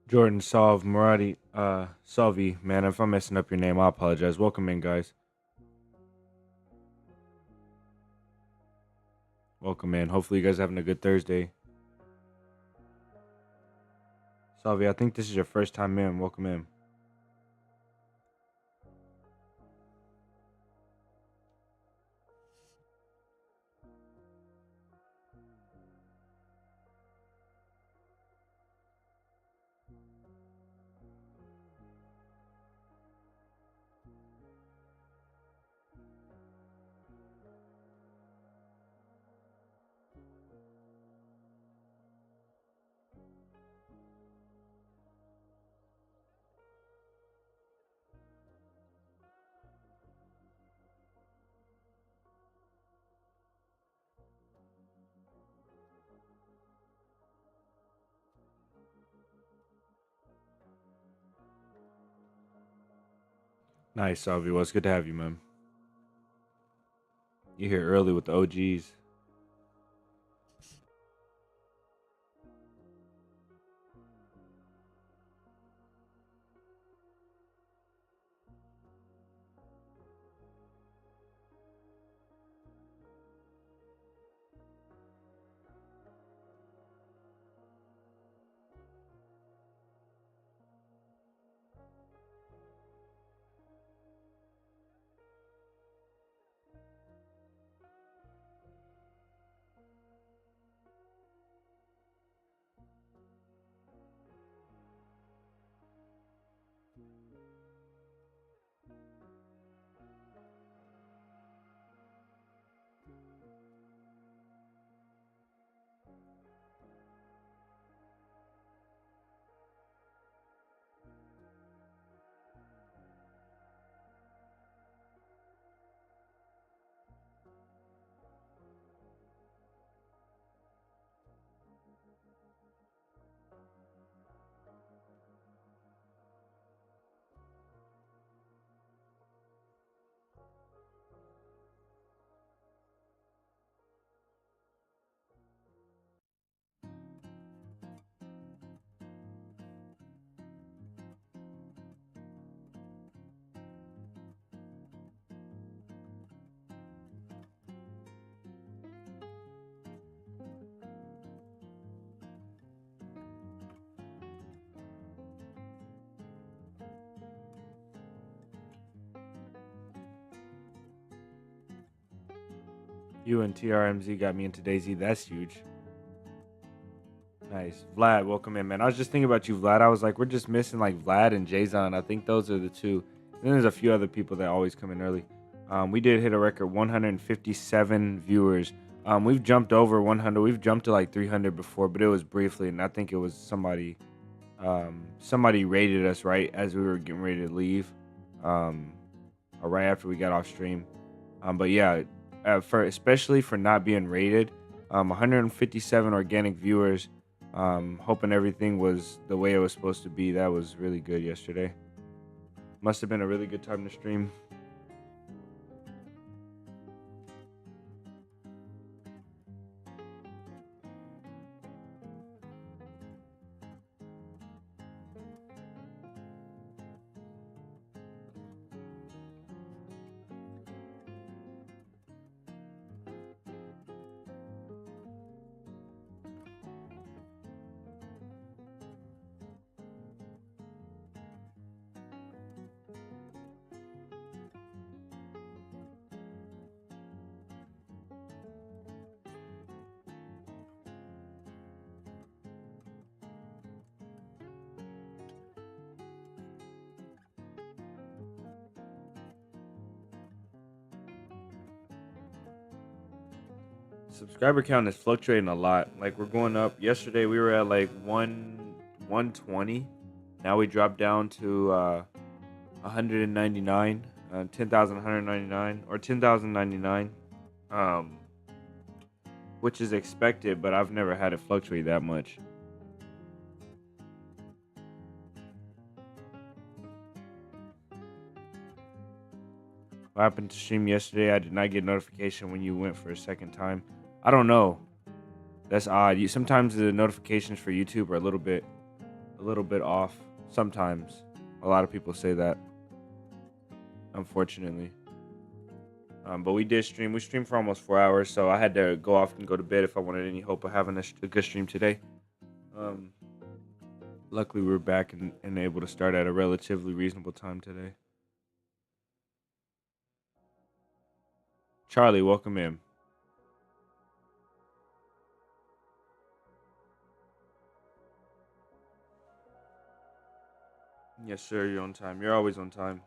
Jordan Salvi, man. If I'm messing up your name, I apologize. Welcome in, guys. Welcome in. Hopefully, you guys are having a good Thursday. Salvi, I think this is your first time in. Welcome in. Nice, Salvi. Well, it's good to have you, man. You're here early with the OGs. You and TRMZ got me into DayZ. That's huge. Nice. Vlad, welcome in, man. I was just thinking about you, Vlad. I was like, we're just missing like Vlad and 𝙦𝙚𝙚. I think those are the two. And then there's a few other people that always come in early. We did hit a record 157 viewers. We've jumped over 100. We've jumped to like 300 before, but it was briefly, and I think it was somebody rated us right as we were getting ready to leave, or right after we got off stream. But yeah, for especially for not being rated, 157 organic viewers. Hoping everything was the way it was supposed to be. That was really good yesterday. Must have been a really good time to stream. Subscriber count is fluctuating a lot. Like we're going up. Yesterday we were at like 120. Now we dropped down to 199, 10,199 or 10,099, um, which is expected, but I've never had it fluctuate that much. What happened to stream yesterday? I did not get notification when you went for a second time. I don't know. That's odd. Sometimes the notifications for YouTube are a little bit a little bit off sometimes. A lot of people say that, unfortunately. But we did stream. We streamed for almost 4 hours, so I had to go off and go to bed if I wanted any hope of having a good stream today. Um, Luckily, we were back and able to start at a relatively reasonable time today. Charlie, welcome in. Yes, sir. You're on time. You're always on time.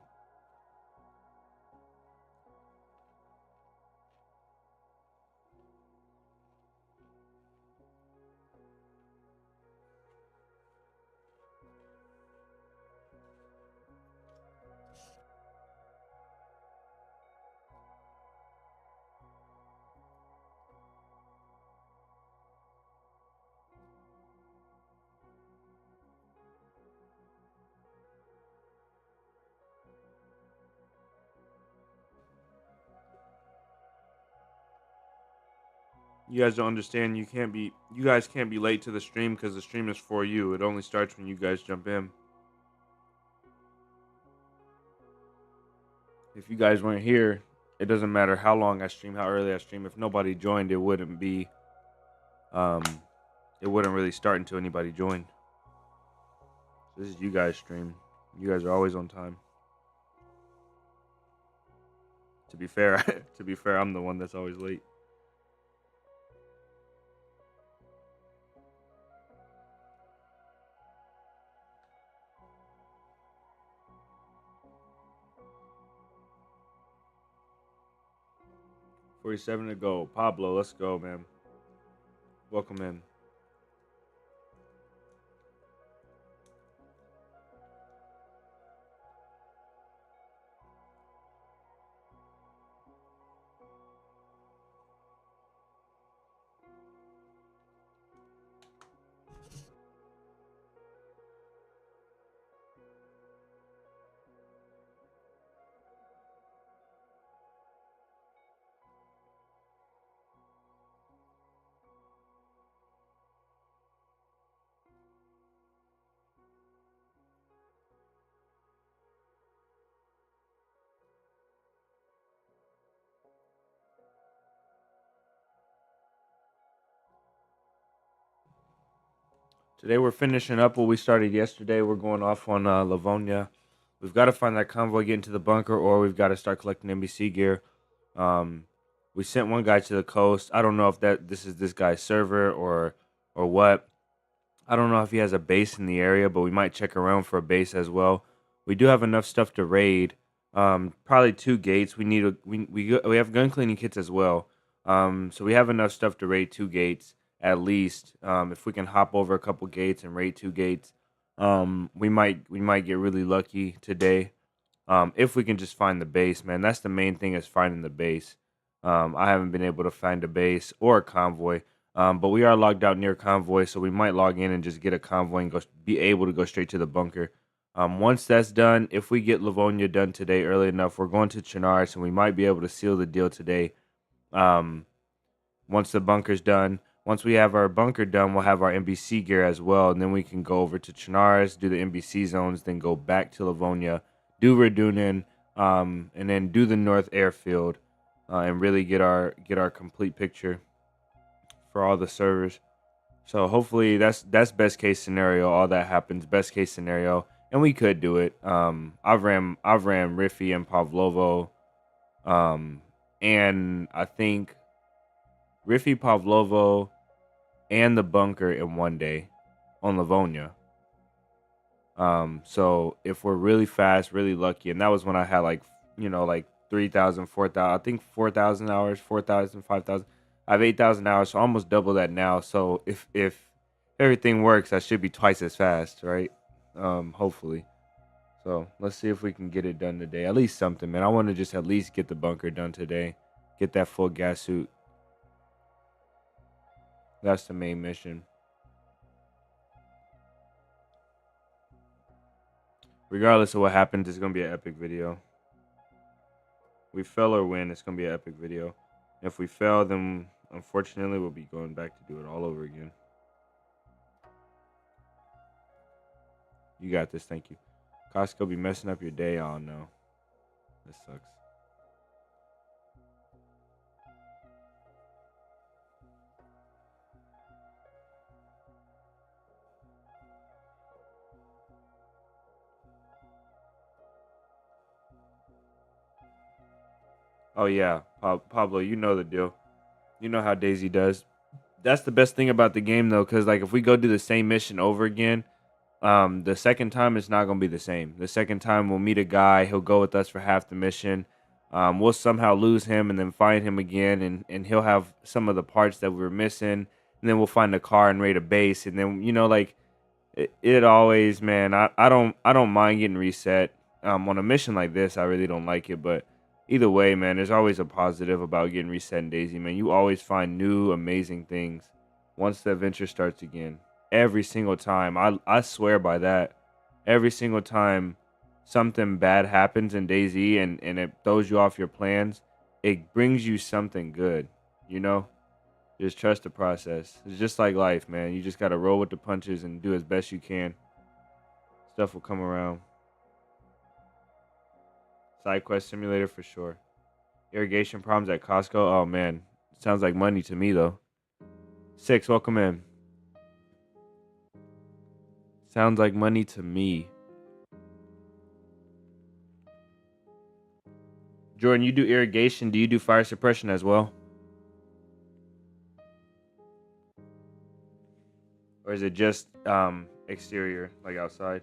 You guys don't understand. You guys can't be late to the stream because the stream is for you. It only starts when you guys jump in. If you guys weren't here, it doesn't matter how long I stream, how early I stream. If nobody joined, um, it wouldn't really start until anybody joined. So this is you guys' stream. You guys are always on time. To be fair, I'm the one that's always late. $47 to go. Pablo, let's go, man. Welcome in. Today we're finishing up what we started yesterday. We're going off on Livonia. We've got to find that convoy, get into the bunker, or we've got to start collecting NBC gear. We sent one guy to the coast. I don't know if this is this guy's server or what. I don't know if he has a base in the area, but we might check around for a base as well. We do have enough stuff to raid. Probably 2 gates. We have gun cleaning kits as well. So we have enough stuff to raid 2 gates at least. If we can hop over a couple gates and raid 2 gates, we might get really lucky today. If we can just find the base, man, that's the main thing, is finding the base. I haven't been able to find a base or a convoy. But we are logged out near convoy, so we might log in and just get a convoy and be able to go straight to the bunker. Once that's done, if we get Livonia done today early enough, we're going to 𝙀𝙗, and we might be able to seal the deal today. Once the bunker's done, once we have our bunker done, we'll have our NBC gear as well, and then we can go over to 𝙀𝙗, do the NBC zones, then go back to Livonia, do 𝙀𝙚𝙚, and then do the North Airfield, and really get our complete picture for all the servers. So hopefully that's best case scenario. All that happens, best case scenario, and we could do it. I've ran Riffy and Pavlovo, and I think Riffy, Pavlovo, and the bunker in one day on Livonia. So if we're really fast, really lucky, and that was when I had like 3,000, 4,000, I think 4,000 hours, 4,000, 5,000. I have 8,000 hours, so almost double that now. So if everything works, I should be twice as fast, right? Hopefully. So let's see if we can get it done today. At least something, man. I want to just at least get the bunker done today. Get that full gas suit. That's the main mission. Regardless of what happens, it's going to be an epic video. We fail or win, it's going to be an epic video. If we fail, then unfortunately we'll be going back to do it all over again. You got this. Thank you. Costco be messing up your day. Oh no, this sucks. Oh yeah, Pablo, you know the deal. You know how DayZ does. That's the best thing about the game though, because like if we go do the same mission over again, the second time it's not gonna be the same. The second time we'll meet a guy, he'll go with us for half the mission. We'll somehow lose him and then find him again, and he'll have some of the parts that we were missing, and then we'll find a car and raid a base, and then like it always, man. I don't mind getting reset. On a mission like this, I really don't like it, but either way, man, there's always a positive about getting reset in DayZ, man. You always find new amazing things once the adventure starts again. Every single time, I swear by that. Every single time something bad happens in DayZ and it throws you off your plans, it brings you something good. You know. Just trust the process. It's just like life, man. You just gotta roll with the punches and do as best you can. Stuff will come around. Side quest simulator for sure. Irrigation problems at Costco. Oh man, sounds like money to me though. 6, welcome in. Sounds like money to me. Jordan, you do irrigation. Do you do fire suppression as well? Or is it just exterior, like outside?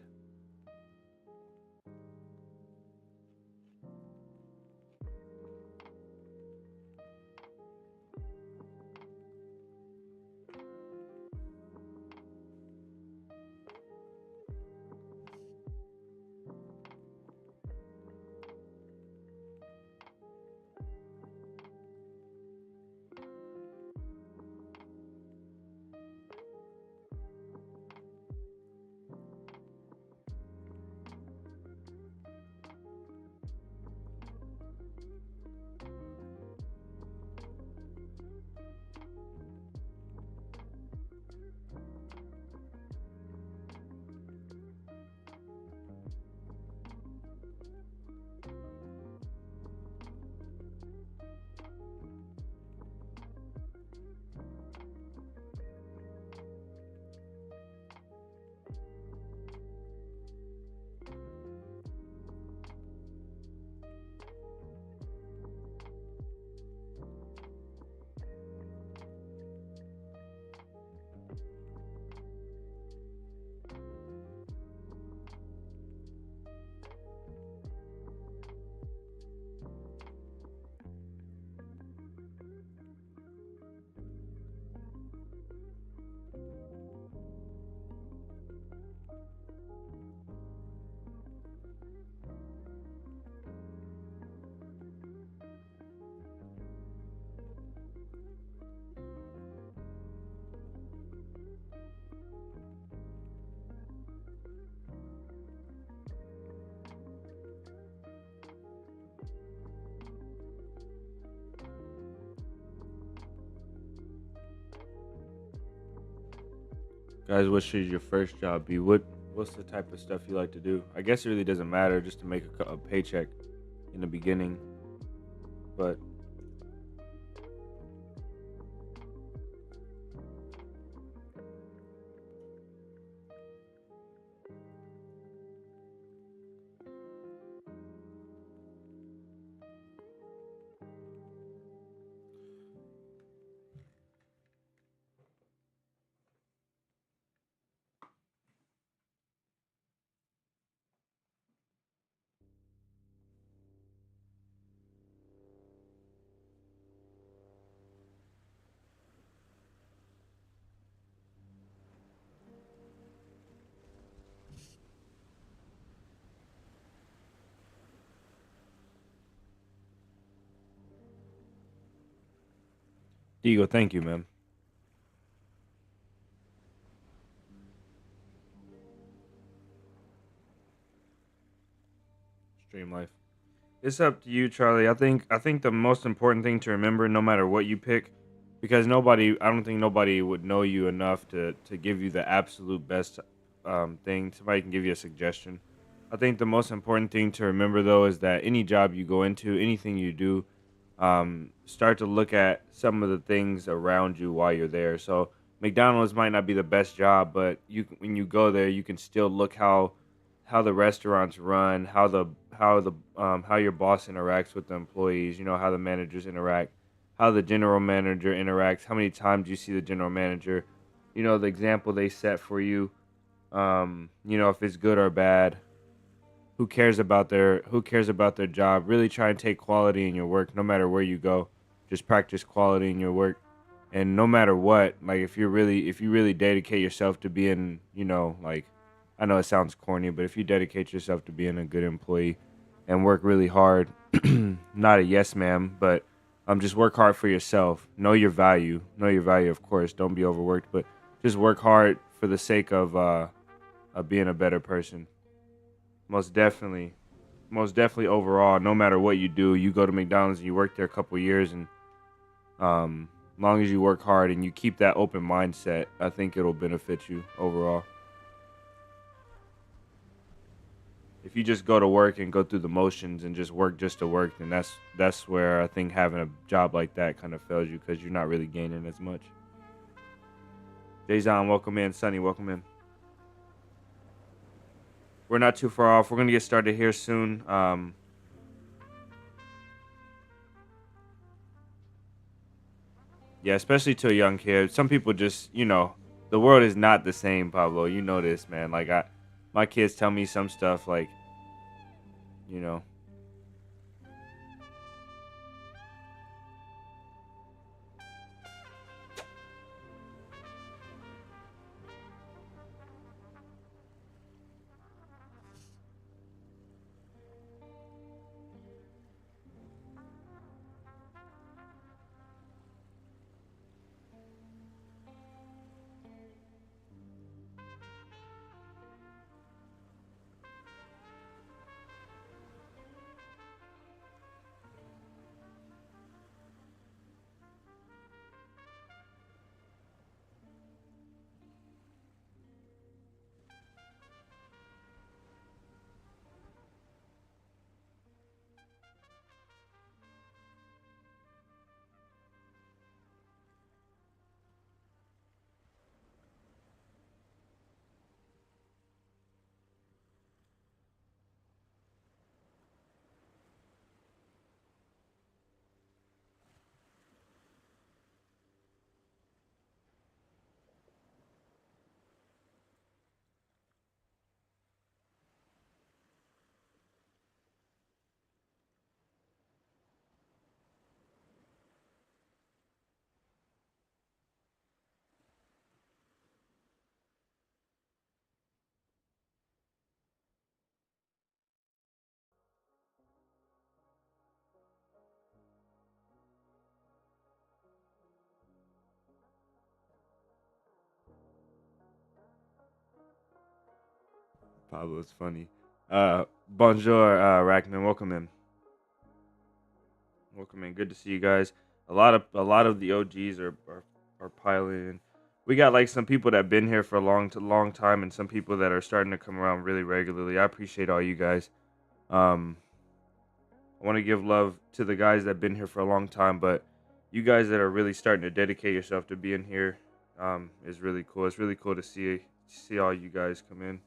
Guys, what should your first job be? What's the type of stuff you like to do? I guess it really doesn't matter, just to make a paycheck in the beginning. But Diego, thank you, man. Stream life. It's up to you, Charlie. I think the most important thing to remember, no matter what you pick, because I don't think nobody would know you enough to give you the absolute best thing. Somebody can give you a suggestion. I think the most important thing to remember though is that any job you go into, anything you do, start to look at some of the things around you while you're there. So McDonald's might not be the best job, but when you go there, you can still look how the restaurants run, how your boss interacts with the employees. You know how the managers interact, how the general manager interacts, how many times you see the general manager. You know the example they set for you. You know if it's good or bad. Who cares about their job? Really try and take quality in your work no matter where you go. Just practice quality in your work. And no matter what, like if you really dedicate yourself to being, you know, like I know it sounds corny, but if you dedicate yourself to being a good employee and work really hard, not a yes ma'am, but just work hard for yourself. Know your value. Know your value, of course. Don't be overworked, but just work hard for the sake of being a better person. Most definitely. Most definitely overall, no matter what you do, you go to McDonald's and you work there a couple years and long as you work hard and you keep that open mindset, I think it'll benefit you overall. If you just go to work and go through the motions and just work just to work, then that's where I think having a job like that kind of fails you because you're not really gaining as much. 𝙏𝙝𝙚, welcome in. Sunny, welcome in. We're not too far off. We're gonna get started here soon. Yeah, especially to a young kid. Some people just, you know, the world is not the same, Pablo. You know this, man. My kids tell me some stuff like, you know, Pablo's funny. Bonjour, Rackman. Welcome in. Welcome in. Good to see you guys. A lot of the OGs are piling in. We got like some people that been here for a long time, and some people that are starting to come around really regularly. I appreciate all you guys. Um, I want to give love to the guys that been here for a long time, but you guys that are really starting to dedicate yourself to being here, is really cool. It's really cool to see all you guys come in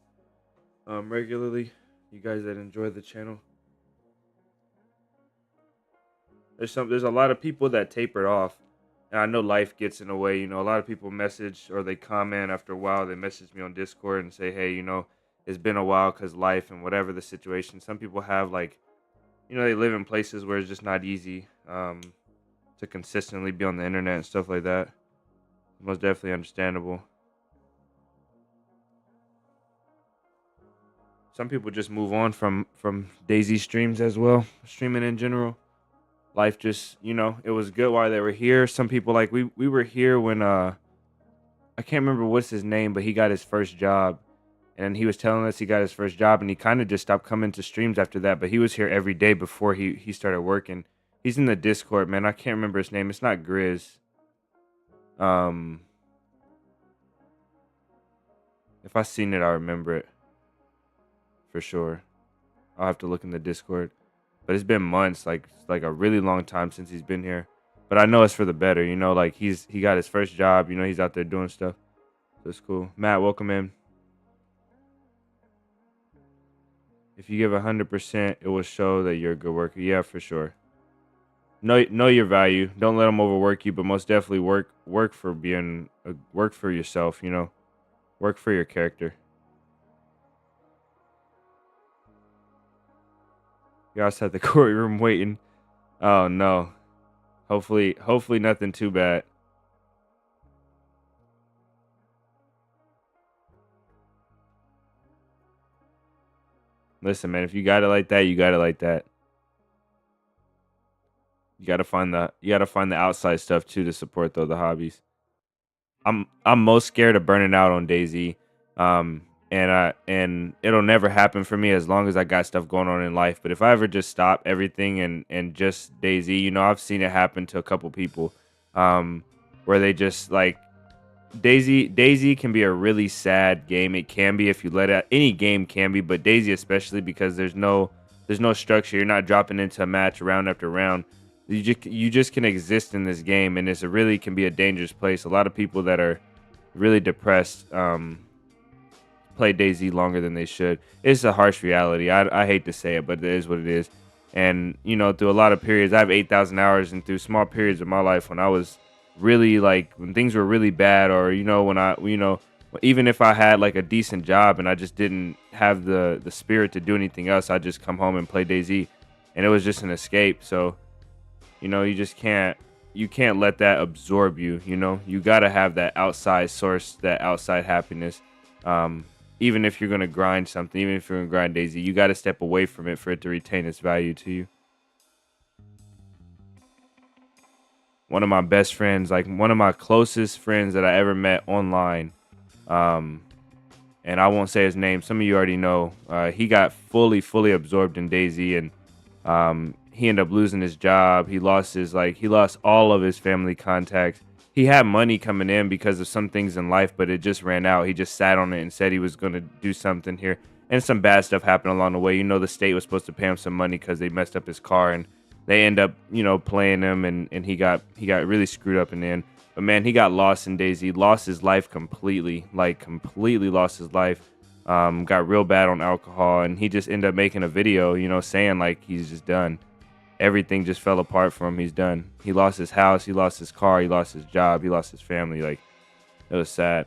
regularly. You guys that enjoy the channel. There's a lot of people that tapered off, and I know life gets in the way. You know, a lot of people message or they comment after a while. They message me on Discord and say, "Hey, you know, it's been a while because life and whatever the situation." Some people have like, you know, they live in places where it's just not easy to consistently be on the internet and stuff like that. Most definitely understandable. Some people just move on from DayZ streams as well, streaming in general. Life just, you know, it was good while they were here. Some people like we were here when I can't remember what's his name, but he got his first job. And he was telling us he got his first job and he kind of just stopped coming to streams after that, but he was here every day before he started working. He's in the Discord, man. I can't remember his name. It's not Grizz. Um If I seen it, I remember it for sure. I'll have to look in the Discord. But it's been months, like it's like a really long time since he's been here. But I know it's for the better, you know. Like he got his first job, you know. He's out there doing stuff. So it's cool. Matt, welcome in. If you give 100%, it will show that you're a good worker. Yeah, for sure. Know your value. Don't let them overwork you, but most definitely work for being work for yourself. You know, work for your character. You guys at the courtroom waiting. Oh no. Hopefully nothing too bad. Listen, man, if you got it like that, you got it like that. You gotta find the outside stuff too to support though the hobbies. I'm most scared of burning out on DayZ. Um and it'll never happen for me as long as I got stuff going on in life. But if I ever just stop everything and just DayZ, you know, I've seen it happen to a couple people where they just like DayZ can be a really sad game. It can be if you let it. Any game can be, but DayZ especially because there's no structure. You're not dropping into a match round after round. You just can exist in this game, and it's a really can be a dangerous place. A lot of people that are really depressed play DayZ longer than they should. It's a harsh reality. I hate to say it, but it is what it is. And you know, through a lot of periods, I have 8,000 hours, and through small periods of my life when I was really like when things were really bad, or you know, when I even if I had like a decent job and I just didn't have the spirit to do anything else, I just come home and play DayZ, and it was just an escape. So you know, you can't let that absorb you. You know, you got to have that outside source, that outside happiness. Even if you're going to grind something, even if you're going to grind DayZ, you got to step away from it for it to retain its value to you. One of my best friends, like one of my closest friends that I ever met online, um, and I won't say his name. Some of you already know. He got fully absorbed in DayZ, and he ended up losing his job. He lost all of his family contacts. He had money coming in because of some things in life, but it just ran out. He just sat on it and said he was going to do something here. And some bad stuff happened along the way. You know, the state was supposed to pay him some money because they messed up his car, and they end up, you know, playing him, and he got really screwed up in the end. But man, he got lost in DayZ, lost his life completely, like completely lost his life. Got real bad on alcohol, and he just ended up making a video, you know, saying like he's just done. Everything just fell apart for him. He's done. He lost his house. He lost his car. He lost his job. He lost his family. Like, it was sad.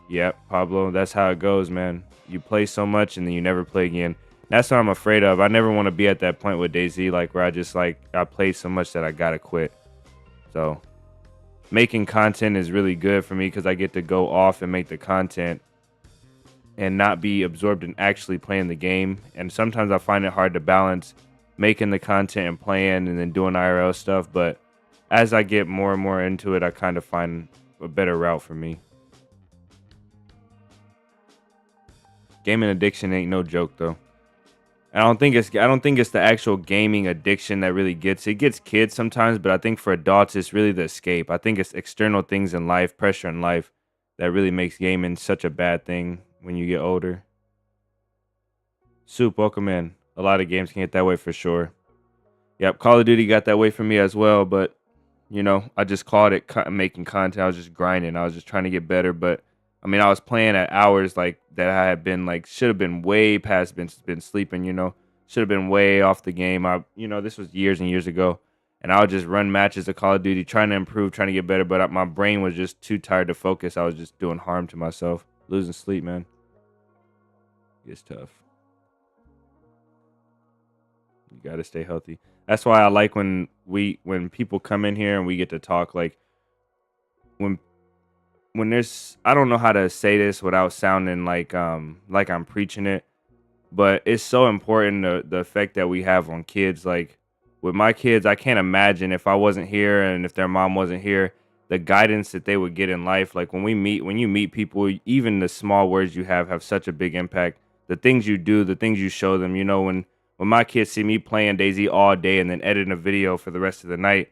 Yep, Pablo. That's how it goes, man. You play so much and then you never play again. That's what I'm afraid of. I never want to be at that point with DayZ, like where I just like I play so much that I gotta quit. So making content is really good for me because I get to go off and make the content and not be absorbed in actually playing the game. And sometimes I find it hard to balance making the content and playing and then doing IRL stuff. But as I get more and more into it, I kind of find a better route for me. Gaming addiction ain't no joke though. I don't think it's the actual gaming addiction that really gets it. It gets kids sometimes, but I think for adults it's really the escape. I think it's external things in life, pressure in life that really makes gaming such a bad thing when you get older. Soup, welcome in. A lot of games can get that way for sure. Yep, Call of Duty got that way for me as well, but you know, I just called it making content. I was just grinding. I was just trying to get better, but I mean, I was playing at hours like that I had been like should have been way past been sleeping, you know. Should have been way off the game. This was years and years ago, and I would just run matches of Call of Duty trying to improve, trying to get better, but my brain was just too tired to focus. I was just doing harm to myself. Losing sleep, man. It's tough. You got to stay healthy. That's why I like when people come in here and we get to talk like when there's I don't know how to say this without sounding like I'm preaching it, but it's so important the effect that we have on kids. Like with my kids, I can't imagine if I wasn't here and if their mom wasn't here, the guidance that they would get in life. Like when you meet people, even the small words you have such a big impact. The things you do, the things you show them. You know, when my kids see me playing DayZ all day and then editing a video for the rest of the night,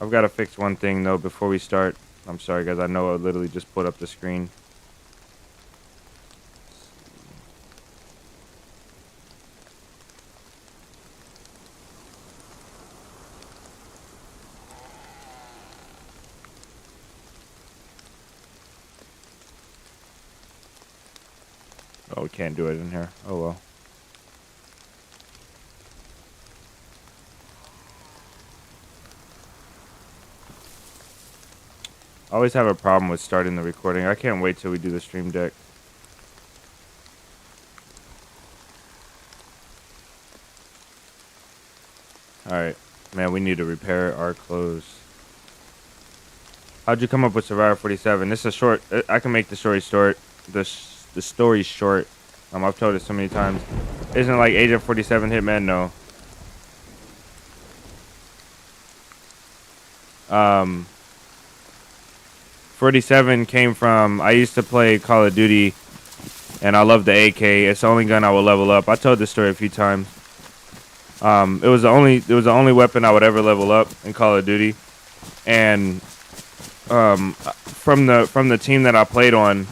I've got to fix one thing though before we start. I'm sorry guys, I know I literally just put up the screen. Oh, we can't do it in here. Oh well. I always have a problem with starting the recording. I can't wait till we do the stream deck. Alright. Man, we need to repair our clothes. How'd you come up with Survivor 47? This is a short. I can make the story short. The story short. I've told it so many times. Isn't it like Agent 47 Hitman? No. 47 came from, I used to play Call of Duty, and I love the AK. It's the only gun I will level up. I told this story a few times. It was the only weapon I would ever level up in Call of Duty, and from the team that I played on,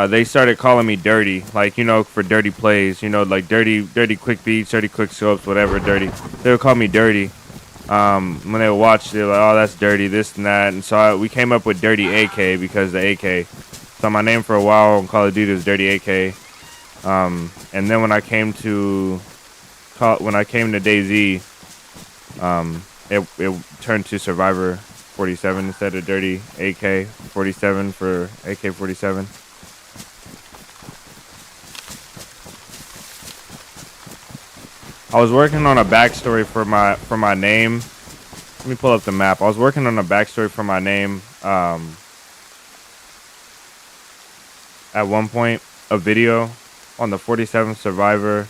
they started calling me dirty, like, you know, for dirty plays, you know, like dirty quick beats, dirty quick scopes, whatever, dirty. They would call me dirty. When they would watch, they were like, oh, that's dirty, this and that. And so we came up with Dirty AK because the AK. So my name for a while on Call of Duty was Dirty AK. And then when I came to DayZ, it turned to Survivor 47 instead of Dirty AK 47 for AK 47. I was working on a backstory for my name. Let me pull up the map. I was working on a backstory for my name. At one point, a video on the 47th Survivor,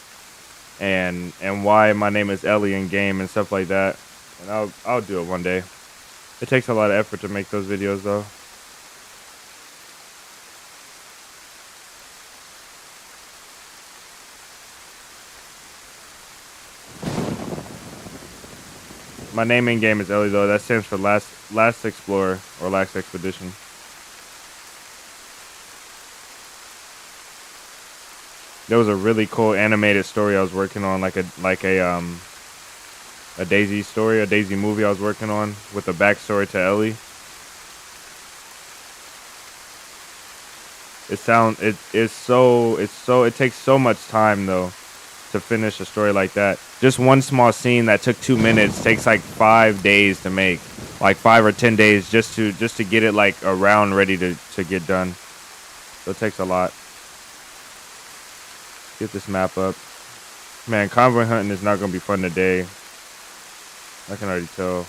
and why my name is Ellie in game and stuff like that. And I'll do it one day. It takes a lot of effort to make those videos though. My name in game is Ellie though. That stands for last explorer or last expedition. There was a really cool animated story I was working on, like a DayZ story, a DayZ movie I was working on with a backstory to Ellie. It takes so much time though to finish a story like that. Just one small scene that took 2 minutes takes like 5 days to make, like 5 or 10 days just to get it like around ready to get done. So it takes a lot. Get this map up. Man, convoy hunting is not gonna be fun today. I can already tell.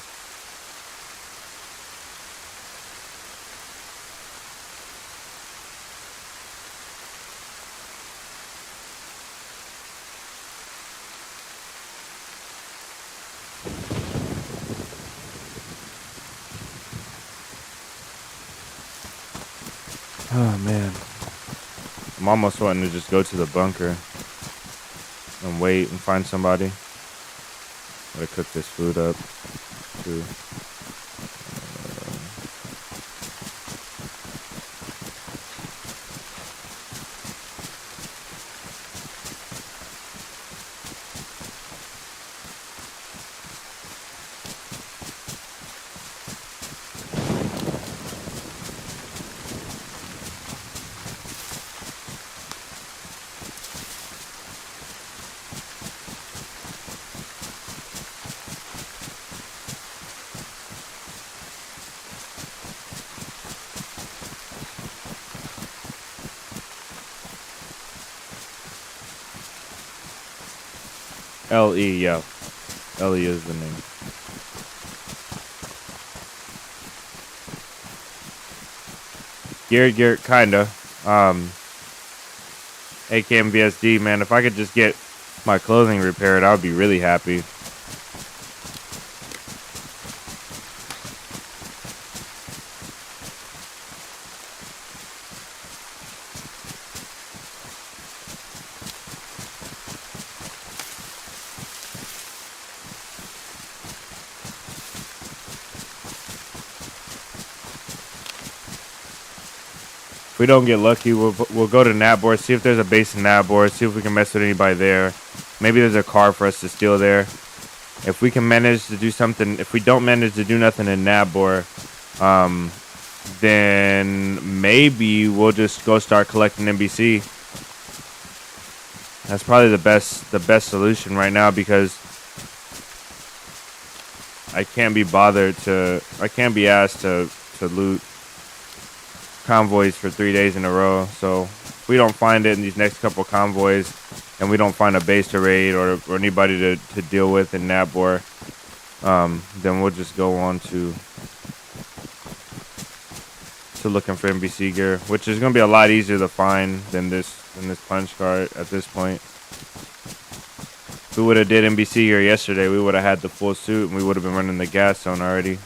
Oh man, I'm almost wanting to just go to the bunker and wait and find somebody. Gotta cook this food up too. LE, yeah. LE is the name. Garrett, kinda. AKMVSD, man, if I could just get my clothing repaired, I would be really happy. If we don't get lucky, we'll go to Natbor, see if there's a base in Natbor, see if we can mess with anybody there. Maybe there's a car for us to steal there. If we can manage to do something, if we don't manage to do nothing in Natbor, then maybe we'll just go start collecting NBC. That's probably the best solution right now, because I can't be asked to loot convoys for 3 days in a row. So if we don't find it in these next couple convoys, and we don't find a base to raid or anybody to deal with in Natbor, then we'll just go on to looking for NBC gear, which is going to be a lot easier to find than this punch card at this point. If we would have did NBC gear yesterday, we would have had the full suit and we would have been running the gas zone already.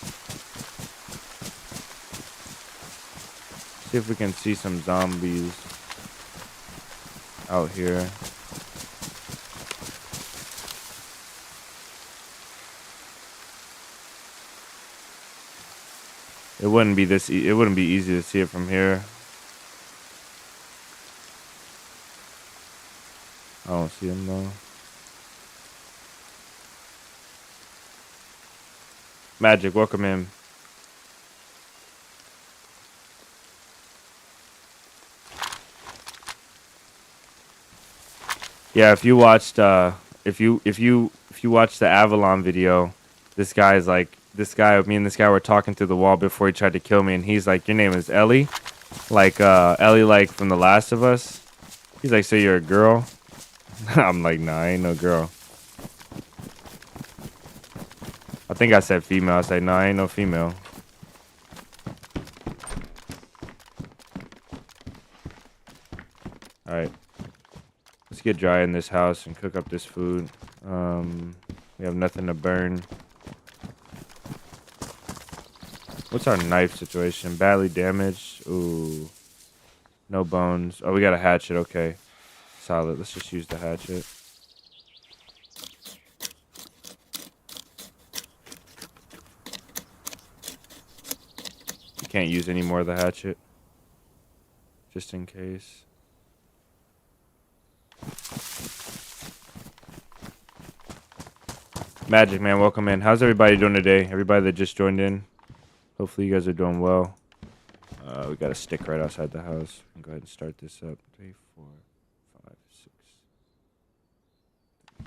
See if we can see some zombies out here. It wouldn't be easy to see it from here. I don't see them though. Magic, welcome in. Yeah, if you watched if you watched the Avalon video, this guy's like, me and this guy were talking through the wall before he tried to kill me, and he's like, "Your name is Ellie?" Like Ellie, like from The Last of Us. He's like, "So you're a girl?" I'm like, "Nah, I ain't no girl." I think I said female. I said, "No, I ain't no female." All right. Let's get dry in this house and cook up this food. We have nothing to burn. What's our knife situation? Badly damaged. Ooh. No bones. Oh, we got a hatchet. Okay. Solid. Let's just use the hatchet. You can't use any more of the hatchet. Just in case. Magic, man, welcome in. How's everybody doing today? Everybody that just joined in. Hopefully you guys are doing well. We got a stick right outside the house. We can go ahead and start this up. 3, 4, 5, 6. 3, 4,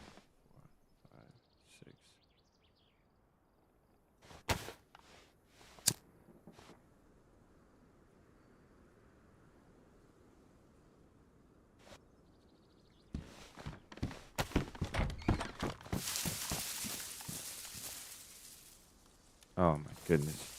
5, 6. Oh my goodness.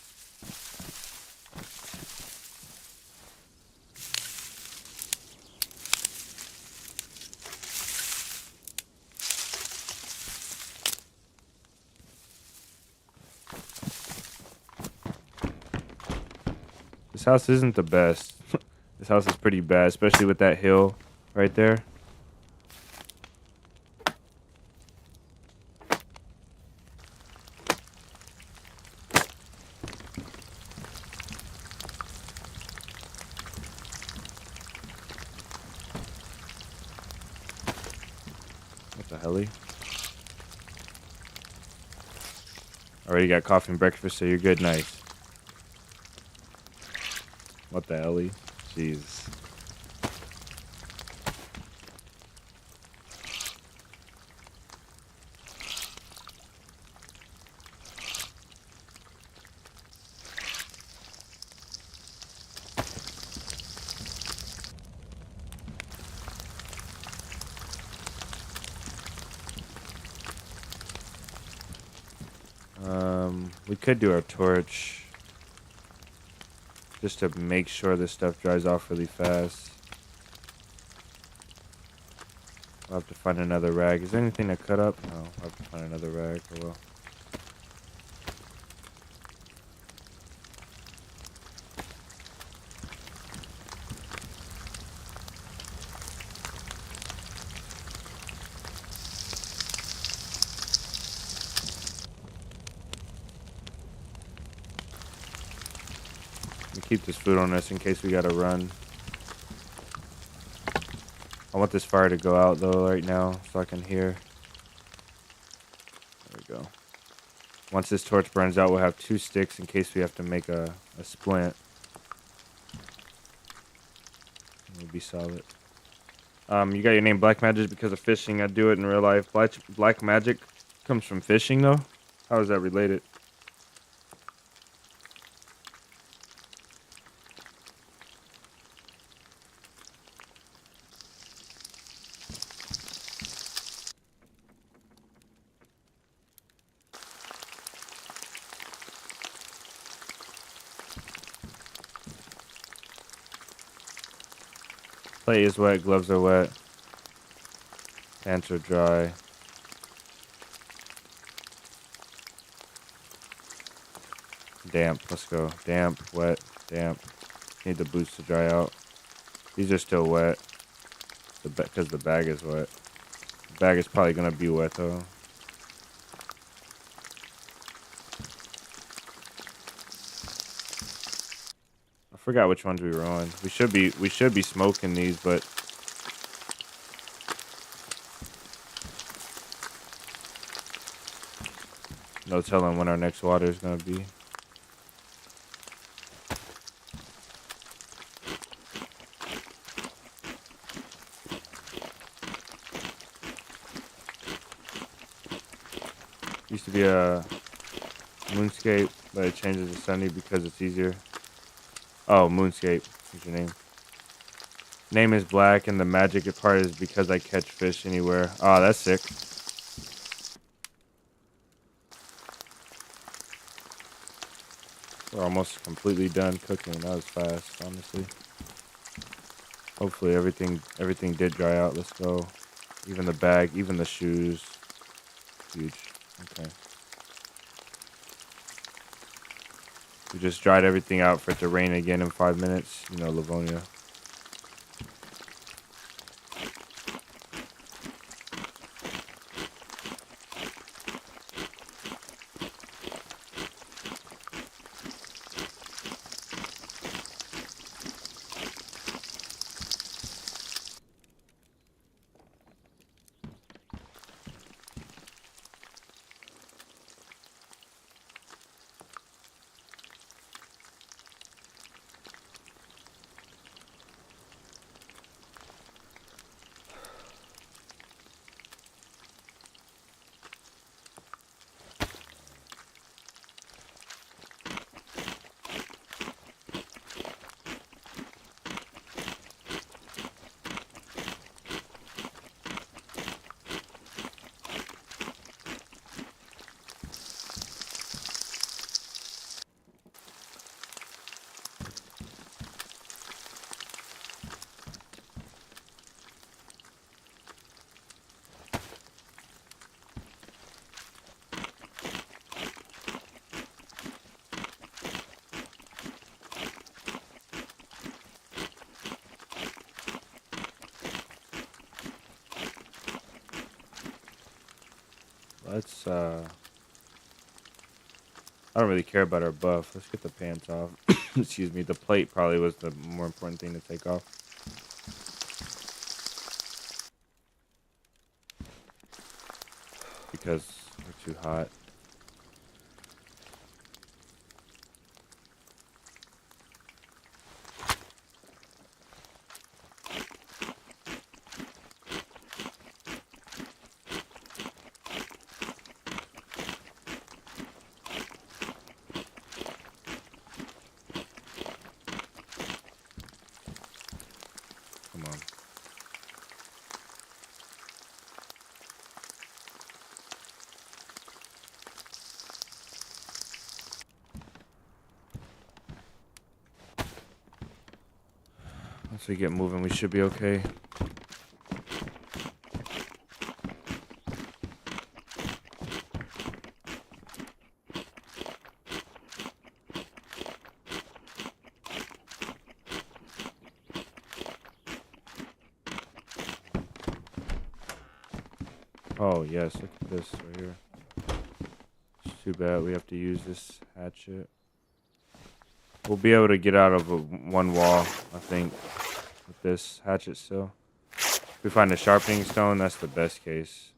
This house isn't the best. This house is pretty bad, especially with that hill right there. What the hell? Already got coffee and breakfast, so you're good. Nice. What the hell? Jesus. We could do our torch. Just to make sure this stuff dries off really fast. I'll have to find another rag. Is there anything to cut up? No, I'll have to find another rag. Oh well. Keep this food on us in case we gotta run. I want this fire to go out though right now so I can hear. There we go. Once this torch burns out, we'll have 2 sticks in case we have to make a splint. We'll be solid. You got your name Black Magic because of fishing. I do it in real life. Black Magic comes from fishing though? How is that related? Plate is wet, gloves are wet. Pants are dry. Damp, let's go. Damp, wet, damp. Need the boots to dry out. These are still wet. Because the bag is wet. The bag is probably gonna be wet though. I forgot which ones we were on. We should be smoking these, but no telling when our next water is gonna be. Used to be a Moonscape, but it changes to Sunny because it's easier. Oh, Moonscape is your name. Name is Black, and the magic part is because I catch fish anywhere. Oh, that's sick. We're almost completely done cooking. That was fast, honestly. Hopefully everything did dry out. Let's go. Even the bag, even the shoes. Huge. Okay. We just dried everything out for it to rain again in 5 minutes. You know, Livonia. Let's, I don't really care about our buff. Let's get the pants off. Excuse me. The plate probably was the more important thing to take off. Because we're too hot. Come on. Once we get moving, we should be okay. Oh, yes, look at this right here. It's too bad we have to use this hatchet. We'll be able to get out of one wall, I think, with this hatchet still. We find a sharpening stone. That's the best case.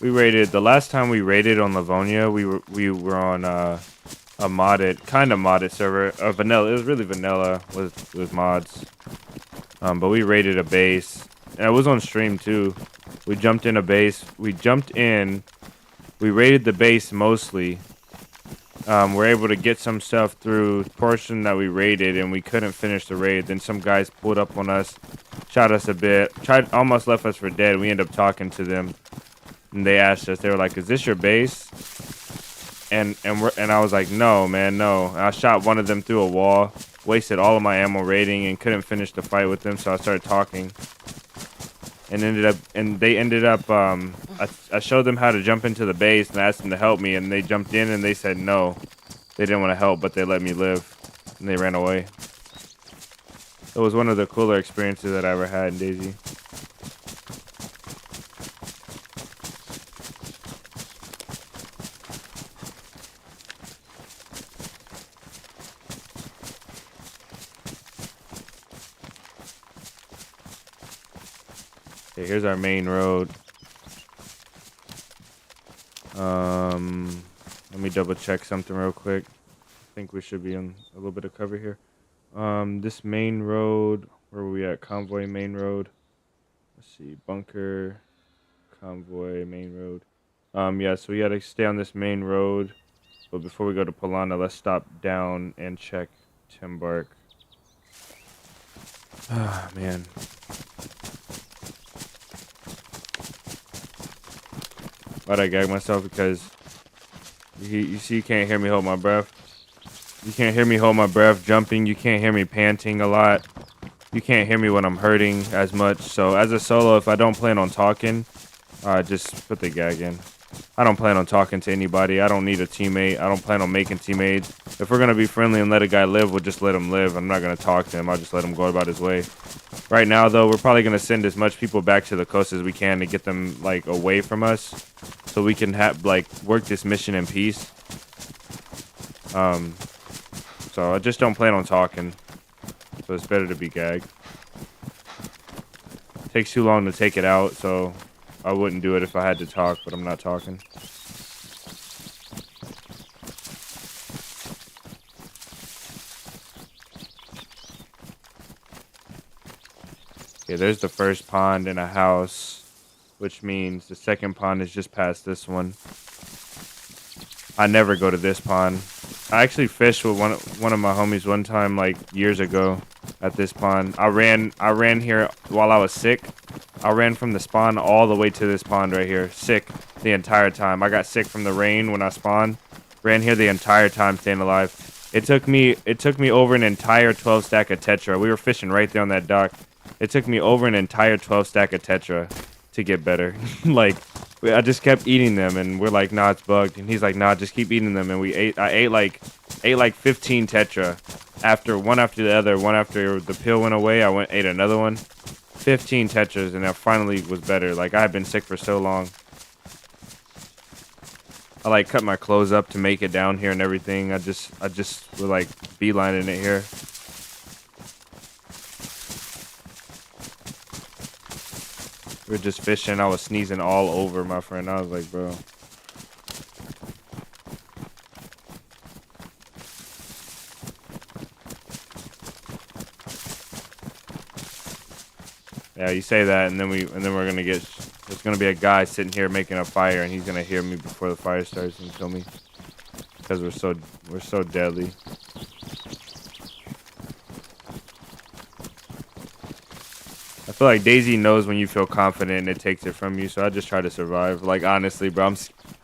We raided the last time we raided on Livonia. We were on a kind of modded server. Vanilla. It was really vanilla with mods. But we raided a base, and it was on stream too. We jumped in a base. We raided the base mostly. We're able to get some stuff through portion that we raided, and we couldn't finish the raid. Then some guys pulled up on us, shot us a bit, almost left us for dead. We ended up talking to them. And they asked us, they were like, "Is this your base?" And I was like, "No, man, no." And I shot one of them through a wall, wasted all of my ammo raiding, and couldn't finish the fight with them. So I started talking, and they ended up. I showed them how to jump into the base and asked them to help me, and they jumped in and they said no, they didn't want to help, but they let me live, and they ran away. It was one of the cooler experiences that I ever had in DayZ. Okay, here's our main road. Let me double check something real quick. I think we should be on a little bit of cover here. This main road, where were we at? Convoy main road. Let's see, bunker, convoy main road. Yeah, so we gotta stay on this main road. But before we go to Polana, let's stop down and check Timbark. Ah, man. Why'd I gag myself? Because you see, you can't hear me hold my breath. You can't hear me hold my breath jumping. You can't hear me panting a lot. You can't hear me when I'm hurting as much. So as a solo, if I don't plan on talking, just put the gag in. I don't plan on talking to anybody. I don't need a teammate. I don't plan on making teammates. If we're going to be friendly and let a guy live, we'll just let him live. I'm not going to talk to him. I'll just let him go about his way. Right now, though, we're probably going to send as much people back to the coast as we can to get them, like, away from us. So we can have, like, work this mission in peace. So I just don't plan on talking. So it's better to be gagged. Takes too long to take it out, so I wouldn't do it if I had to talk, but I'm not talking. Okay, there's the first pond in a house, which means the second pond is just past this one. I never go to this pond. I actually fished with one of my homies one time, like years ago, at this pond. I ran here while I was sick. I ran from the spawn all the way to this pond right here, sick the entire time. I got sick from the rain when I spawned. Ran here the entire time, staying alive. It took me over an entire 12 stack of tetra. We were fishing right there on that dock. It took me over an entire 12 stack of tetra to get better. Like, I just kept eating them, and we're like, nah, it's bugged. And he's like, nah, just keep eating them. And I ate like 15 tetra, one after the other. One after the pill went away, I ate another one. 15 tetras, and I finally was better. Like, I had been sick for so long. I like cut my clothes up to make it down here and everything. I just was like beelining it here. We were just fishing. I was sneezing all over, my friend. I was like, bro. Yeah, you say that, and then we're gonna get. There's gonna be a guy sitting here making a fire, and he's gonna hear me before the fire starts and kill me, because we're so deadly. I feel like DayZ knows when you feel confident and it takes it from you, so I just try to survive. Like, honestly, bro,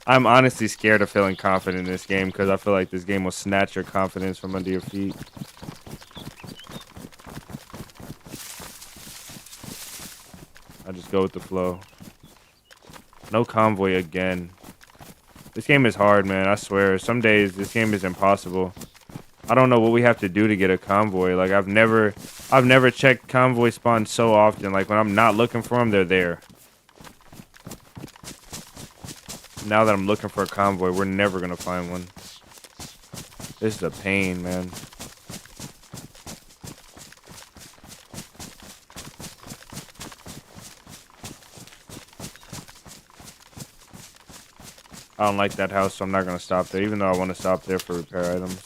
I'm honestly scared of feeling confident in this game, because I feel like this game will snatch your confidence from under your feet. I just go with the flow. No convoy again. This game is hard, man. I swear. Some days this game is impossible. I don't know what we have to do to get a convoy. Like I've never checked convoy spawns so often. Like when I'm not looking for them, they're there. Now that I'm looking for a convoy, we're never gonna find one. This is a pain, man. I don't like that house, so I'm not gonna stop there, even though I want to stop there for repair items.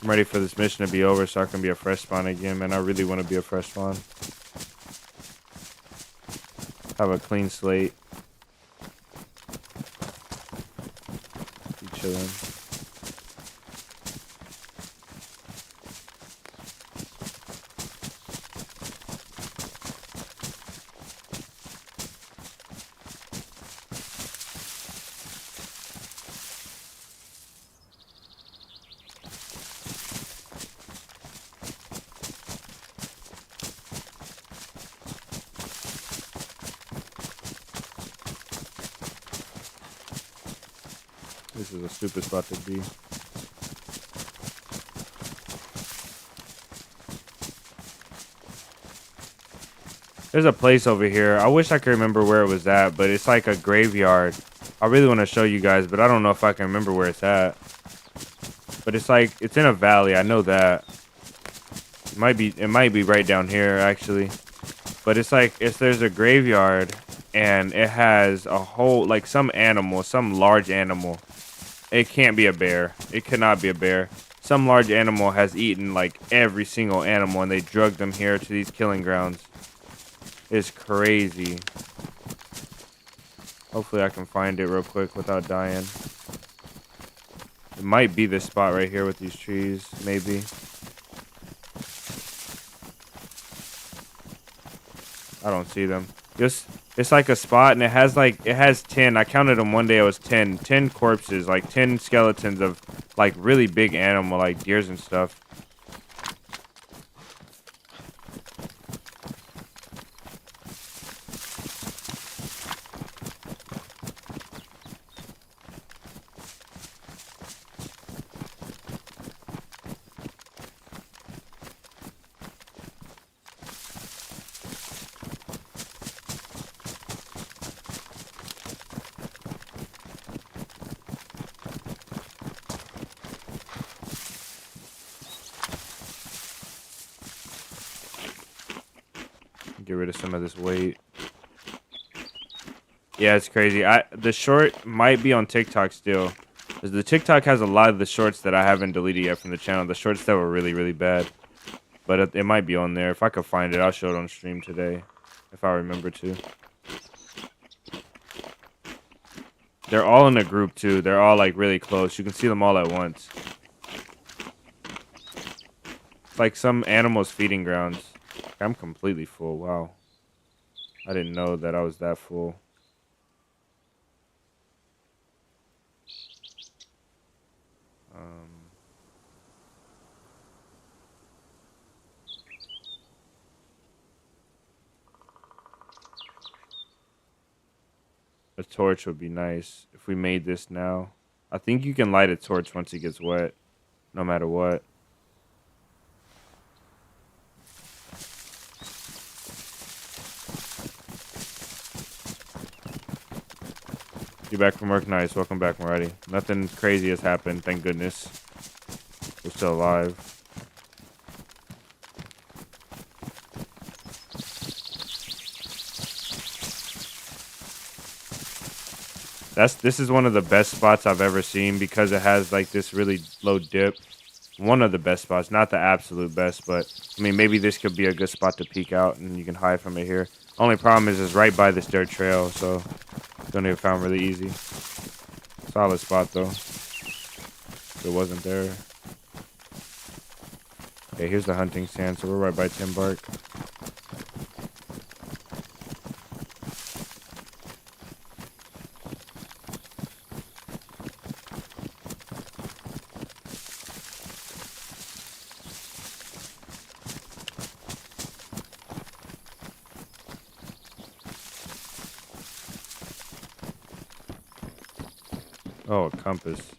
I'm ready for this mission to be over so I can be a fresh spawn again, man. I really want to be a fresh spawn. Have a clean slate. Be chilling. This is a stupid spot to be. There's a place over here. I wish I could remember where it was at, but it's like a graveyard. I really want to show you guys, but I don't know if I can remember where it's at. But it's like, it's in a valley. I know that. It might be right down here, actually. But it's like, there's a graveyard, and it has a whole, like some animal, some large animal. It can't be a bear. It cannot be a bear. Some large animal has eaten like every single animal, and they drugged them here to these killing grounds. It's crazy. Hopefully I can find it real quick without dying. It might be this spot right here with these trees, maybe. I don't see them. It's like a spot, and it has 10. I counted them one day. It was 10 corpses, like 10 skeletons of like really big animal, like deers and stuff. Get rid of some of this weight. Yeah, it's crazy. The short might be on TikTok still. Because the TikTok has a lot of the shorts that I haven't deleted yet from the channel. The shorts that were really, really bad. But it might be on there. If I could find it, I'll show it on stream today. If I remember to. They're all in a group, too. They're all, like, really close. You can see them all at once. It's like some animals' feeding grounds. I'm completely full. Wow. I didn't know that I was that full. A torch would be nice if we made this now. I think you can light a torch once it gets wet, no matter what. You back from work? Nice. Welcome back, Maradi. Nothing crazy has happened, thank goodness. We're still alive. This is one of the best spots I've ever seen because it has like this really low dip. One of the best spots, not the absolute best, but I mean maybe this could be a good spot to peek out and you can hide from it here. Only problem is it's right by this dirt trail, so it's gonna get found really easy. Solid spot though. If it wasn't there. Okay, here's the hunting stand, so we're right by Tim Bark. Oh, a compass.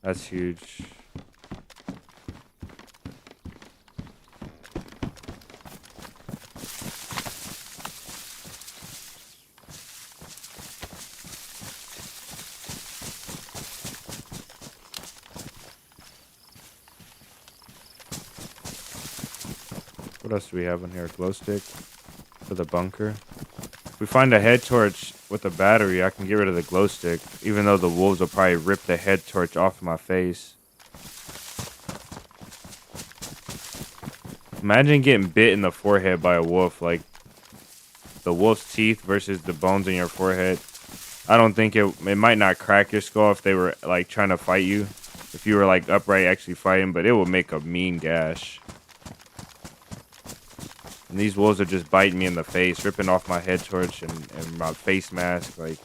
That's huge. What else do we have in here? Glow stick for the bunker. If we find a head torch with a battery, I can get rid of the glow stick, even though the wolves will probably rip the head torch off my face. Imagine getting bit in the forehead by a wolf, like the wolf's teeth versus the bones in your forehead. I don't think it might not crack your skull if they were like trying to fight you, if you were like upright actually fighting, but it will make a mean gash. And these wolves are just biting me in the face, ripping off my head torch and my face mask. Like,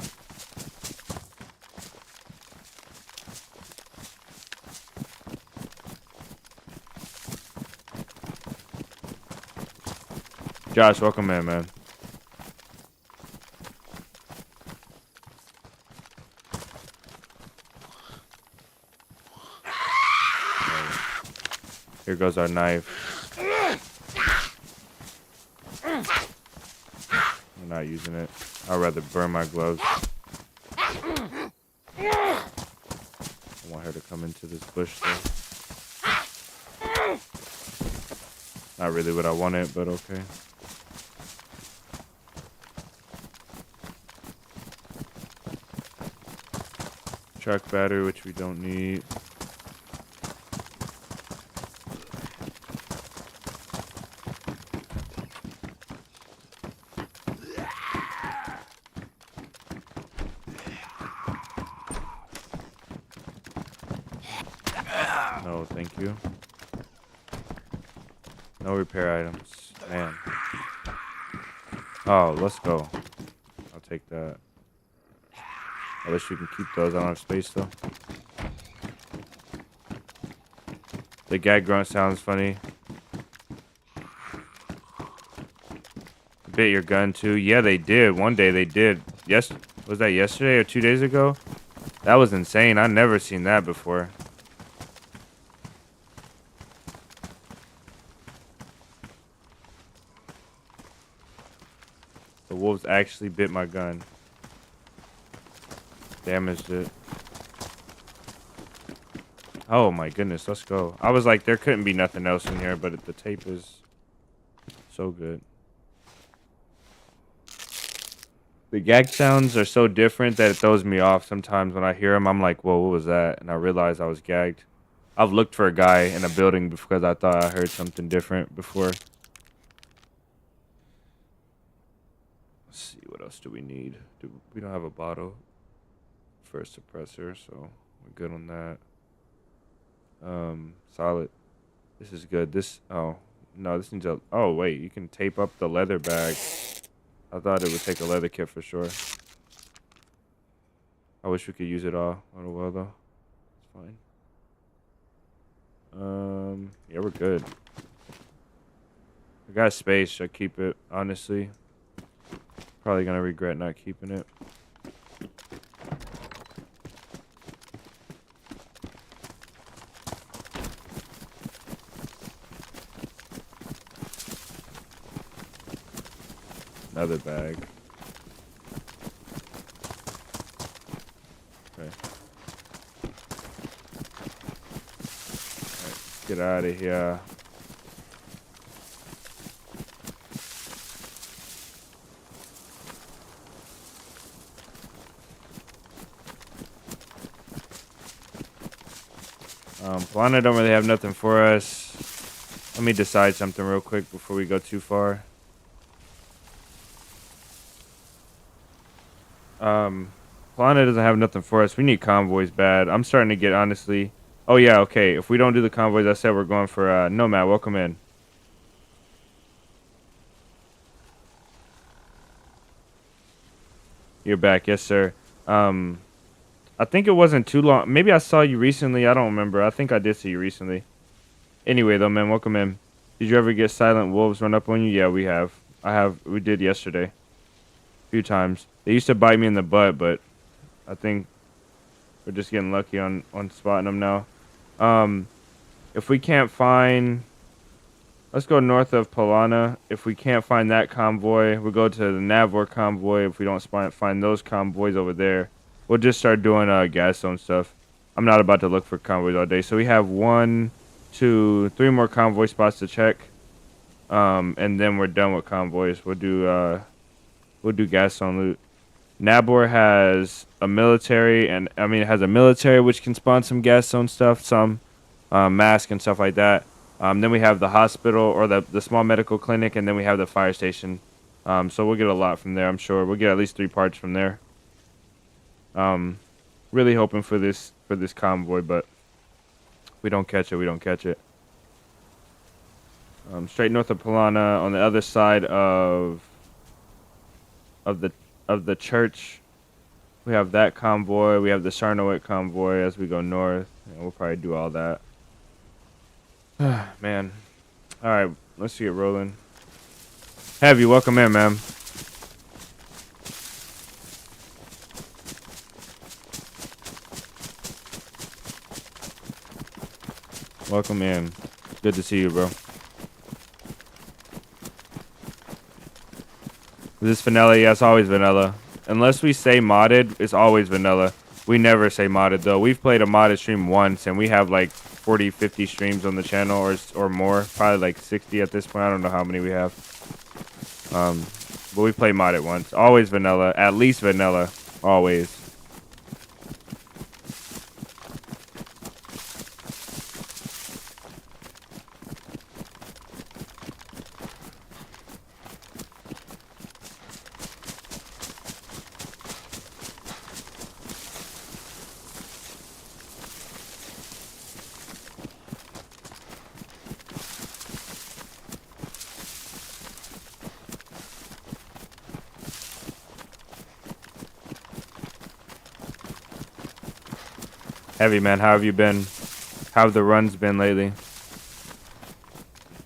Josh, welcome in, man. Here goes our knife. I'm not using it. I'd rather burn my gloves. I want her to come into this bush though. Not really what I wanted, but okay. Truck battery, which we don't need. No, thank you. No repair items. Man. Oh, let's go. I'll take that. I wish we can keep those. I don't have space though. The gag grunt sounds funny. Bit your gun too. Yeah, they did. One day they did. Yes, was that yesterday or 2 days ago? That was insane. I never seen that before. The wolves actually bit my gun. Damaged it. Oh my goodness, let's go. I was like, there couldn't be nothing else in here, but the tape is so good. The gag sounds are so different that it throws me off sometimes. When I hear them, I'm like, whoa, what was that? And I realize I was gagged. I've looked for a guy in a building because I thought I heard something different before. Let's see, what else do we need? We don't have a bottle for a suppressor, so we're good on that. Solid. This is good. Oh no, this needs a, oh wait, you can tape up the leather bag. I thought it would take a leather kit for sure. I wish we could use it all. Oh well though. It's fine. Yeah, we're good. I got space. Should keep it, honestly. Probably gonna regret not keeping it. Another bag. Okay. Alright, get out of here. Planet don't really have nothing for us. Let me decide something real quick before we go too far. Planet doesn't have nothing for us. We need convoys bad. I'm starting to get, honestly. Oh yeah, okay. If we don't do the convoys, I said we're going for Nomad. Welcome in. You're back, yes sir. I think it wasn't too long. Maybe I saw you recently. I don't remember. I think I did see you recently. Anyway, though, man, welcome in. Did you ever get silent wolves run up on you? Yeah, we have. We did yesterday. A few times. They used to bite me in the butt, but I think We're just getting lucky on spotting them now. If we can't find, let's go north of Polana. If we can't find that convoy, we'll go to the Navor convoy. If we don't find those convoys over there, we'll just start doing gas zone stuff. I'm not about to look for convoys all day. So we have 1, 2, 3 more convoy spots to check. And then we're done with convoys. We'll do gas zone loot. Nabor has a military, and I mean it has a military which can spawn some gas zone stuff, some mask and stuff like that. Then we have the hospital or the small medical clinic, and then we have the fire station. So we'll get a lot from there. I'm sure we'll get at least 3 parts from there. Really hoping for this convoy, but if we don't catch it, we don't catch it. Straight north of Polana, on the other side of the church, we have that convoy. We have the 𝙌𝙚𝙚 convoy as we go north, and we'll probably do all that. Man, all right, let's get rolling. Heavy, welcome in, man. Welcome in. Good to see you, bro. Is this vanilla? Yeah, it's always vanilla. Unless we say modded, it's always vanilla. We never say modded, though. We've played a modded stream once, and we have like 40, 50 streams on the channel or more. Probably like 60 at this point. I don't know how many we have. But we played modded once. Always vanilla. At least vanilla. Always. Heavy, man, how have you been? How have the runs been lately?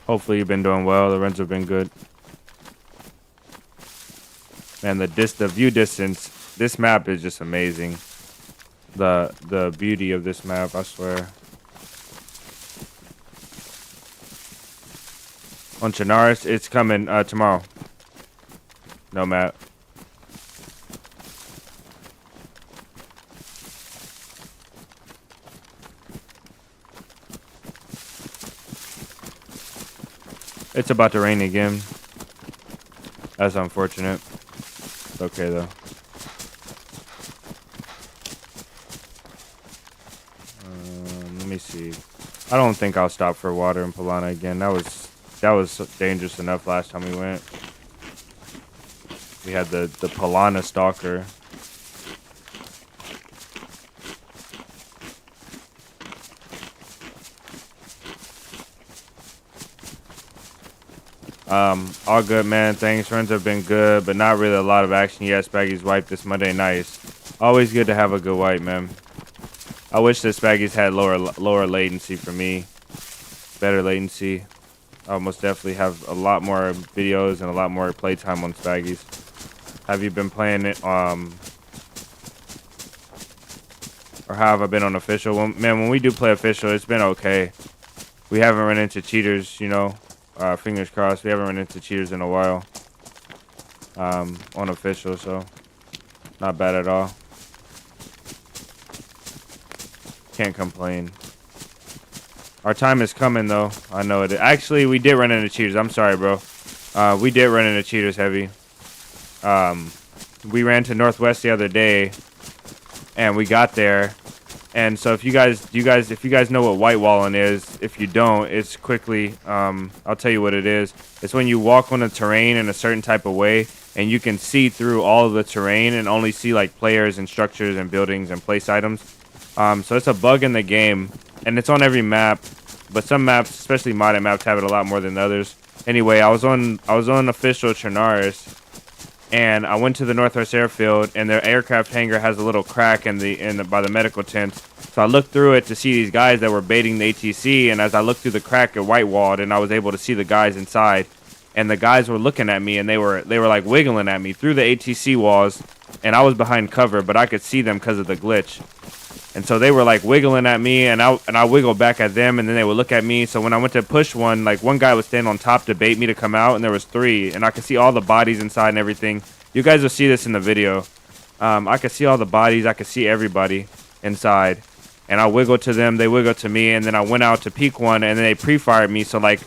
Hopefully you've been doing well. The runs have been good. Man, the view distance, this map is just amazing. The beauty of this map, I swear. On Chernarus, it's coming tomorrow. No map. It's about to rain again. That's unfortunate. It's okay, though. Let me see. I don't think I'll stop for water in Polana again. That was dangerous enough last time we went. We had the Polana stalker. All good, man. Thanks. Runs have been good, but not really a lot of action yet. Spaggy's wiped this Monday. Nice. Always good to have a good wipe, man. I wish the Spaggy's had lower latency for me. Better latency. I'll most definitely have a lot more videos and a lot more playtime on Spaggy's. Have you been playing it? Or how have I been on official? Well, man, when we do play official, it's been okay. We haven't run into cheaters, you know. Fingers crossed. We haven't run into cheaters in a while. On official, so not bad at all. Can't complain. Our time is coming, though. I know it. Actually, we did run into cheaters. I'm sorry, bro. We did run into cheaters heavy. We ran to Northwest the other day, and we got there. And so if you guys know what white walling is, if you don't, it's quickly, I'll tell you what it is. It's when you walk on the terrain in a certain type of way, and you can see through all of the terrain and only see like players and structures and buildings and place items. So it's a bug in the game, and it's on every map, but some maps, especially modded maps, have it a lot more than others. Anyway, I was on official Chernarus, and I went to the Northwest Airfield, and their aircraft hangar has a little crack by the medical tents. So I looked through it to see these guys that were baiting the ATC, and as I looked through the crack, it white-walled, and I was able to see the guys inside. And the guys were looking at me, and they were like wiggling at me through the ATC walls, and I was behind cover, but I could see them because of the glitch. And so they were like wiggling at me, and I wiggled back at them, and then they would look at me. So when I went to push one, like one guy was standing on top to bait me to come out, and there was 3, and I could see all the bodies inside and everything. You guys will see this in the video. I could see all the bodies. I could see everybody inside, and I wiggled to them. They wiggled to me, and then I went out to peek one, and then they pre-fired me. So like,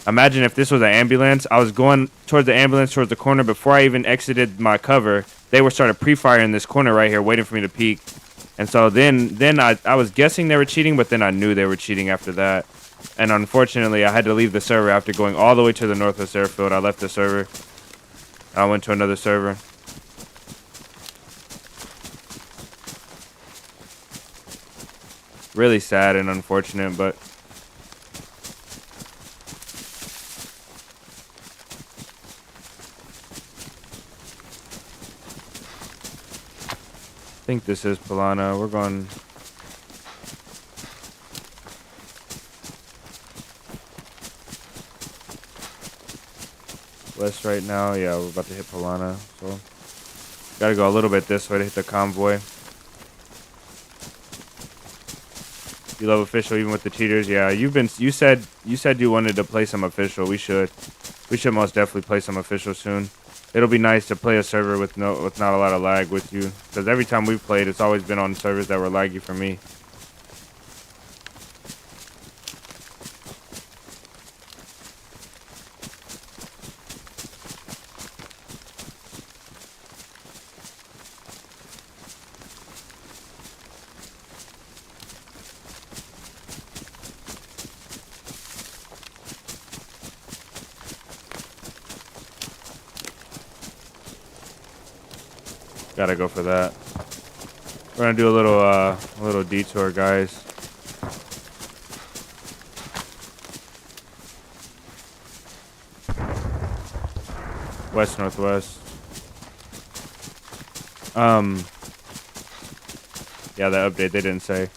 imagine if this was an ambulance. I was going towards the ambulance, towards the corner. Before I even exited my cover, they were started pre-firing in this corner right here, waiting for me to peek. And so then I was guessing they were cheating, but then I knew they were cheating after that. And unfortunately, I had to leave the server after going all the way to the Northwest Airfield. I left the server. I went to another server. Really sad and unfortunate, but I think this is Pilana. We're going west right now. Yeah, we're about to hit Pilana, so gotta go a little bit this way to hit the convoy. You love official even with the cheaters. Yeah, you said you wanted to play some official. We should most definitely play some official soon. It'll be nice to play a server with not a lot of lag with you, because every time we've played, it's always been on servers that were laggy for me. Gotta go for that. We're gonna do a little detour, guys. West northwest. Yeah, the update they didn't say.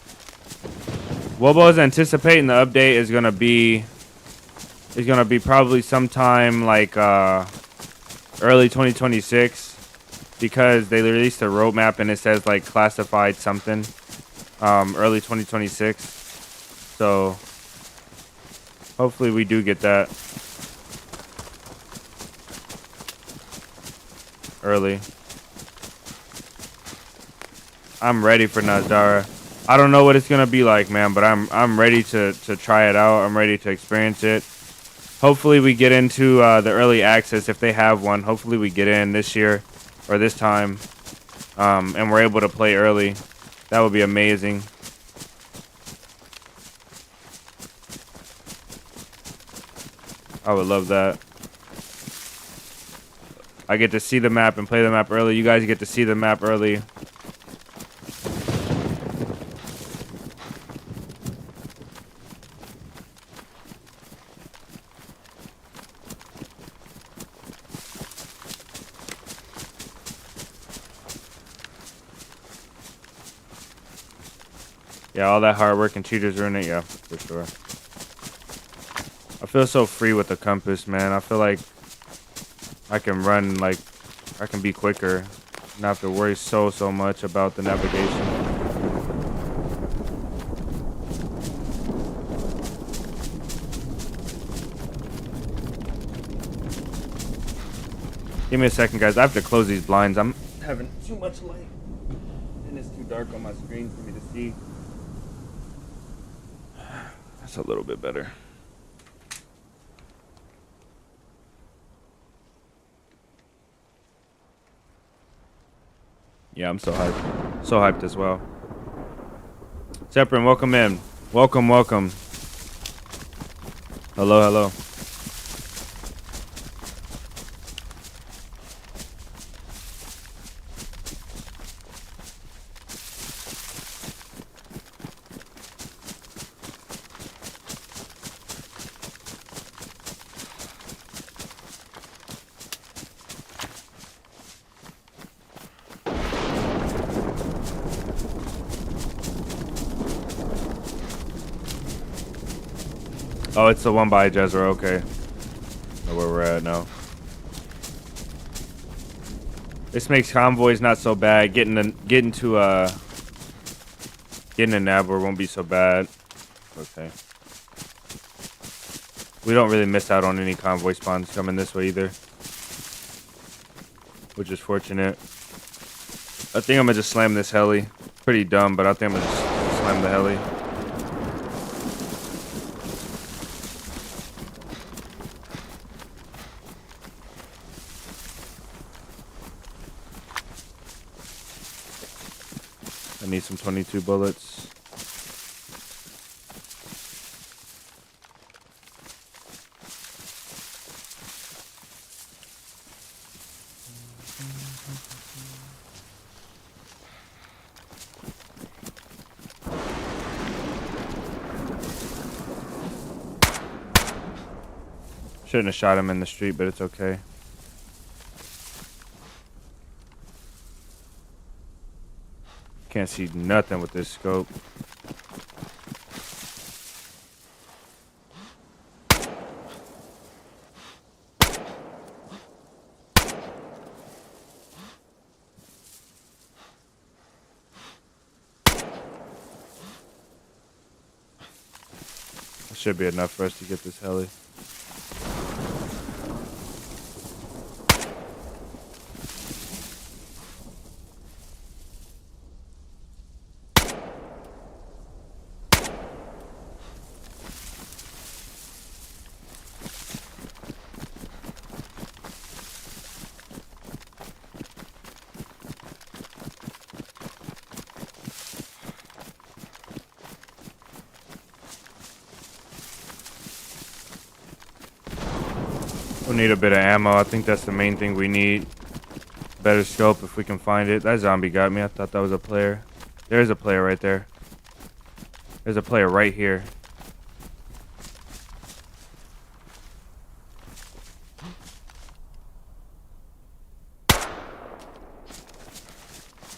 Wobo is anticipating the update is gonna be probably sometime like early 2026. Because they released a roadmap and it says like classified something early 2026, so hopefully we do get that early. I'm ready for Nazara. I don't know what it's gonna be like, man, but I'm ready to try it out. I'm ready to experience it. Hopefully we get into the early access if they have one. Hopefully we get in this year or this time, and we're able to play early. That would be amazing. I would love that. I get to see the map and play the map early. You guys get to see the map early. Yeah, all that hard work and cheaters ruin it. Yeah, for sure. I feel so free with the compass, man. I feel like I can run, like, I can be quicker. Not have to worry so much about the navigation. Give me a second, guys. I have to close these blinds. I'm having too much light, and it's too dark on my screen for me to see. That's a little bit better. Yeah, I'm so hyped. So hyped as well. Separate, welcome in. Welcome. Hello. Oh, it's the one by Jezra. Okay. Know where we're at now. This makes convoys not so bad. Getting to Getting a nabber won't be so bad. Okay. We don't really miss out on any convoy spawns coming this way either, which is fortunate. I think I'm gonna just slam this heli. Pretty dumb, but I think I'm gonna just slam the heli. I need some 22 bullets. Shouldn't have shot him in the street, but it's okay. Can't see nothing with this scope. That should be enough for us to get this heli. We'll need a bit of ammo. I think that's the main thing we need. Better scope if we can find it. That zombie got me. I thought that was a player. There's a player right there. There's a player right here.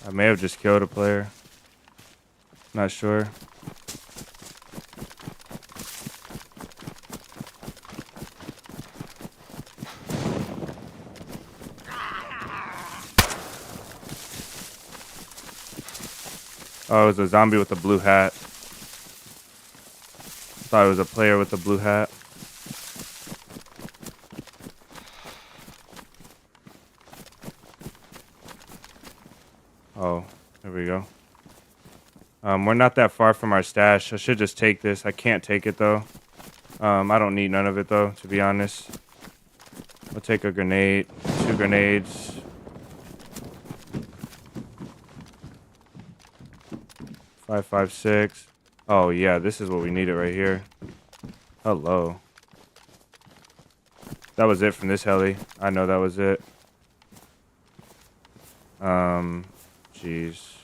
I may have just killed a player. Not sure. Oh, it was a zombie with a blue hat. Thought it was a player with a blue hat. Oh, there we go. We're not that far from our stash. I should just take this. I can't take it though. I don't need none of it though, to be honest. I'll take a grenade, 2 grenades. Five, 6. Oh yeah, this is what we needed right here. Hello. That was it from this heli. I know that was it. Jeez.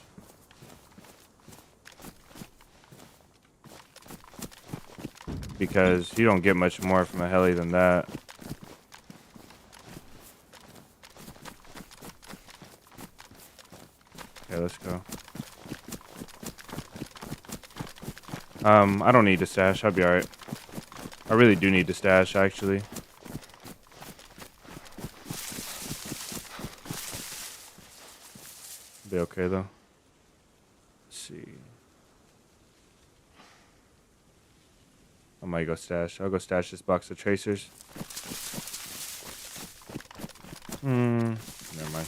Because you don't get much more from a heli than that. Okay, let's go. I don't need to stash. I'll be alright. I really do need to stash, actually. Be okay, though. Let's see. I might go stash. I'll go stash this box of tracers. Never mind.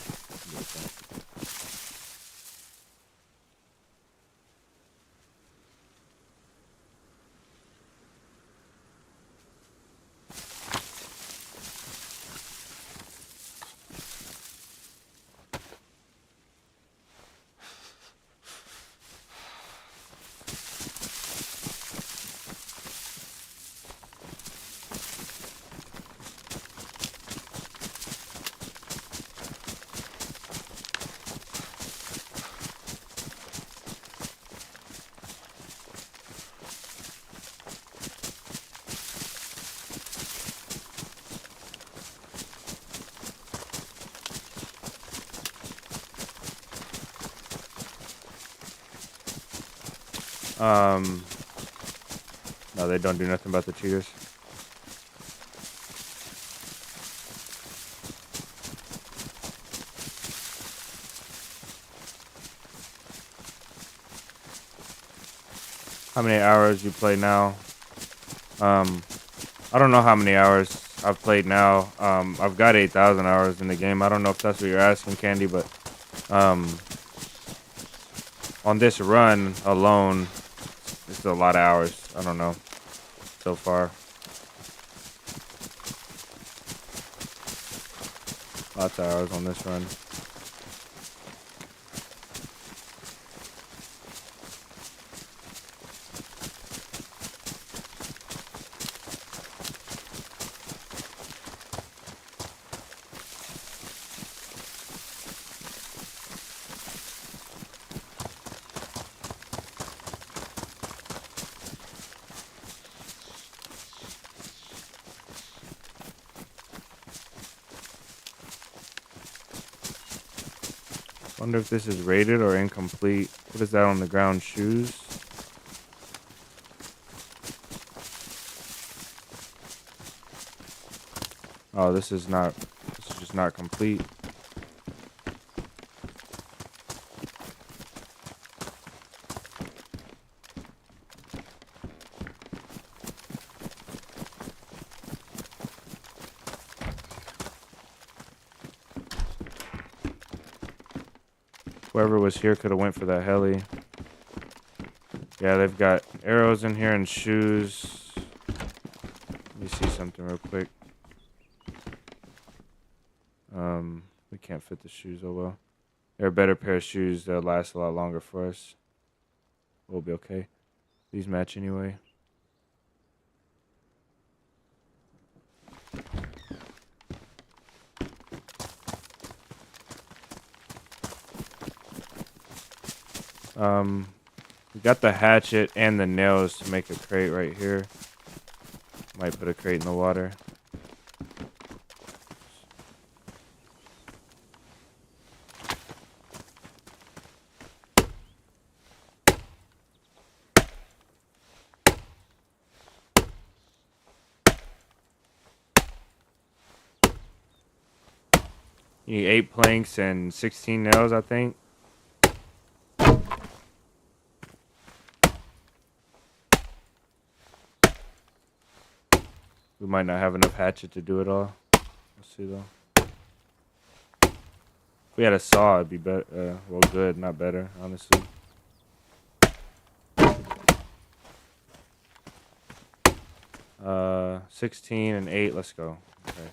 No, they don't do nothing about the cheaters. how many hours you play now. I don't know how many hours I've played now. I've got 8,000 hours in the game. I don't know if that's what you're asking, Candy, but on this run alone, it's a lot of hours. I don't know so far. Lots of hours on this run. Wonder if this is rated or incomplete. What is that on the ground? Shoes? Oh, this is just not complete. Whoever was here could have went for that heli. Yeah, they've got arrows in here and shoes. Let me see something real quick. We can't fit the shoes, oh well. They're a better pair of shoes that'll last a lot longer for us. We'll be okay. These match anyway. We got the hatchet and the nails to make a crate right here. Might put a crate in the water. You need 8 planks and 16 nails, I think. We might not have enough hatchet to do it all. We'll see though. If we had a saw, it'd be better. Well, good, not better, honestly. Uh, 16 and 8. Let's go. Okay.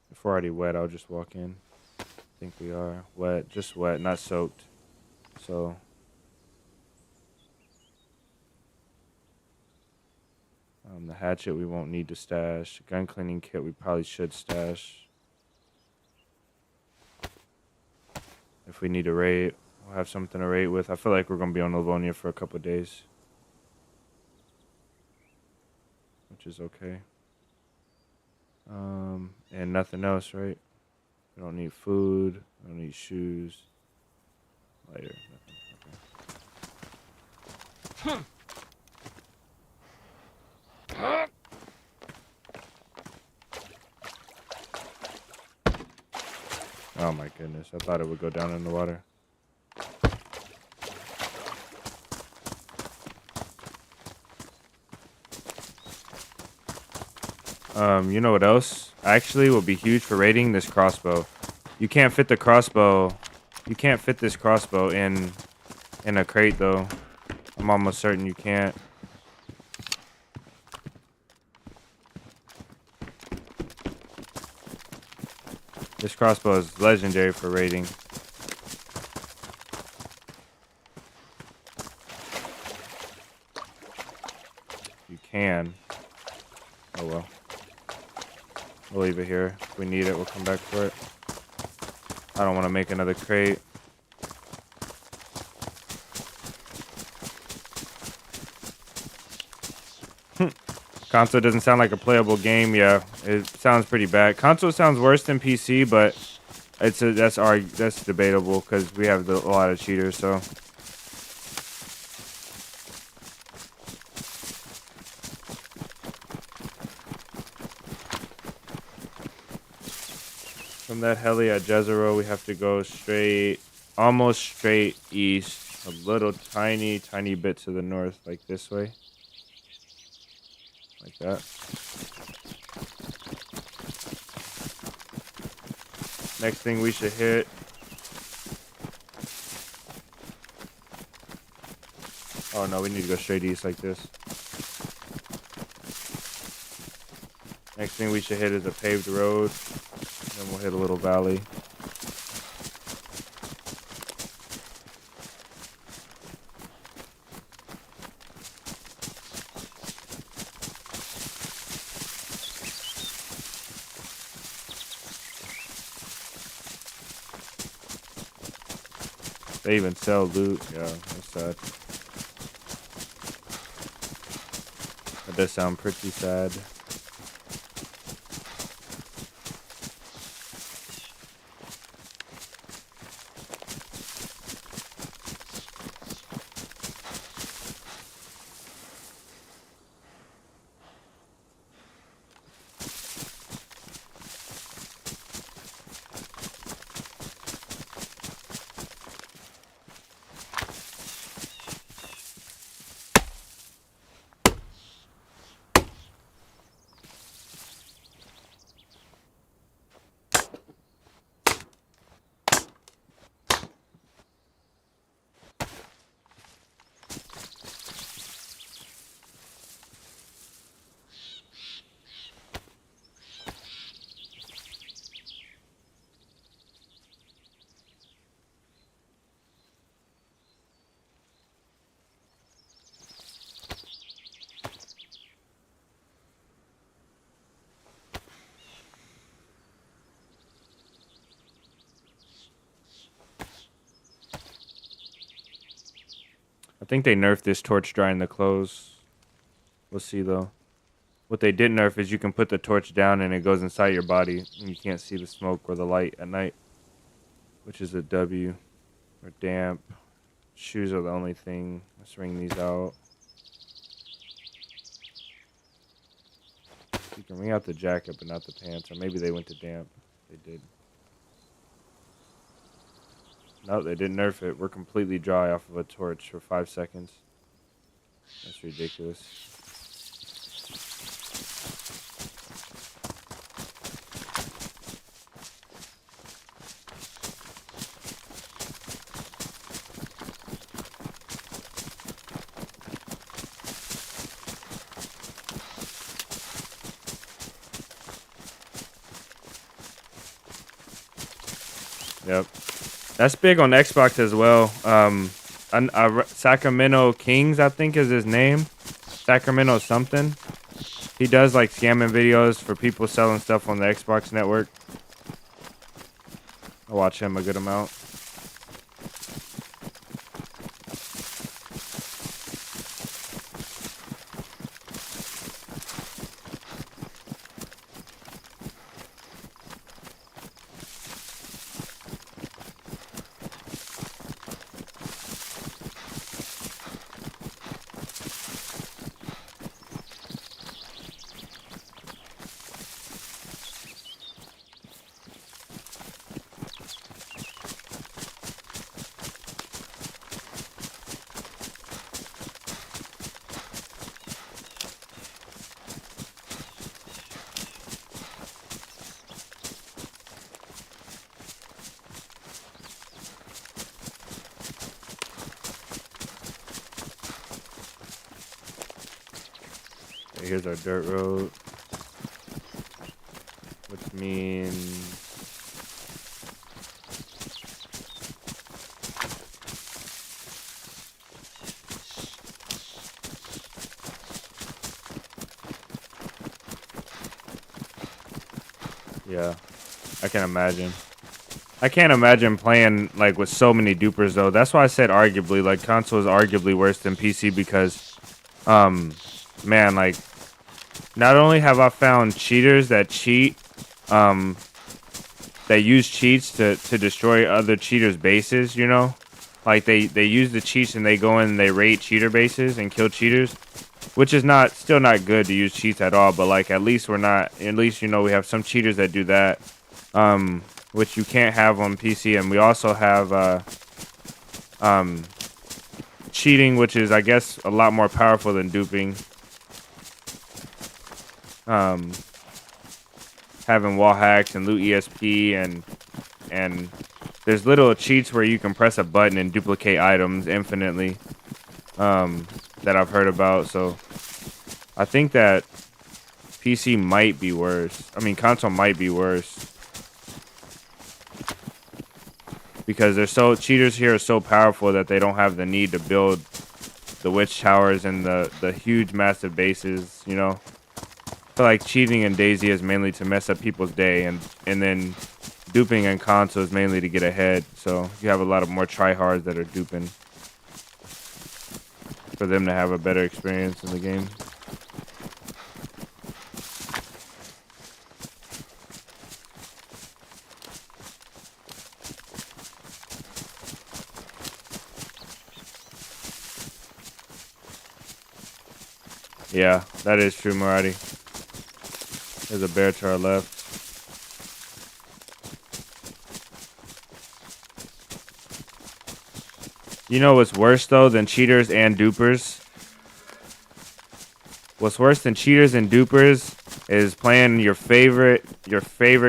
If we're already wet, I'll just walk in. I think we are wet, just wet, not soaked. So the hatchet we won't need to stash. Gun cleaning kit we probably should stash. If we need a raid, we'll have something to raid with. I feel like we're gonna be on Livonia for a couple days, which is okay. And nothing else, right? We don't need food. We don't need shoes. Lighter. Nothing. Okay. Oh my goodness. I thought it would go down in the water. You know what else actually will be huge for raiding? This crossbow. You can't fit the crossbow. You can't fit this crossbow in a crate though. I'm almost certain you can't. This crossbow is legendary for raiding. You can. Oh well. We'll leave it here. If we need it, we'll come back for it. I don't want to make another crate. Console doesn't sound like a playable game. Yeah, it sounds pretty bad. Console sounds worse than PC, but that's debatable because we have a lot of cheaters. So from that heli at 𝙏𝙗𝙚, we have to go straight, almost straight east, a little tiny bit to the north, like this way, like that. Next thing we should hit. Oh no, we need to go straight east like this. Next thing we should hit is a paved road. Then we'll hit a little valley. They even sell loot. Yeah, that's sad. That does sound pretty sad. I think they nerfed this torch drying the clothes. We'll see though. What they did nerf is you can put the torch down and it goes inside your body and you can't see the smoke or the light at night, which is a W. Or damp. Shoes are the only thing. Let's ring these out. You can ring out the jacket but not the pants, or maybe they went to damp. They did. No, they didn't nerf it. We're completely dry off of a torch for 5 seconds. That's ridiculous. Yep. That's big on Xbox as well. Sacramento Kings, I think is his name. Sacramento something. He does like scamming videos for people selling stuff on the Xbox network. I watch him a good amount. Okay, here's our dirt road, which means yeah, I can imagine. I can't imagine playing like with so many dupers though. That's why I said arguably. Like console is arguably worse than PC because, man, like not only have I found cheaters that cheat, um, that use cheats to destroy other cheaters' bases. You know, like they use the cheats and they go in and they raid cheater bases and kill cheaters, which is not still not good to use cheats at all. But like at least we're not. At least you know we have some cheaters that do that. Which you can't have on PC, and we also have cheating, which is I guess a lot more powerful than duping. Having wall hacks and loot ESP and there's little cheats where you can press a button and duplicate items infinitely. That I've heard about, so I think that PC might be worse. I mean, console might be worse. Because cheaters here are so powerful that they don't have the need to build the witch towers and the huge massive bases, you know. I feel like cheating in DayZ is mainly to mess up people's day, and then duping in console is mainly to get ahead. So you have a lot of more tryhards that are duping for them to have a better experience in the game. Yeah, that is true, Maradi. There's a bear to our left. You know what's worse, though, than cheaters and dupers? What's worse than cheaters and dupers is playing your favorite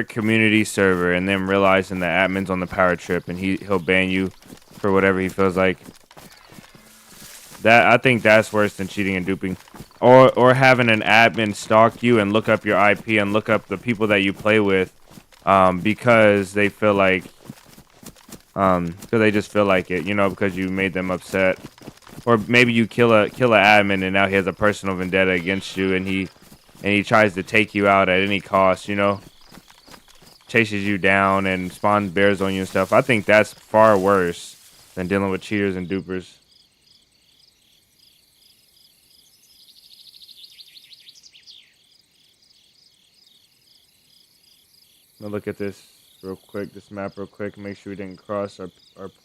community server and then realizing the admin's on the power trip and he'll ban you for whatever he feels like. I think that's worse than cheating and duping. Or having an admin stalk you and look up your IP and look up the people that you play with, because they feel like, because they just feel like it, you know, because you made them upset. Or maybe you kill a admin and now he has a personal vendetta against you and he tries to take you out at any cost, you know, chases you down and spawns bears on you and stuff. I think that's far worse than dealing with cheaters and dupers. Now look at this real quick, this map real quick, make sure we didn't cross our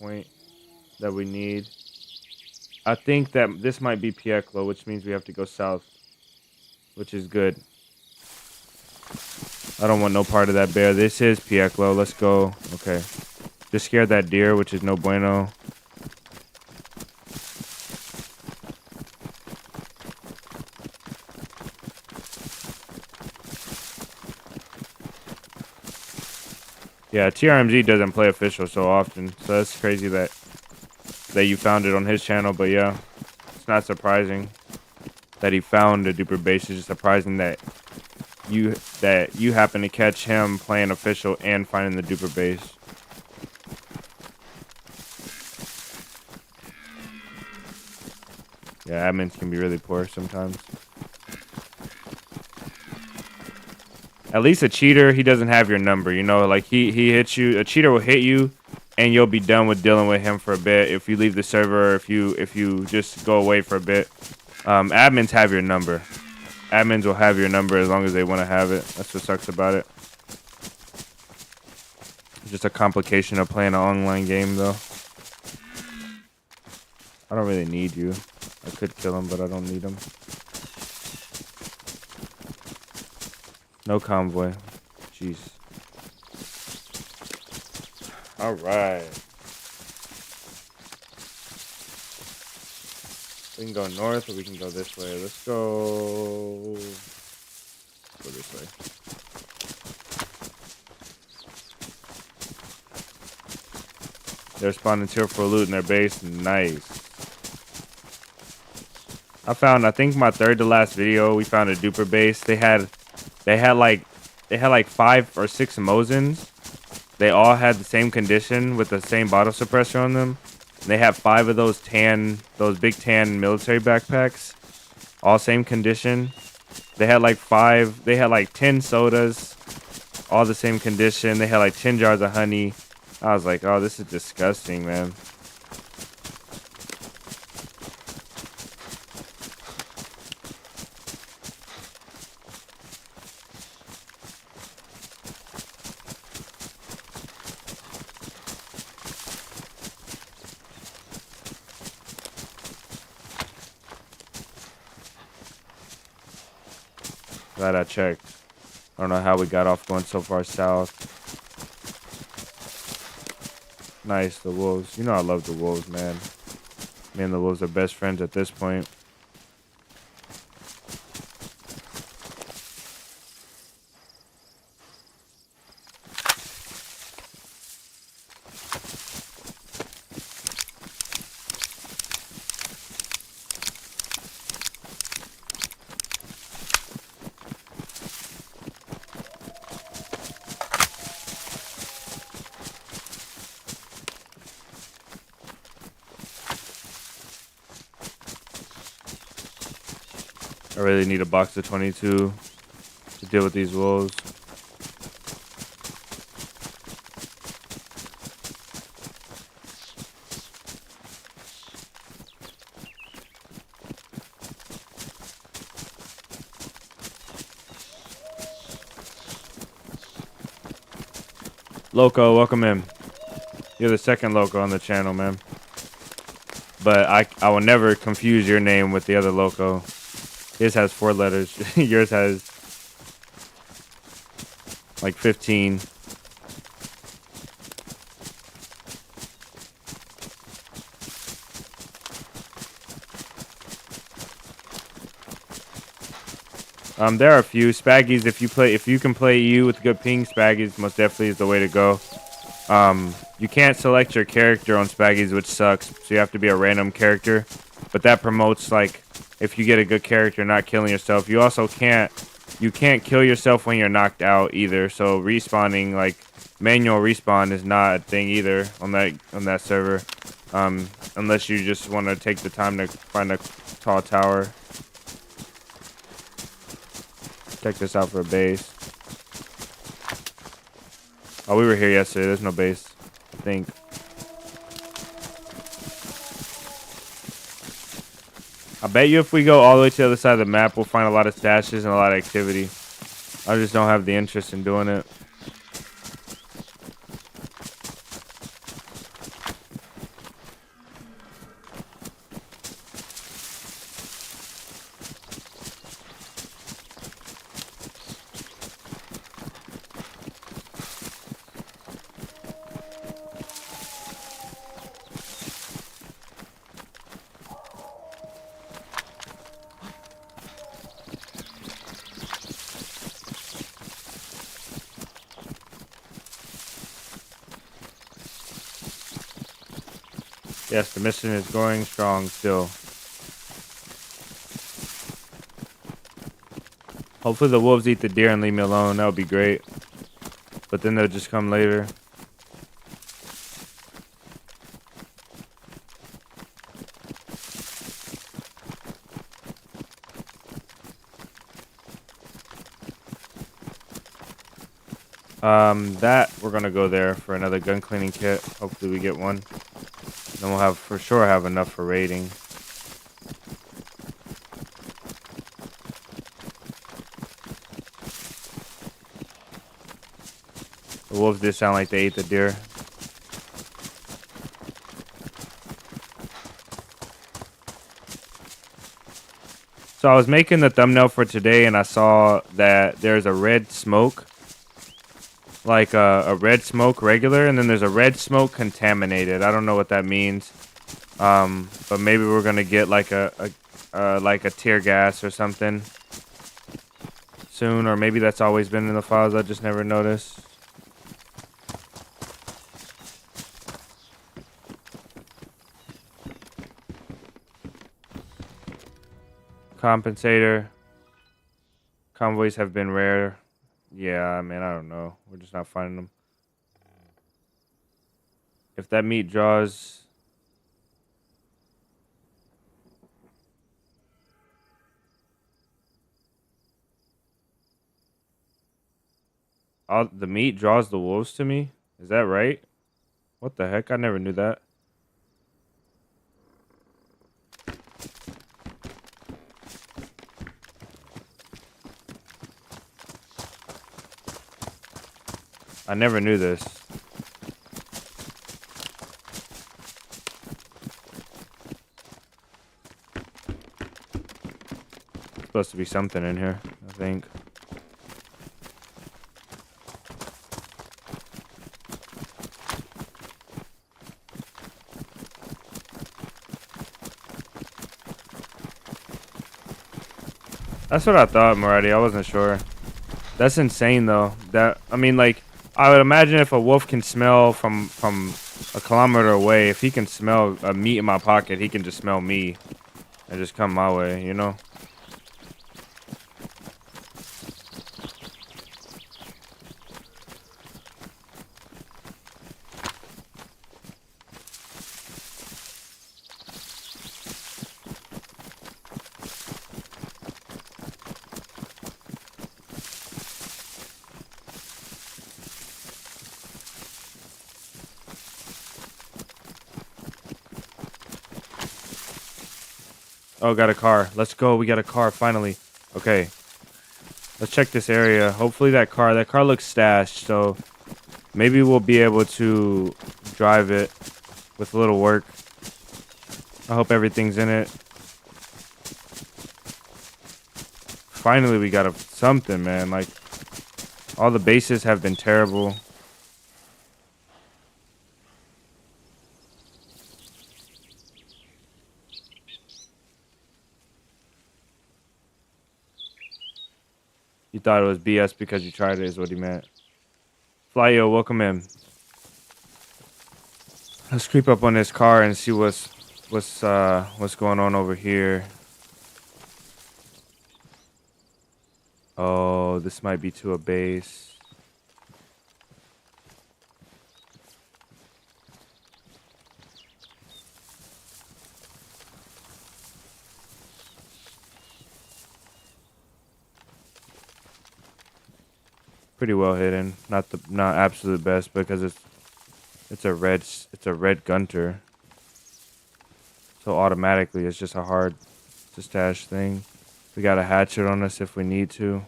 point that we need. I think that this might be 𝙏𝙚𝙚, which means we have to go south, which is good. I don't want no part of that bear. This is 𝙏𝙚𝙚, let's go. Okay. Just scared that deer, which is no bueno. Yeah, TRMZ doesn't play official so often, so that's crazy that you found it on his channel. But yeah, it's not surprising that he found a duper base. It's just surprising that you happen to catch him playing official and finding the duper base. Yeah, admins can be really poor sometimes. At least a cheater, he doesn't have your number, you know, like he hits you. A cheater will hit you and you'll be done with dealing with him for a bit if you leave the server, or if you just go away for a bit. Admins have your number. Admins will have your number as long as they want to have it. That's what sucks about it. It's just a complication of playing an online game, though. I don't really need you. I could kill him, but I don't need him. No convoy. Jeez. All right. We can go north or we can go this way. Let's go this way. They're spawning tier 4 loot in their base. Nice. I think my third to last video, we found a duper base. They had like 5 or 6 Mosins. They all had the same condition with the same bottle suppressor on them. They have 5 of those big tan military backpacks, all same condition. They had like 10 sodas, all the same condition. They had like 10 jars of honey. I was like, oh, this is disgusting, man. Glad I checked. I don't know how we got off going so far south. Nice, the wolves. You know I love the wolves, man. Me and the wolves are best friends at this point. I really need a box of 22 to deal with these wolves. Loco, welcome in. You're the second Loco on the channel, man. But I will never confuse your name with the other Loco. His has 4 letters. Yours has like 15. There are a few Spaggies. If you can play EU with good ping, Spaggies most definitely is the way to go. You can't select your character on Spaggies, which sucks. So you have to be a random character. But that promotes, like, if you get a good character, not killing yourself. You also can't kill yourself when you're knocked out either. So respawning, like manual respawn, is not a thing either on that server. Unless you just want to take the time to find a tall tower. Check this out for a base. Oh, we were here yesterday. There's no base, I think. I bet you if we go all the way to the other side of the map, we'll find a lot of stashes and a lot of activity. I just don't have the interest in doing it. Yes, the mission is going strong still. Hopefully the wolves eat the deer and leave me alone. That would be great. But then they'll just come later. That we're gonna go there for another gun cleaning kit. Hopefully we get one. Then we'll have for sure have enough for raiding. The wolves did sound like they ate the deer. So I was making the thumbnail for today and I saw that there's a red smoke. Like a red smoke regular, and then there's a red smoke contaminated. I don't know what that means. But maybe we're gonna get like a tear gas or something soon, or maybe that's always been in the files. I just never noticed. Compensator. Convoys have been rare. Yeah, I mean, I don't know. We're just not finding them. If that meat draws... the meat draws the wolves to me? Is that right? What the heck? I never knew that. I never knew this. Supposed to be something in here, I think. That's what I thought, Moretti. I wasn't sure. That's insane, though. That, I mean, like, I would imagine if a wolf can smell from a kilometer away, if he can smell a meat in my pocket, he can just smell me and just come my way, you know? Oh, got a car. Let's go. We got a car, finally. Okay. Let's check this area. Hopefully that car looks stashed, so maybe we'll be able to drive it with a little work. I hope everything's in it. Finally, we got something, man. Like, all the bases have been terrible. You thought it was BS because you tried it, is what he meant. Flyo, welcome in. Let's creep up on this car and see what's going on over here. Oh, this might be to a base. Pretty well hidden. Not absolute best because it's a red gunter. So automatically it's just a hard to stash thing. We got a hatchet on us if we need to.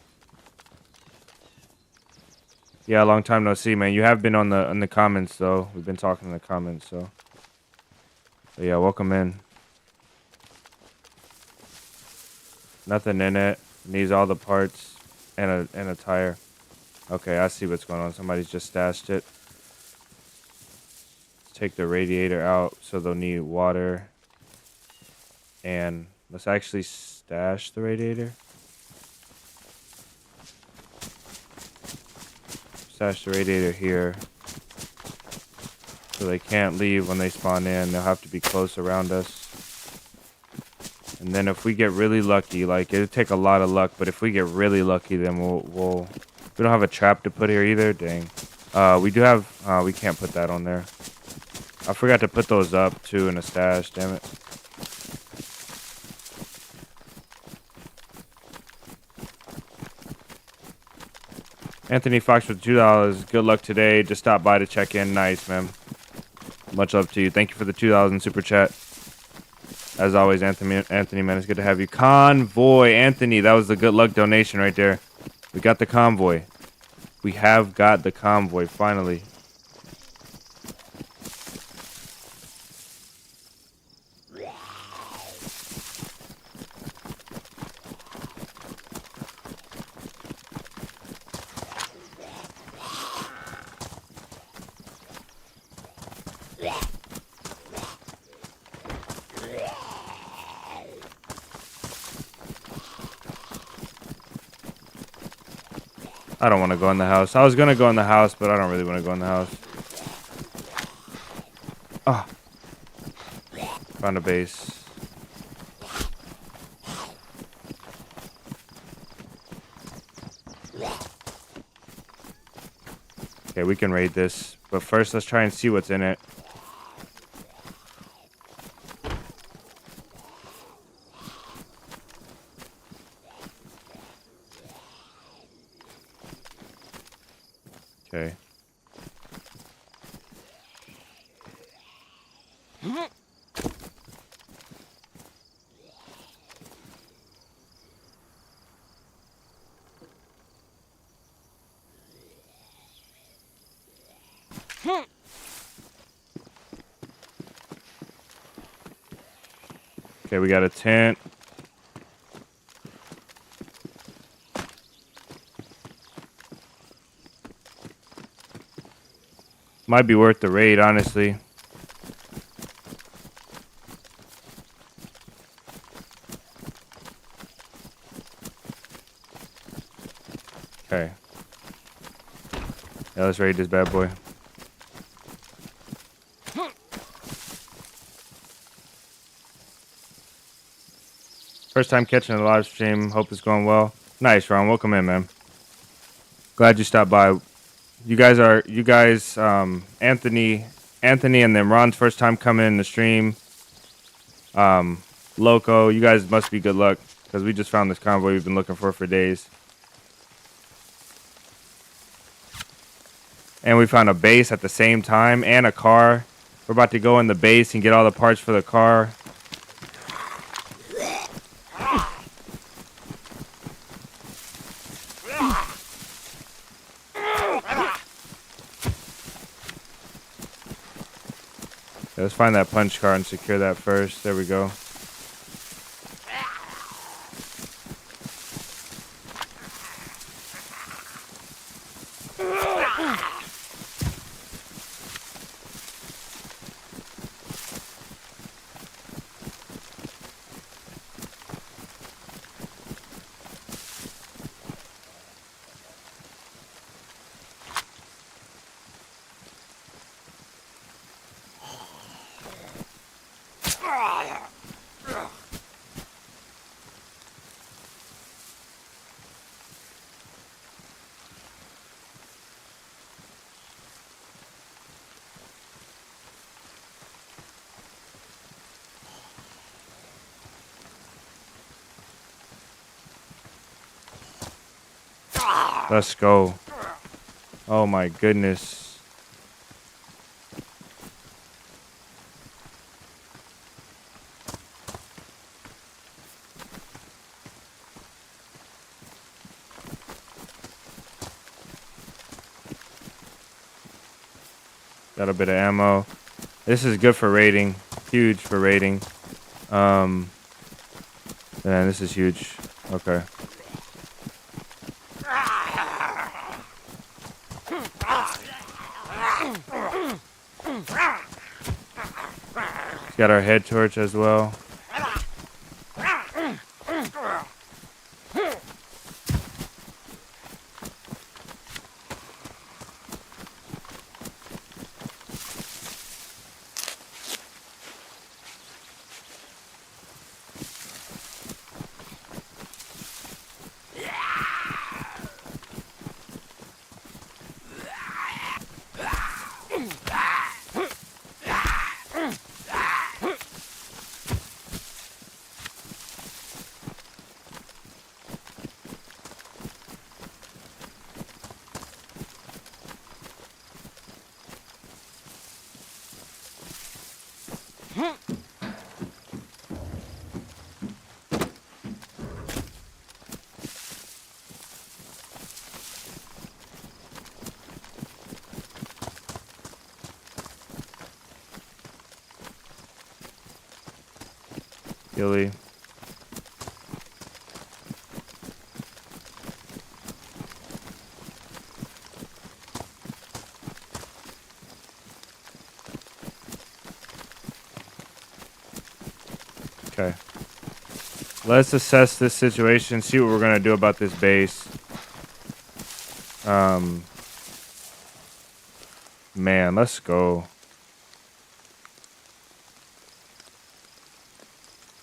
Yeah, long time no see, man. You have been on the comments though. We've been talking in the comments, so. But yeah, welcome in. Nothing in it. Needs all the parts and a tire. Okay, I see what's going on. Somebody's just stashed it. Let's take the radiator out, so they'll need water. And let's actually stash the radiator. Stash the radiator here. So they can't leave when they spawn in. They'll have to be close around us. And then if we get really lucky, like, it'll take a lot of luck, but if we get really lucky, then we'll we don't have a trap to put here either. Dang. We do have, we can't put that on there. I forgot to put those up too in a stash, damn it. Anthony Fox with $2. Good luck today. Just stop by to check in. Nice, man. Much love to you. Thank you for the 2,000 super chat. As always, Anthony, man, it's good to have you. Convoy, Anthony, that was the good luck donation right there. We got the convoy. We have got the convoy, finally. I don't want to go in the house. I was going to go in the house, but I don't really want to go in the house. Ah. Found a base. Okay, we can raid this. But first, let's try and see what's in it. Okay. Okay, we got a tent. Might be worth the raid, honestly. Okay. Yeah, let's raid this bad boy. First time catching a live stream. Hope it's going well. Nice, Ron. Welcome in, man. Glad you stopped by. You guys, Anthony, and then Ron's first time coming in the stream. Loco, you guys must be good luck because we just found this convoy we've been looking for days. And we found a base at the same time and a car. We're about to go in the base and get all the parts for the car. Yeah, let's find that punch card and secure that first. There we go. Let's go. Oh my goodness. Got a bit of ammo. This is good for raiding. Huge for raiding. Man, this is huge. Okay. Got our head torch as well. Gilly. Okay. Let's assess this situation, see what we're going to do about this base. Man, let's go.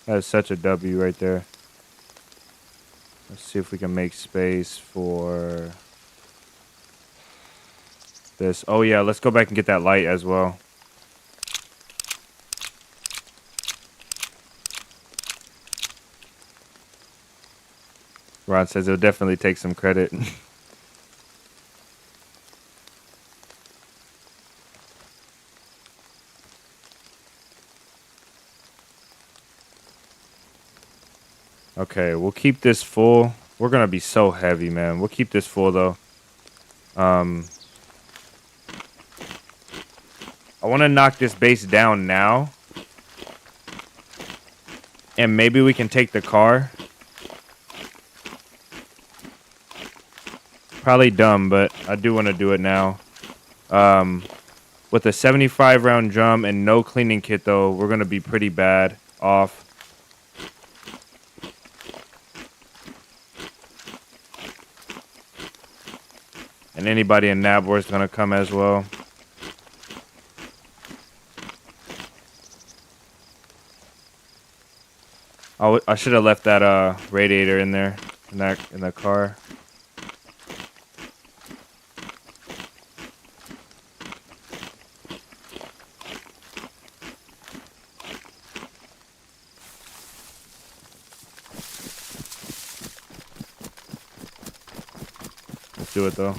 That is such a W right there. Let's see if we can make space for this. Oh yeah, let's go back and get that light as well. Ron says it'll definitely take some credit. Okay, we'll keep this full. We're gonna be so heavy, man. We'll keep this full though. I want to knock this base down now. And maybe we can take the car. Probably dumb, but I do want to do it now. With a 75 round drum and no cleaning kit, though, we're going to be pretty bad off. And anybody in Nabor is going to come as well. I should have left that radiator in there, in the car. Let's do it though.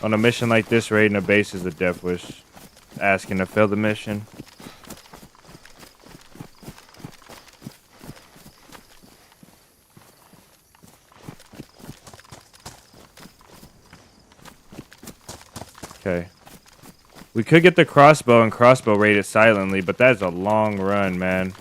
On a mission like this, raiding a base is a death wish. Asking to fail the mission. Okay. We could get the crossbow and crossbow raid it silently, but that's a long run, man.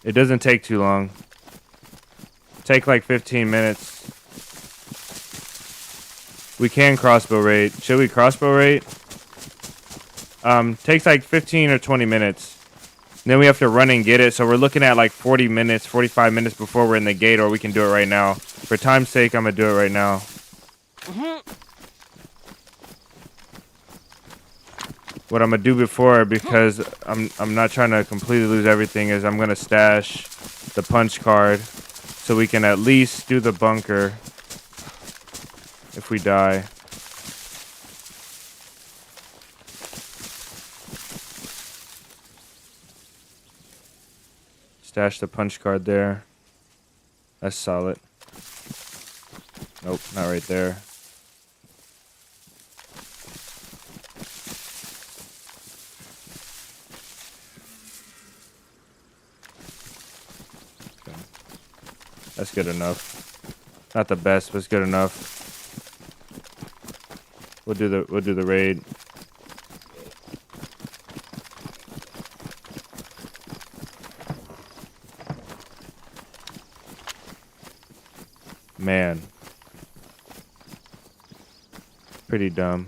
It doesn't take too long. Take like 15 minutes. We can crossbow raid. Should we crossbow raid? Takes like 15 or 20 minutes. Then we have to run and get it, so we're looking at like 40 minutes, 45 minutes before we're in the gate, or we can do it right now. For time's sake, I'm gonna do it right now. What I'm gonna do before, because I'm not trying to completely lose everything, is I'm gonna stash the punch card so we can at least do the bunker if we die. Stash the punch card there. That's solid. Nope, not right there. Okay. That's good enough. Not the best, but it's good enough. We'll do the raid. Man. Pretty dumb.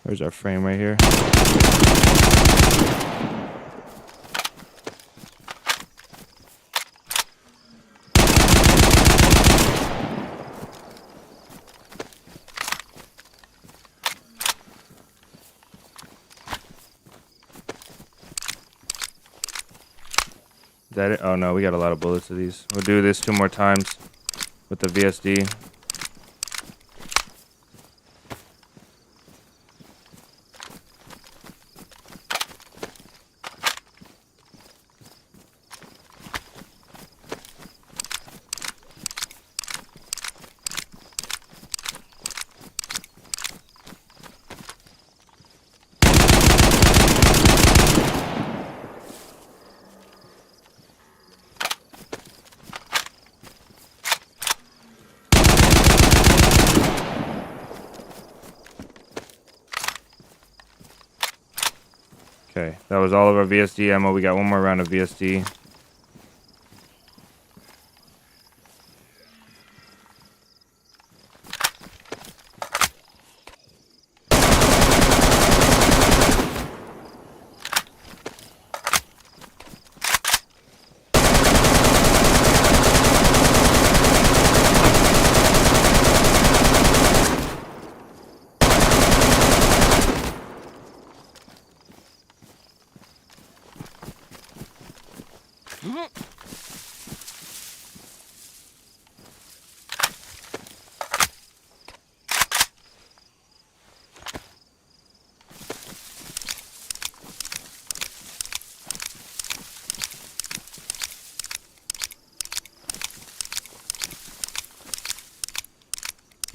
There's our frame right here. Is that it? Oh no, we got a lot of bullets of these. We'll do this 2 more times with the VSD. Okay, that was all of our VSD ammo. We got 1 more round of VSD.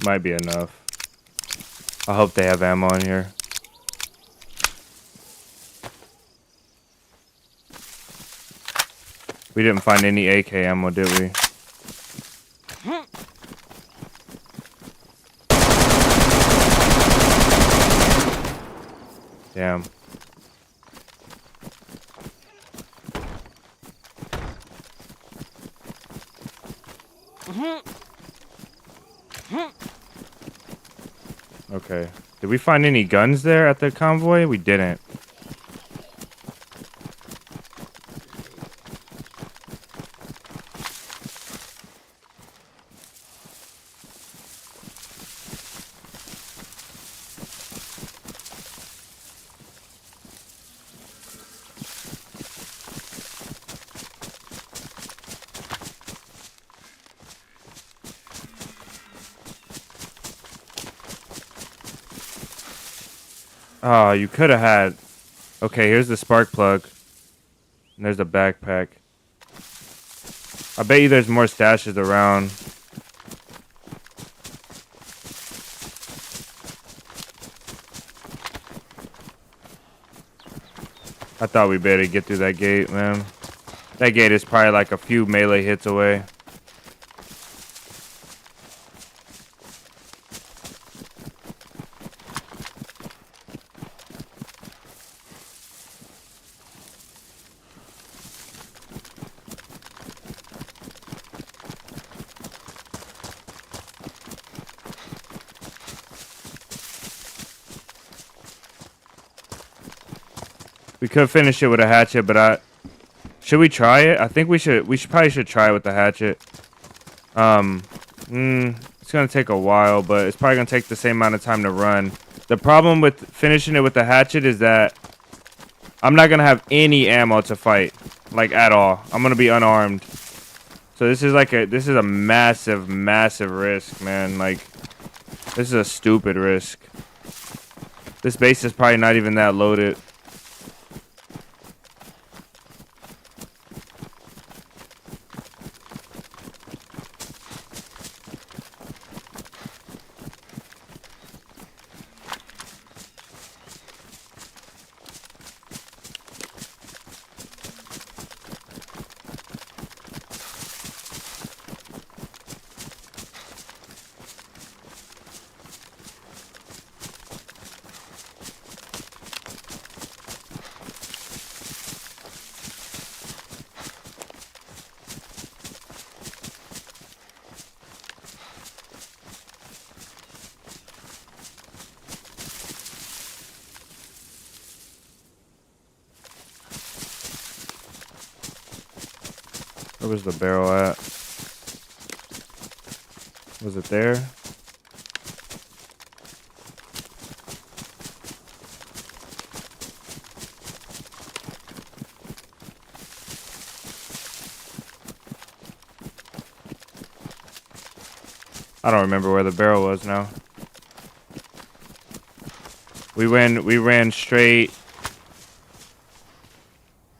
Might be enough. I hope they have ammo in here. We didn't find any AK ammo, did we? Damn. Okay. Did we find any guns there at the convoy? We didn't. Oh, you could have had... Okay, here's the spark plug. And there's a backpack. I bet you there's more stashes around. I thought we better get through that gate, man. That gate is probably like a few melee hits away. We could finish it with a hatchet, but should we try it? I think we should. Probably should try it with the hatchet. It's gonna take a while, but it's probably gonna take the same amount of time to run. The problem with finishing it with the hatchet is that I'm not gonna have any ammo to fight, like at all. I'm gonna be unarmed. So this is a massive, massive risk, man. Like, this is a stupid risk. This base is probably not even that loaded. Where was the barrel at? Was it there? I don't remember where the barrel was now. We ran straight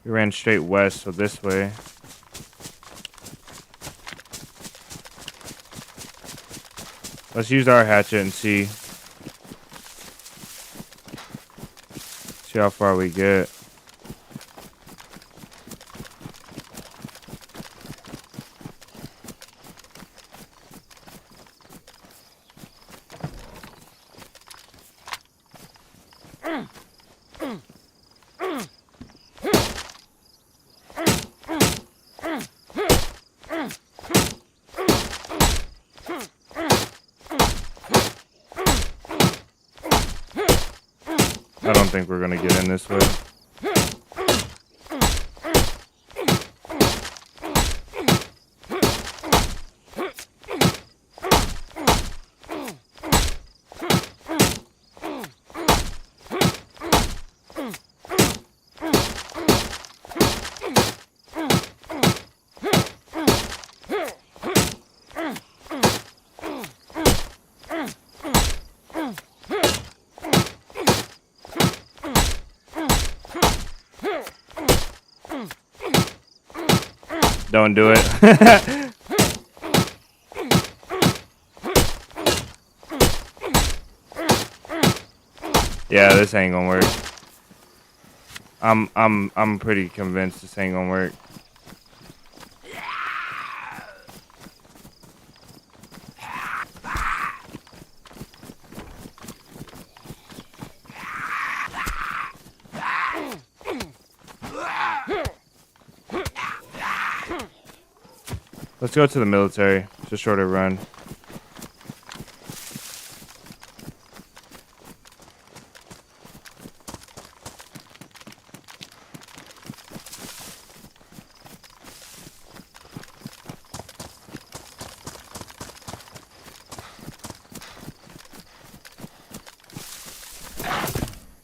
west, so this way. Let's use our hatchet and see how far we get. I don't think we're gonna get in this way. Don't do it. Yeah, this ain't gonna work. I'm pretty convinced this ain't gonna work. Let's go to the military. It's a shorter run.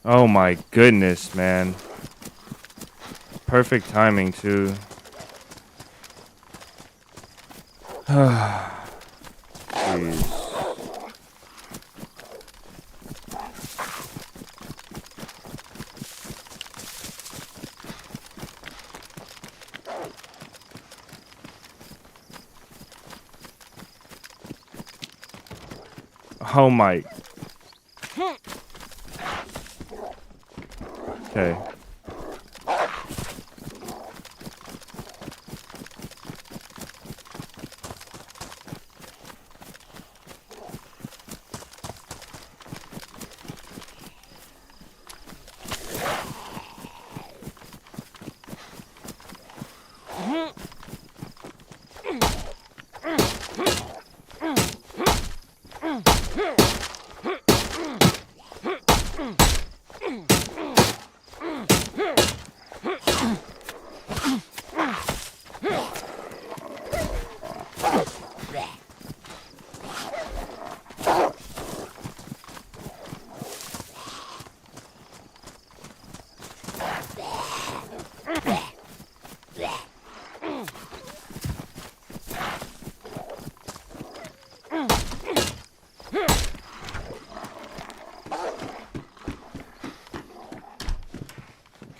Oh my goodness, man. Perfect timing, too. Jeez. Oh my. Okay.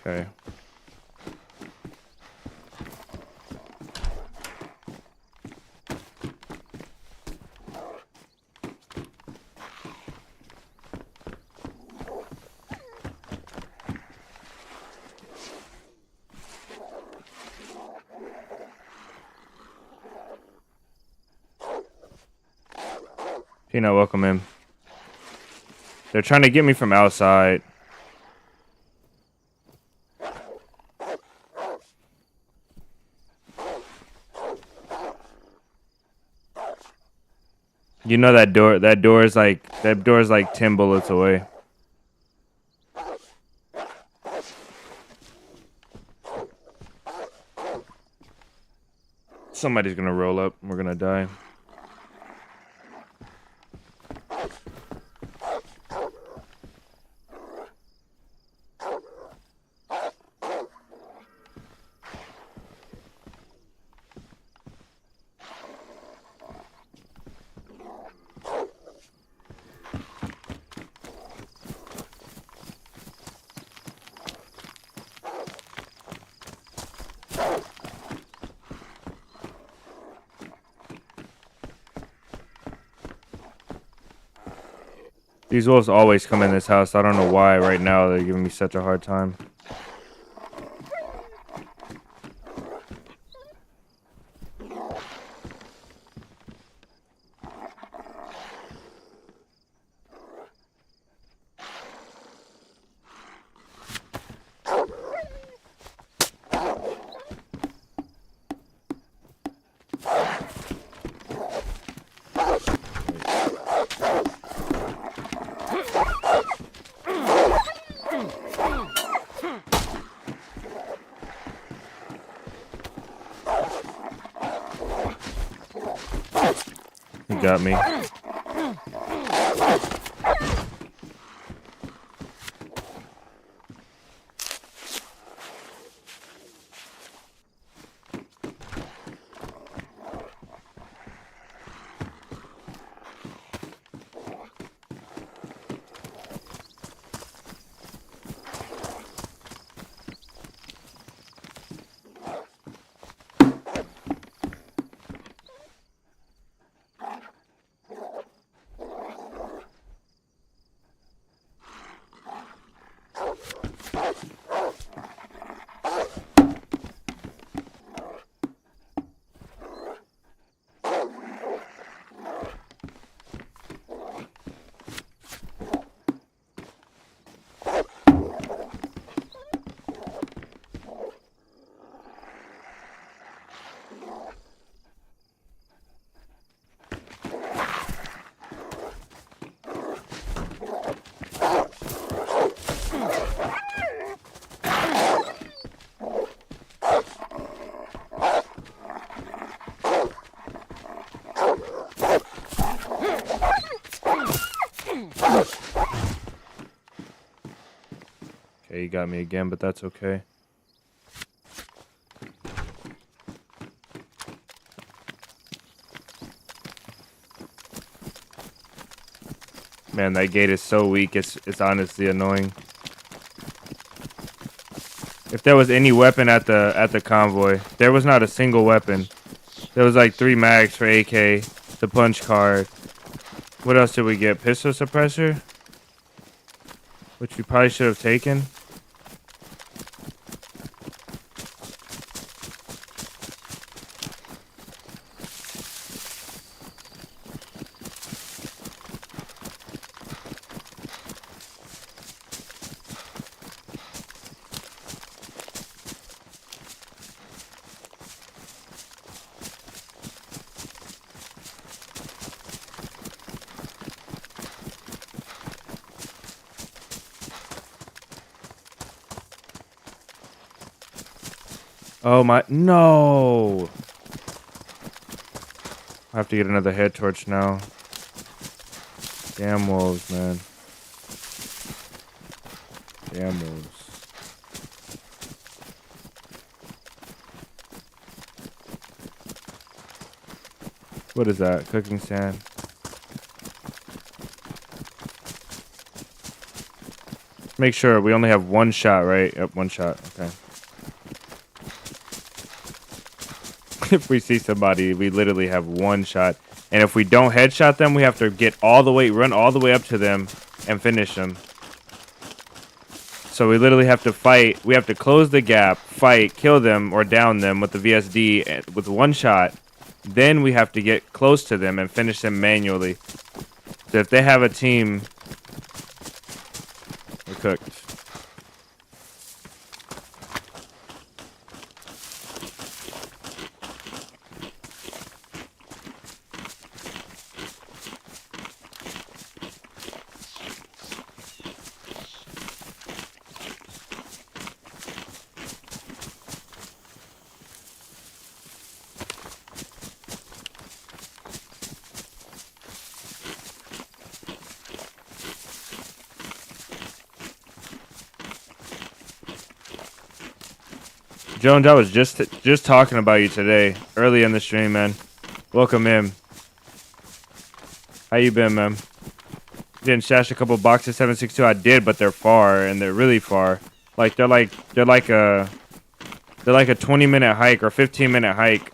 Okay. Peanut, welcome in. They're trying to get me from outside. You know that door is like 10 bullets away. Somebody's gonna roll up. We're gonna die. These wolves always come in this house. I don't know why right now they're giving me such a hard time. He got me. Okay, you got me again, but that's okay. Man, that gate is so weak. It's honestly annoying. If there was any weapon at the convoy, there was not a single weapon. There was like 3 mags for AK, the punch card. What else did we get? Pistol suppressor, which we probably should have taken. Oh my, no! I have to get another head torch now. Damn wolves, man. Damn wolves. What is that? Cooking sand. Make sure we only have 1 shot, right? Yep, 1 shot. Okay. If we see somebody, we literally have 1 shot. And if we don't headshot them, we have to get all the way, run all the way up to them and finish them. So we literally have to fight. We have to close the gap, fight, kill them or down them with the VSD with 1 shot. Then we have to get close to them and finish them manually. So if they have a team, we're cooked. Jones, I was just talking about you today, early in the stream, man. Welcome in. How you been, man? Didn't stash a couple boxes 762. I did, but they're far, and they're really far. Like they're like a 20-minute hike or 15-minute hike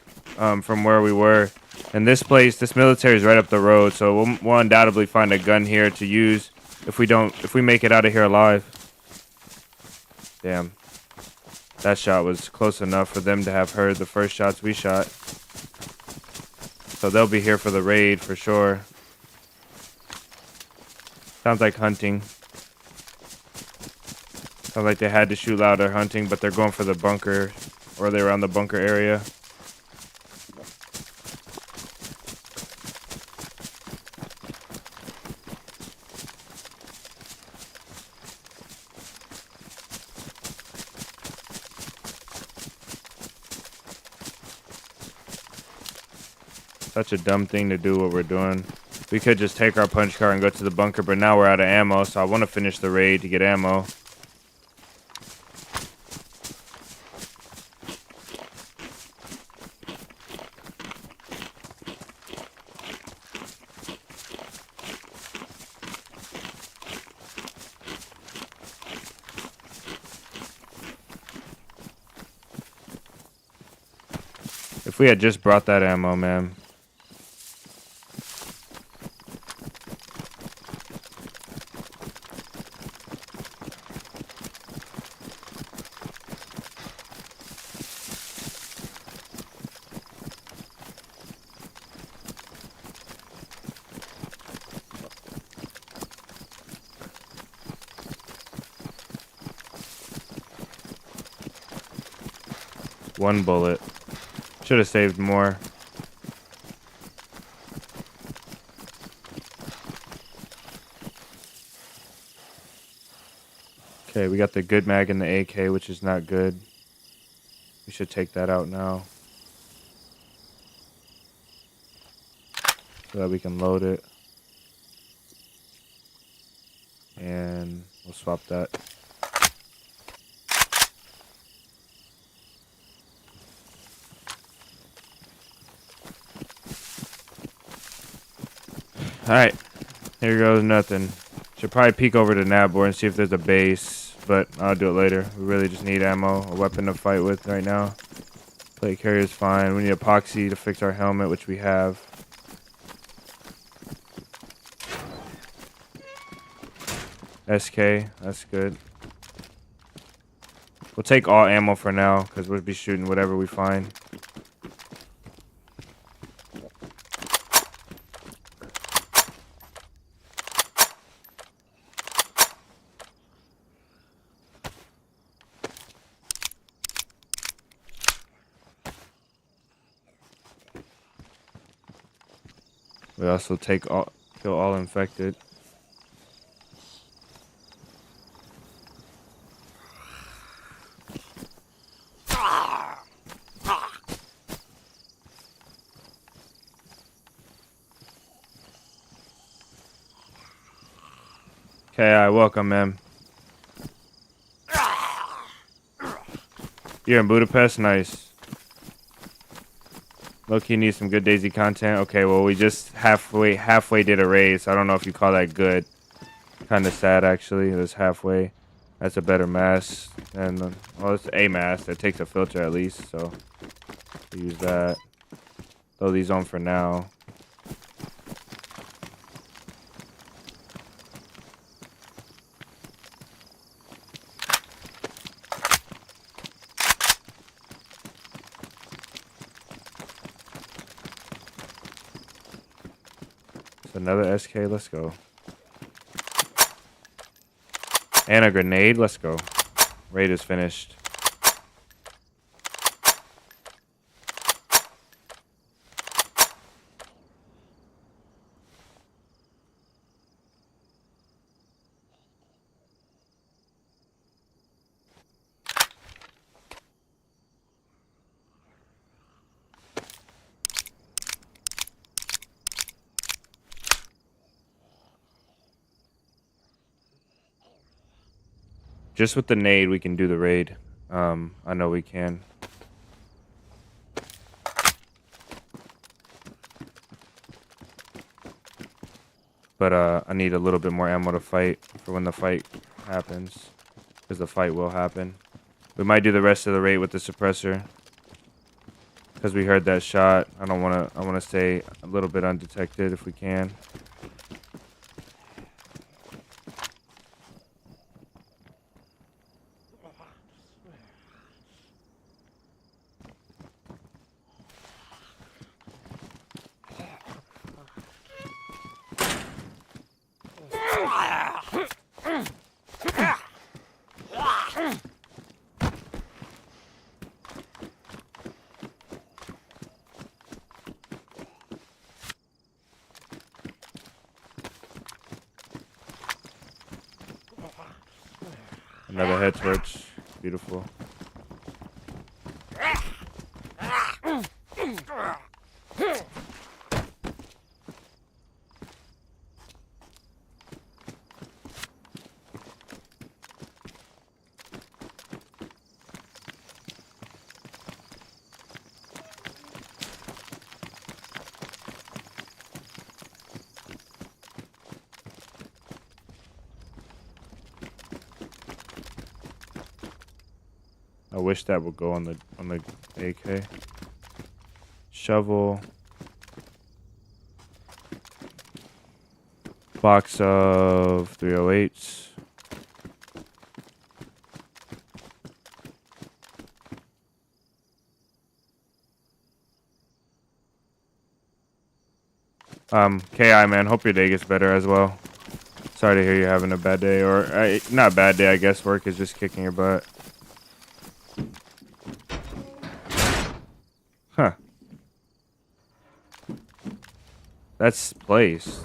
from where we were. And this place, this military is right up the road, so we'll undoubtedly find a gun here to use if we make it out of here alive. Damn. That shot was close enough for them to have heard the first shots we shot. So they'll be here for the raid for sure. Sounds like hunting. Sounds like they had to shoot louder hunting, but they're going for the bunker, or they're around the bunker area. Such a dumb thing to do what we're doing. We could just take our punch card and go to the bunker, but now we're out of ammo, so I want to finish the raid to get ammo. If we had just brought that ammo, man. 1 bullet. Should have saved more. Okay, we got the good mag and the AK, which is not good. We should take that out now, so that we can load it. And we'll swap that. Alright, here goes nothing. Should probably peek over to Nabor and see if there's a base, but I'll do it later. We really just need ammo, a weapon to fight with right now. Plate carrier's fine. We need epoxy to fix our helmet, which we have. SK, that's good. We'll take all ammo for now, because we'll be shooting whatever we find. We also kill all infected. Okay, welcome, ma'am. You're in Budapest? Nice. Low-key need some good DayZ content. Okay, well, we just halfway did a raid, so I don't know if you call that good. Kind of sad, actually. It was halfway. That's a better mask. And, well, it's a mask that takes a filter at least, so we'll use that. Throw these on for now. Another SK, let's go. And a grenade, let's go. Raid is finished. Just with the nade, we can do the raid. I know we can. But I need a little bit more ammo to fight for when the fight happens, because the fight will happen. We might do the rest of the raid with the suppressor, because we heard that shot. I want to stay a little bit undetected if we can. Another head torch. Beautiful. I wish that would go on the AK. Shovel. Box of 308s. KI, man, hope your day gets better as well. Sorry to hear you're having a bad day, or not a bad day, I guess. Work is just kicking your butt. That's placed.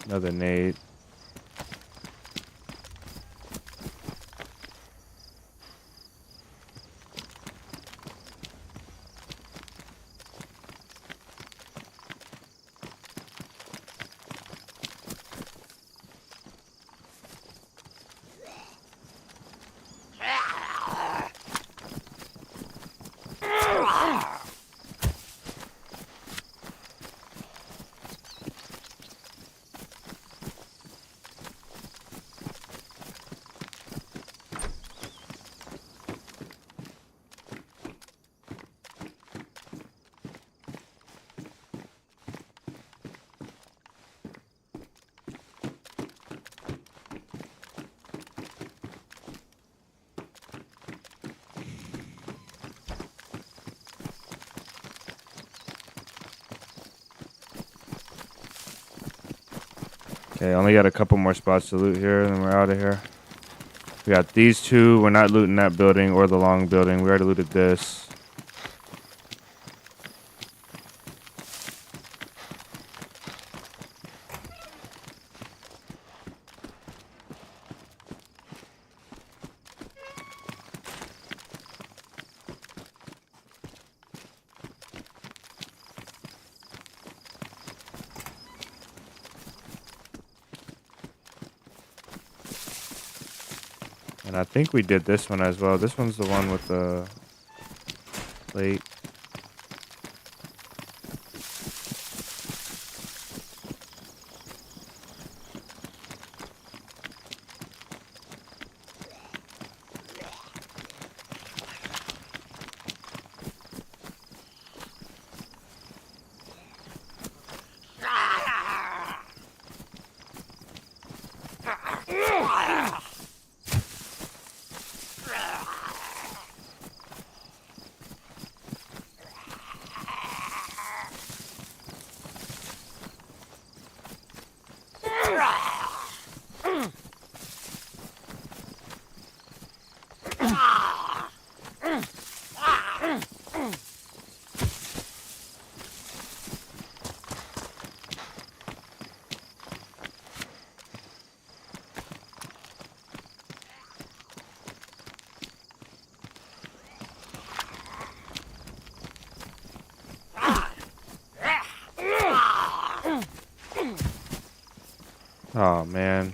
Another nade. Okay, only got a couple more spots to loot here, and then we're out of here. We got these two. We're not looting that building or the long building. We already looted this. And I think we did this one as well. This one's the one with the plate. Oh, man.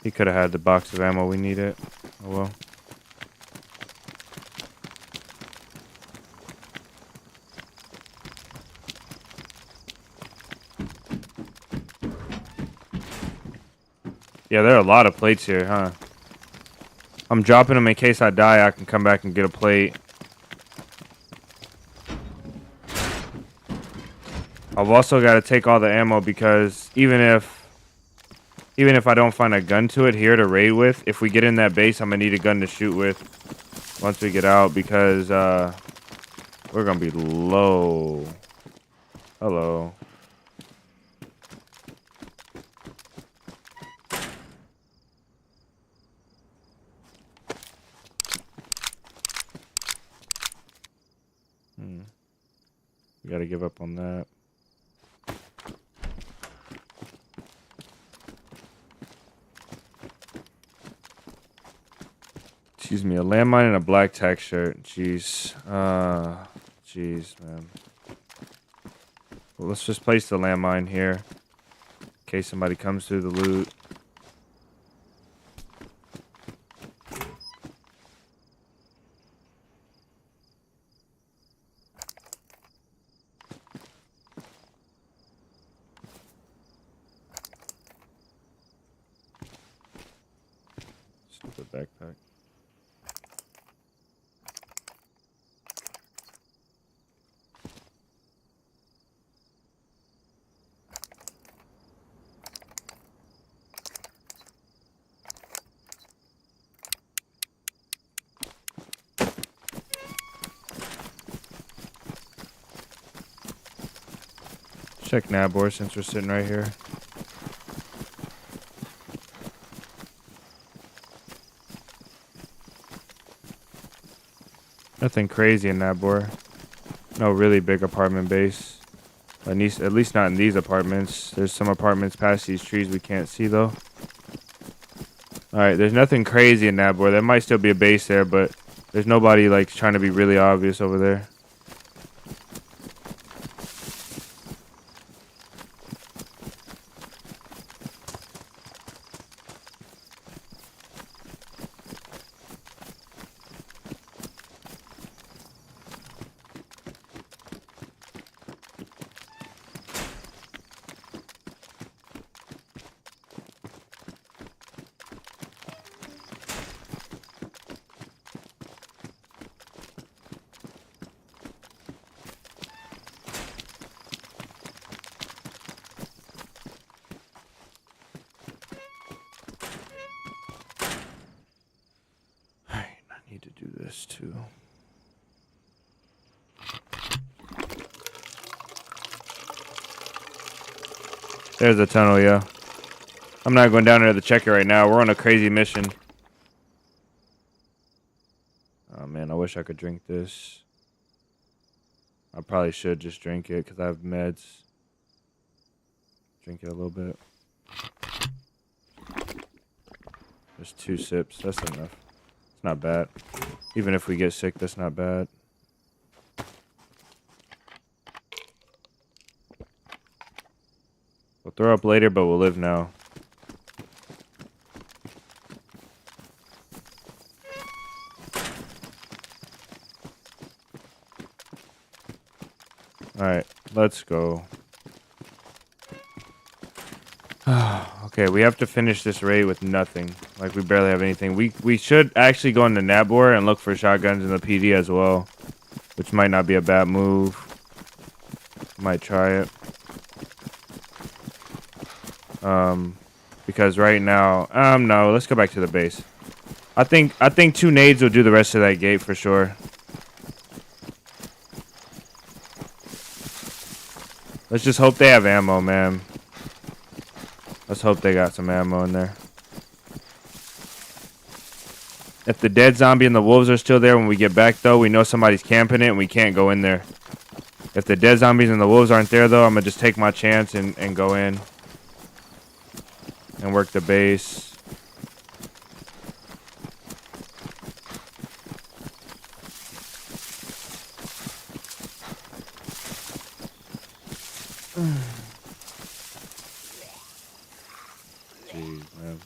He could have had the box of ammo we needed. Oh, well. Yeah, there are a lot of plates here, huh? I'm dropping them in case I die. I can come back and get a plate. I've also got to take all the ammo because even if I don't find a gun to it here to raid with, if we get in that base, I'm gonna need a gun to shoot with once we get out because we're gonna be low. Hello. We gotta give up on that. Excuse me, a landmine and a black tech shirt. Jeez. Jeez, man. Well, let's just place the landmine here in case somebody comes through the loot. Stupid backpack. Check Nabor since we're sitting right here. Nothing crazy in Nabor. No really big apartment base. At least not in these apartments. There's some apartments past these trees we can't see though. Alright, there's nothing crazy in Nabor. There might still be a base there, but there's nobody like trying to be really obvious over there. Need to do this too. There's a tunnel, yeah. I'm not going down there to check it right now. We're on a crazy mission. Oh man, I wish I could drink this. I probably should just drink it because I have meds. Drink it a little bit. There's 2 sips. That's enough. It's not bad. Even if we get sick, that's not bad. We'll throw up later, but we'll live now. Alright, let's go. Okay, we have to finish this raid with nothing. Like, we barely have anything. We should actually go into Nabor and look for shotguns in the PD as well. Which might not be a bad move. Might try it. Because right now... no, let's go back to the base. I think 2 nades will do the rest of that gate for sure. Let's just hope they have ammo, man. Let's hope they got some ammo in there. If the dead zombie and the wolves are still there when we get back, though, we know somebody's camping it and we can't go in there. If the dead zombies and the wolves aren't there, though, I'm going to just take my chance and go in. And work the base. Jeez, man.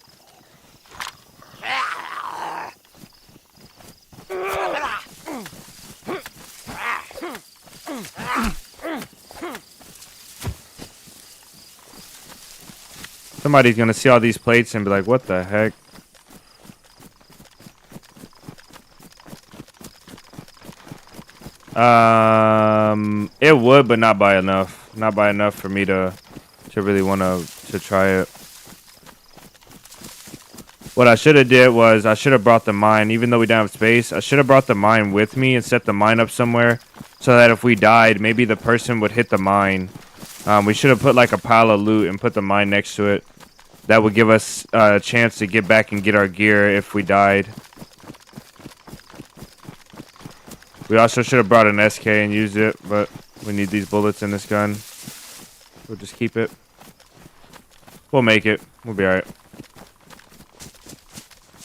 Somebody's gonna see all these plates and be like, what the heck? It would, but not by enough. Not by enough for me to really want to try it. What I should have did was I should have brought the mine, even though we don't have space. I should have brought the mine with me and set the mine up somewhere so that if we died, maybe the person would hit the mine. We should have put like a pile of loot and put the mine next to it. That would give us a chance to get back and get our gear if we died. We also should have brought an SK and used it, but we need these bullets in this gun. We'll just keep it. We'll make it. We'll be alright.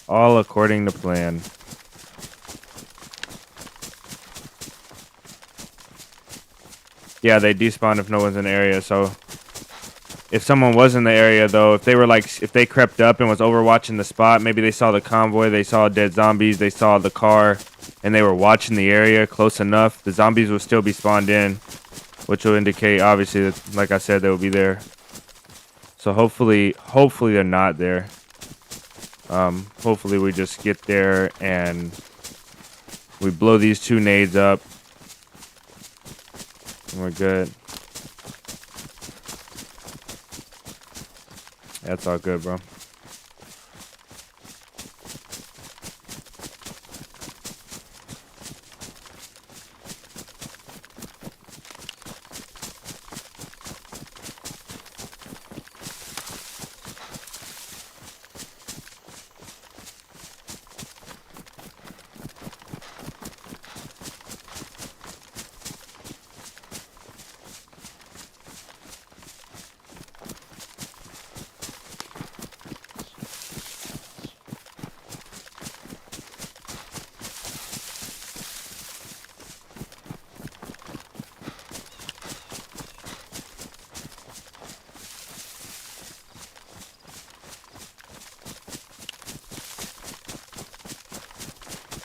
All according to plan. Yeah, they despawn if no one's in the area. So if someone was in the area, though, if they were like, if they crept up and was overwatching the spot, maybe they saw the convoy, they saw dead zombies, they saw the car, and they were watching the area close enough, the zombies will still be spawned in, which will indicate, obviously, that, like I said, they will be there. So hopefully they're not there. Hopefully we just get there and we blow these 2 nades up, and we're good. That's all good, bro.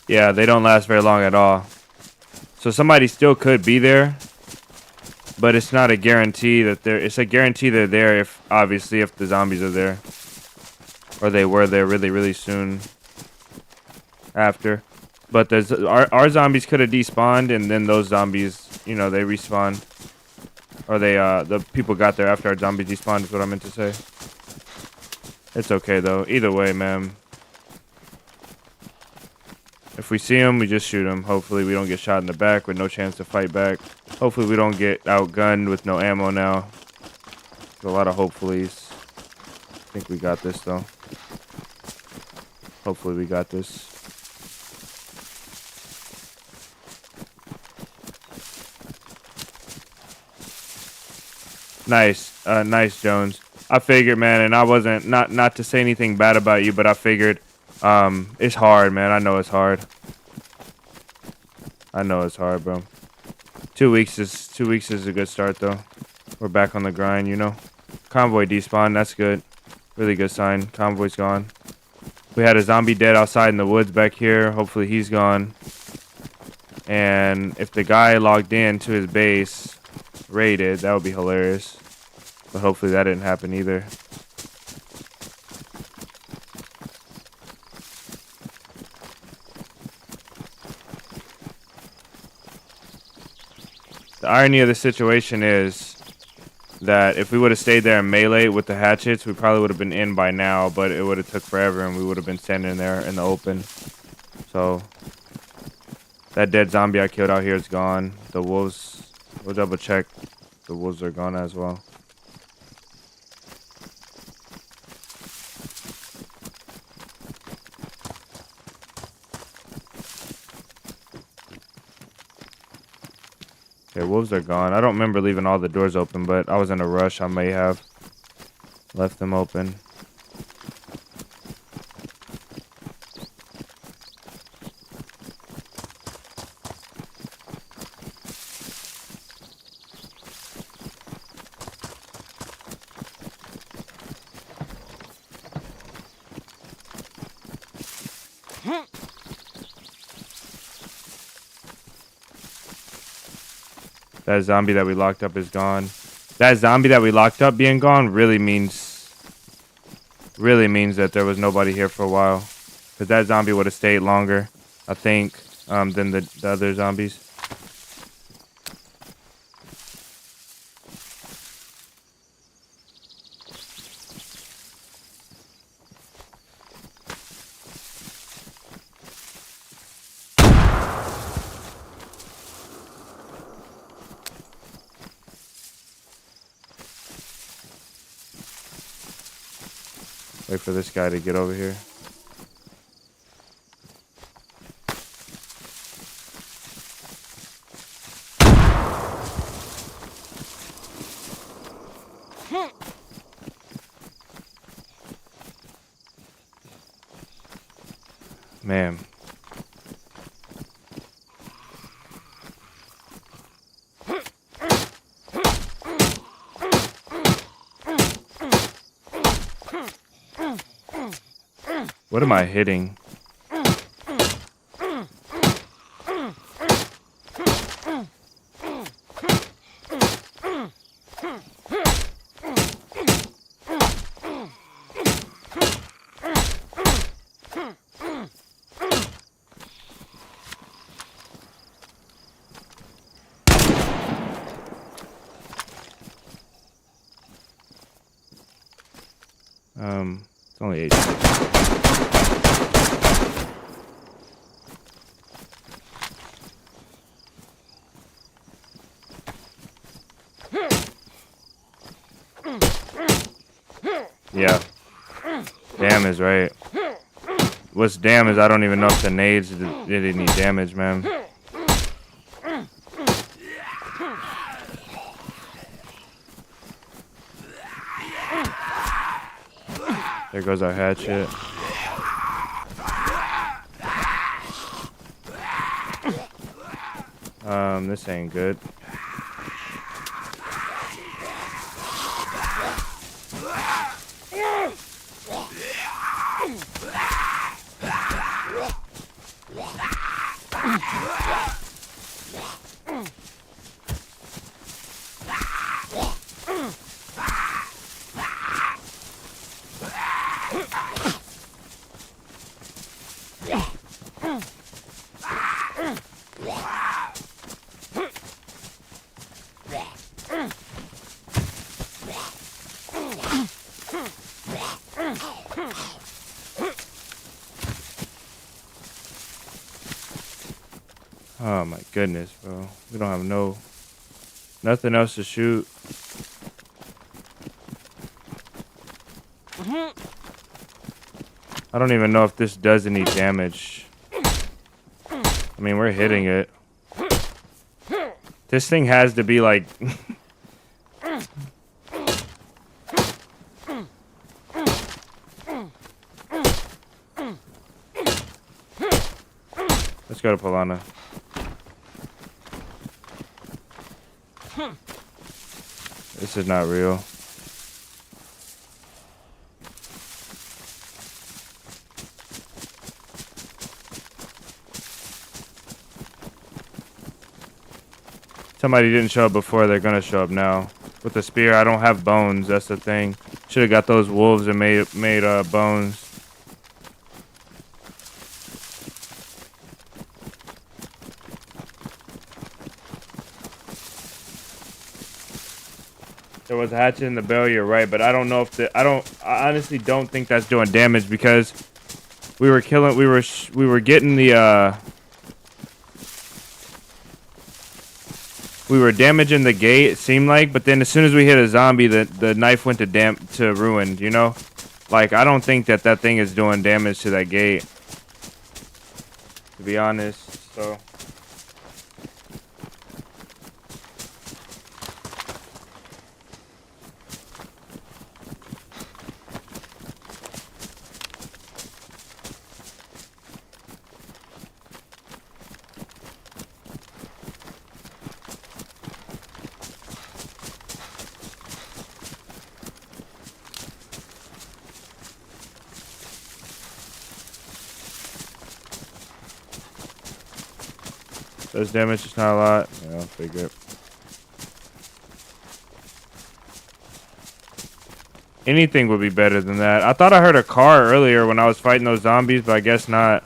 Yeah, they don't last very long at all. So somebody still could be there, but it's not a guarantee that they're... It's a guarantee they're there if, obviously, if the zombies are there. Or they were there really, really soon after. But there's, our zombies could have despawned, and then those zombies, you know, they respawn. Or they, the people got there after our zombies despawned is what I meant to say. It's okay, though. Either way, man. If we see them, we just shoot them. Hopefully we don't get shot in the back with no chance to fight back. Hopefully we don't get outgunned with no ammo now. There's a lot of hopefullys. I think we got this, though. Hopefully we got this. Nice. Nice, Jones. I figured, man, and I wasn't... Not to say anything bad about you, but I figured... it's hard, man. I know it's hard. I know it's hard, bro. 2 weeks is a good start, though. We're back on the grind, you know. Convoy despawn, that's good. Really good sign. Convoy's gone. We had a zombie dead outside in the woods back here. Hopefully he's gone. And if the guy logged in to his base, raided, that would be hilarious. But hopefully that didn't happen either. The irony of the situation is that if we would have stayed there in melee with the hatchets, we probably would have been in by now, but it would have took forever and we would have been standing there in the open. So that dead zombie I killed out here is gone. The wolves, we'll double check. The wolves are gone as well. Okay, wolves are gone. I don't remember leaving all the doors open, but I was in a rush. I may have left them open. That zombie that we locked up is gone. That zombie that we locked up being gone really means that there was nobody here for a while. Because that zombie would have stayed longer, I think, than the other zombies. Wait for this guy to get over here. Man. What am I hitting? It's only 8. Yeah. Damn is right. What's damn is I don't even know if the nades did any damage, man. There goes our hatchet. This ain't good. Oh my goodness, bro. We don't have nothing else to shoot. I don't even know if this does any damage. I mean, we're hitting it. This thing has to be like... Let's go to Polana. This is not real. Somebody didn't show up before, they're gonna show up now. With the spear, I don't have bones, that's the thing. Should have got those wolves and made bones. There was a hatchet in the barrel, you're right, but I don't know if I honestly don't think that's doing damage because we were getting the we were damaging the gate, it seemed like, but then as soon as we hit a zombie, the knife went to ruined, you know? Like, I don't think that thing is doing damage to that gate, to be honest, so... Does damage, it's not a lot. Yeah, I'll figure it. Anything would be better than that. I thought I heard a car earlier when I was fighting those zombies, but I guess not.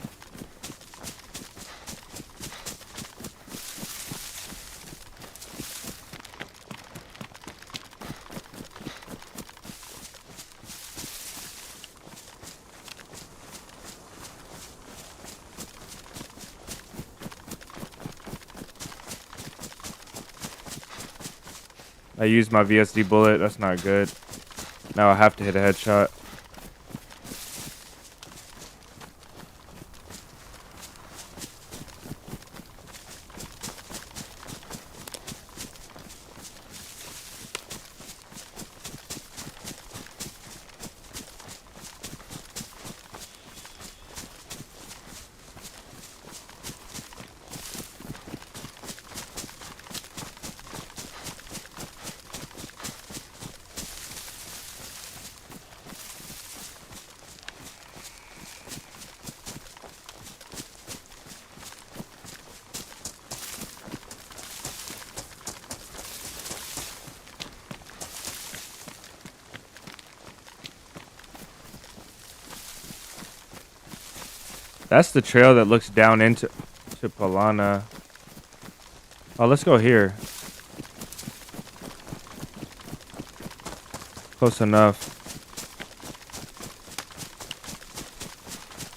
I used my VSD bullet. That's not good. Now I have to hit a headshot. That's the trail that looks down into Palana. Oh, let's go here. Close enough.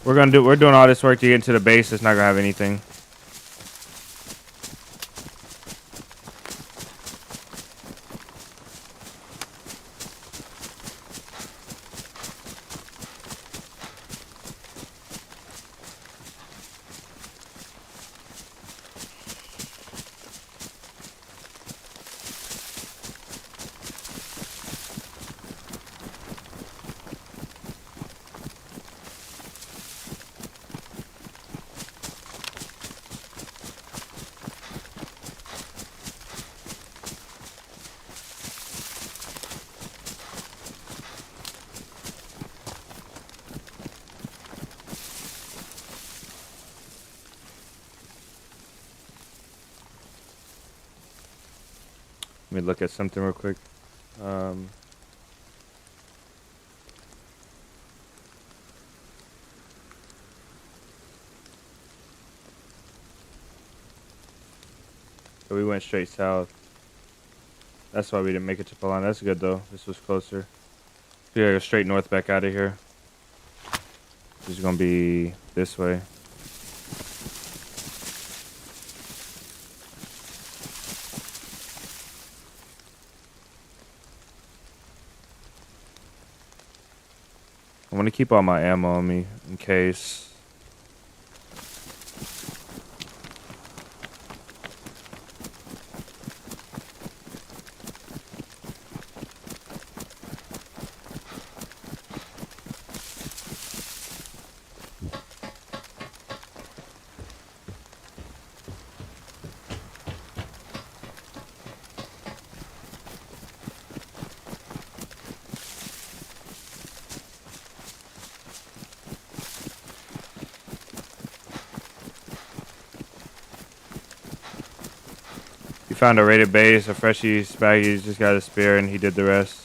We're doing all this work to get into the base. It's not gonna have anything. Let me look at something real quick. So we went straight south. That's why we didn't make it to Palana. That's good though. This was closer. We gotta go straight north back out of here. This is gonna be this way. I want to keep all my ammo on me in case. Found a raided base, a freshie Spaggy's just got a spear and he did the rest.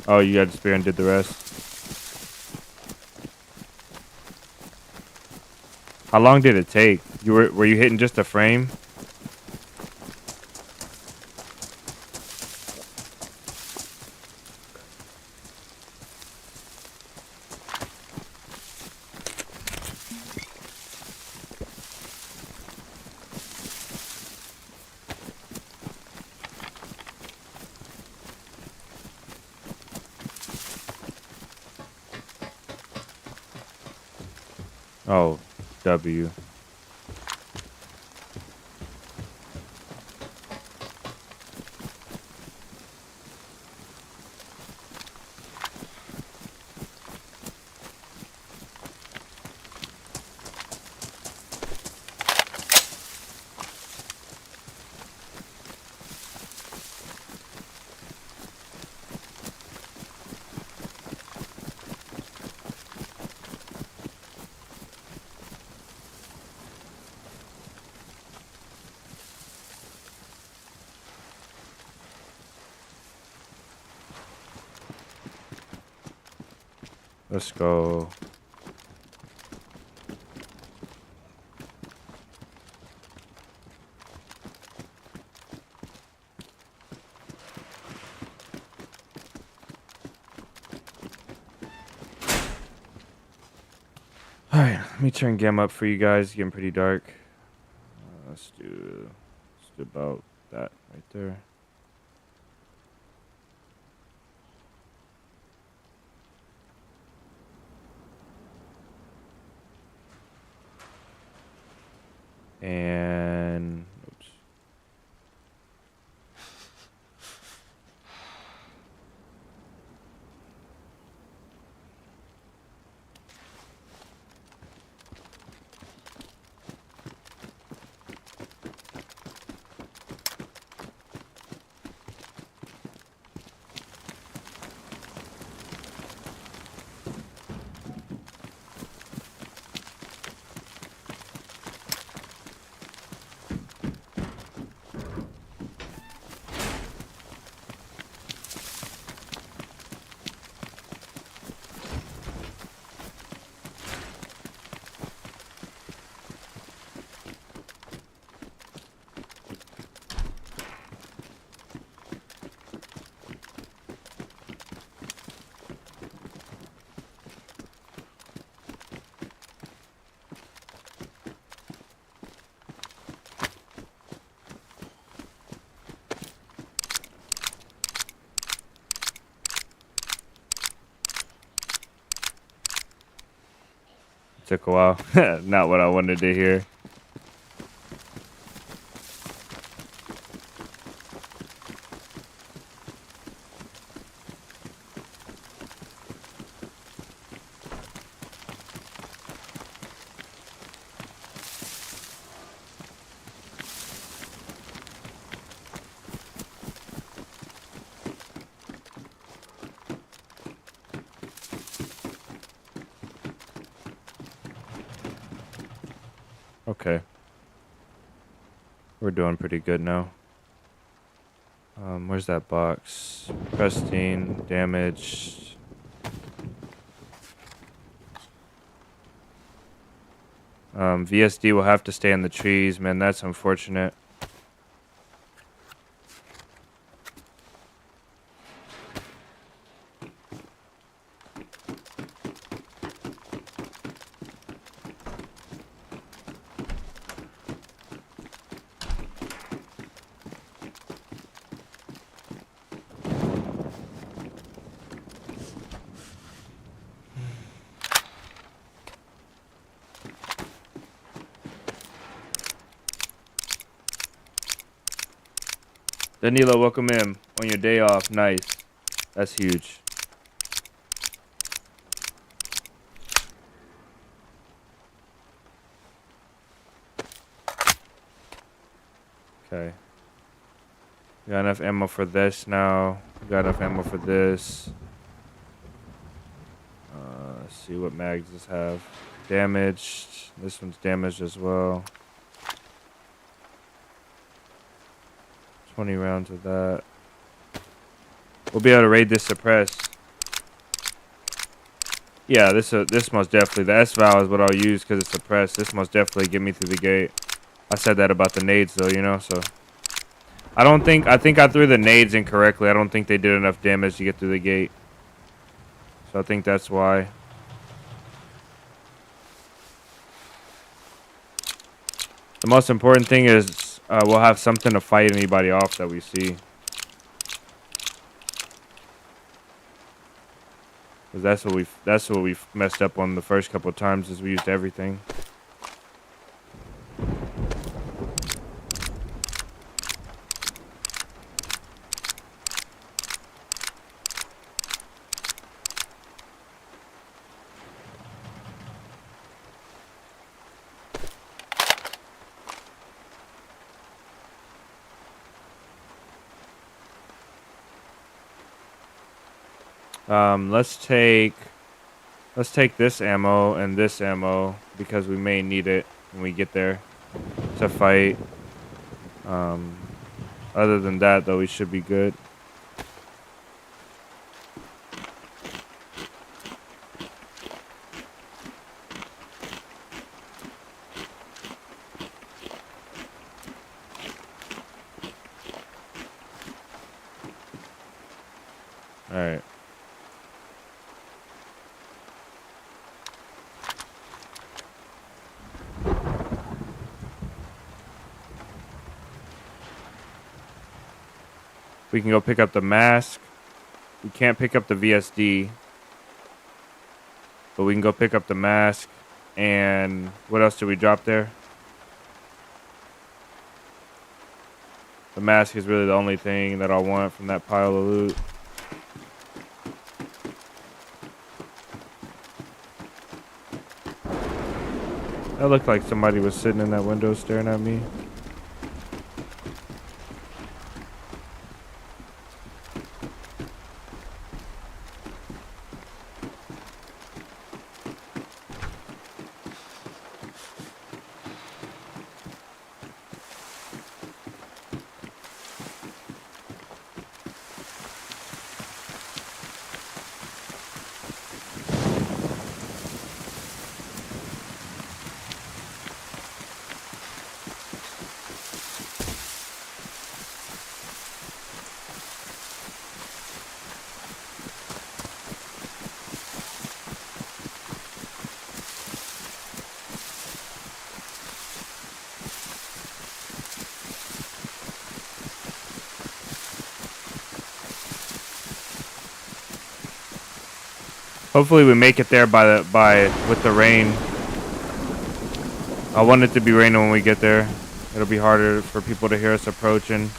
Oh, you got a spear and did the rest. How long did it take? Were you hitting just a frame? Oh, W. Let's go. Alright, let me turn gamma up for you guys. It's getting pretty dark. Let's do about that right there. And oops. took a while. Not what I wanted to hear. Okay. We're doing pretty good now. Where's that box? Pristine, damaged. VSD will have to stay in the trees, man. That's unfortunate. Danilo, welcome in on your day off. Nice. That's huge. Okay. We got enough ammo for this now. We got enough ammo for this. Let's see what mags this have. Damaged. This one's damaged as well. 20 rounds of that. We'll be able to raid this suppressed. Yeah, this most definitely. The S-Val is what I'll use because it's suppressed. This most definitely get me through the gate. I said that about the nades though, you know, so. I think I threw the nades incorrectly. I don't think they did enough damage to get through the gate. So I think that's why. The most important thing is we'll have something to fight anybody off that we see. Cause that's what we've messed up on the first couple of times is we used everything. Let's take this ammo and this ammo because we may need it when we get there to fight. Other than that, though, we should be good. All right. We can go pick up the mask. We can't pick up the VSD. But we can go pick up the mask. And what else did we drop there? The mask is really the only thing that I want from that pile of loot. That looked like somebody was sitting in that window staring at me. Hopefully we make it there with the rain. I want it to be raining when we get there. It'll be harder for people to hear us approaching.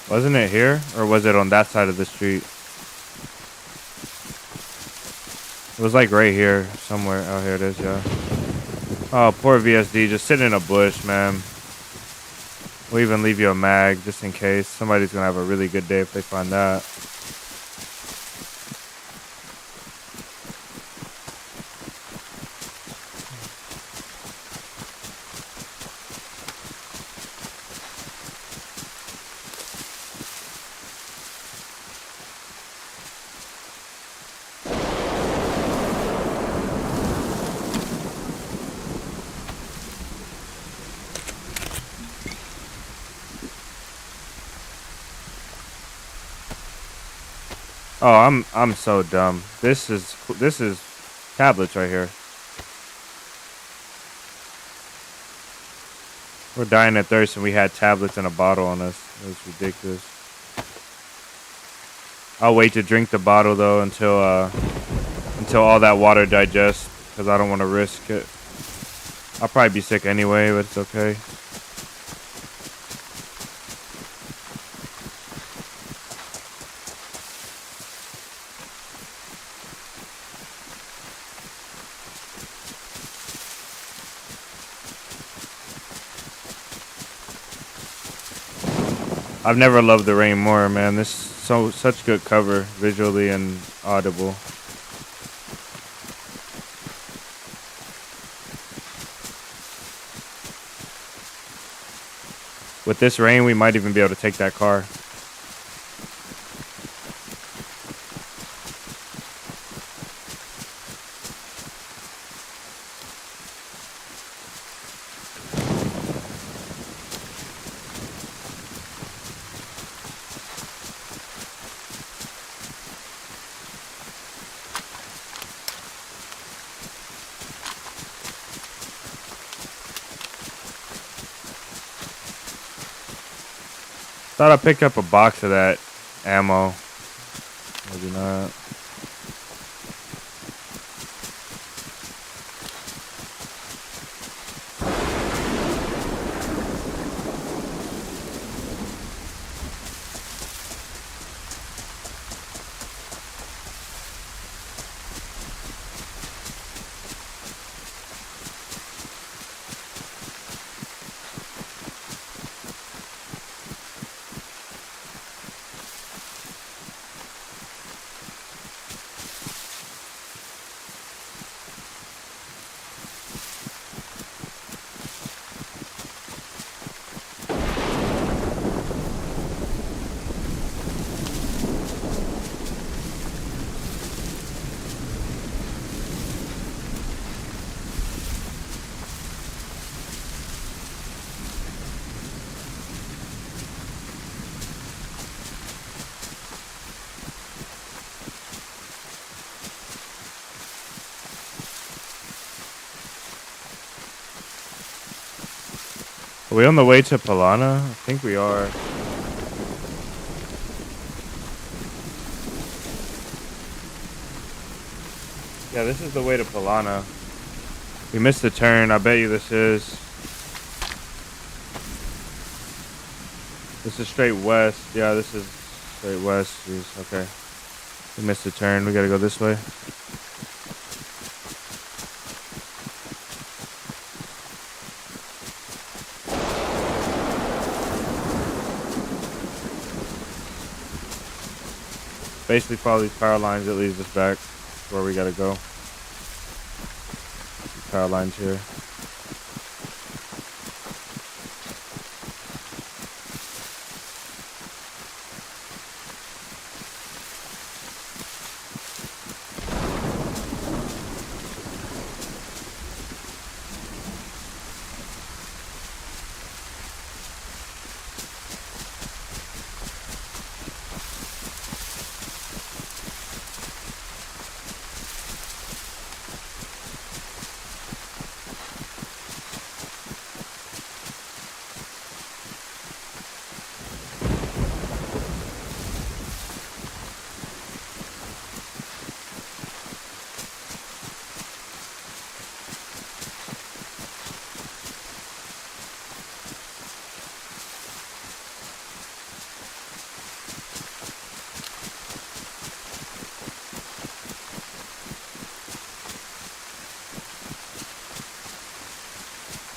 Wasn't it here? Or was it on that side of the street? It was like right here somewhere. Oh, here it is, yeah. Oh, poor VSD. Just sitting in a bush, man. We'll even leave you a mag just in case. Somebody's going to have a really good day if they find that. Oh, I'm so dumb. This is tablets right here. We're dying of thirst and we had tablets in a bottle on us. It was ridiculous. I'll wait to drink the bottle though until all that water digests because I don't want to risk it. I'll probably be sick anyway, but it's okay. I've never loved the rain more, man. This is such good cover, visually and audible. With this rain, we might even be able to take that car. Thought I picked up a box of that ammo. Maybe not. Are we on the way to Palana? I think we are. Yeah, this is the way to Palana. We missed the turn. I bet you this is. This is straight west. Yeah, this is straight west. Jeez, okay. We missed a turn. We gotta go this way. Basically follow these power lines that leads us back to where we gotta go. These power lines here.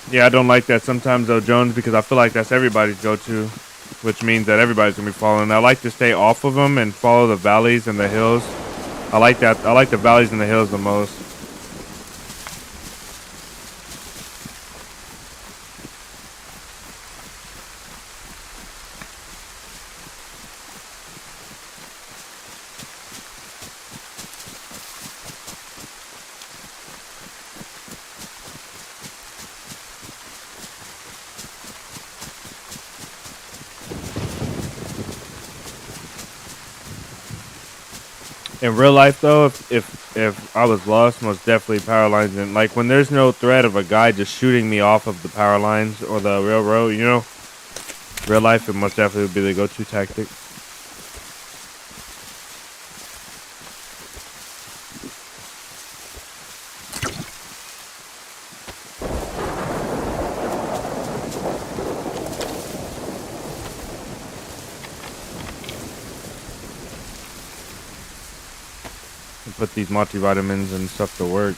Yeah, I don't like that sometimes though, Jones, because I feel like that's everybody's go-to, which means that everybody's gonna be following. I like to stay off of them and follow the valleys and the hills. I like that. I like the valleys and the hills the most. In real life, though, if I was lost, most definitely power lines. And like when there's no threat of a guy just shooting me off of the power lines or the railroad, you know, real life, it most definitely would be the go-to tactic. And put these multivitamins and stuff to work.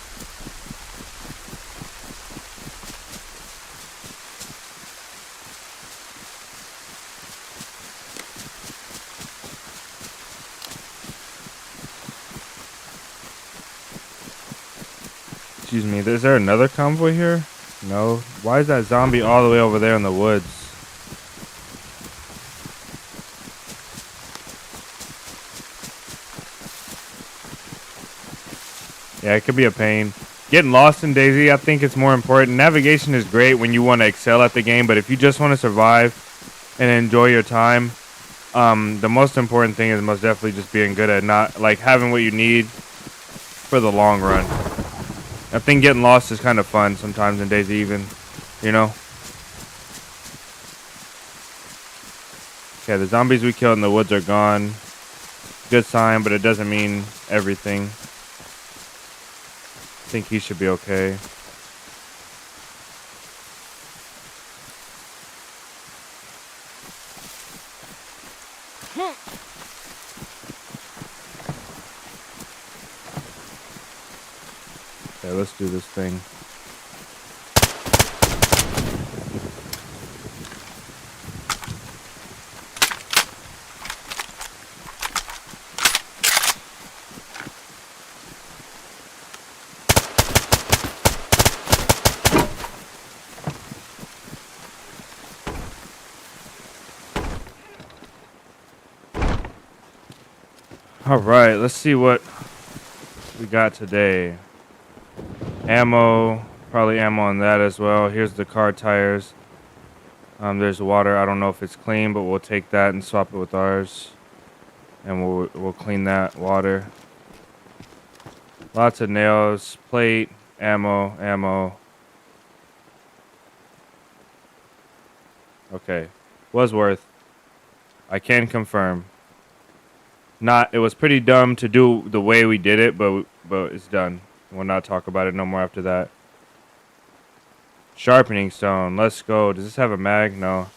Excuse me, is there another convoy here? No. Why is that zombie all the way over there in the woods? Yeah, it could be a pain. Getting lost in DayZ, I think it's more important. Navigation is great when you want to excel at the game, but if you just want to survive and enjoy your time, the most important thing is most definitely just being good at not, like, having what you need for the long run. I think getting lost is kind of fun sometimes in DayZ even, you know? Okay, the zombies we killed in the woods are gone. Good sign, but it doesn't mean everything. I think he should be okay. Okay, let's do this thing. All right, let's see what we got today. Ammo, probably ammo on that as well. Here's the car tires. There's water. I don't know if it's clean, but we'll take that and swap it with ours, and we'll clean that water. Lots of nails, plate, ammo. Okay, was worth. I can confirm. It was pretty dumb to do the way we did it, but it's done. We'll not talk about it no more after that. Sharpening stone, let's go. Does this have a mag? No.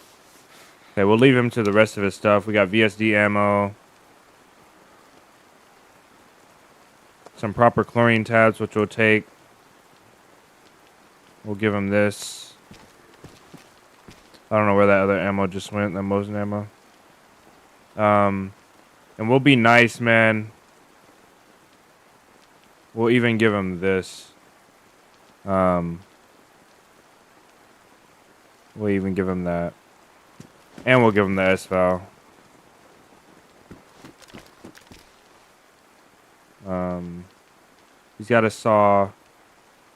Okay, we'll leave him to the rest of his stuff. We got VSD ammo. Some proper chlorine tabs, which we'll take. We'll give him this. I don't know where that other ammo just went, that Mosin ammo. And we'll be nice, man. We'll even give him this. We'll even give him that. And we'll give him the S-Val. He's got a saw.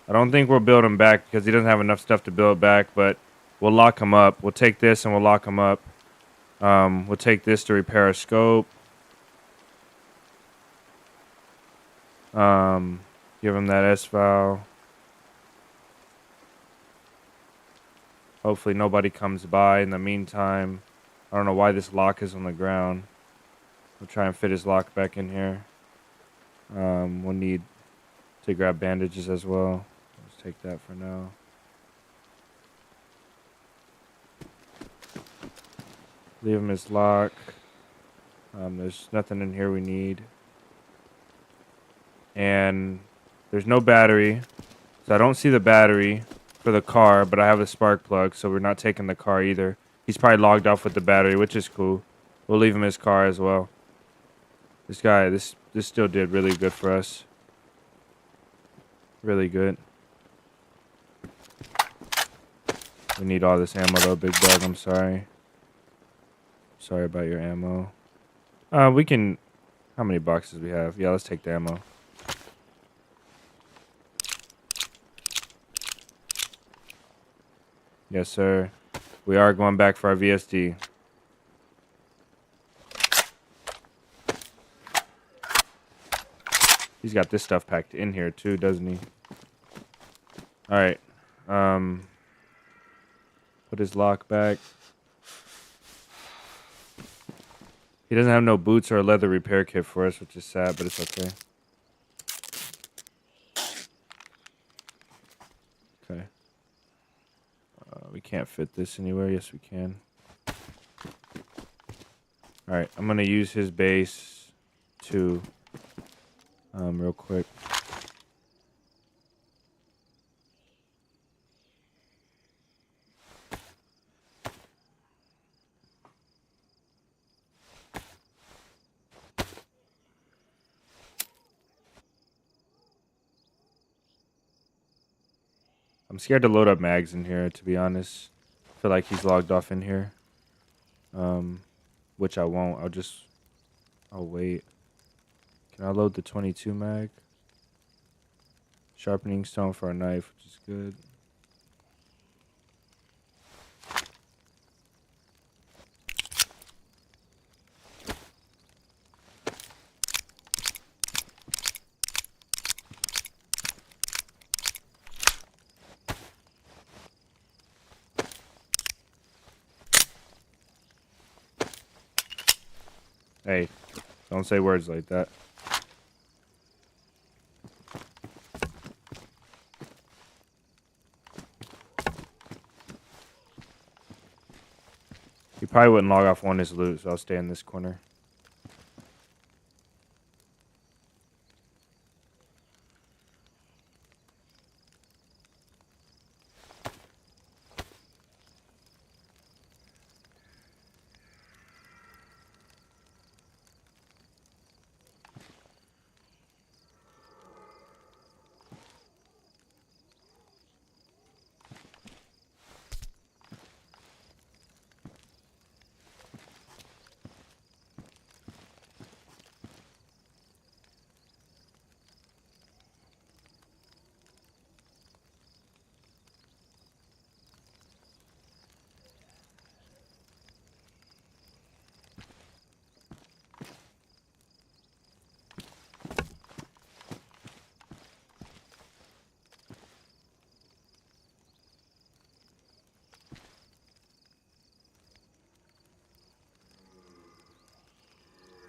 I don't think we'll build him back because he doesn't have enough stuff to build back, but we'll lock him up. We'll take this and we'll lock him up. We'll take this to repair a scope. Give him that S-Val. Hopefully nobody comes by in the meantime. I don't know why this lock is on the ground. We'll try and fit his lock back in here. We'll need to grab bandages as well. Let's take that for now. Leave him his lock. There's nothing in here we need. And there's no battery. So I don't see the battery for the car, but I have a spark plug, so we're not taking the car either. He's probably logged off with the battery, which is cool. We'll leave him his car as well. This guy, this still did really good for us. Really good. We need all this ammo though, big dog. I'm sorry. Sorry about your ammo. We can... How many boxes we have? Yeah, let's take the ammo. Yes, sir. We are going back for our VSD. He's got this stuff packed in here too, doesn't he? All right. Put his lock back. He doesn't have no boots or a leather repair kit for us, which is sad, but it's okay. Okay. We can't fit this anywhere. Yes, we can. All right. I'm going to use his base to... real quick. I'm scared to load up mags in here, to be honest. I feel like he's logged off in here. Which I won't. I'll wait. Can I load the 22 mag? Sharpening stone for a knife, which is good. Hey, don't say words like that. He probably wouldn't log off on his loot, so I'll stay in this corner.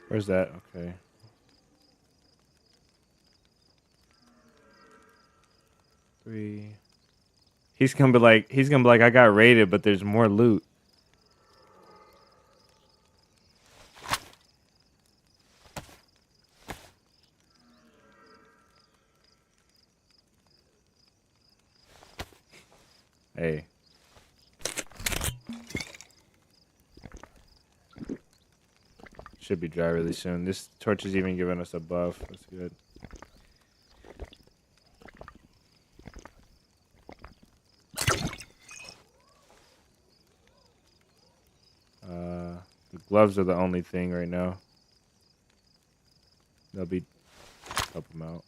Where's that? Okay. Three. He's gonna be like, I got raided, but there's more loot. Should be dry really soon. This torch is even giving us a buff. That's good. The gloves are the only thing right now. They'll be help them out.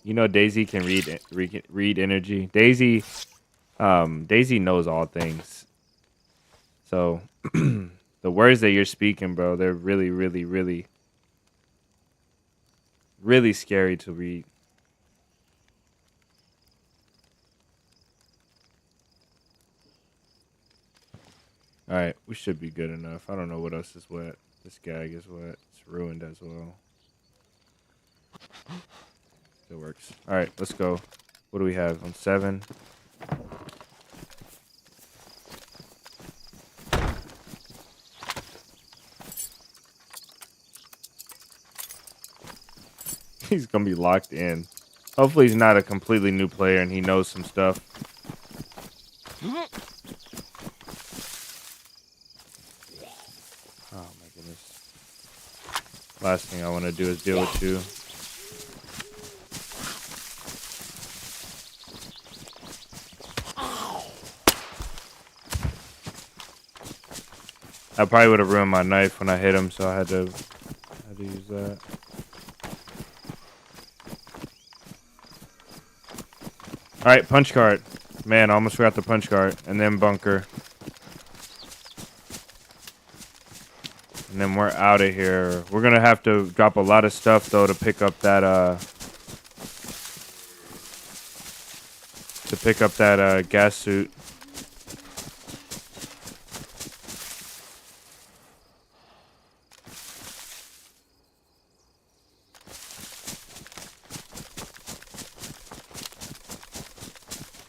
You know, DayZ can read energy. DayZ knows all things. So the words that you're speaking, bro, they're really, really, really, really scary to read. All right, we should be good enough. I don't know what else is wet. This gag is wet. It's ruined as well. It works. All right, let's go. What do we have on 7? He's gonna be locked in. Hopefully he's not a completely new player and he knows some stuff. Oh my goodness. Last thing I want to do is deal with you. I probably would have ruined my knife when I hit him, so I had to use that. Alright, punch card. Man, I almost forgot the punch card. And then bunker. And then we're out of here. We're gonna have to drop a lot of stuff though to pick up that gas suit.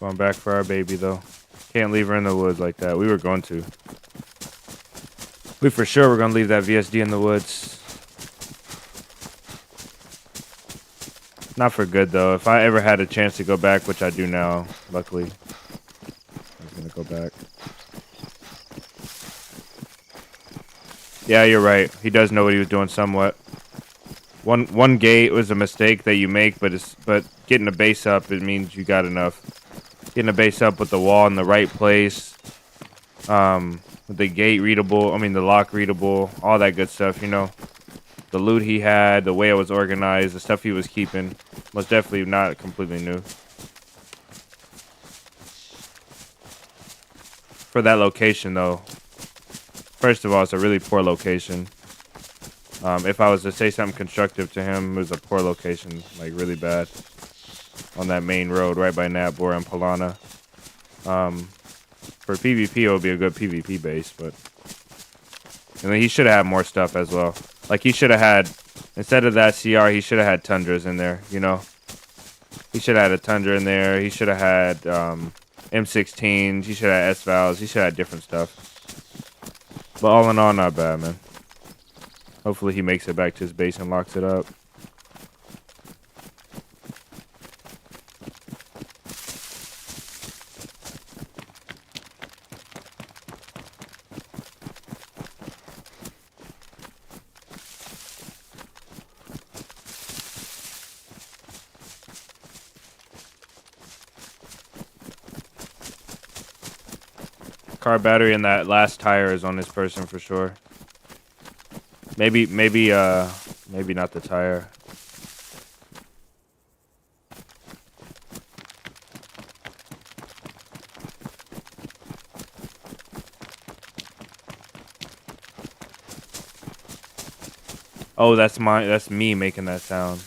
Going back for our baby though. Can't leave her in the woods like that. We were going to. We for sure were gonna leave that VSD in the woods. Not for good though. If I ever had a chance to go back, which I do now, luckily, I was gonna go back. Yeah, you're right. He does know what he was doing somewhat. One gate was a mistake that you make, but getting a base up, it means you got enough. Getting a base up with the wall in the right place, with the gate readable, the lock readable, all that good stuff, you know. The loot he had, the way it was organized, the stuff he was keeping, was definitely not completely new. For that location, though, first of all, it's a really poor location. If I was to say something constructive to him, it was a poor location, like really bad. On that main road right by Natbor and Palana. For PvP, it would be a good PvP base, but... And then he should have had more stuff as well. Like, he should have had... Instead of that CR, he should have had Tundras in there, you know? He should have had a Tundra in there. He should have had M16s. He should have had S-Vals. He should have had different stuff. But all in all, not bad, man. Hopefully he makes it back to his base and locks it up. Car battery and that last tire is on this person for sure. Maybe not the tire. Oh, that's me making that sound.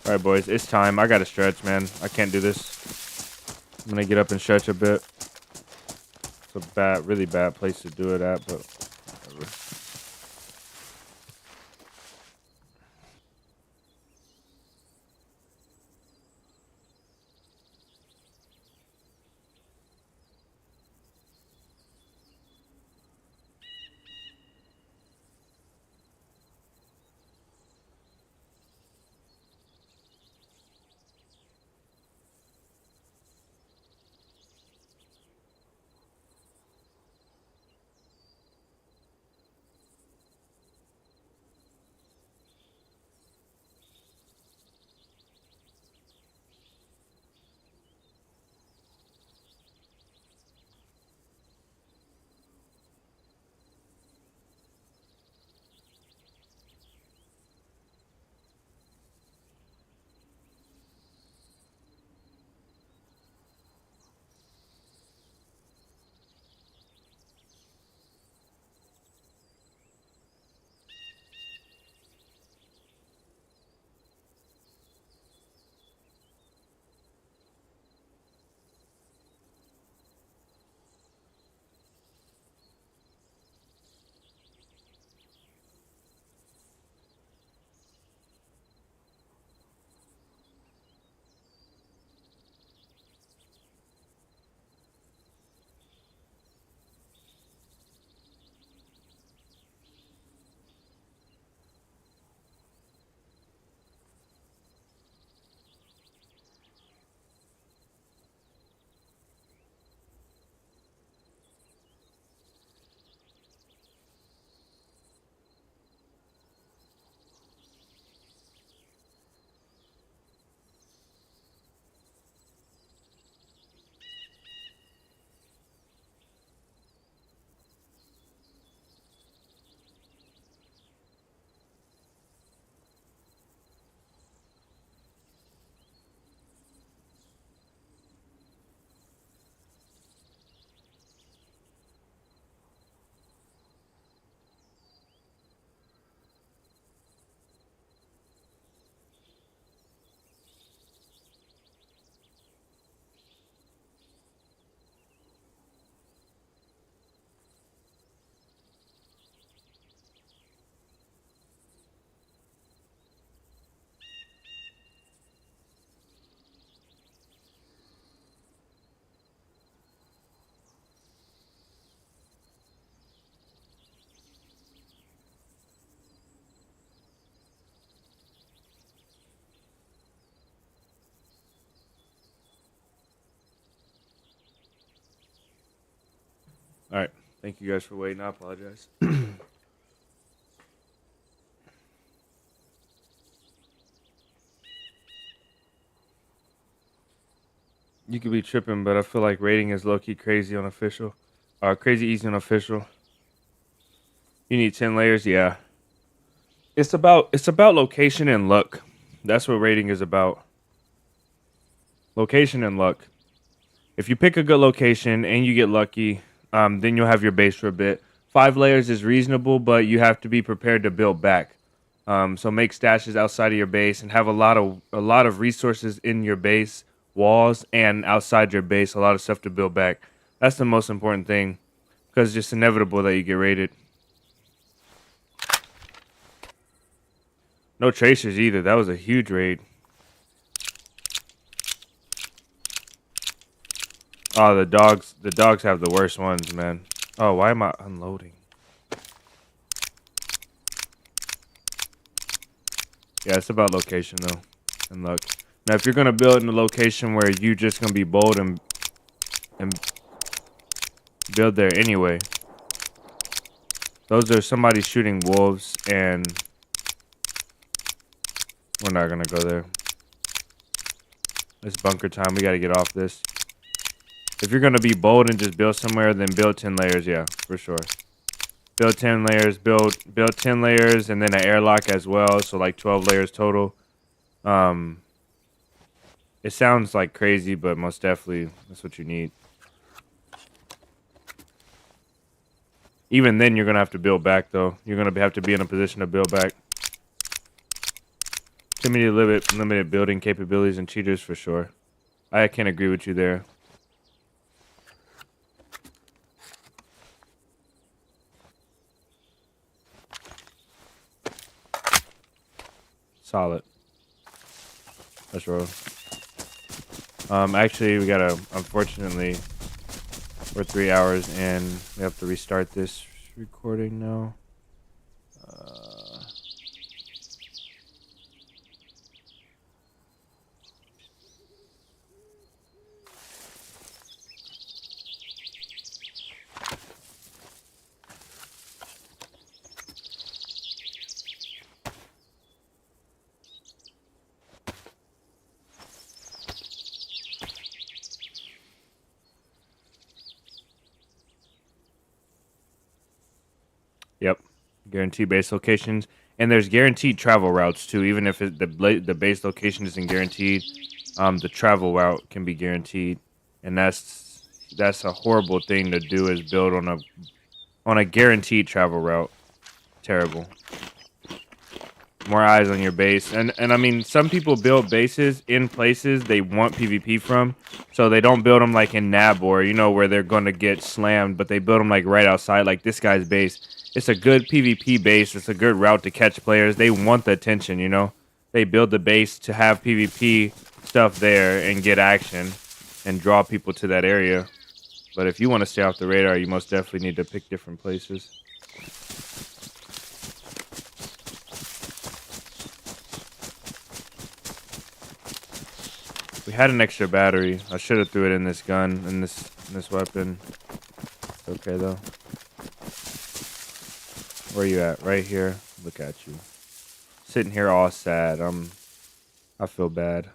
All right, boys, it's time. I gotta stretch, man. I can't do this. I'm gonna get up and stretch a bit. It's a really bad place to do it at, but whatever. Thank you guys for waiting. I apologize. You could be tripping, but I feel like rating is low-key crazy on official. Crazy easy on official. You need 10 layers, yeah. It's about location and luck. That's what rating is about. Location and luck. If you pick a good location and you get lucky, then you'll have your base for a bit. 5 layers is reasonable, but you have to be prepared to build back. So make stashes outside of your base and have a lot of resources in your base walls and outside your base. A lot of stuff to build back. That's the most important thing, because it's just inevitable that you get raided. No tracers either. That was a huge raid. Oh, the dogs have the worst ones, man. Oh, why am I unloading? Yeah, it's about location though, and luck. Now, if you're gonna build in a location where you just gonna be bold and build there anyway, those are somebody shooting wolves, and we're not gonna go there. It's bunker time. We gotta get off this. If you're gonna be bold and just build somewhere, then build 10 layers. Yeah, for sure. Build 10 layers. Build 10 layers, and then an airlock as well. So like 12 layers total. It sounds like crazy, but most definitely that's what you need. Even then, you're gonna have to build back, though. You're gonna have to be in a position to build back. Too many limited building capabilities and cheaters for sure. I can't agree with you there. Solid. Let's roll. Actually, we gotta, unfortunately, we're 3 hours and we have to restart this recording now. Yep, guaranteed base locations, and there's guaranteed travel routes too. Even if the base location isn't guaranteed, the travel route can be guaranteed, and that's a horrible thing to do, is build on a guaranteed travel route. Terrible. More eyes on your base, and I mean, some people build bases in places they want PvP from, so they don't build them like in Nabor, you know, where they're going to get slammed, but they build them like right outside, like this guy's base. It's a good PvP base. It's a good route to catch players. They want the attention, you know. They build the base to have PvP stuff there and get action and draw people to that area. But if you want to stay off the radar, you most definitely need to pick different places. We had an extra battery. I should have threw it in this gun, in this weapon. It's okay though. Where are you at? Right here. Look at you. Sitting here all sad. I feel bad.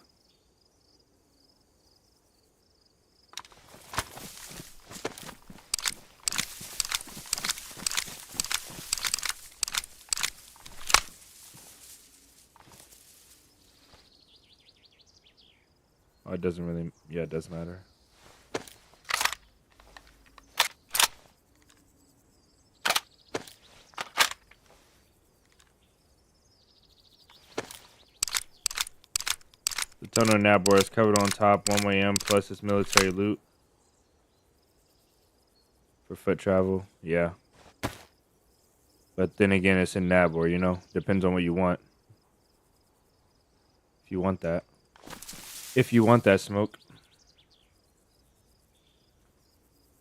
Oh, it doesn't really, yeah, it does matter. The tunnel in Nabor is covered on top, 1-way in, plus its military loot. For foot travel, yeah. But then again, it's in Nabor, you know? Depends on what you want. If you want that. If you want that smoke.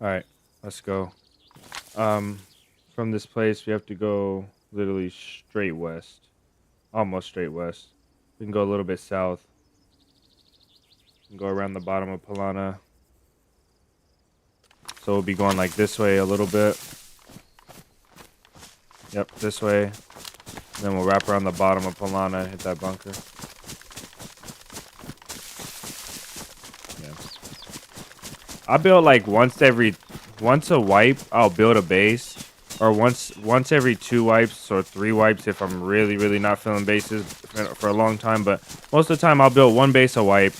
Alright, let's go. From this place, we have to go literally straight west. Almost straight west. We can go a little bit south. We can go around the bottom of Palana. So we'll be going like this way a little bit. Yep, this way. Then we'll wrap around the bottom of Polana and hit that bunker. Yeah. I build like once a wipe, I'll build a base. Or once every 2 wipes or 3 wipes if I'm really not feeling bases for a long time. But most of the time I'll build 1 base a wipe.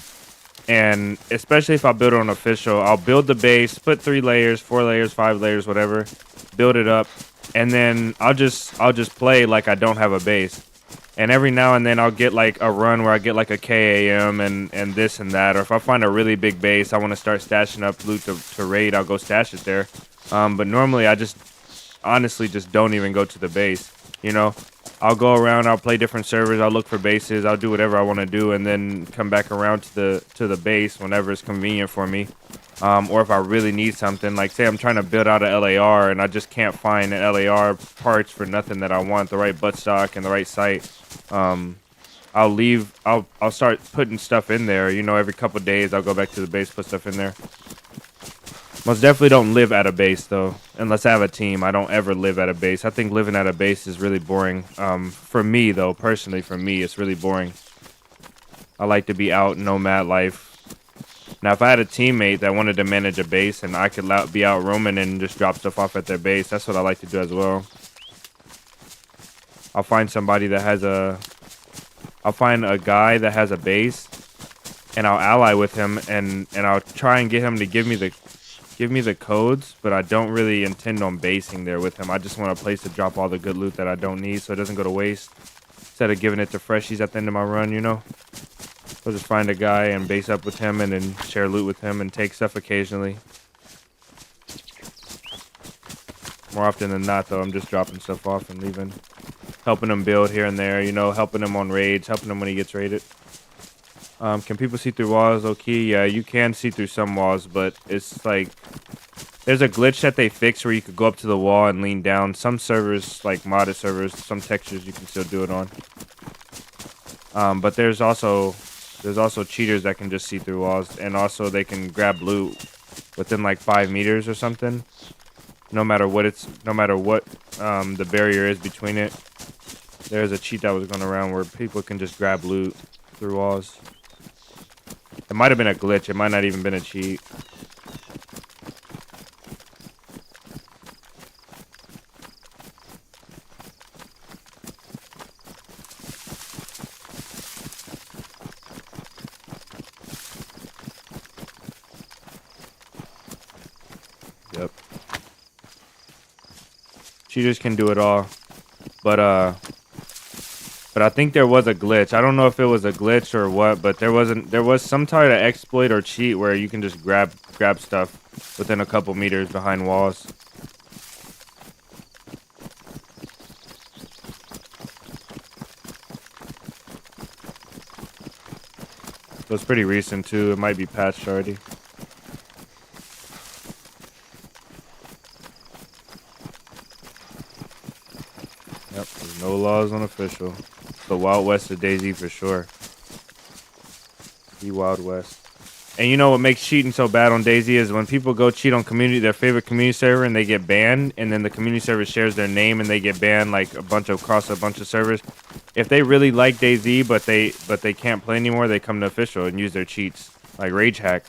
And especially if I build it on official, I'll build the base, put 3 layers, 4 layers, 5 layers, whatever, build it up, and then I'll just play like I don't have a base. And every now and then I'll get like a run where I get like a KAM and this and that. Or if I find a really big base, I want to start stashing up loot to raid, I'll go stash it there. But normally I just honestly just don't even go to the base, you know. I'll go around, I'll play different servers, I'll look for bases, I'll do whatever I want to do, and then come back around to the base whenever it's convenient for me. Or if I really need something, like say I'm trying to build out an LAR and I just can't find an LAR parts for nothing that I want, the right buttstock and the right sight. I'll start putting stuff in there, you know. Every couple days I'll go back to the base, put stuff in there. Most definitely don't live at a base, though. Unless I have a team, I don't ever live at a base. I think living at a base is really boring. For me, though, personally, for me, it's really boring. I like to be out, nomad life. Now, if I had a teammate that wanted to manage a base and I could be out roaming and just drop stuff off at their base, that's what I like to do as well. I'll find somebody that has I'll find a guy that has a base, and I'll ally with him, and I'll try and get him to give me the codes, but I don't really intend on basing there with him. I just want a place to drop all the good loot that I don't need so it doesn't go to waste. Instead of giving it to freshies at the end of my run, you know? I'll just find a guy and base up with him and then share loot with him and take stuff occasionally. More often than not, though, I'm just dropping stuff off and leaving. Helping him build here and there, you know? Helping him on raids, helping him when he gets raided. Can people see through walls? Okay, yeah, you can see through some walls, but it's like there's a glitch that they fixed where you could go up to the wall and lean down. Some servers, like modded servers, some textures you can still do it on. But there's also cheaters that can just see through walls, and also they can grab loot within like 5 meters or something. No matter what the barrier is between it. There's a cheat that was going around where people can just grab loot through walls. It might have been a glitch. It might not even been a cheat. Yep. Cheaters can do it all. But I think there was a glitch. I don't know if it was a glitch or what, but there was some type of exploit or cheat where you can just grab stuff within a couple meters behind walls. So it's pretty recent too. It might be patched already. Yep, there's no laws on official. The Wild West of DayZ for sure. The Wild West. And you know what makes cheating so bad on DayZ is when people go cheat on their favorite community server and they get banned, and then the community server shares their name and they get banned like across a bunch of servers. If they really like DayZ but they can't play anymore, they come to official and use their cheats like Rage Hack.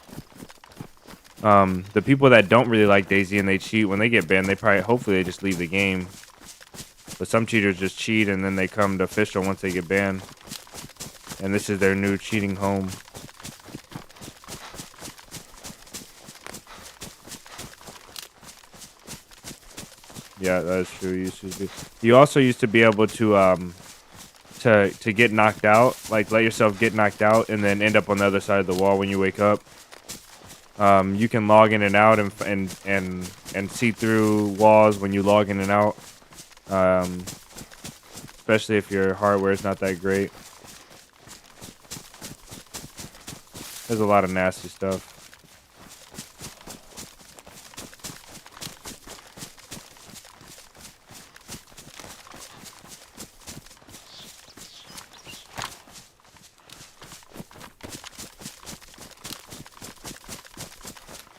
The people that don't really like DayZ and they cheat, when they get banned, hopefully they just leave the game. But some cheaters just cheat and then they come to official once they get banned. And this is their new cheating home. Yeah, that is true. You also used to be able to get knocked out, like let yourself get knocked out and then end up on the other side of the wall when you wake up. You can log in and out and see through walls when you log in and out. Especially if your hardware is not that great. There's a lot of nasty stuff.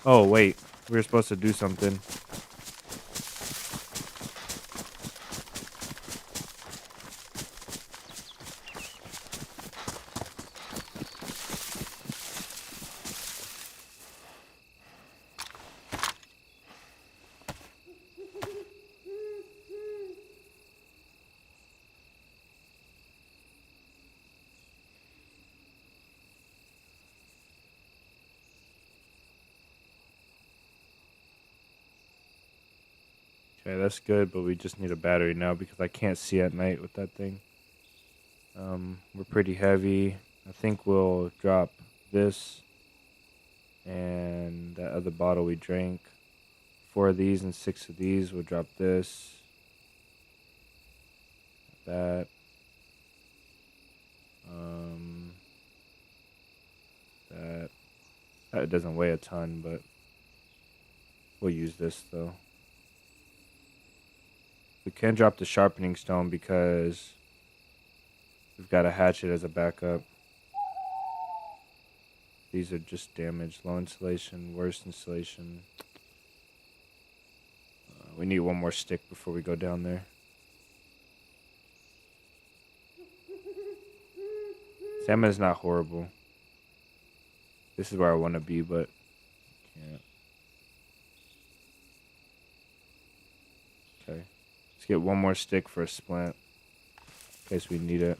Oh, wait. We were supposed to do something. Okay, that's good, but we just need a battery now because I can't see at night with that thing. We're pretty heavy. I think we'll drop this and that other bottle we drank. 4 of these and 6 of these. We'll drop this. That. That. That doesn't weigh a ton, but we'll use this though. We can drop the sharpening stone because we've got a hatchet as a backup. These are just damaged. Low insulation, worse insulation. We need one more stick before we go down there. Salmon is not horrible. This is where I want to be, but can't. Okay. Let's get one more stick for a splint in case we need it.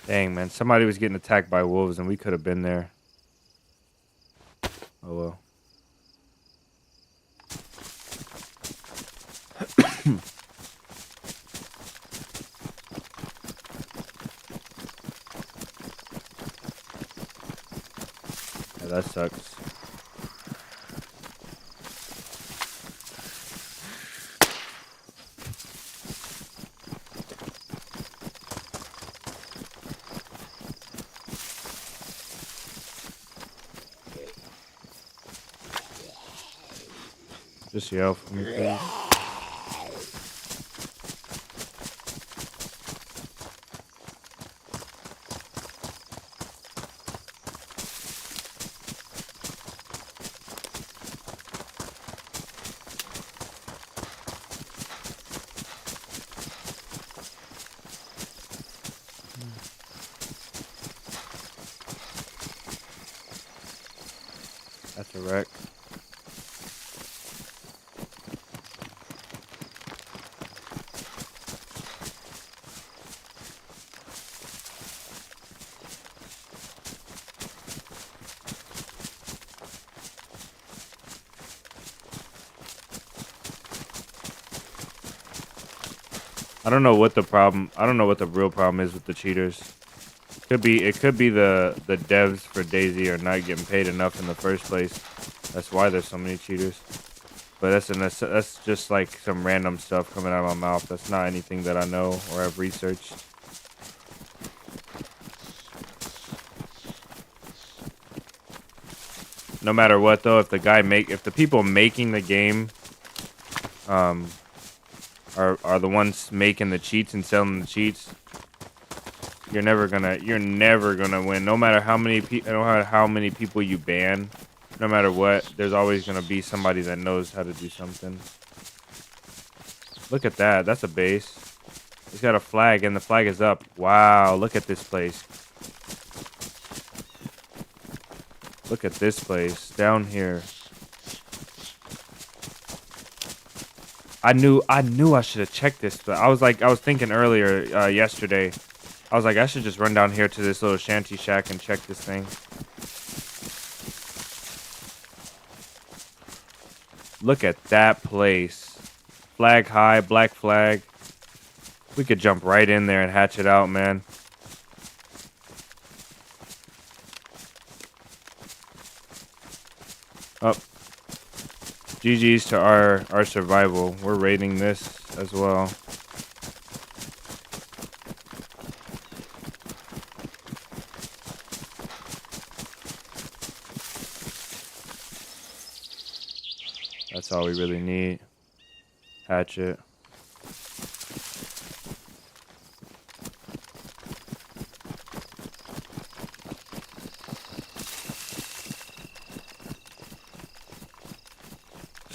Dang, man. Somebody was getting attacked by wolves and we could have been there. Oh, well. Yeah, that sucks. Just yell for me, please. That's a wreck. I don't know what the problem. I don't know what the real problem is with the cheaters. It could be the devs for DayZ are not getting paid enough in the first place. That's why there's so many cheaters. But that's just like some random stuff coming out of my mouth. That's not anything that I know or have researched. No matter what though, if the people making the game are the ones making the cheats and selling the cheats, you're never gonna win. No matter how many people you ban, no matter what, there's always gonna be somebody that knows how to do something. Look at that. That's a base. It's got a flag and the flag is up. Wow, look at this place. Look at this place down here. I knew I should have checked this, but I was thinking earlier yesterday. I was like, I should just run down here to this little shanty shack and check this thing. Look at that place. Flag high, black flag. We could jump right in there and hatch it out, man. Oh. GG's to our survival. We're raiding this as well. That's all we really need. Hatchet.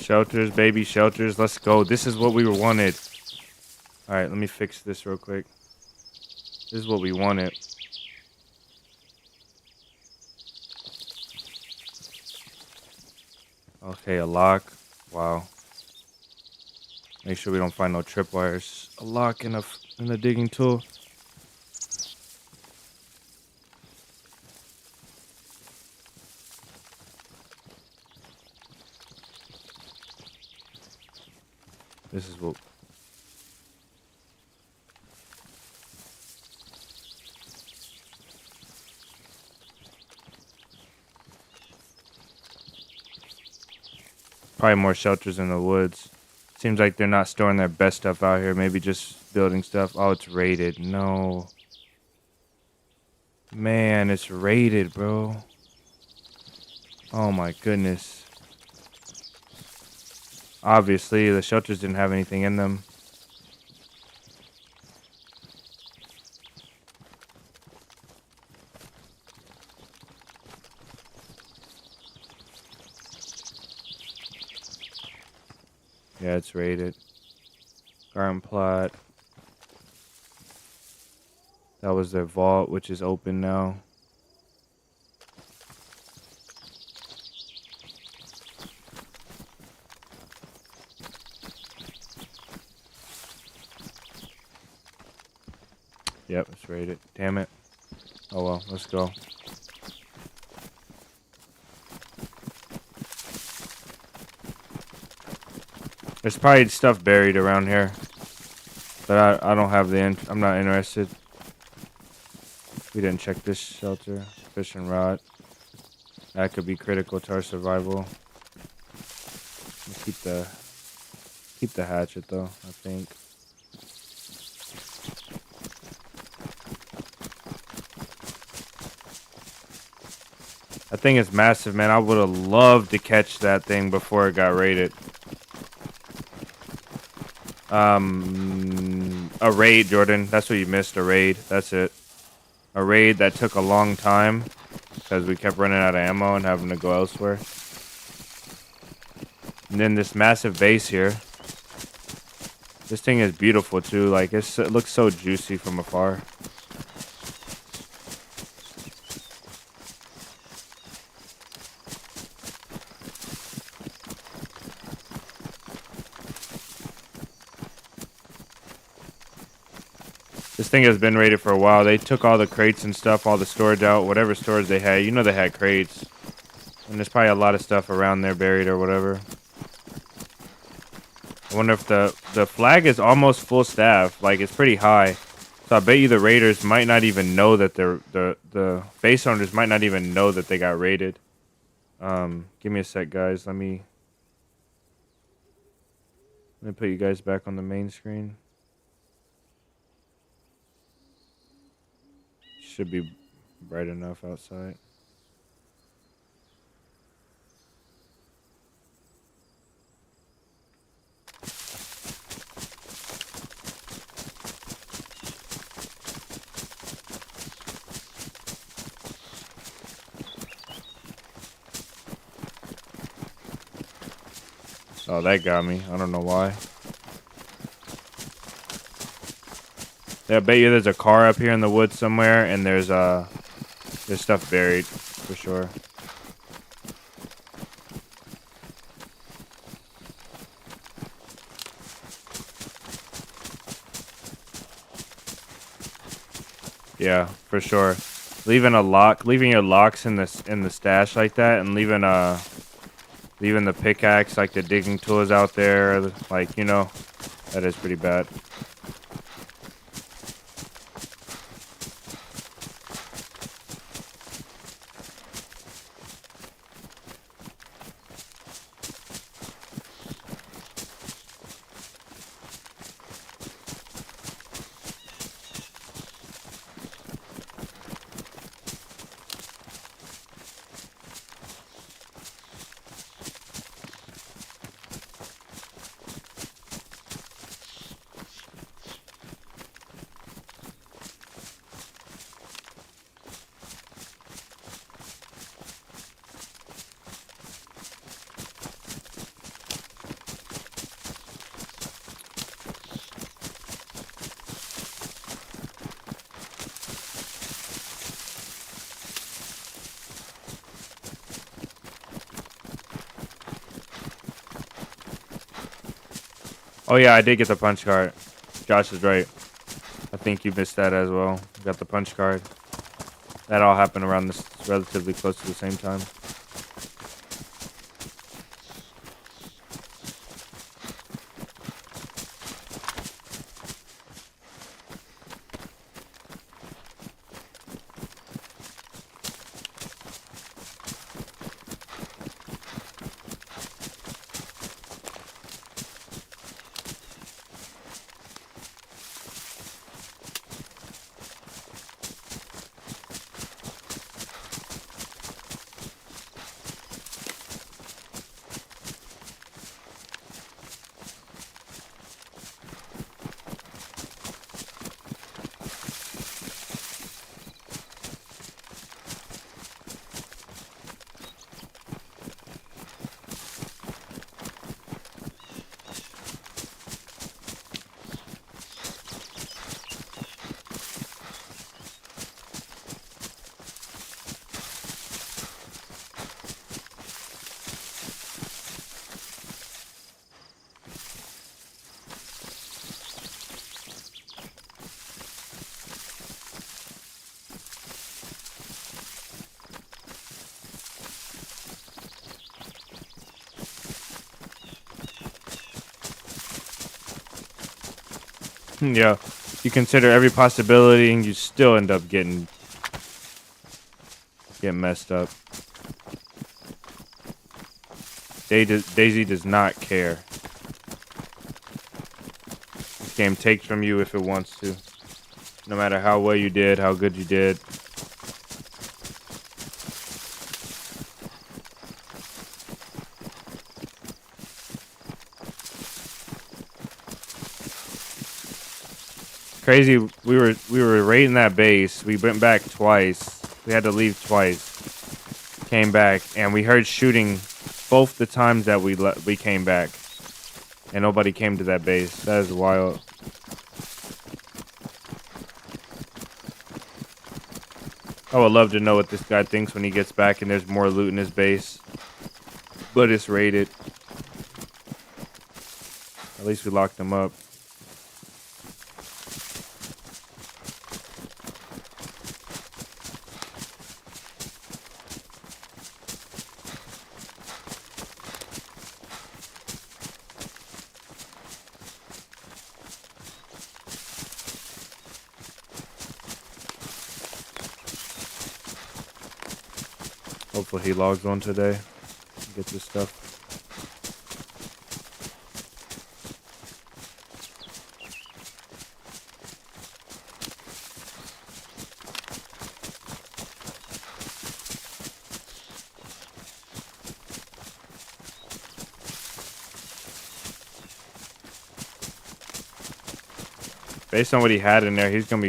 Shelters, baby, shelters. Let's go. This is what we wanted. All right, let me fix this real quick. This is what we wanted. Okay, a lock. Wow. Make sure we don't find no tripwires. A lock in the digging tool. This is what. Probably more shelters in the woods. Seems like they're not storing their best stuff out here. Maybe just building stuff. Oh, it's raided. No. Man, it's raided, bro. Oh my goodness. Obviously, the shelters didn't have anything in them. Yeah, it's raided. Garden plot. That was their vault, which is open now. Yep, it's raided. Damn it. Oh well, let's go. There's probably stuff buried around here. But I don't have I'm not interested. We didn't check this shelter. Fishing rod. That could be critical to our survival. We'll keep the hatchet though, I think. That thing is massive, man. I would have loved to catch that thing before it got raided. A raid, Jordan. That's what you missed, a raid. That's it. A raid that took a long time because we kept running out of ammo and having to go elsewhere. And then this massive base here. This thing is beautiful too. Like it looks so juicy from afar. This thing has been raided for a while. They took all the crates and stuff, all the storage out, whatever storage they had. You know they had crates. And there's probably a lot of stuff around there buried or whatever. I wonder if the flag is almost full staff. Like, it's pretty high. So I bet you the raiders might not even know that the base owners might not even know that they got raided. Give me a sec, guys. Let me put you guys back on the main screen. Should be bright enough outside. Oh, that got me. I don't know why. Yeah, I bet you there's a car up here in the woods somewhere, and there's stuff buried for sure. Yeah, for sure. Leaving your locks in the stash like that, and leaving the pickaxe, like the digging tools out there, like, you know, that is pretty bad. Oh yeah, I did get the punch card. Josh is right. I think you missed that as well. Got the punch card. That all happened around this relatively close to the same time. Yeah, you consider every possibility and you still end up getting messed up. DayZ does not care. This game takes from you if it wants to. No matter how well you did, how good you did. Crazy, we were raiding that base. We went back twice. We had to leave twice. Came back and we heard shooting both the times that we came back. And nobody came to that base. That is wild. I would love to know what this guy thinks when he gets back and there's more loot in his base. But it's raided. At least we locked him up. Hopefully he logs on today. Get this stuff. Based on what he had in there, he's gonna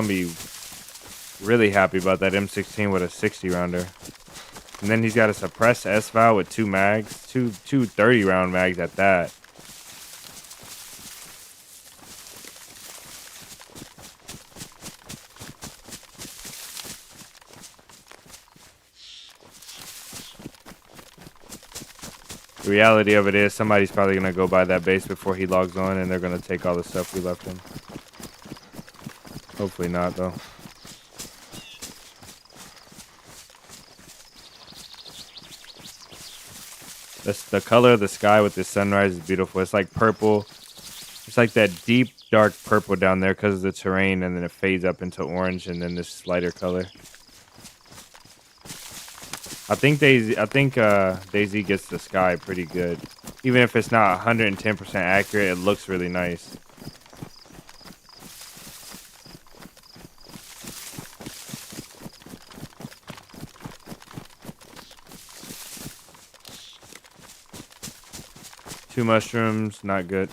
be really happy about that M16 with a 60 rounder. And then he's got a suppressed S-Val with 2 mags, two 30-round mags at that. The reality of it is somebody's probably going to go by that base before he logs on and they're going to take all the stuff we left him. Hopefully not, though. The color of the sky with this sunrise is beautiful. It's like purple. It's like that deep, dark purple down there because of the terrain, and then it fades up into orange, and then this lighter color. I think DayZ gets the sky pretty good. Even if it's not 110% accurate, it looks really nice. Two mushrooms, not good.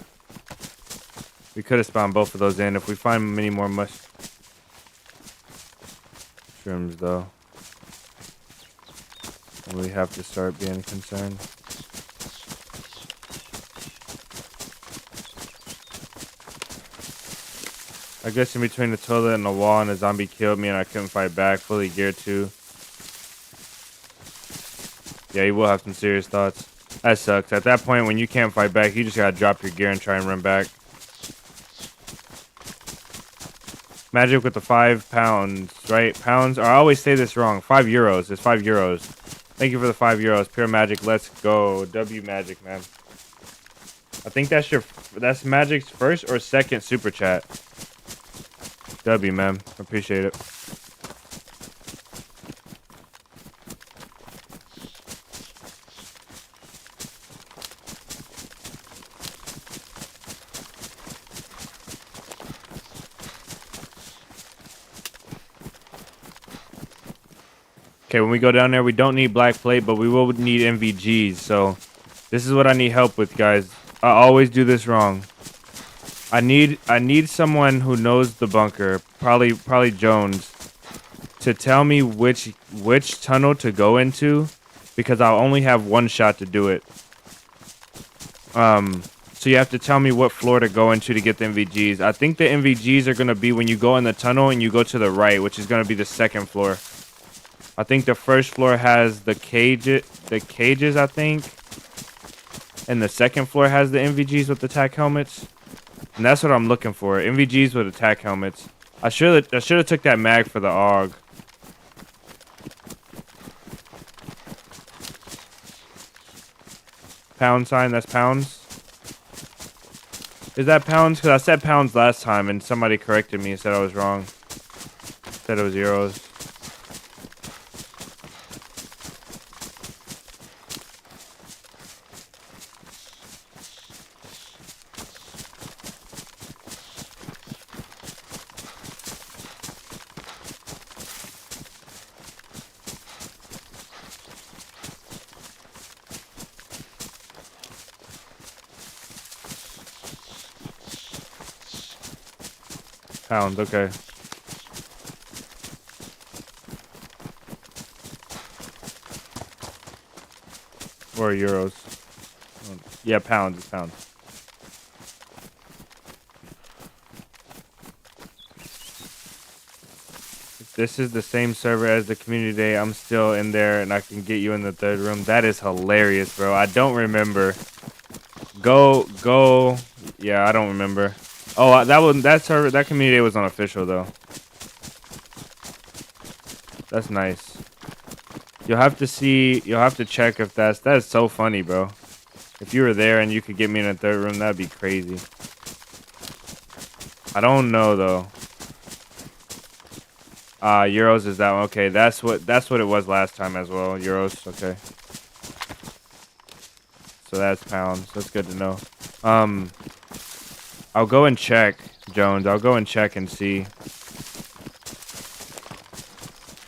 We could have spawned both of those in. If we find many more mushrooms, though, we have to start being concerned. I guess in between the toilet and the wall and a zombie killed me and I couldn't fight back. Fully geared too. Yeah, he will have some serious thoughts. That sucks. At that point, when you can't fight back, you just gotta drop your gear and try and run back. Magic with the 5 pounds, right? Pounds. Or I always say this wrong. 5 euros. It's 5 euros. Thank you for the 5 euros. Pure magic. Let's go. W magic, man. I think that's Magic's first or second super chat. W, man. Appreciate it. Okay, when we go down there, we don't need black plate, but we will need MVGs. So this is what I need help with, guys. I always do this wrong. I need someone who knows the bunker, probably Jones, to tell me which tunnel to go into, because I'll only have one shot to do it. So you have to tell me what floor to go into to get the MVGs. I think the MVGs are gonna be when you go in the tunnel and you go to the right, which is gonna be the second floor. I think the first floor has the cages, I think. And the second floor has the MVGs with attack helmets. And that's what I'm looking for. MVGs with attack helmets. I should have took that mag for the AUG. Pound sign, that's pounds. Is that pounds? Because I said pounds last time and somebody corrected me and said I was wrong. Said it was euros. Pounds, okay. Or euros. Yeah, pounds, it's pounds. If this is the same server as the community day, I'm still in there and I can get you in the third room. That is hilarious, bro. I don't remember. Go. Yeah, I don't remember. Oh, that server, that community day was unofficial though. That's nice. You'll have to check if that is so funny, bro. If you were there and you could get me in a third room, that'd be crazy. I don't know though. Euros is that one. Okay, that's what it was last time as well. Euros, okay. So that's pounds. That's good to know. I'll go and check, Jones. I'll go and check and see.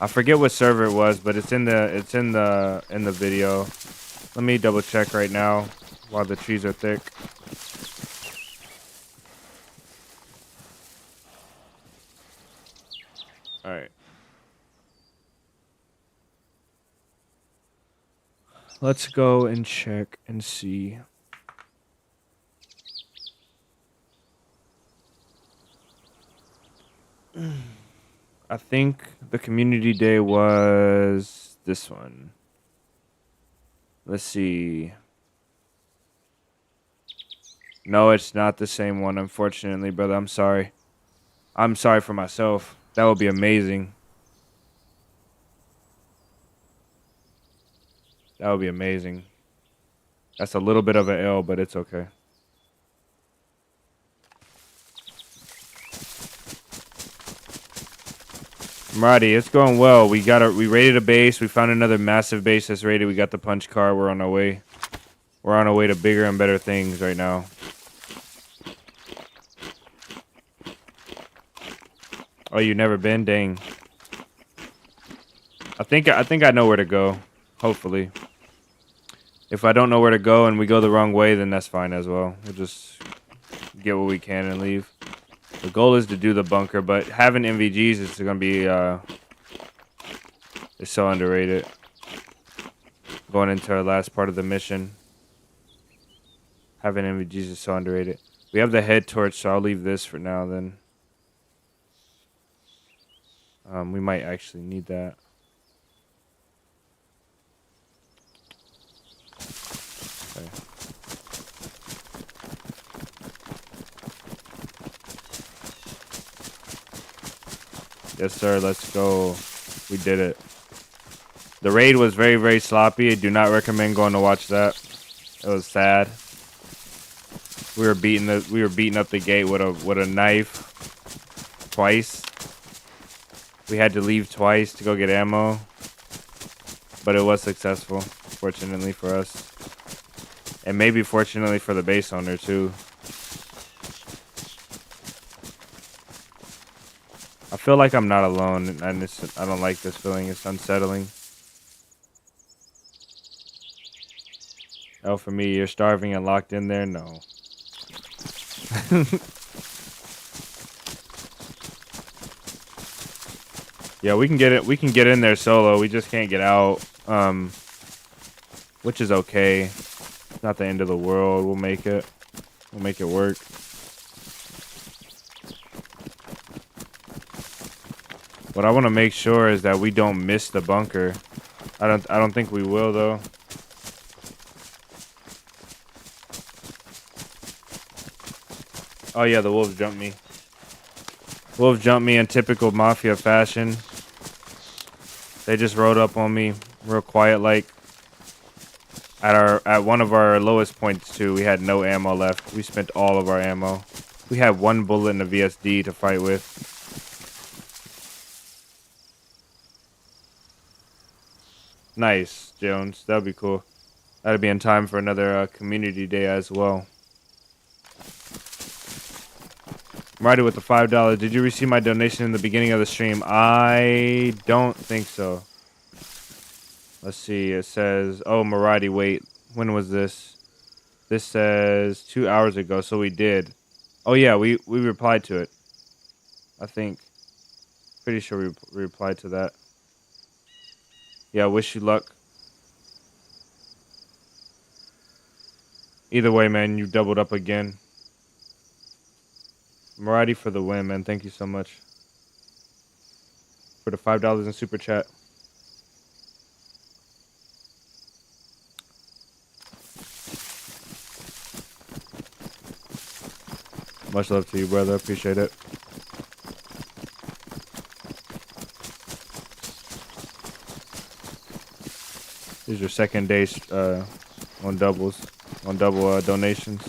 I forget what server it was, but it's in the video. Let me double check right now while the trees are thick. All right. Let's go and check and see. I think the community day was this one. Let's see. No, it's not the same one, unfortunately, brother. I'm sorry. I'm sorry for myself. That would be amazing. That would be amazing. That's a little bit of an L, but it's okay. Alrighty, it's going well. We raided a base. We found another massive base that's raided. We got the punch card. We're on our way. We're on our way to bigger and better things right now. Oh, you never been? Dang. I think I know where to go. Hopefully. If I don't know where to go and we go the wrong way, then that's fine as well. We'll just get what we can and leave. The goal is to do the bunker, but having MVGs is going to be it's so underrated. Going into our last part of the mission. Having MVGs is so underrated. We have the head torch, so I'll leave this for now then. We might actually need that. Yes, sir. Let's go. We did it. The raid was very, very sloppy. I do not recommend going to watch that. It was sad. We were beating up the gate with a knife twice. We had to leave twice to go get ammo, but it was successful, fortunately for us, and maybe fortunately for the base owner too. I feel like I'm not alone, and I don't like this feeling. It's unsettling. Oh, for me, you're starving and locked in there? No. Yeah, we can get it. We can get in there solo. We just can't get out. Which is okay. Not the end of the world. We'll make it. We'll make it work. What I want to make sure is that we don't miss the bunker. I don't think we will though. Oh yeah, the wolves jumped me. Wolves jumped me in typical mafia fashion. They just rode up on me real quiet like. At one of our lowest points too, we had no ammo left. We spent all of our ammo. We had one bullet in a VSD to fight with. Nice, Jones. That'd be cool. That'd be in time for another community day as well. Righty with the $5. Did you receive my donation in the beginning of the stream? I don't think so. Let's see. It says, oh, Maradi, wait. When was this? This says 2 hours ago, so we did. Oh, yeah, we replied to it. I think. Pretty sure we replied to that. Yeah, wish you luck. Either way, man, you doubled up again. Maradi for the win, man. Thank you so much. For the $5 in super chat. Much love to you, brother. Appreciate it. This is your second day on double donations.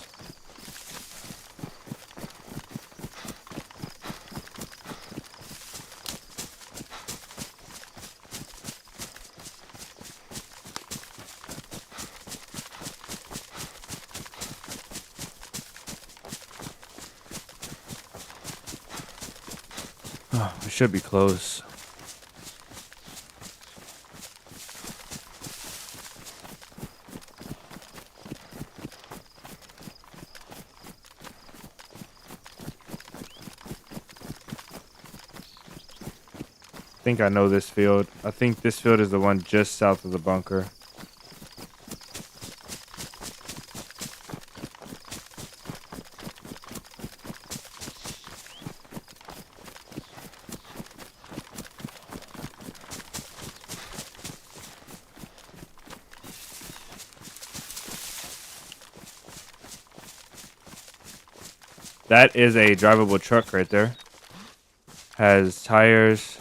Oh, we should be close. I think I know this field. I think this field is the one just south of the bunker. That is a drivable truck right there. Has tires.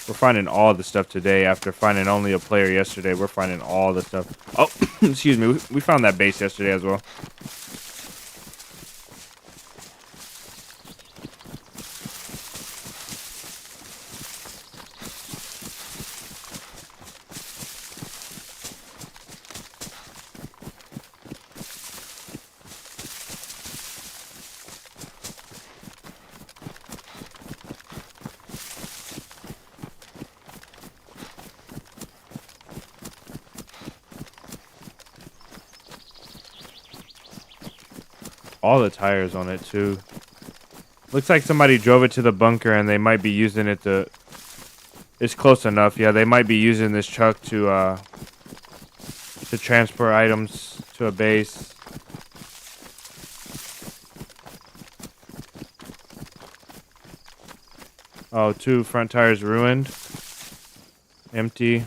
We're finding all the stuff today after finding only a player yesterday. We're finding all the stuff. Oh, excuse me. We found that base yesterday as well. All the tires on it too. Looks like somebody drove it to the bunker and they might be using it to... It's close enough. Yeah, they might be using this truck to transport items to a base. Oh, two front tires ruined. Empty.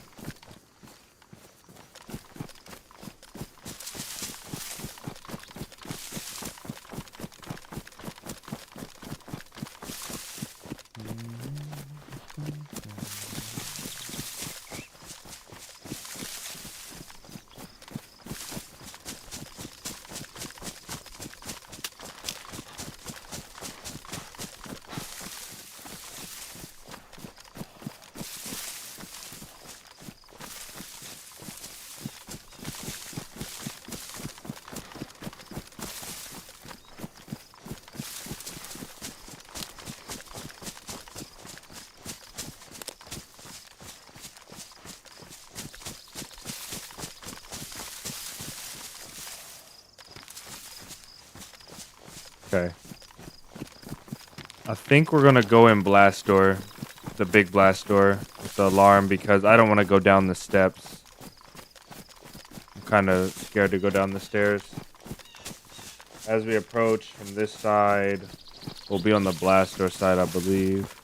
Okay. I think we're gonna go in blast door, the big blast door with the alarm, because I don't want to go down the steps. I'm kind of scared to go down the stairs. As we approach from this side, we'll be on the blast door side, I believe.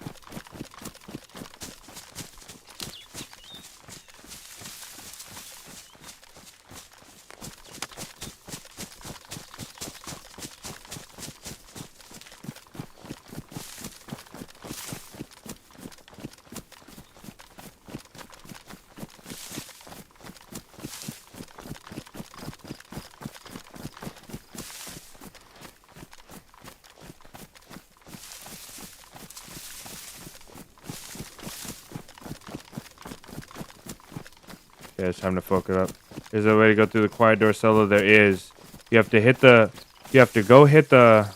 Yeah, it's time to fuck it up. Is there a way to go through the quiet door solo? There is. You have to hit the... You have to go hit the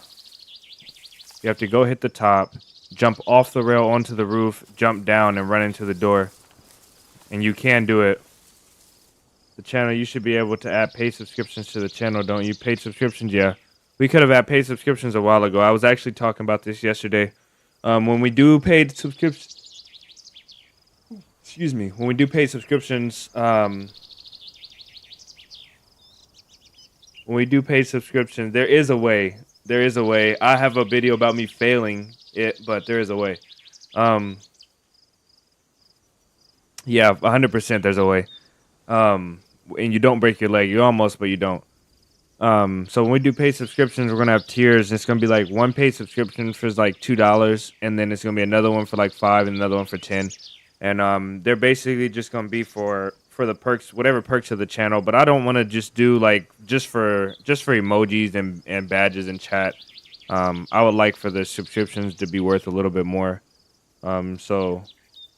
top, jump off the rail onto the roof, jump down, and run into the door. And you can do it. The channel, you should be able to add paid subscriptions to the channel, don't you? Paid subscriptions, yeah. We could have had paid subscriptions a while ago. I was actually talking about this yesterday. When we do paid subscriptions... Excuse me. When we do paid subscriptions, there is a way. There is a way. I have a video about me failing it, but there is a way. Yeah, 100% there's a way. And you don't break your leg. You almost, but you don't. So when we do paid subscriptions, we're gonna have tiers. And it's gonna be like one paid subscription for like $2, and then it's gonna be another one for like $5, and another one for $10. And they're basically just gonna be for the perks, whatever perks of the channel. But I don't want to just do like just for emojis and badges and chat. I would like for the subscriptions to be worth a little bit more. So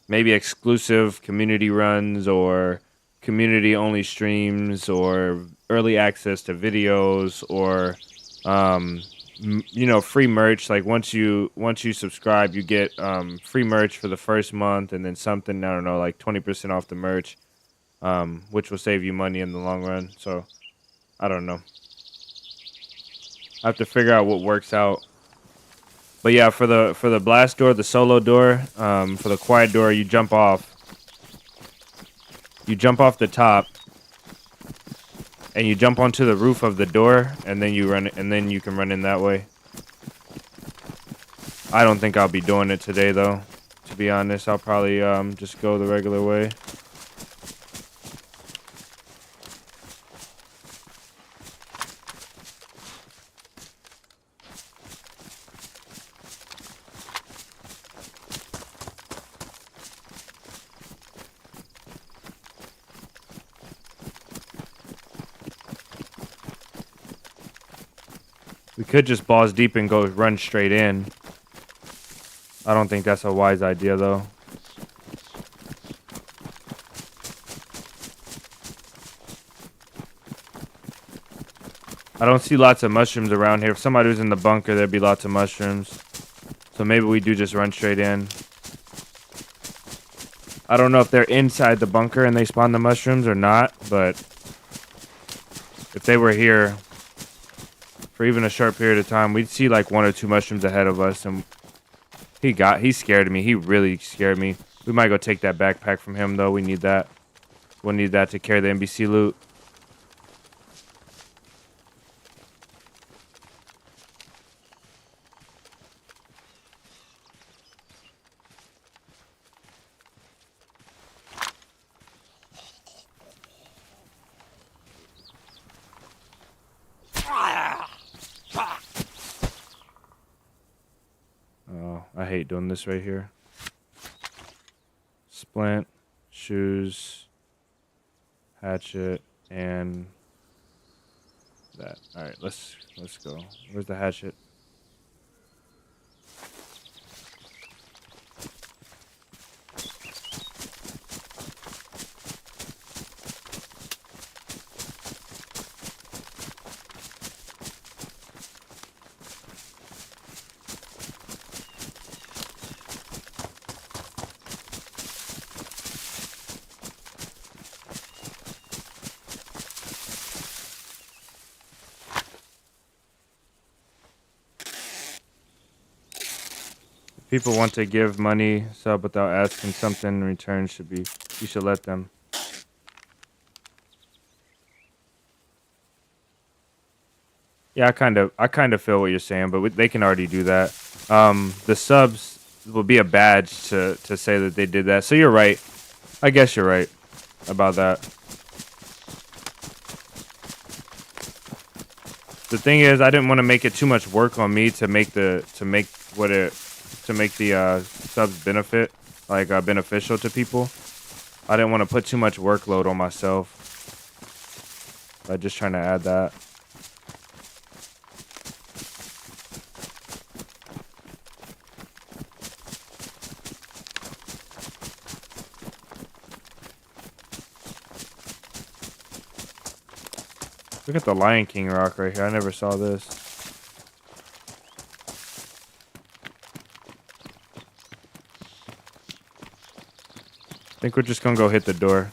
maybe exclusive community runs or community only streams or early access to videos or you know, free merch. Like once you subscribe, you get free merch for the first month, and then something, I don't know, like 20% off the merch, which will save you money in the long run. So I don't know. I have to figure out what works out. But yeah, for the blast door, the solo door, for the quiet door, you jump off. You jump off the top, and you jump onto the roof of the door, and then you run, and then you can run in that way. I don't think I'll be doing it today, though. To be honest, I'll probably just go the regular way. We could just balls deep and go run straight in. I don't think that's a wise idea, though. I don't see lots of mushrooms around here. If somebody was in the bunker, there'd be lots of mushrooms. So maybe we do just run straight in. I don't know if they're inside the bunker and they spawn the mushrooms or not, but if they were here for even a short period of time, we'd see like 1 or 2 mushrooms ahead of us, and he scared me. He really scared me. We might go take that backpack from him, though. We need that. We'll need that to carry the NBC loot. Oh, I hate doing this right here. Splint, shoes, hatchet, and that. All right, let's go. Where's the hatchet? people want to give money sub without asking something in return, you should let them. Yeah, I kind of feel what you're saying, but they can already do that. The subs will be a badge to say that they did that. So you're right. I guess you're right about that. The thing is, I didn't want to make it too much work on me to make the subs beneficial to people. I didn't want to put too much workload on myself by just trying to add that. Look at the Lion King rock right here. I never saw this. I think we're just gonna go hit the door.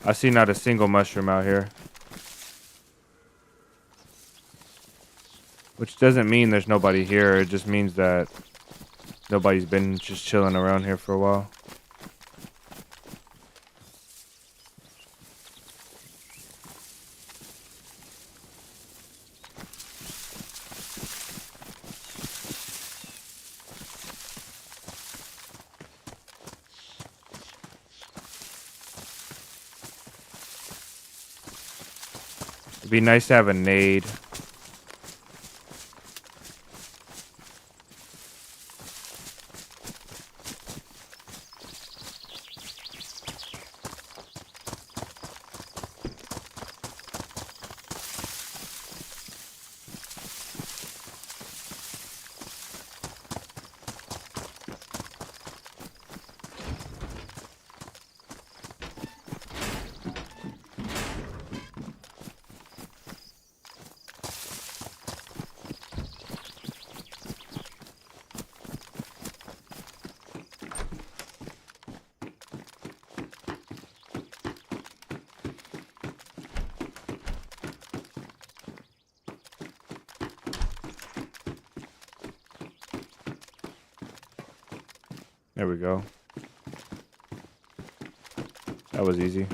I see not a single mushroom out here. Which doesn't mean there's nobody here. It just means that nobody's been just chilling around here for a while. It'd be nice to have a nade. There we go. That was easy.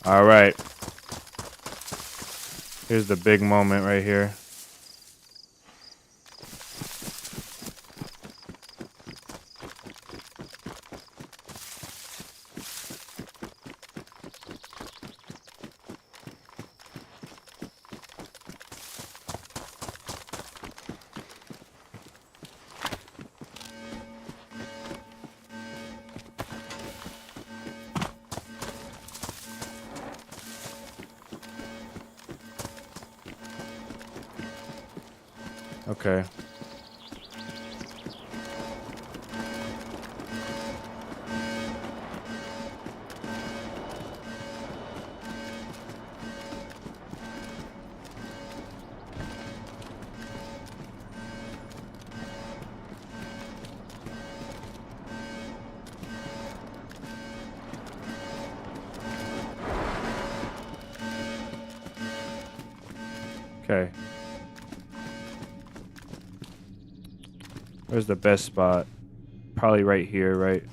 All right. Here's the big moment right here. Okay. Okay. Where's the best spot? Probably right here, right?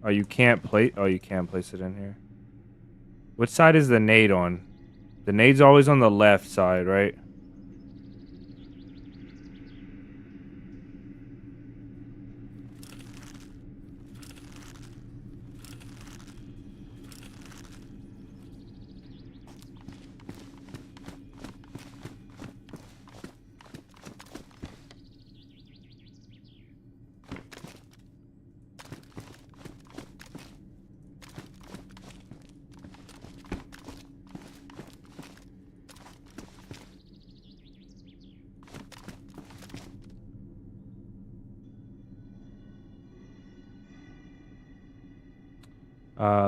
Oh, you can't place. Oh, you can place it in here. What side is the nade on? The nade's always on the left side, right?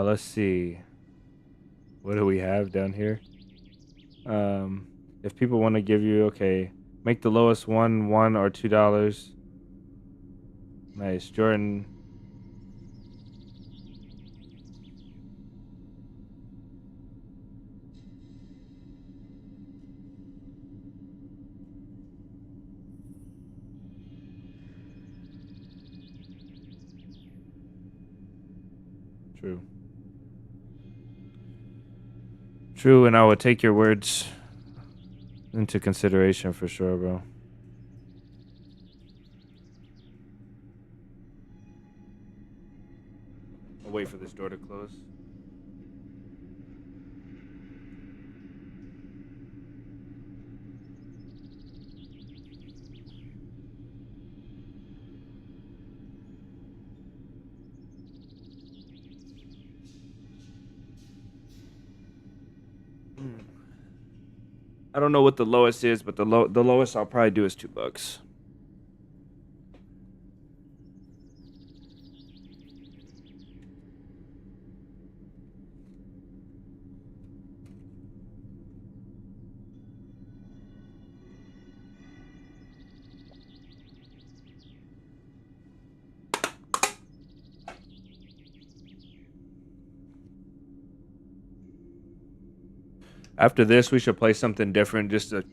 Let's see. What do we have down here? If people want to give you, okay, make the lowest $1 or $2. Nice, Jordan. True. True, and I would take your words into consideration for sure, bro. I'll wait for this door to close. I don't know what the lowest is, but the lowest I'll probably do is $2. After this, we should play something different just to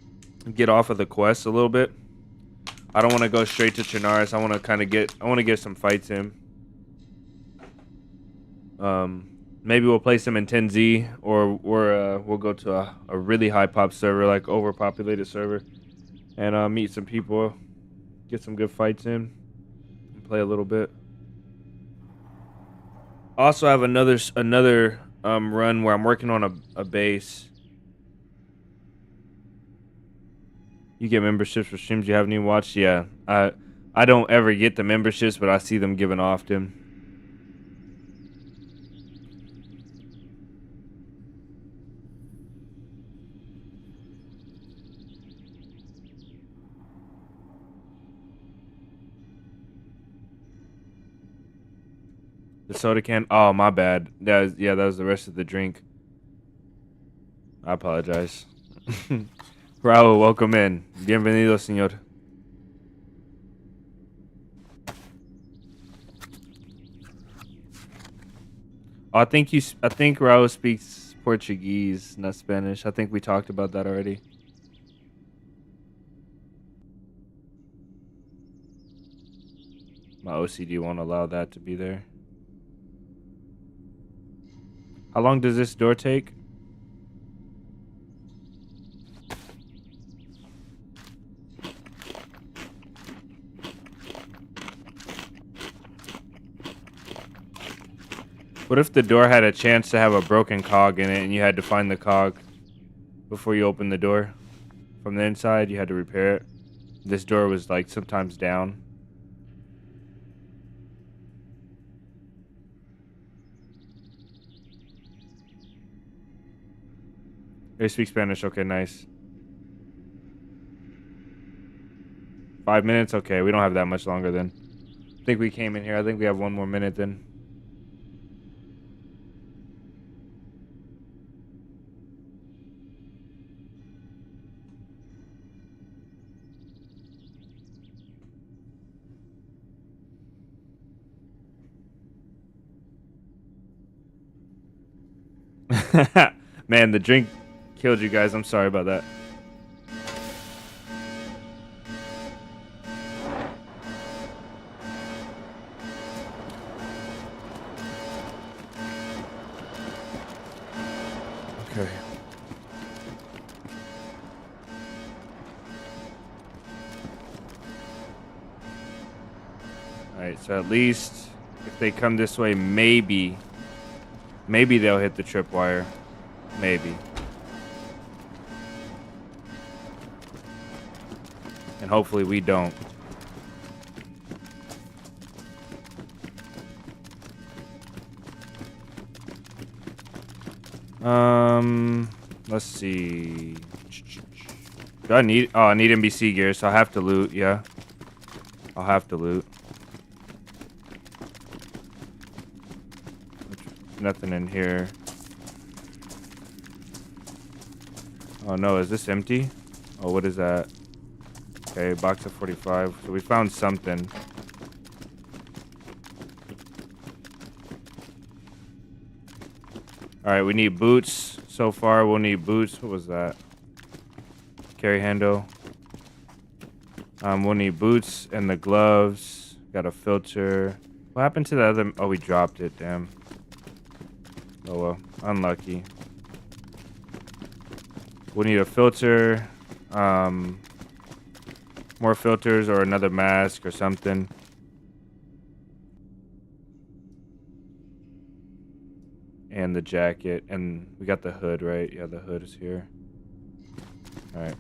get off of the quest a little bit. I don't want to go straight to Chernarus. I want to kind of get some fights in. Maybe we'll play some in 10Z, or we'll go to a really high pop server, like overpopulated server, and meet some people, get some good fights in, and play a little bit. Also, I have another run where I'm working on a base. You get memberships for streams you haven't even watched? Yeah. I don't ever get the memberships, but I see them given often. The soda can? Oh, my bad. That was the rest of the drink. I apologize. Raul, welcome in. Bienvenido, señor. Oh, I think Raul speaks Portuguese, not Spanish. I think we talked about that already. My OCD won't allow that to be there. How long does this door take? What if the door had a chance to have a broken cog in it and you had to find the cog before you opened the door? From the inside, you had to repair it. This door was like sometimes down. They speak Spanish. Okay, nice. 5 minutes? Okay, we don't have that much longer then. I think we came in here. I think we have 1 more minute then. Man, the drink killed you guys. I'm sorry about that. Okay. Alright, so at least if they come this way, maybe they'll hit the tripwire. Maybe. And hopefully we don't. Let's see. Do I need... Oh, I need NBC gear, so I'll have to loot, yeah. I'll have to loot. Nothing in here. Oh no, is this empty? Oh, what is that? Okay, box of 45. So we found something. Alright, we need boots. So far, we'll need boots. What was that? Carry handle. We'll need boots and the gloves. Got a filter. What happened to the other? Oh, we dropped it. Damn. Oh well, unlucky. We'll need a filter, more filters or another mask or something. And the jacket, and we got the hood, right? Yeah, the hood is here. All right.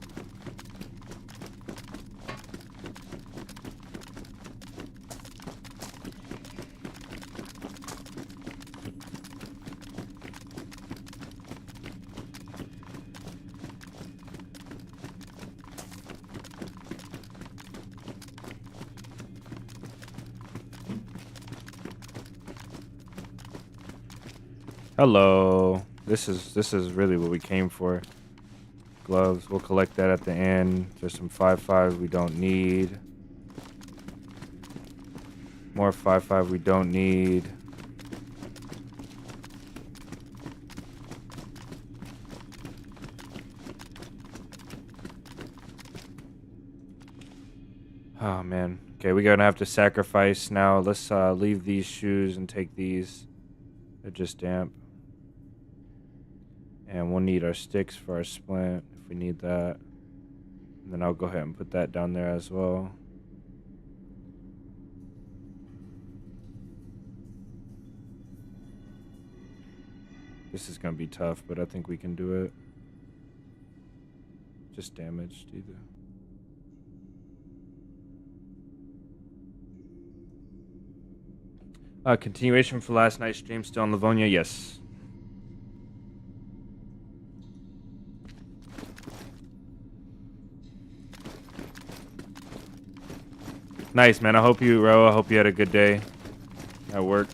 Hello. This is really what we came for. Gloves. We'll collect that at the end. There's some 5.5 we don't need. More 5.5 we don't need. Oh man. Okay, we're gonna have to sacrifice now. Let's leave these shoes and take these. They're just damp. And we'll need our sticks for our splint if we need that. And then I'll go ahead and put that down there as well. This is gonna be tough, but I think we can do it. Just damaged either. Continuation for last night's stream, still in Livonia? Yes. Nice, man. I hope you had a good day at work.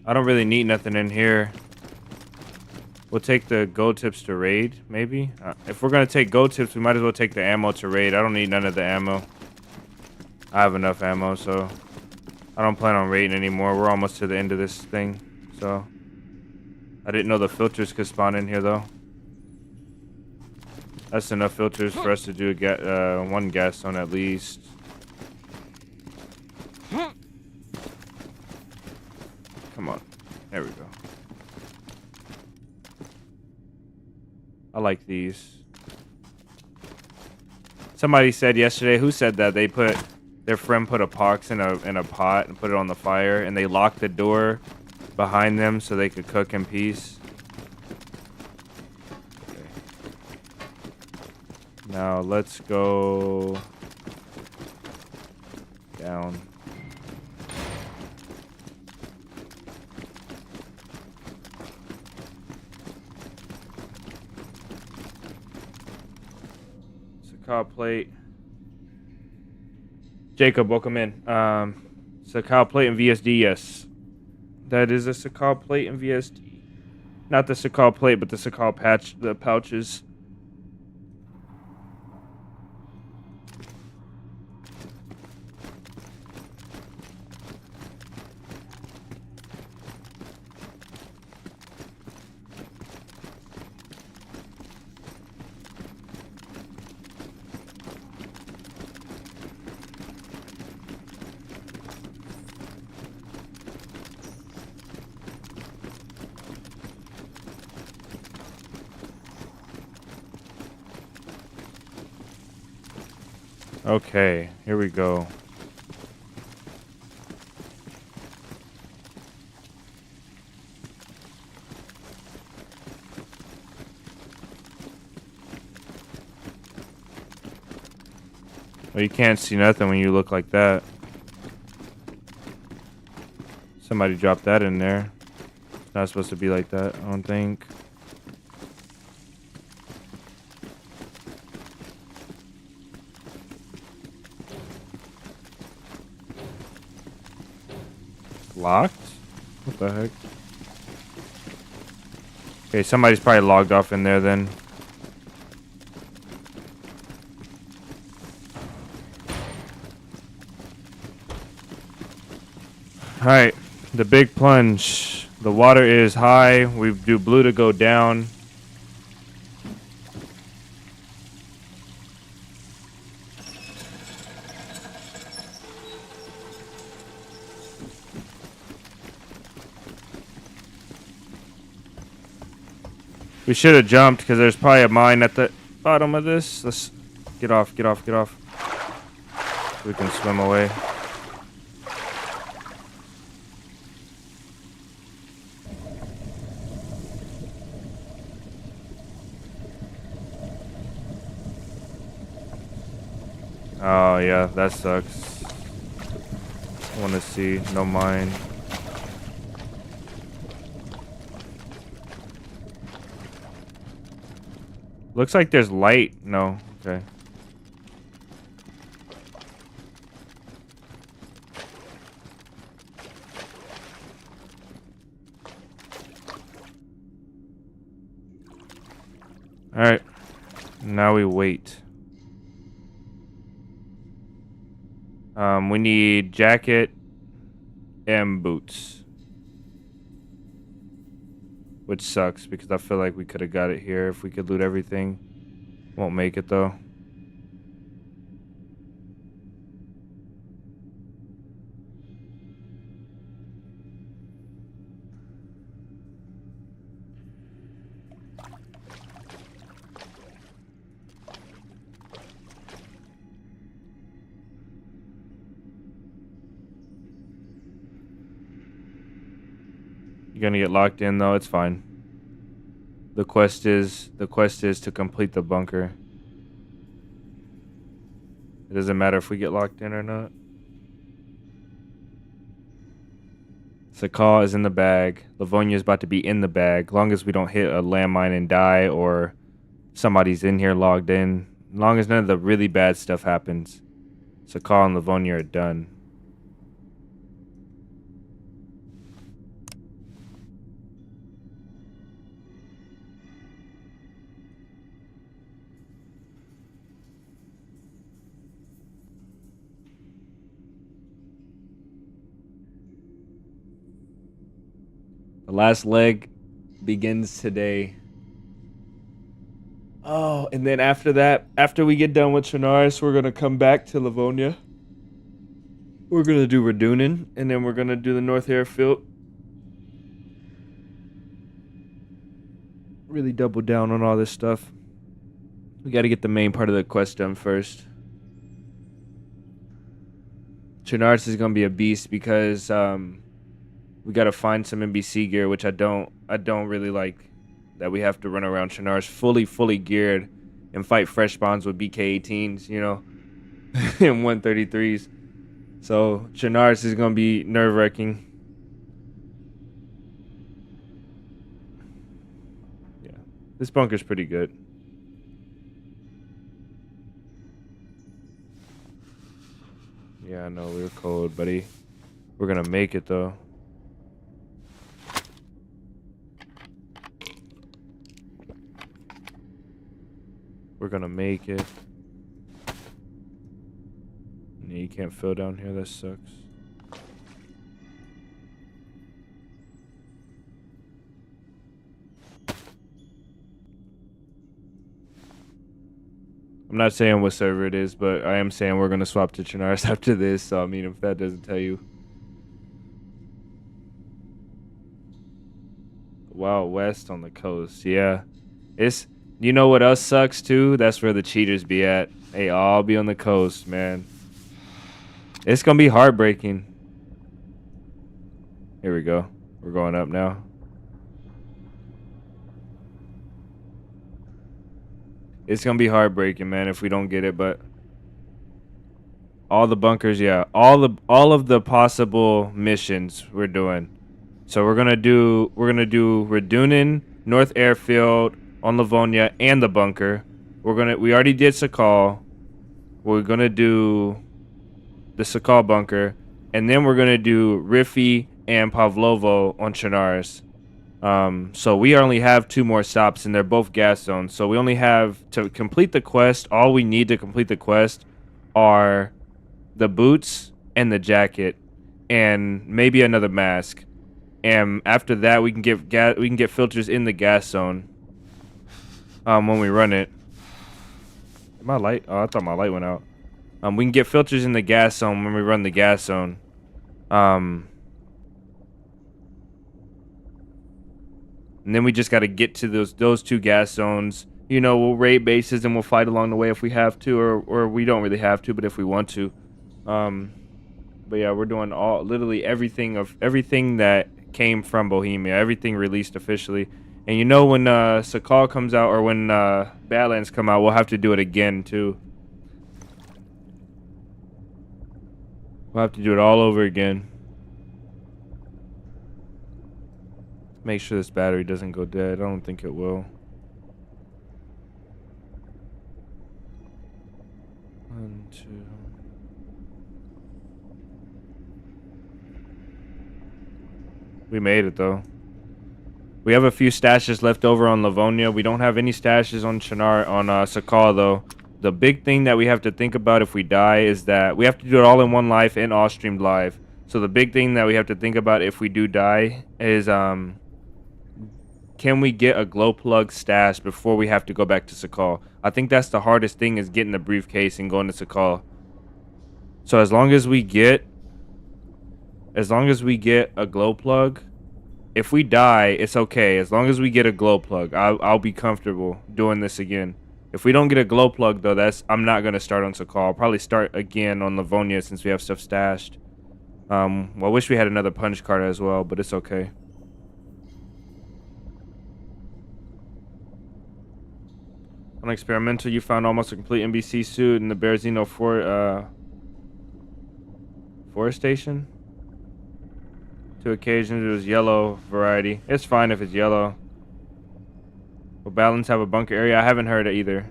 I don't really need nothing in here. We'll take the gold tips to raid, maybe. If we're gonna take gold tips, we might as well take the ammo to raid. I don't need none of the ammo. I have enough ammo, so I don't plan on raiding anymore. We're almost to the end of this thing, so I didn't know the filters could spawn in here though. That's enough filters for us to do one gas zone at least. Come on, there we go. I like these. Somebody said yesterday, who said that their friend put a pox in a pot and put it on the fire, and they locked the door behind them so they could cook in peace. Okay. Now let's go down. Sakal plate. Jacob, welcome in. Sakal plate and VSD, yes. That is a Sakal plate and VSD. Not the Sakal plate, but the Sakal patch, the pouches. Okay, here we go. Well, you can't see nothing when you look like that. Somebody dropped that in there. It's not supposed to be like that, I don't think. Locked? What the heck? Okay, somebody's probably logged off in there then. Alright, the big plunge. The water is high. We do blue to go down. We should have jumped because there's probably a mine at the bottom of this. Let's get off, get off, get off. We can swim away. Oh yeah, that sucks. I want to see no mine. Looks like there's light. No, okay. All right, now we wait. We need jacket and boots, which sucks because I feel like we could have got it here if we could loot everything. Won't make it though. You're gonna get locked in though, it's fine. The quest is to complete the bunker. It doesn't matter if we get locked in or not. 𝙏𝙗𝙧 is in the bag. 𝙀𝙧𝙧 is about to be in the bag. Long as we don't hit a landmine and die or somebody's in here logged in. As long as none of the really bad stuff happens. 𝙏𝙗𝙧 and 𝙀𝙧𝙧 are done. The last leg begins today. Oh, and then after that, after we get done with 𝙀𝙀, we're going to come back to 𝙀𝙀. We're going to do 𝙀𝙚, and then we're going to do the North Airfield. Really double down on all this stuff. We got to get the main part of the quest done first. 𝙀𝙀 is going to be a beast because we got to find some NBC gear, which I don't really like. That we have to run around 𝙀𝙀 fully geared and fight fresh spawns with BK-18s, you know, and 133s. So 𝙀𝙀 is gonna be nerve-wracking. Yeah, this bunker's pretty good. Yeah, I know we were cold, buddy. We're gonna make it though. We're gonna make it. Yeah, you can't fill down here, that sucks. I'm not saying what server it is, but I am saying we're gonna swap to 𝙀𝙀 after this, so I mean if that doesn't tell you. Wild West on the coast, yeah. It's, you know what else sucks too? That's where the cheaters be at. They all be on the coast, man. It's gonna be heartbreaking. Here we go. We're going up now. It's gonna be heartbreaking, man, if we don't get it, but all the bunkers, yeah. All of the possible missions we're doing. So we're gonna do 𝙀𝙚, North Airfield, on 𝙀𝙀𝙧, and the bunker. We already did 𝙏𝙗𝙧. We're gonna do the 𝙏𝙗𝙧 bunker, and then we're gonna do Riffy and Pavlovo on 𝙀𝙀𝙧. So we only have 2 more stops, and they're both gas zones. So we only have to complete the quest. All we need to complete the quest are the boots and the jacket, and maybe another mask. And after that, we can get filters in the gas zone. When we run it. My light? Oh, I thought my light went out. We can get filters in the gas zone when we run the gas zone. And then we just got to get to those 2 gas zones. You know, we'll raid bases and we'll fight along the way if we have to, or we don't really have to, but if we want to. But yeah, we're doing literally everything that came from Bohemia, everything released officially. And you know, when 𝙏𝙏 comes out, or when Badlands come out, we'll have to do it again too. We'll have to do it all over again. Make sure this battery doesn't go dead. I don't think it will. 1, 2. We made it though. We have a few stashes left over on Livonia. We don't have any stashes on 𝙀𝙗 though. The big thing that we have to think about if we die is that we have to do it all in one life and all streamed live. So the big thing that we have to think about if we do die is can we get a glow plug stash before we have to go back to 𝙀𝙗? I think that's the hardest thing, is getting the briefcase and going to 𝙀𝙗. So as long as we get a glow plug, if we die, it's okay. As long as we get a glow plug, I'll be comfortable doing this again. If we don't get a glow plug though, I'm not gonna start on 𝙀𝙗. I'll probably start again on Livonia since we have stuff stashed. Well, I wish we had another punch card as well, but it's okay. On experimental, you found almost a complete NBC suit in the Berezino forestation. 2 occasions it was yellow variety. It's fine if it's yellow. Will Balance have a bunker area? I haven't heard it either.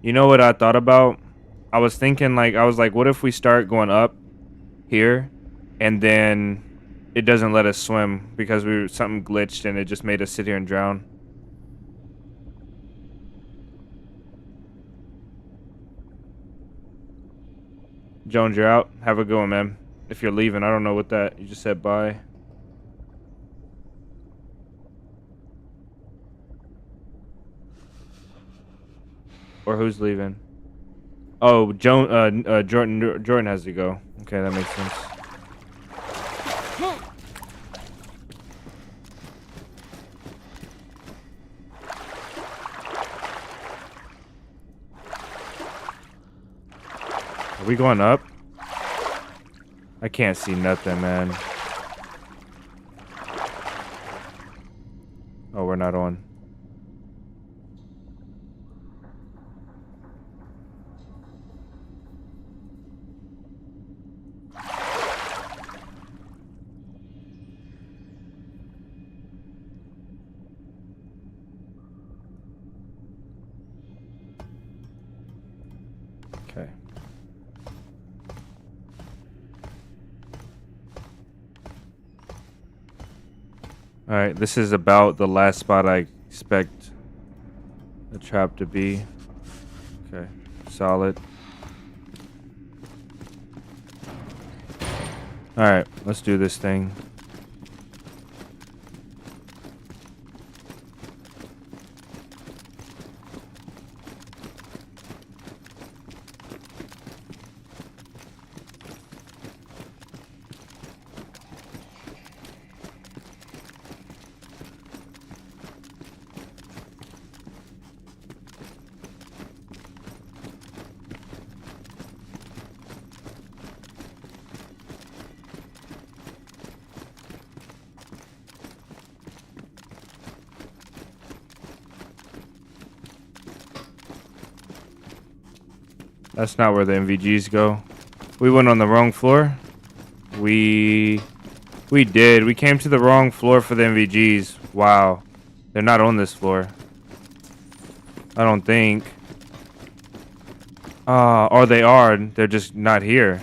You know what I thought about? I was thinking, like, what if we start going up here and then it doesn't let us swim because something glitched and it just made us sit here and drown. Jones, you're out. Have a good one, man. If you're leaving, I don't know what that. You just said bye. Or who's leaving? Oh, Jordan has to go. Okay, that makes sense. Are we going up? I can't see nothing, man. Oh, we're not on. Okay. Alright, this is about the last spot I expect the trap to be. Okay, solid. Alright, let's do this thing. That's not where the MVGs go. We went on the wrong floor. We did. We came to the wrong floor for the MVGs. Wow. They're not on this floor. I don't think. Or they are. They're just not here.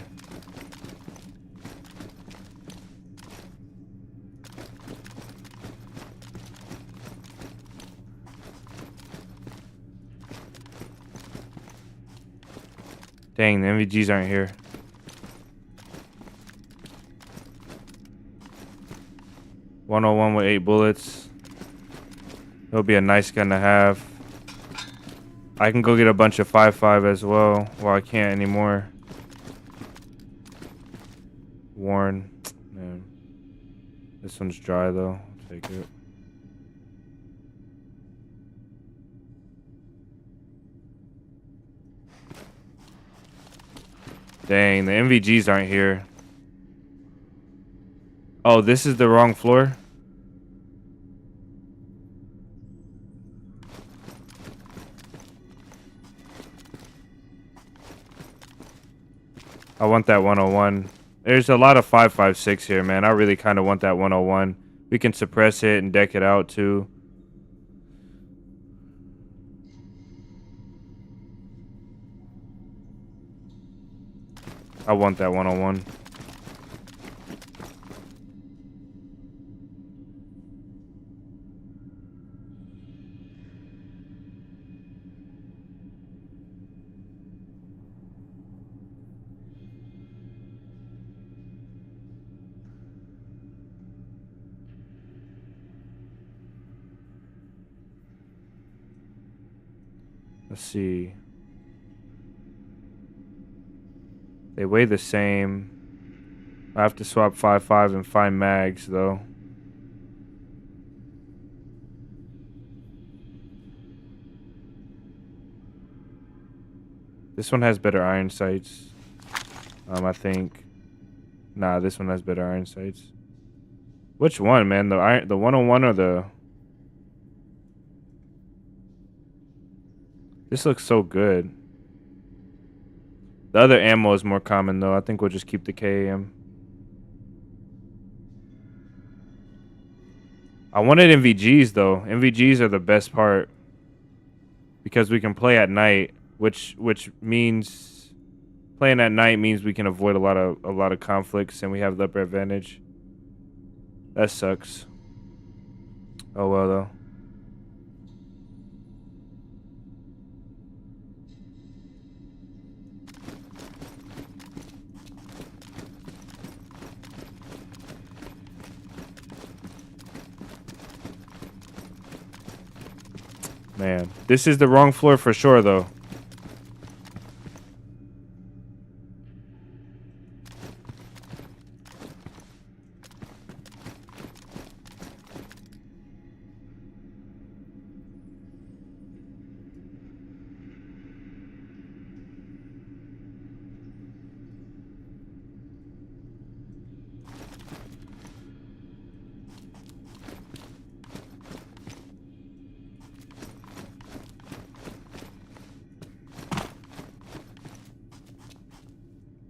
Dang, the MVGs aren't here. $101 with 8 bullets. It'll be a nice gun to have. I can go get a bunch of 5.5 as well. Well, I can't anymore. Warren. Man. This one's dry though. I'll take it. Dang, the MVGs aren't here. Oh, this is the wrong floor? I want that 101. There's a lot of 5.56 here, man. I really kind of want that 101. We can suppress it and deck it out too. I want that 101. Let's see. They weigh the same. I have to swap 5.5 and find mags though. This one has better iron sights. I think. Nah, this one has better iron sights. Which one, man? The 101 or the... This looks so good. The other ammo is more common though. I think we'll just keep the KAM. I wanted MVGs though. MVGs are the best part because we can play at night, which means playing at night means we can avoid a lot of conflicts and we have the upper advantage. That sucks. Oh well though. Man, this is the wrong floor for sure, though.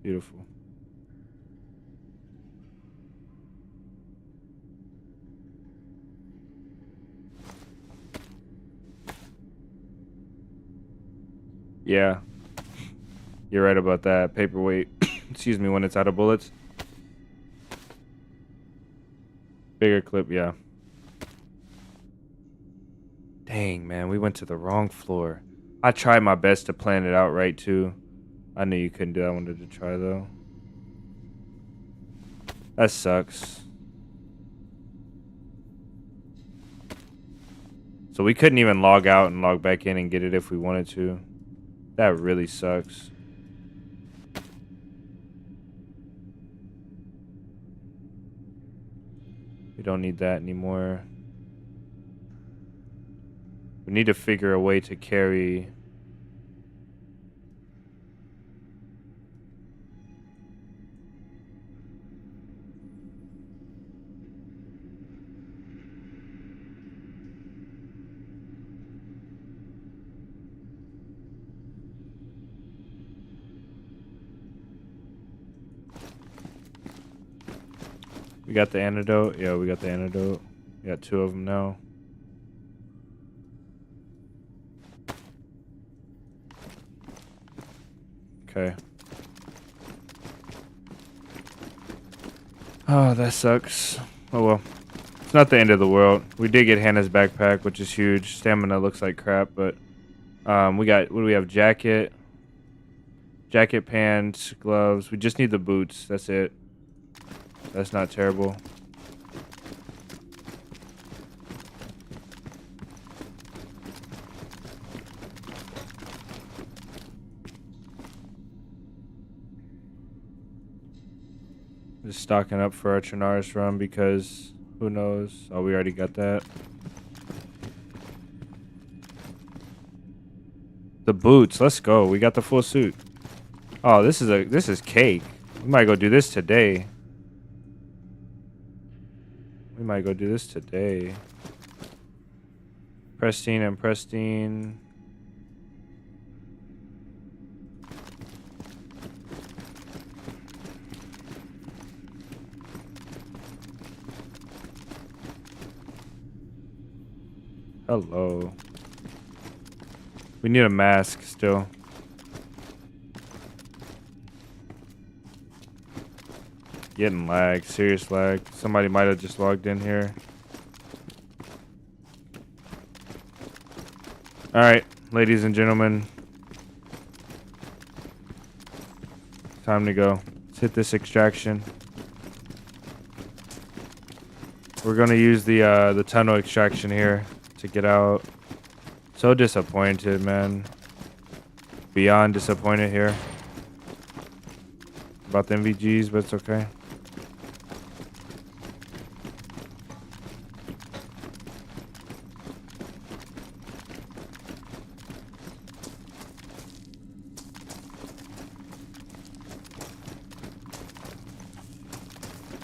Beautiful. Yeah. You're right about that. Paperweight. Excuse me, when it's out of bullets. Bigger clip, yeah. Dang, man, we went to the wrong floor. I tried my best to plan it out right, too. I knew you couldn't do that. I wanted to try, though. That sucks. So we couldn't even log out and log back in and get it if we wanted to. That really sucks. We don't need that anymore. We need to figure a way to carry... We got the antidote. Yeah, we got the antidote. We got 2 of them now. Okay. Oh, that sucks. Oh well. It's not the end of the world. We did get Hannah's backpack, which is huge. Stamina looks like crap, but we got, what do we have? Jacket, pants, gloves. We just need the boots. That's it. That's not terrible. Just stocking up for our Chernarus run because who knows? Oh, we already got that. The boots, let's go. We got the full suit. Oh, this is cake. We might go do this today. Pristine and pristine. Hello. We need a mask still. Getting lag, serious lag. Somebody might have just logged in here. Alright, ladies and gentlemen. Time to go. Let's hit this extraction. We're gonna use the tunnel extraction here to get out. So disappointed, man. Beyond disappointed here. About the MVGs, but it's okay.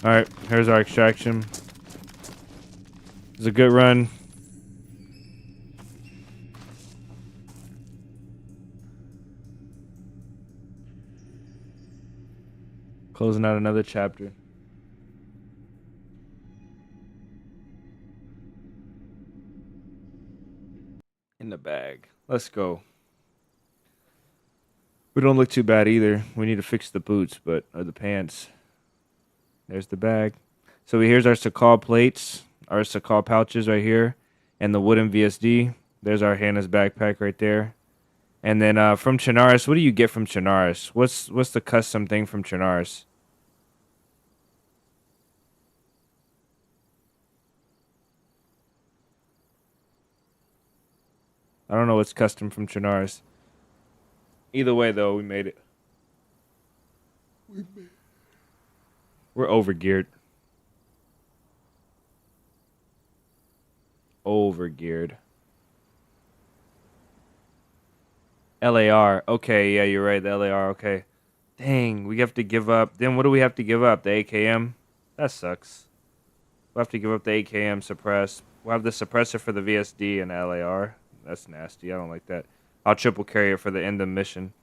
Alright, here's our extraction. It's a good run. Closing out another chapter. In the bag. Let's go. We don't look too bad either. We need to fix the boots, or the pants. There's the bag. So here's our Sakal plates, our Sakal pouches right here, and the wooden VSD. There's our Hannah's backpack right there. And then from Chernarus, what do you get from Chernarus? What's the custom thing from Chernarus? I don't know what's custom from Chernarus. Either way, though, we made it. We're overgeared. Overgeared. LAR. Okay, yeah, you're right. The LAR. Okay. Dang, we have to give up. Then what do we have to give up? The AKM? That sucks. We'll have to give up the AKM suppress. We'll have the suppressor for the VSD and the LAR. That's nasty. I don't like that. I'll triple carry it for the end of mission.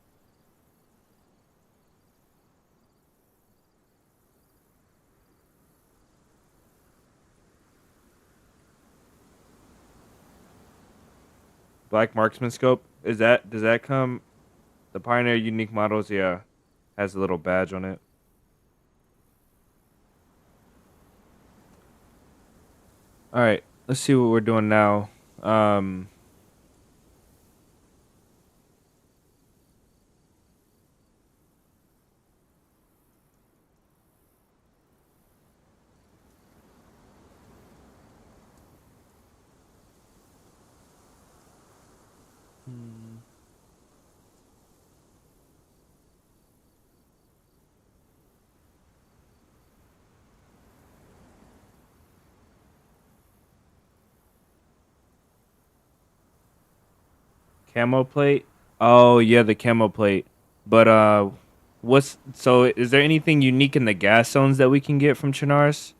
Black marksman scope. Does that come? The Pioneer unique models, yeah, has a little badge on it. All right, let's see what we're doing now. Camo plate. Oh yeah, the camo plate. But is there anything unique in the gas zones that we can get from Chernarus?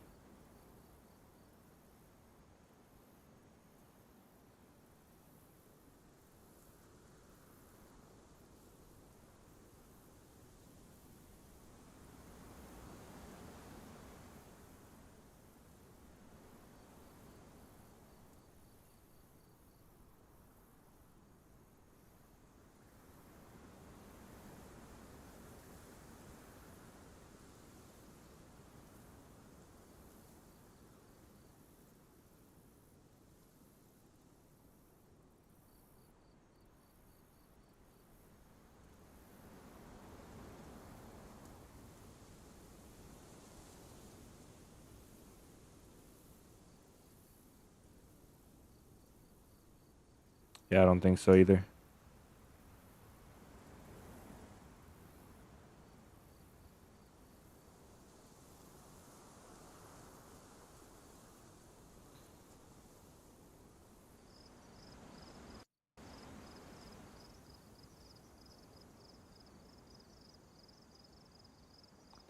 Yeah, I don't think so either.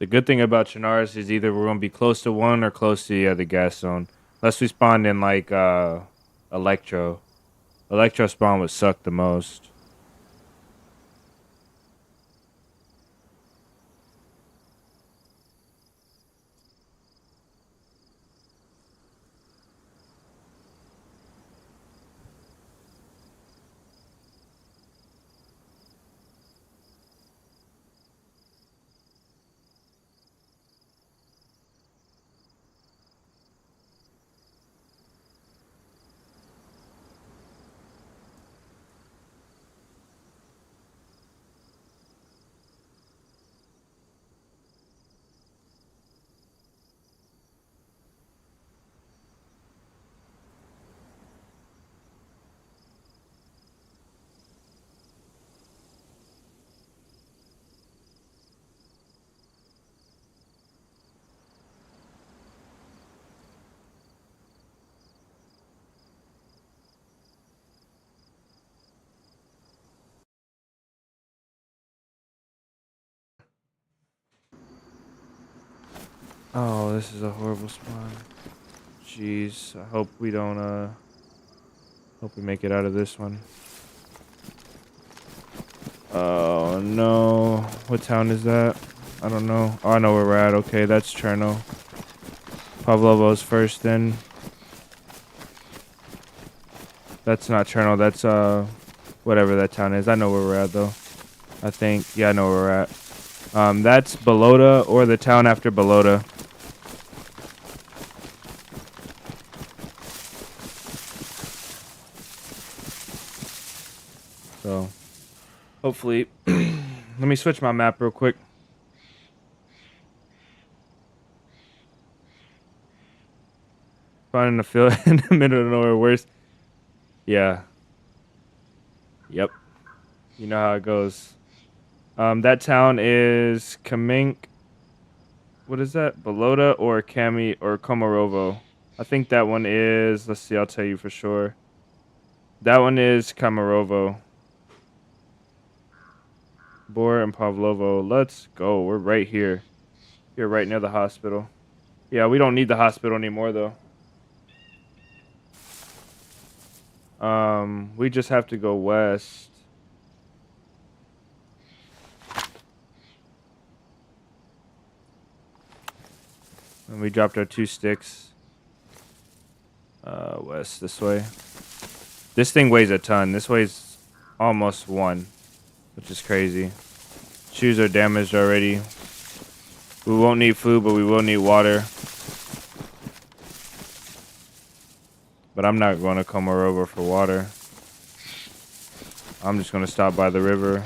The good thing about Chernarus is either we're gonna be close to one or close to the other gas zone. Unless we spawned in like Electro. Electro spawn would suck the most. Oh, this is a horrible spawn. Jeez, I hope we don't, hope we make it out of this one. Oh, no. What town is that? I don't know. Oh, I know where we're at. Okay, that's Cherno. Pavlovo's first then. That's not Cherno. That's, whatever that town is. I know where we're at, though. I think. Yeah, I know where we're at. That's Belota or the town after Belota. So, hopefully, let me switch my map real quick. Finding a field in the middle of nowhere, worse. Yeah. Yep. You know how it goes. That town is Kamink. What is that? Belota or Kami or Komarovo? I think that one is. Let's see. I'll tell you for sure. That one is Komarovo. Bor and Pavlovo. Let's go. We're right here. Here, right near the hospital. Yeah, we don't need the hospital anymore, though. We just have to go west. And we dropped our 2 sticks. West this way. This thing weighs a ton. This weighs almost 1, which is crazy. Shoes are damaged already. We won't need food, but we will need water. But I'm not going to come over for water. I'm just going to stop by the river.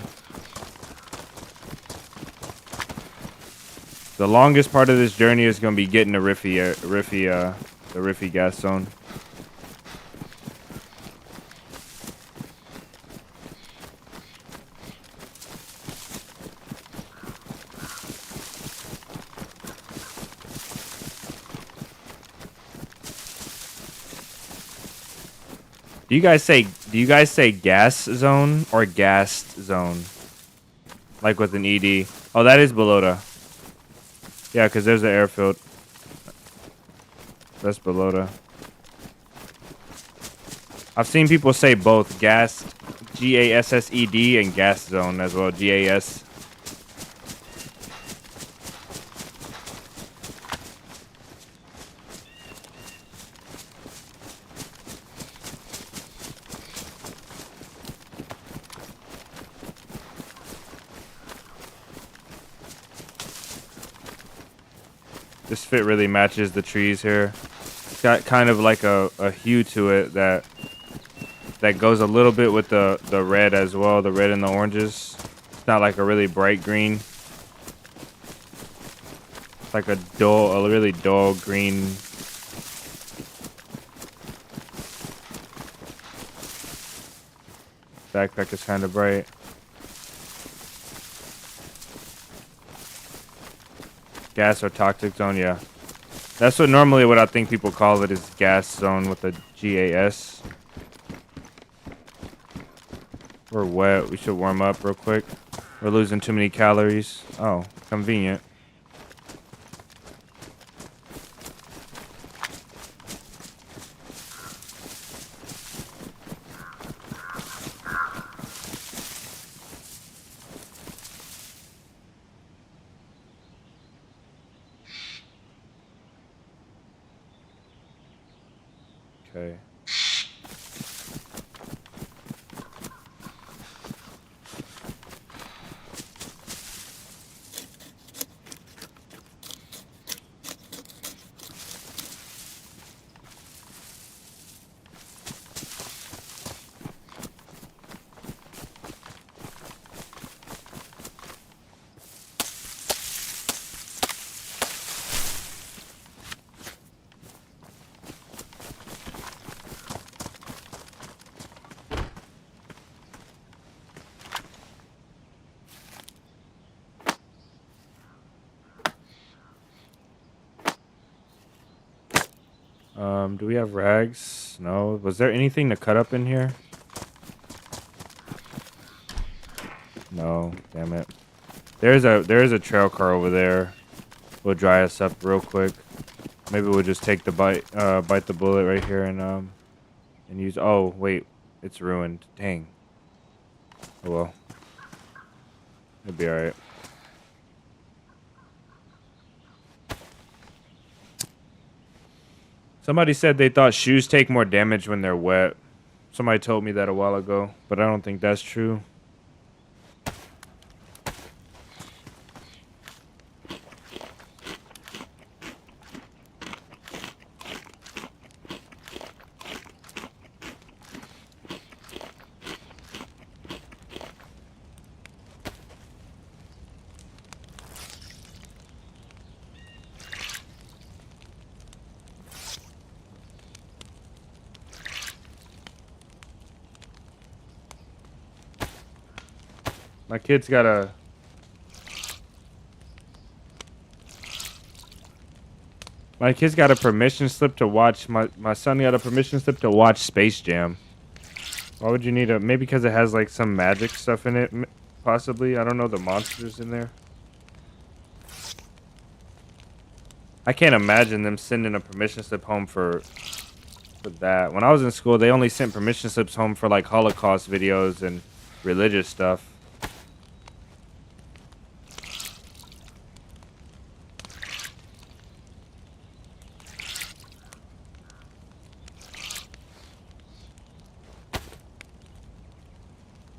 The longest part of this journey is going to be getting to the Riffy gas zone. Do you guys say gas zone or gassed zone? Like with an ED. Oh, that is Belota. Yeah, because there's an airfield. That's Belota. I've seen people say both gas, G-A-S-S-E-D, and gas zone as well, G-A-S. This fit really matches the trees here. It's got kind of like a hue to it that goes a little bit with the red as well, the red and the oranges. It's not like a really bright green. It's like a really dull green. Backpack is kind of bright. Gas or toxic zone, yeah. That's what I think people call it, is gas zone with a G-A-S. We're wet. We should warm up real quick. We're losing too many calories. Oh, convenient. Okay. Do we have rags? No. Was there anything to cut up in here? No. Damn it. There is a trail car over there. We'll dry us up real quick. Maybe we'll just take the bite the bullet right here and use. Oh wait, it's ruined. Dang. Oh well. It'll be all right. Somebody said they thought shoes take more damage when they're wet. Somebody told me that a while ago, but I don't think that's true. My kid's got a... My kid's got a permission slip to watch... My son got a permission slip to watch Space Jam. Why would you need a... Maybe because it has, like, some magic stuff in it, possibly. I don't know the monsters in there. I can't imagine them sending a permission slip home for that. When I was in school, they only sent permission slips home for, like, Holocaust videos and religious stuff.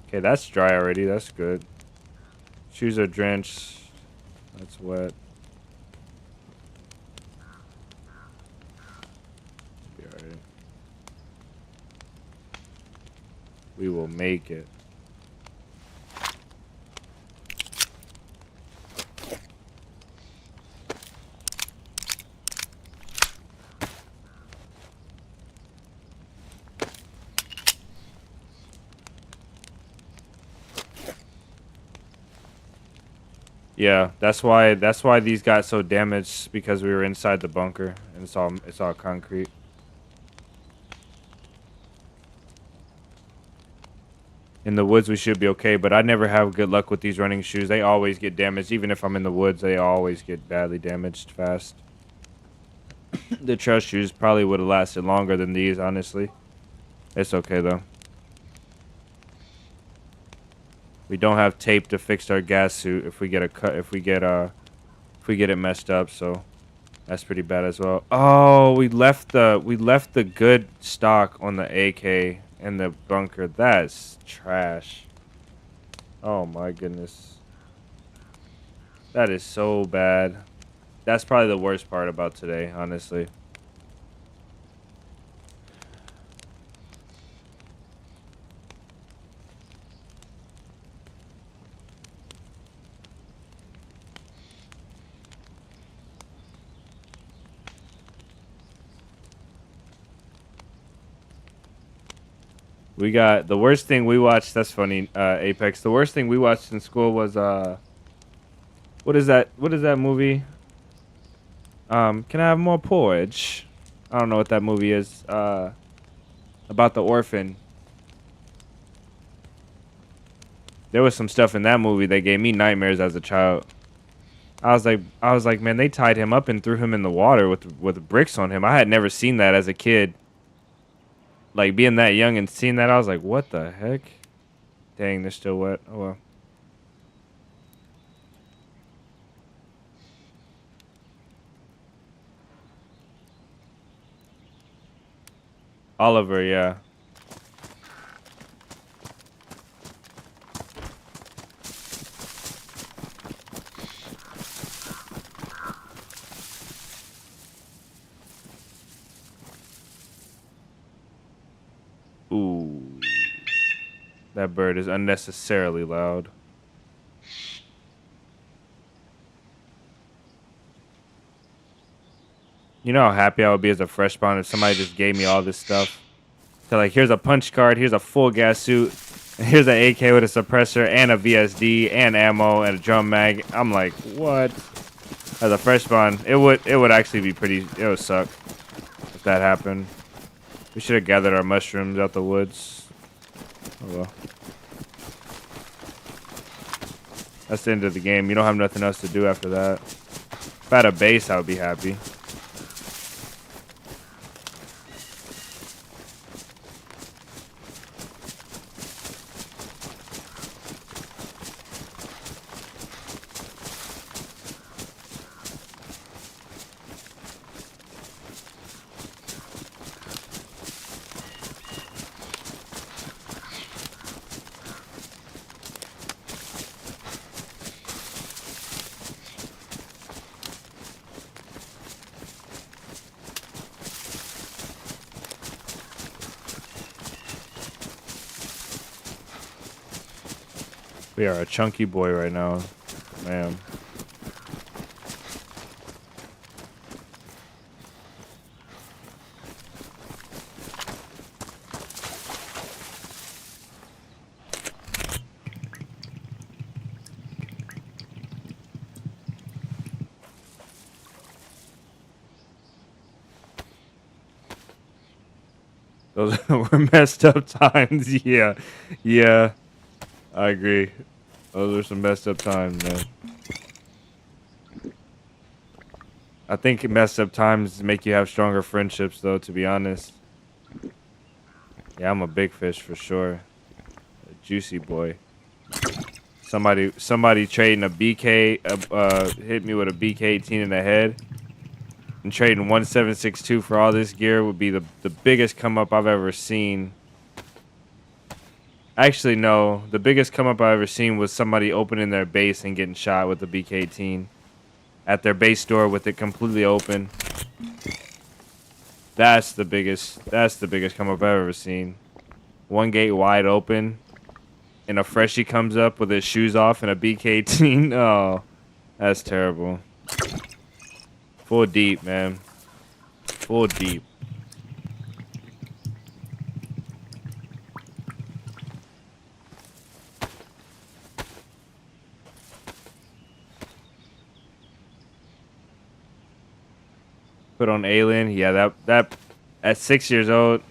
Okay, that's dry already. That's good. Shoes are drenched. That's wet. Be alright. We will make it. Yeah, that's why these got so damaged, because we were inside the bunker and it's all concrete. In the woods we should be okay, but I never have good luck with these running shoes. They always get damaged. Even if I'm in the woods, they always get badly damaged fast. The trail shoes probably would have lasted longer than these, honestly. It's okay though. We don't have tape to fix our gas suit if we get if we get it messed up, so that's pretty bad as well. Oh, we left the good stock on the AK in the bunker. That's trash. Oh my goodness. That is so bad. That's probably the worst part about today, honestly. We got the worst thing we watched. That's funny, Apex. The worst thing we watched in school was what is that? What is that movie? Can I have more porridge? I don't know what that movie is. About the orphan. There was some stuff in that movie that gave me nightmares as a child. I was like, man, they tied him up and threw him in the water with bricks on him. I had never seen that as a kid. Like, being that young and seeing that, I was like, what the heck? Dang, they're still wet. Oh, well. Oliver, yeah. Ooh. That bird is unnecessarily loud. You know how happy I would be as a fresh spawn if somebody just gave me all this stuff? So like, here's a punch card, here's a full gas suit, and here's an AK with a suppressor and a VSD and ammo and a drum mag. I'm like, what? As a fresh spawn, it would actually be pretty. It would suck if that happened. We should have gathered our mushrooms out the woods. Oh well. That's the end of the game. You don't have nothing else to do after that. If I had a base, I would be happy. We are a chunky boy right now, man. Those were messed up times. Yeah, yeah, I agree. Those are some messed up times, man. I think messed up times make you have stronger friendships, though, to be honest. Yeah, I'm a big fish for sure. A juicy boy. Somebody trading a BK, hit me with a BK-18 in the head. And trading 1762 for all this gear would be the biggest come up I've ever seen. Actually, no. The biggest come up I've ever seen was somebody opening their base and getting shot with the BK-18 at their base door with it completely open. That's the biggest come up I've ever seen. One gate wide open, and a freshie comes up with his shoes off and a BK-18. Oh, that's terrible. Full deep, man. Full deep. Put on Alien. Yeah, that at 6 years old,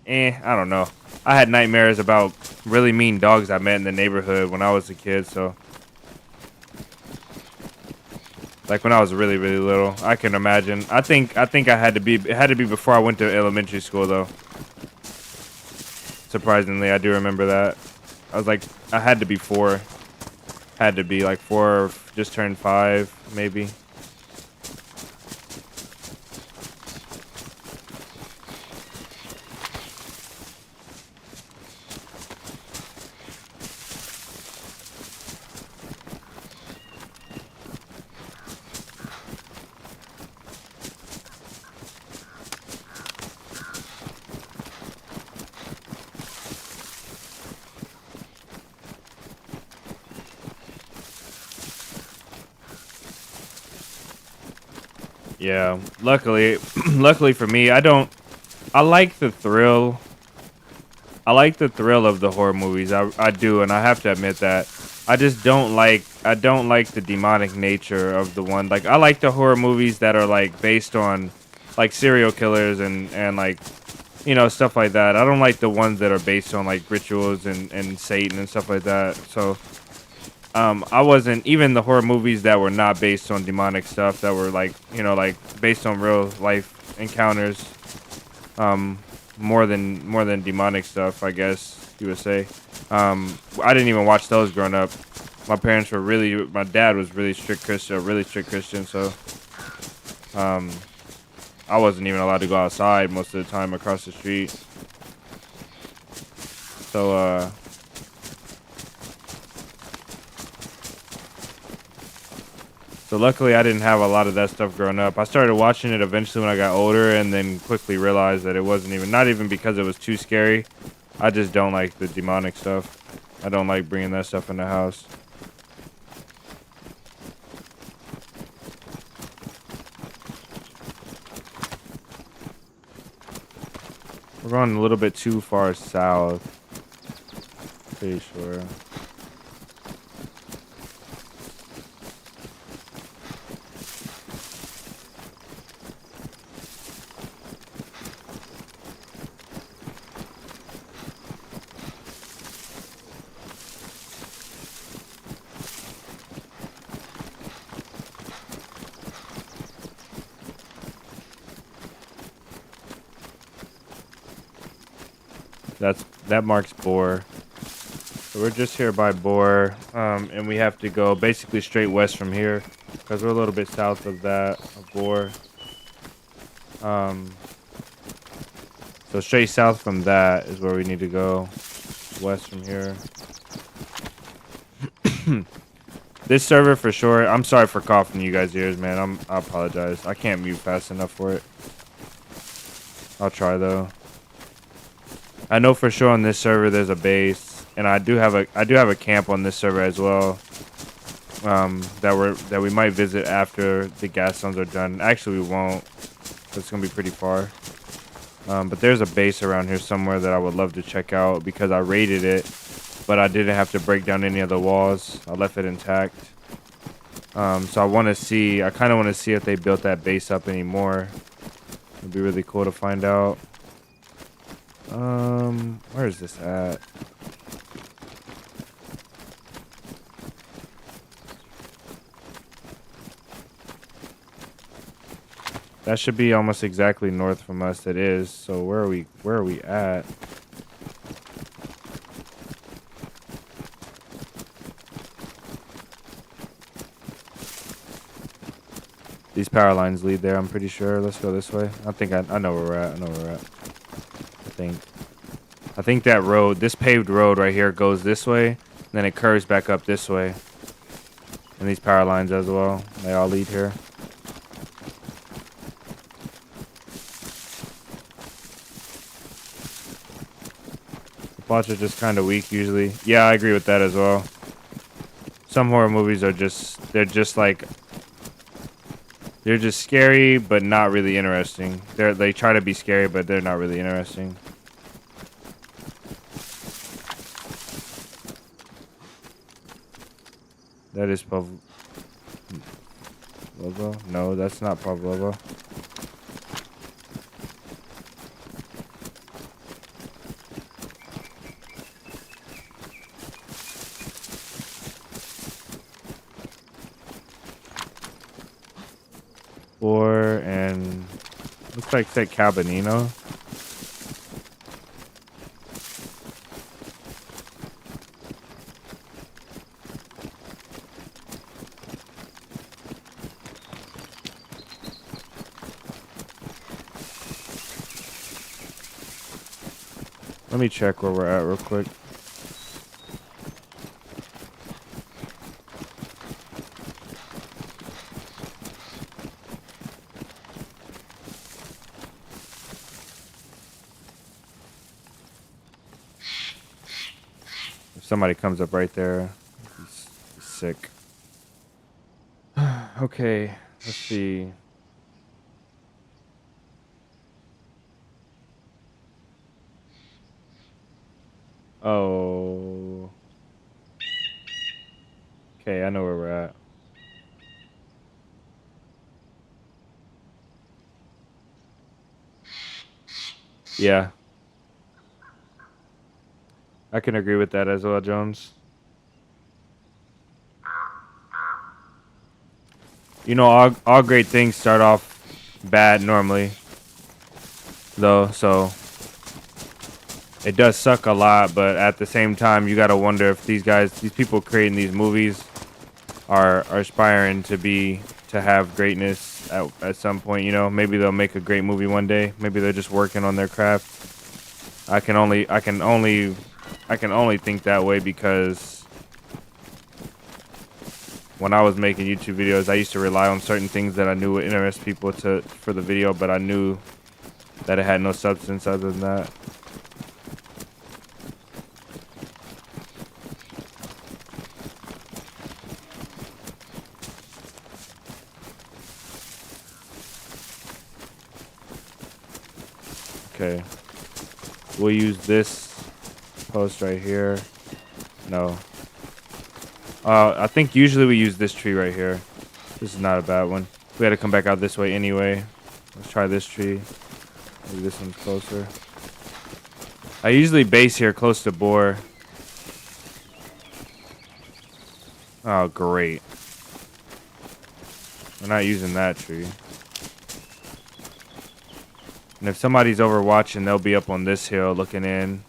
I don't know. I had nightmares about really mean dogs I met in the neighborhood when I was a kid, so like when I was really, really little. I can imagine. I think I had to be it had to be before I went to elementary school though. Surprisingly, I do remember that. I had to be 4. Had to be like 4 or just turned 5 maybe. Yeah, luckily for me, I like the thrill. I like the thrill of the horror movies. I do, and I have to admit that. I just don't like the demonic nature of the one. Like I like the horror movies that are like based on like serial killers and like stuff like that. I don't like the ones that are based on like rituals and Satan and stuff like that. So I wasn't even the horror movies that were not based on demonic stuff that were like based on real life encounters, more than demonic stuff, I guess you would say. I didn't even watch those growing up. My dad was really strict Christian, so I wasn't even allowed to go outside most of the time across the street. So so luckily I didn't have a lot of that stuff growing up. I started watching it eventually when I got older, and then quickly realized that it wasn't even, not even because it was too scary. I just don't like the demonic stuff. I don't like bringing that stuff in the house. We're going a little bit too far south. Pretty sure. That marks Boar. So we're just here by Boar, and we have to go basically straight west from here because we're a little bit south of that of Boar. So straight south from that is where we need to go. West from here. This server for sure. I'm sorry for coughing you guys' ears, man. I apologize. I can't mute fast enough for it. I'll try though. I know for sure on this server there's a base, and I do have a camp on this server as well. That we might visit after the gas zones are done. Actually, we won't. It's gonna be pretty far. But there's a base around here somewhere that I would love to check out because I raided it, but I didn't have to break down any of the walls. I left it intact. So I want to see. I kind of want to see if they built that base up anymore. It'd be really cool to find out. Where is this at? That should be almost exactly north from us. It is. So where are we at? These power lines lead there, I'm pretty sure. Let's go this way. I know where we're at. I think that road, this paved road right here goes this way, and then it curves back up this way. And these power lines as well. They all lead here. The plots are just kind of weak usually. Yeah, I agree with that as well. Some horror movies are they're just scary, but not really interesting. They try to be scary, but they're not really interesting. That is Pavlova. No, that's not Pavlova. And looks like that Cabanino. Let me check where we're at real quick. If somebody comes up right there, he's sick. Okay, let's see. Oh. Okay, I know where we're at. Yeah. I can agree with that as well, Jones. You know, all great things start off bad normally, though, so it does suck a lot, but at the same time, you gotta wonder if these people creating these movies are aspiring to to have greatness at some point. You know, maybe they'll make a great movie one day. Maybe they're just working on their craft. I can only think that way because when I was making YouTube videos, I used to rely on certain things that I knew would interest people for the video, but I knew that it had no substance other than that. Okay, we'll use this post right here. No. I think usually we use this tree right here. This is not a bad one. We had to come back out this way anyway. Let's try this tree. Maybe this one's closer. I usually base here close to boar. Oh, great. We're not using that tree. And if somebody's over watching, they'll be up on this hill looking in.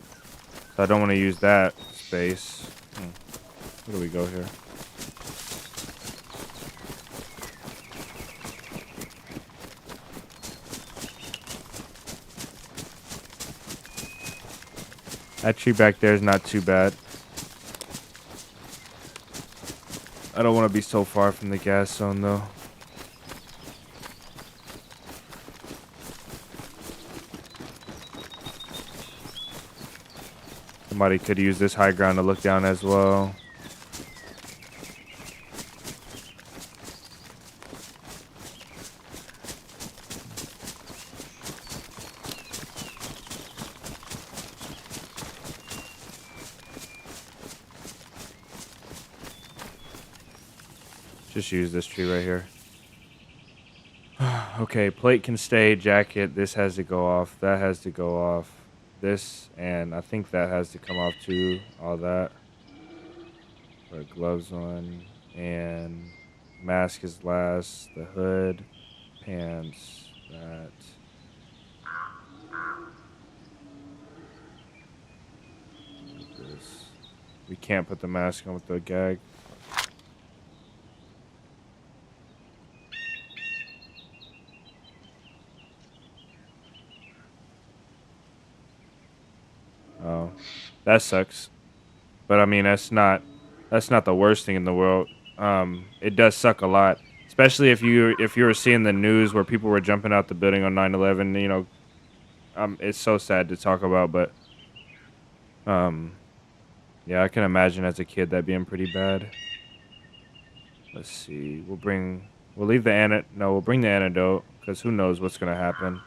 So I don't want to use that space. Where do we go here? That tree back there is not too bad. I don't want to be so far from the gas zone though. Somebody could use this high ground to look down as well. Just use this tree right here. Okay, plate can stay, jacket, this has to go off, that has to go off. This, and I think that has to come off too, all that. Put gloves on, and mask is last, the hood, pants, that. This. We can't put the mask on with the gag. Oh, that sucks. But I mean, that's not the worst thing in the world. It does suck a lot, especially if you were seeing the news where people were jumping out the building on 9/11. You know, it's so sad to talk about, but yeah, I can imagine as a kid that being pretty bad. Let's see. We'll bring the antidote because who knows what's gonna happen.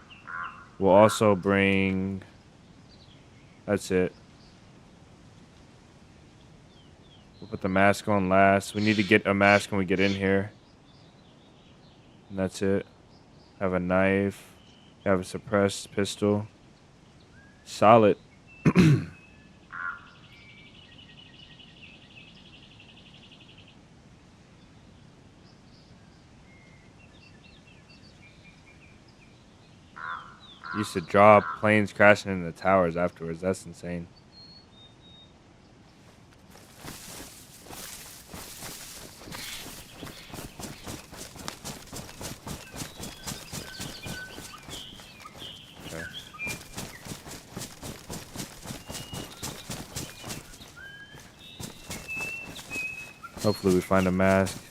We'll also bring. That's it. We'll put the mask on last. We need to get a mask when we get in here. And that's it. Have a knife. Have a suppressed pistol. Solid. Used to draw planes crashing into the towers afterwards. That's insane. Okay. Hopefully we find a mask.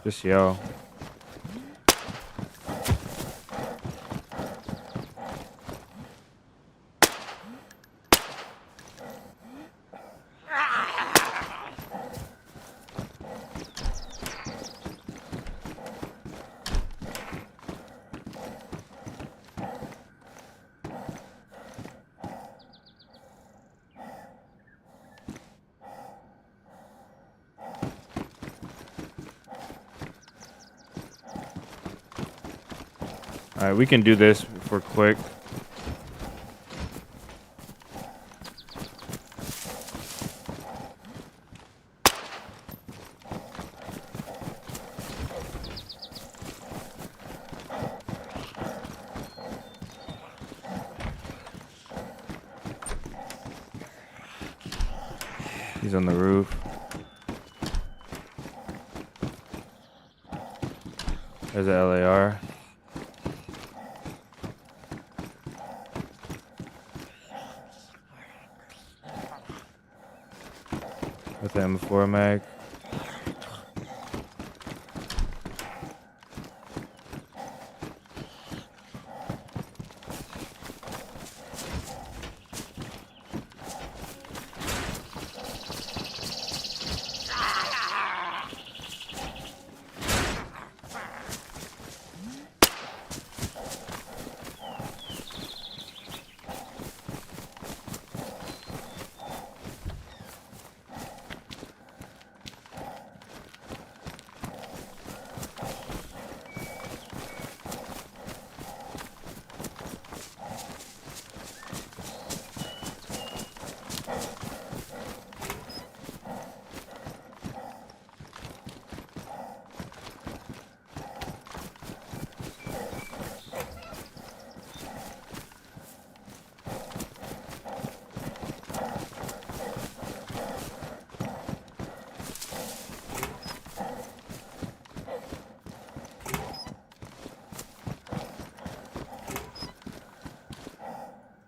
Just yell. Alright, we can do this if we're quick. He's on the roof. There's an LAR. With the M4 mag.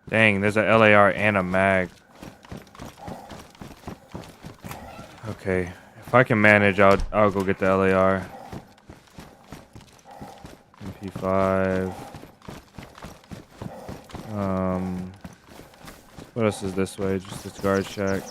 Dang, there's a LAR and a mag. Okay, if I can manage, I'll go get the LAR. MP5. What else is this way? Just this guard shack.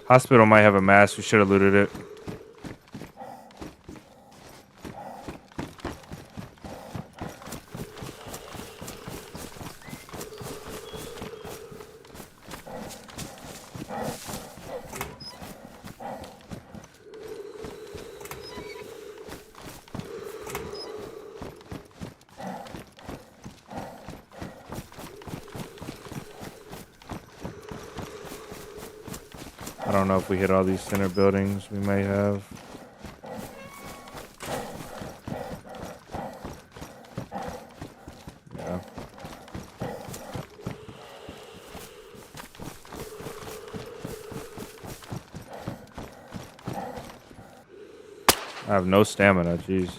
Hospital might have a mask. We should have looted it. I don't know if we hit all these center buildings. We may have. Yeah. I have no stamina, jeez.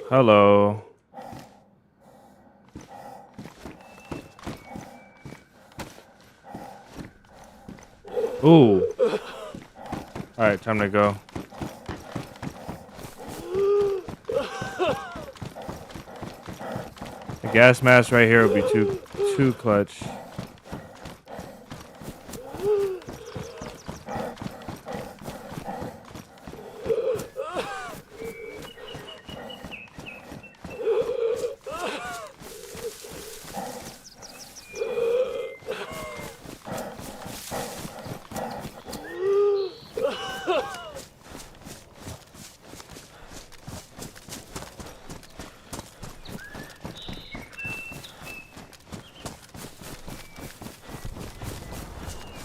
Hello. Ooh. Alright, time to go. The gas mask right here would be too clutch.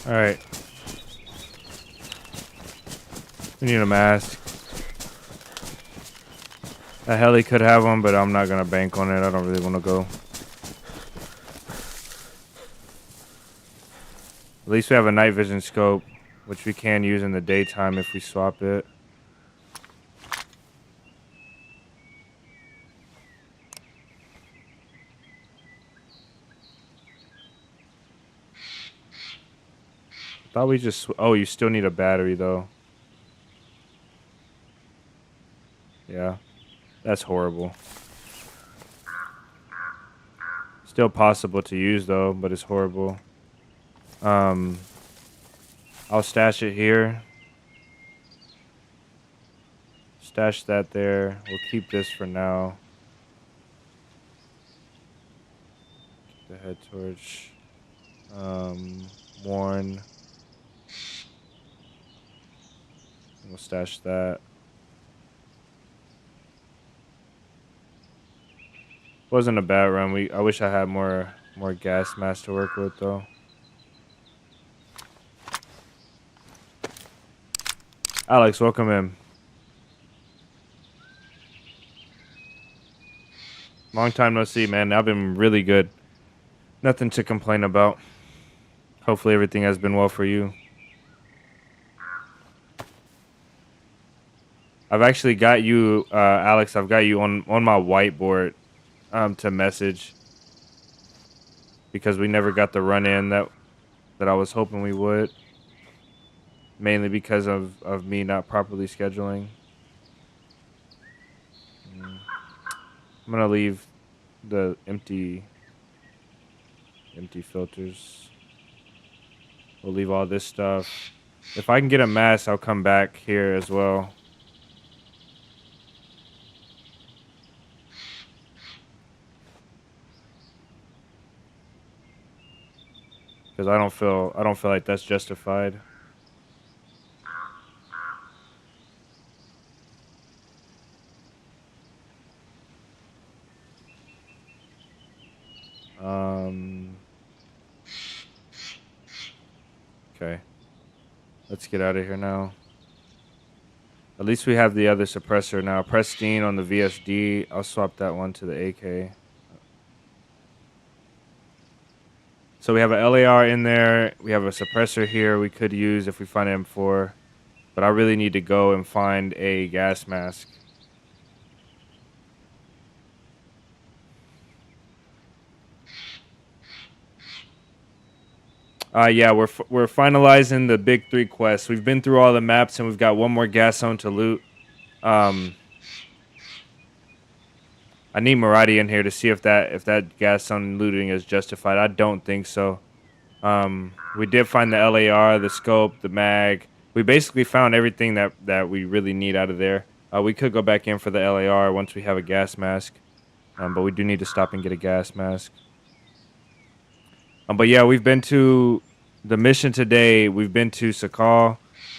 Alright. We need a mask. A heli could have one, but I'm not gonna bank on it. I don't really want to go. At least we have a night vision scope, which we can use in the daytime if we swap it. Thought we just... Oh, you still need a battery, though. Yeah. That's horrible. Still possible to use, though, but it's horrible. I'll stash it here. Stash that there. We'll keep this for now. Keep the head torch. Worn. We'll stash that. Wasn't a bad run. I wish I had more gas masks to work with, though. Alex, welcome in. Long time no see, man. I've been really good. Nothing to complain about. Hopefully everything has been well for you. I've actually got you, Alex, I've got you on my whiteboard to message. Because we never got the run-in that I was hoping we would. Mainly because of me not properly scheduling. I'm gonna leave the empty filters. We'll leave all this stuff. If I can get a mask, I'll come back here as well. Because I don't feel like that's justified. Okay. Let's get out of here now. At least we have the other suppressor now. Pristine on the VSD. I'll swap that one to the AK. So we have a LAR in there. We have a suppressor here we could use if we find an M4. But I really need to go and find a gas mask. Yeah, we're finalizing the big 3 quests. We've been through all the maps and we've got one more gas zone to loot. I need Maradi in here to see if that gas zone looting is justified. I don't think so. We did find the LAR, the scope, the mag. We basically found everything that we really need out of there. We could go back in for the LAR once we have a gas mask. But we do need to stop and get a gas mask. But yeah, we've been to the mission today. We've been to Sakal.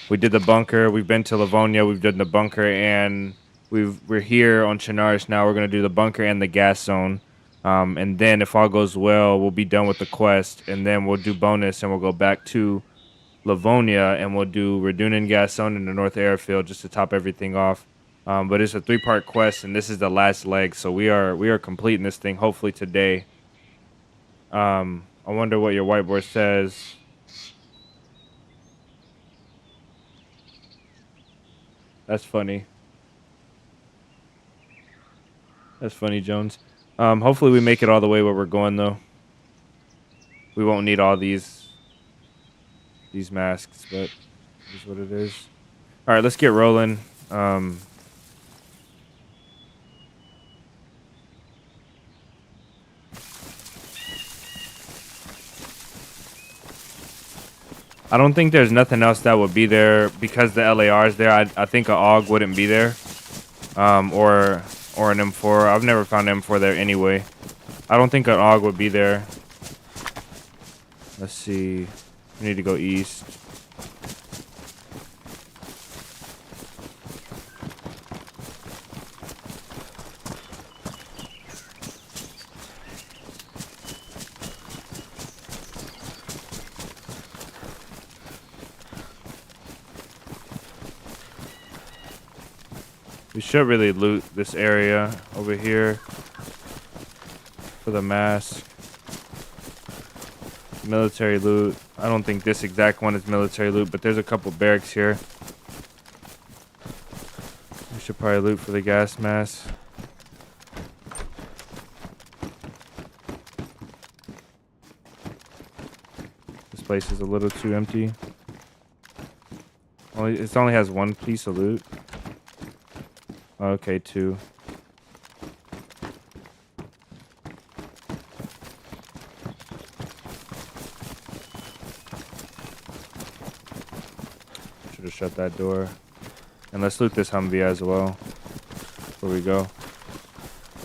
We did the bunker. We've been to Livonia. We've done the bunker, and we're here on Chernarus now. We're gonna do the bunker and the gas zone, and then if all goes well, we'll be done with the quest, and then we'll do bonus, and we'll go back to Livonia, and we'll do Radunan gas zone in the North Airfield just to top everything off. But it's a 3-part quest, and this is the last leg, so we are completing this thing hopefully today. I wonder what your whiteboard says. That's funny. That's funny, Jones. Hopefully we make it all the way where we're going, though. We won't need all these masks, but it is what it is. All right, let's get rolling. I don't think there's nothing else that would be there because the LAR is there. I think a AUG wouldn't be there, or an M4. I've never found an M4 there anyway. I don't think an AUG would be there. Let's see. We need to go east. We should really loot this area over here for the mask. Military loot. I don't think this exact one is military loot, but there's a couple barracks here. We should probably loot for the gas mask. This place is a little too empty. It only has one piece of loot. Okay, 2. Should have shut that door. And let's loot this Humvee as well. Before we go.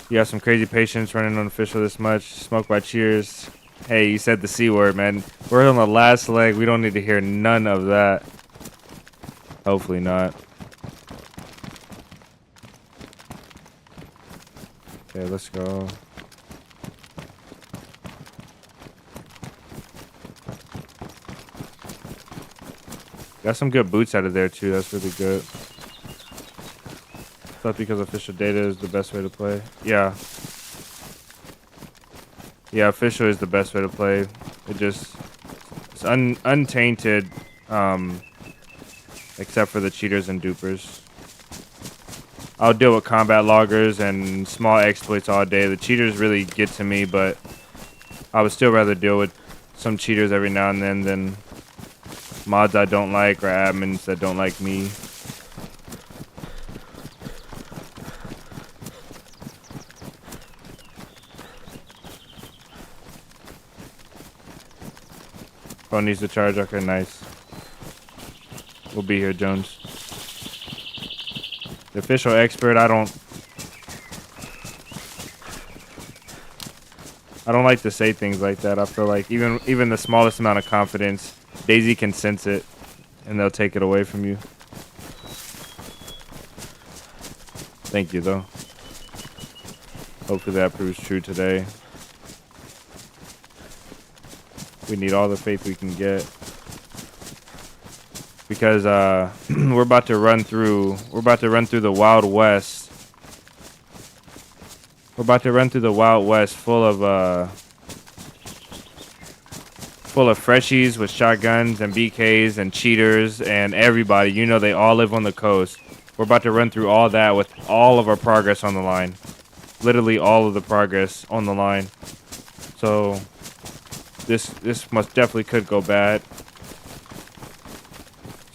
You have some crazy patience running unofficial this much. Smoke by cheers. Hey, you said the C word, man. We're on the last leg. We don't need to hear none of that. Hopefully not. Okay, let's go. Got some good boots out of there too. That's really good. Thought because official data is the best way to play. Yeah. Yeah, official is the best way to play. It's untainted, except for the cheaters and dupers. I'll deal with combat loggers and small exploits all day. The cheaters really get to me, but I would still rather deal with some cheaters every now and then than mods I don't like or admins that don't like me. Phone needs to charge. Okay, nice. We'll be here, Jones. The official expert, I don't like to say things like that. I feel like even the smallest amount of confidence, DayZ can sense it, and they'll take it away from you. Thank you, though. Hopefully that proves true today. We need all the faith we can get. Because we're about to run through the Wild West. We're about to run through the Wild West full of freshies with shotguns and BKs and cheaters and everybody. You know, they all live on the coast. We're about to run through all that with all of our progress on the line. Literally all of the progress on the line. So this most definitely could go bad.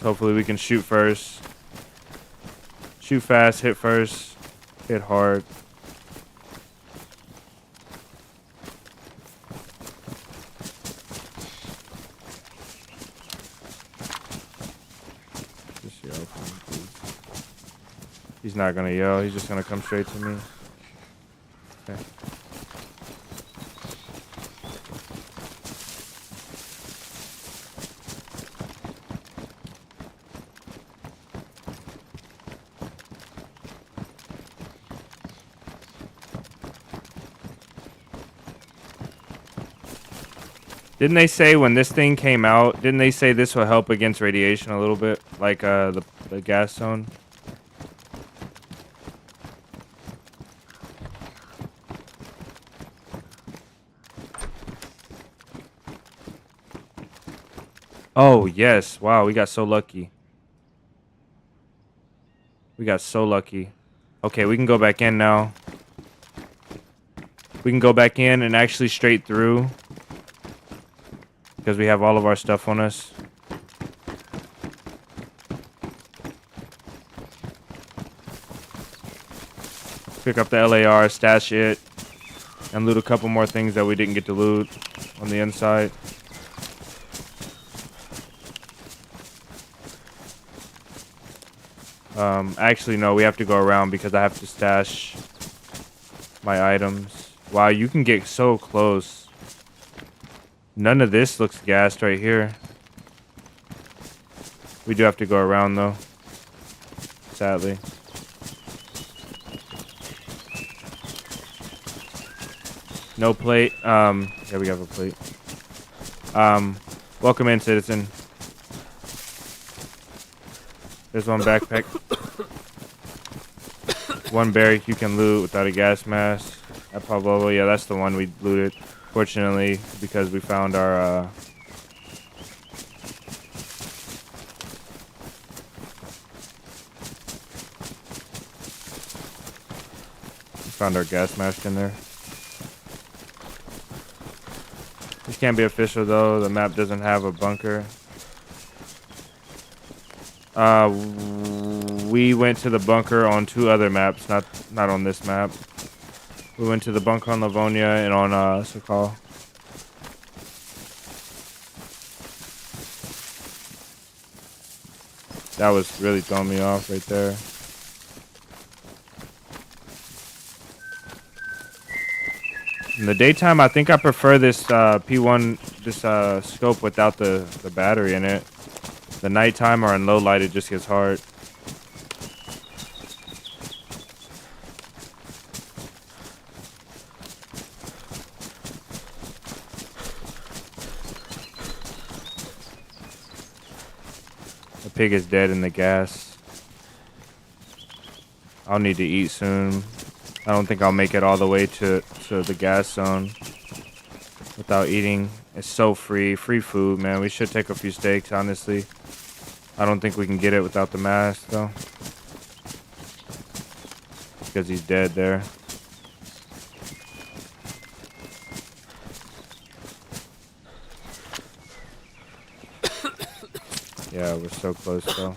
Hopefully we can shoot first. Shoot fast, hit first, hit hard. Just yell for him, please. He's not gonna yell, he's just gonna come straight to me. Okay. Didn't they say when this thing came out, didn't they say this will help against radiation a little bit? Like the gas zone? Oh, yes. Wow, we got so lucky. We got so lucky. Okay, we can go back in now. We can go back in and actually straight through. Because we have all of our stuff on us. Pick up the LAR, stash it, and loot a couple more things that we didn't get to loot on the inside. Actually, no, we have to go around because I have to stash my items. Wow, you can get so close. None of this looks gassed right here. We do have to go around though. Sadly. No plate. Yeah, we have a plate. Welcome in, citizen. There's one backpack. One barrack you can loot without a gas mask. At Pavlovo, yeah, that's the one we looted. Fortunately, because we found our gas mask in there. This can't be official though. The map doesn't have a bunker. We went to the bunker on 2 other maps, not on this map. We went to the bunker on Livonia and on Sokal. That was really throwing me off right there. In the daytime, I think I prefer this P1, this scope without the battery in it. The nighttime or in low light, it just gets hard. The pig is dead in the gas. I'll need to eat soon. I don't think I'll make it all the way to the gas zone without eating. It's so free food, man. We should take a few steaks, honestly. I don't think we can get it without the mask, though. Because he's dead there. Yeah, we're so close, though.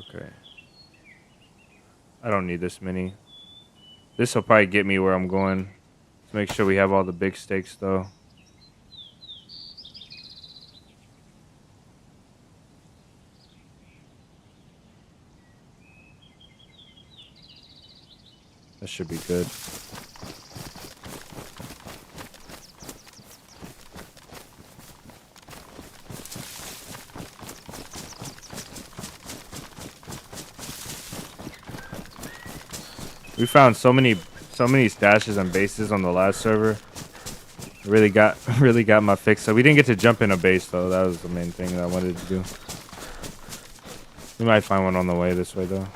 Okay. I don't need this many. This will probably get me where I'm going. Let's make sure we have all the big steaks, though. That should be good. We found so many stashes and bases on the last server. Really got my fix. So we didn't get to jump in a base though. That was the main thing that I wanted to do. We might find one on the way this way though.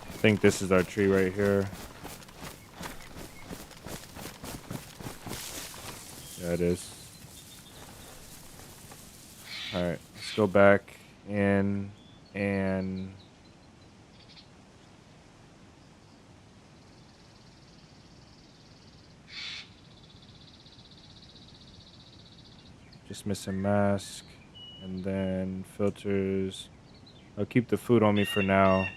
I think this is our tree right here. Yeah, it is. All right. Let's go back in and just missing mask and then filters. I'll keep the food on me for now.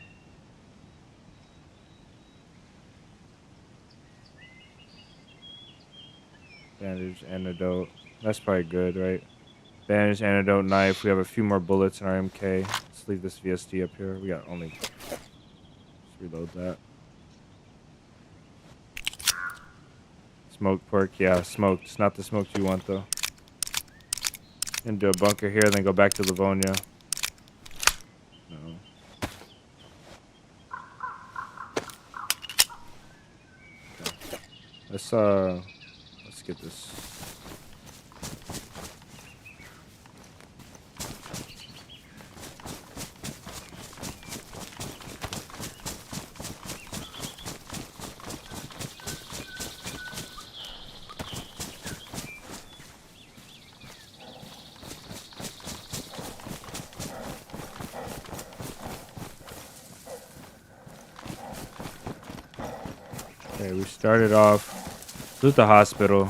Bandage, antidote. That's probably good, right? Bandage, antidote, knife. We have a few more bullets in our MK. Let's leave this VSD up here. We got only... Let's reload that. Smoked pork. Yeah, smoked. It's not the smoked you want, though. And do a bunker here, then go back to Livonia. No. Okay. Let's get this. Okay, we started off with the hospital.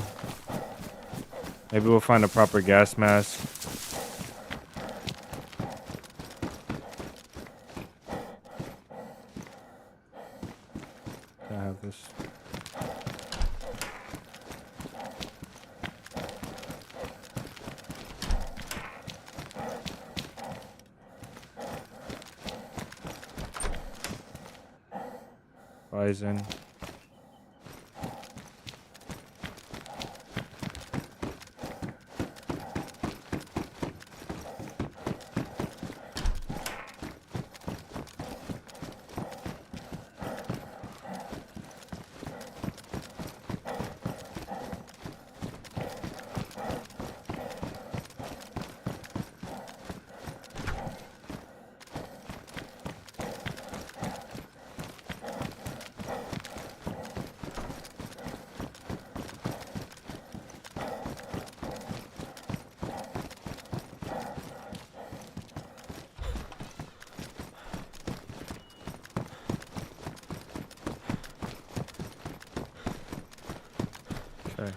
Maybe we'll find a proper gas mask. have this. Bison. Okay.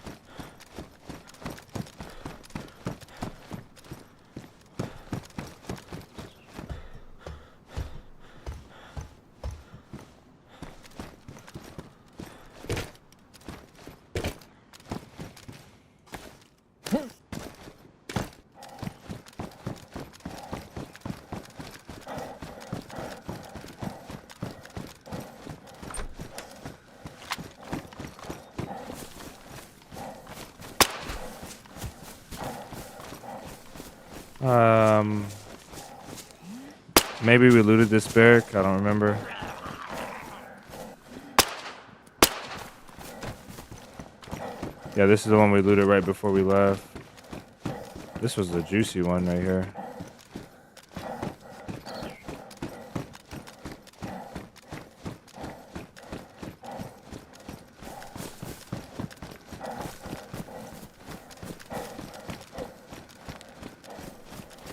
Maybe we looted this barrack. I don't remember. Yeah, this is the one we looted right before we left. This was the juicy one right here.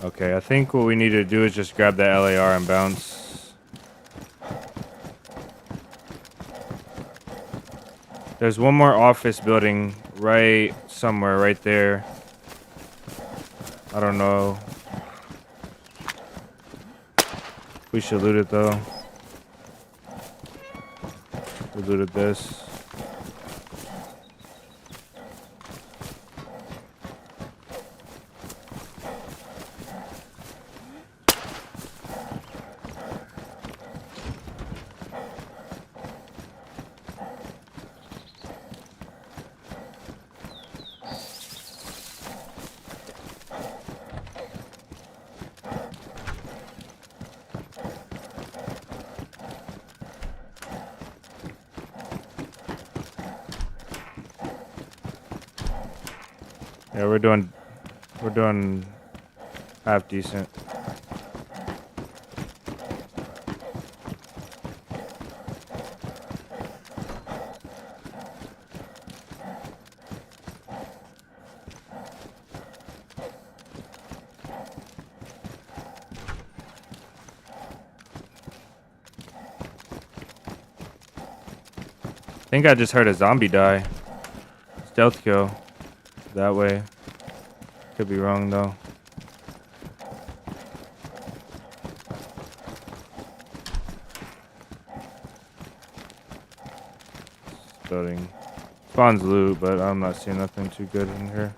Okay, I think what we need to do is just grab that LAR and bounce. There's one more office building right somewhere right there. I don't know. We should loot it though. We looted this. Yeah, we're doing half decent. I think I just heard a zombie die. Stealth kill. That way. Could be wrong though. Building. Spawns loot, but I'm not seeing nothing too good in here.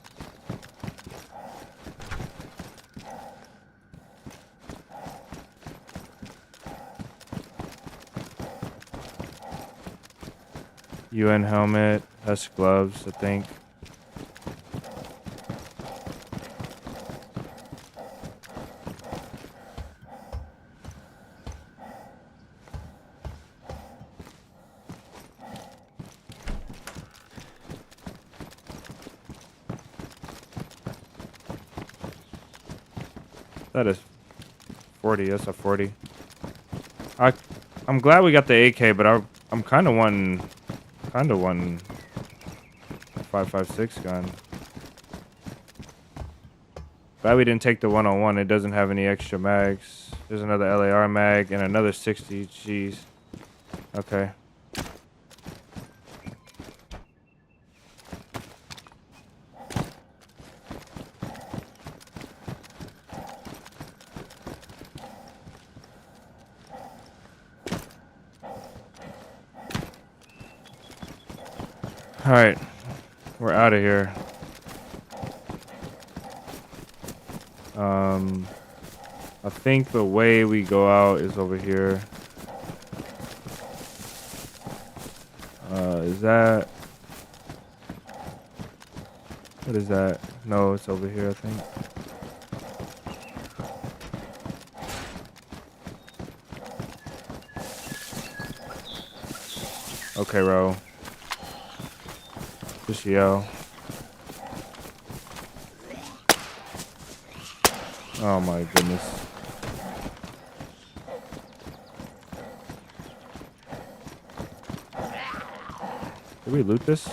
UN helmet, has gloves, I think. That is 40. That's a 40. I'm glad we got the AK, but I'm kind of wanting a 5.56 gun. Glad we didn't take the 101. It doesn't have any extra mags. There's another LAR mag and another 60. Jeez. Okay. Alright. We're out of here. I think the way we go out is over here. Is that... What is that? No, it's over here, I think. Okay, bro. Just yell. Oh my goodness. Did we loot this?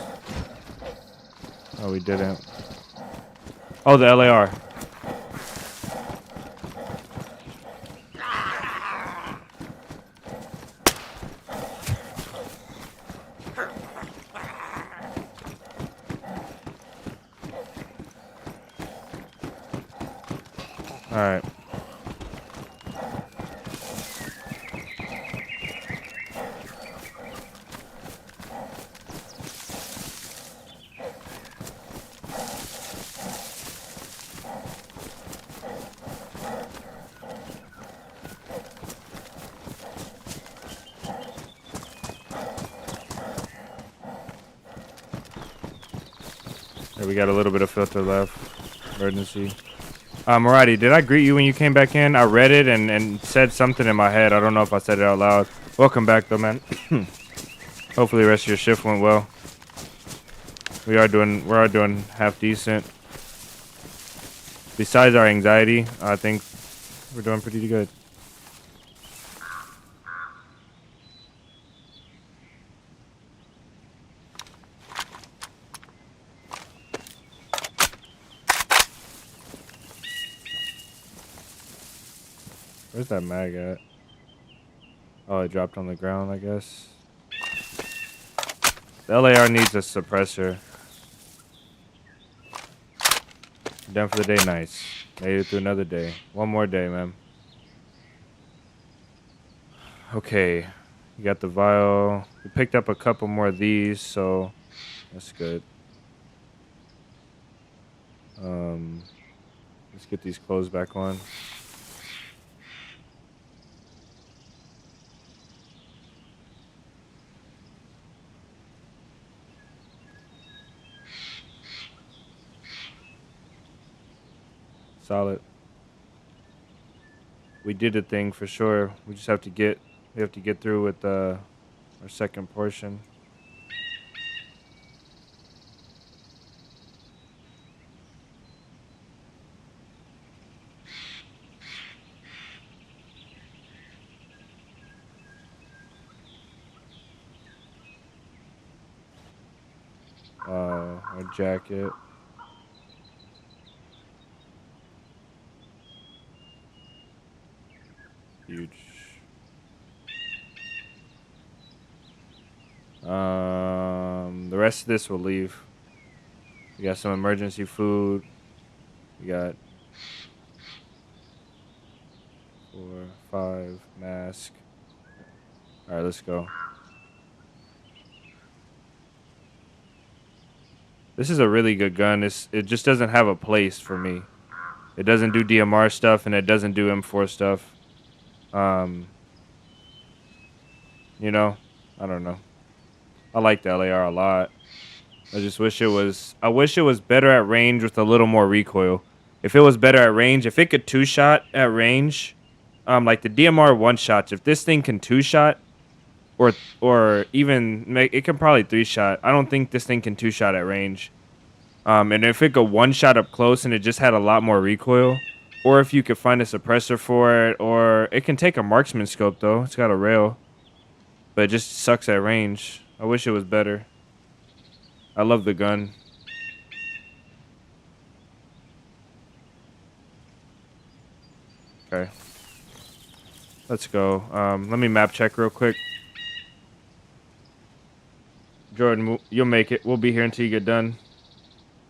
Oh, we didn't. Oh, the LAR. All right. There, we got a little bit of filter left. Emergency. Alrighty, did I greet you when you came back in? I read it and said something in my head. I don't know if I said it out loud. Welcome back, though, man. Hopefully the rest of your shift went well. We are doing half decent. Besides our anxiety, I think we're doing pretty good. Where's that mag at? Oh, it dropped on the ground, I guess. The LAR needs a suppressor. Done for the day, nice. Made it through another day. One more day, man. Okay, you got the vial. We picked up a couple more of these, so that's good. Let's get these clothes back on. Solid. We did a thing for sure. We just have to get through with our second portion. Our jacket. Huge. The rest of this will leave. We got some emergency food. We got 4, 5 mask. All right, let's go. This is a really good gun. It just doesn't have a place for me. It doesn't do DMR stuff and it doesn't do M4 stuff. You know, I don't know. I like the LAR a lot. I just wish it was. I wish it was better at range with a little more recoil. If it was better at range, if it could 2-shot at range, like the DMR 1-shots. If this thing can 2-shot, or even make it can probably 3-shot. I don't think this thing can 2-shot at range. And if it could 1-shot up close and it just had a lot more recoil, or if you could find a suppressor for it, or it can take a marksman scope though. It's got a rail, but it just sucks at range. I wish it was better. I love the gun. Okay. Let's go. Let me map check real quick. Jordan, you'll make it. We'll be here until you get done.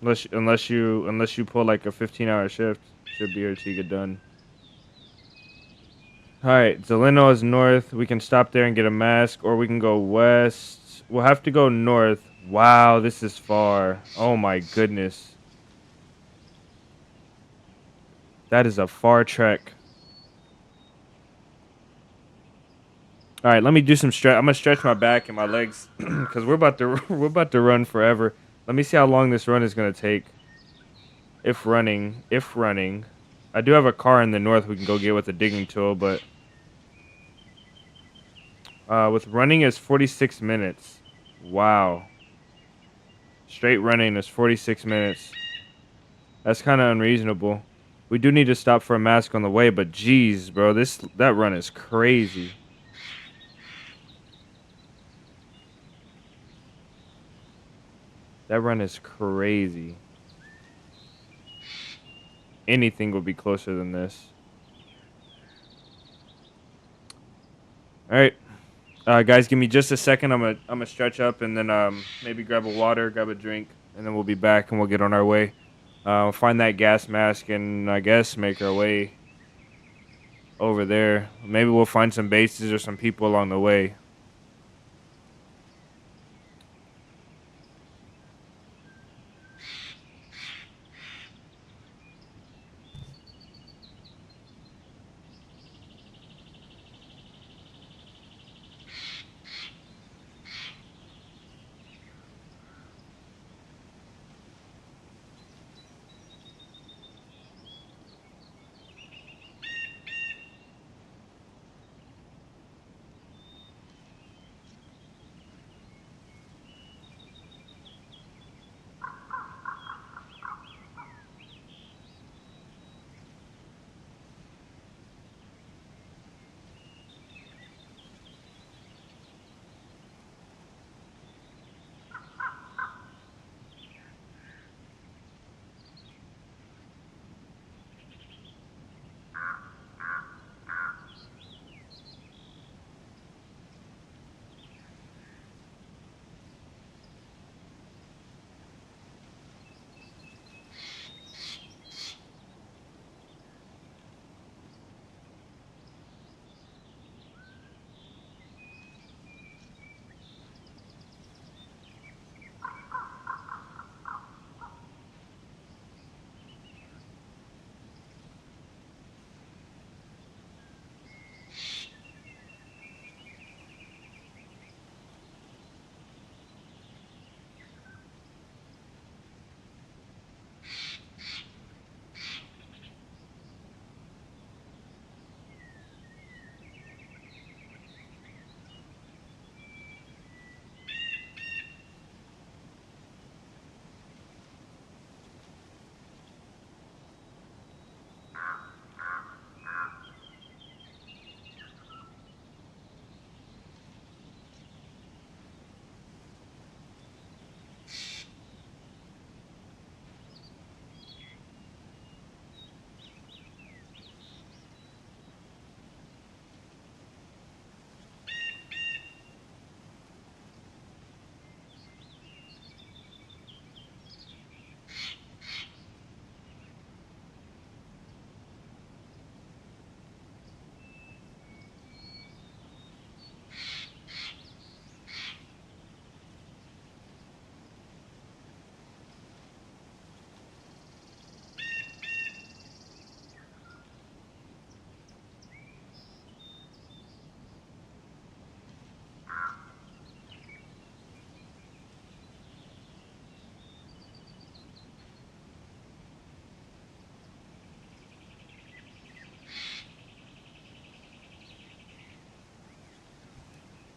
Unless you pull like a 15-hour shift. Should be here until you get done. Alright, Zeleno is north. We can stop there and get a mask, or we can go west. We'll have to go north, Wow, this is far. Oh my goodness. That is a far trek. All right, let me do some stretch. I'm gonna stretch my back and my legs because we're about to run forever. Let me see how long this run is gonna take. If running, I do have a car in the north we can go get with a digging tool, but with running is 46 minutes. Wow, straight running is 46 minutes. That's kind of unreasonable. We do need to stop for a mask on the way, but geez, bro, that run is crazy. That run is crazy. Anything will be closer than this. All right, guys, give me just a second. I'm gonna stretch up and then maybe grab a water, grab a drink, and then we'll be back and we'll get on our way. Find that gas mask and I guess make our way over there. Maybe we'll find some bases or some people along the way.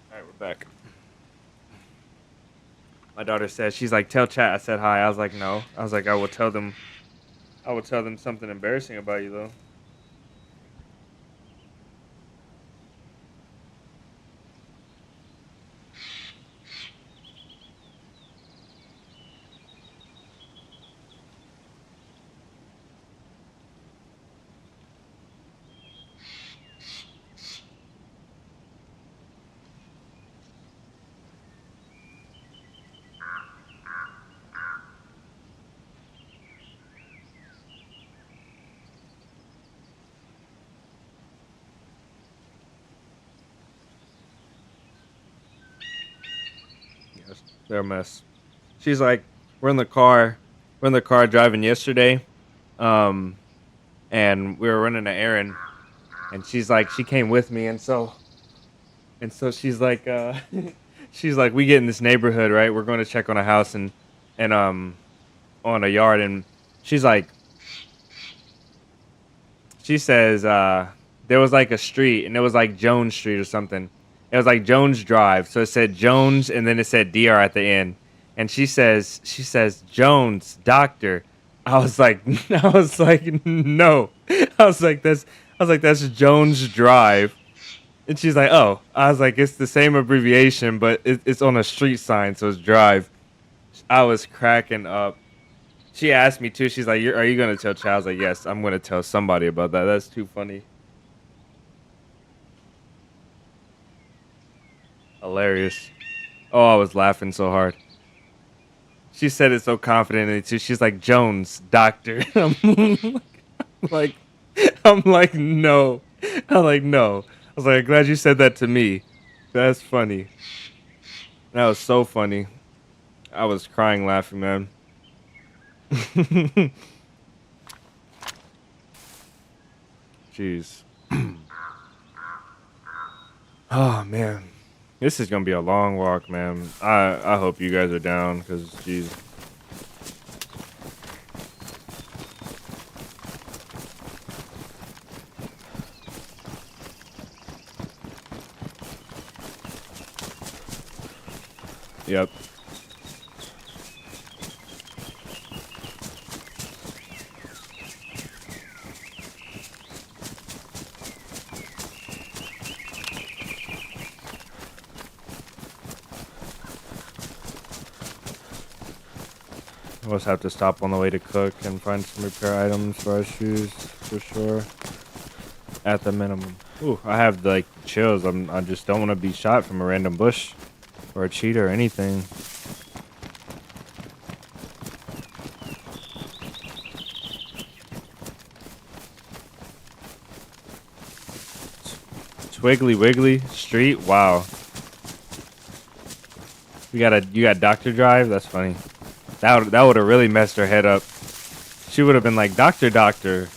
All right, we're back. My daughter said, she's like, tell chat I said hi. I was like, no. I was like, I will tell them. I will tell them something embarrassing about you though. Yes, they're a mess. She's like, we're in the car, driving yesterday, um, and we were running an errand, and she's like, she came with me, and so she's like, she's like, we get in this neighborhood, right? We're going to check on a house and on a yard, and she's like, she says, there was like a street, and it was like Jones Street or something. It was like Jones Drive, so it said Jones, and then it said DR at the end. And she says, Jones, doctor. I was like, no. That's Jones Drive. And she's like, oh. I was like, it's the same abbreviation, but it's on a street sign, so it's Drive. I was cracking up. She asked me too. She's like, are you gonna tell Chad? I was like, yes, I'm gonna tell somebody about that. That's too funny. Hilarious. Oh, I was laughing so hard. She said it so confidently too. She's like, Jones, doctor. I'm like, I'm like, no. I'm like, no. I was like, glad you said that to me. That's funny. That was so funny. I was crying laughing, man. Jeez. Oh, man. This is going to be a long walk, man. I hope you guys are down, because, jeez. Yep. We'll just have to stop on the way to cook and find some repair items for our shoes, for sure. At the minimum. Ooh, I have like chills. I just don't want to be shot from a random bush or a cheetah or anything. Twiggly Wiggly Street. Wow. You got Dr. Drive. That's funny. That would have really messed her head up. She would have been like, Doctor.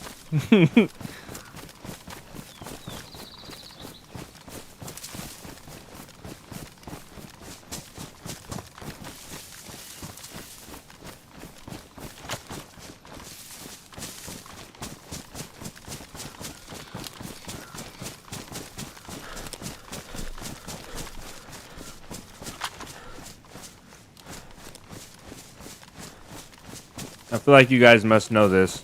I feel like you guys must know this.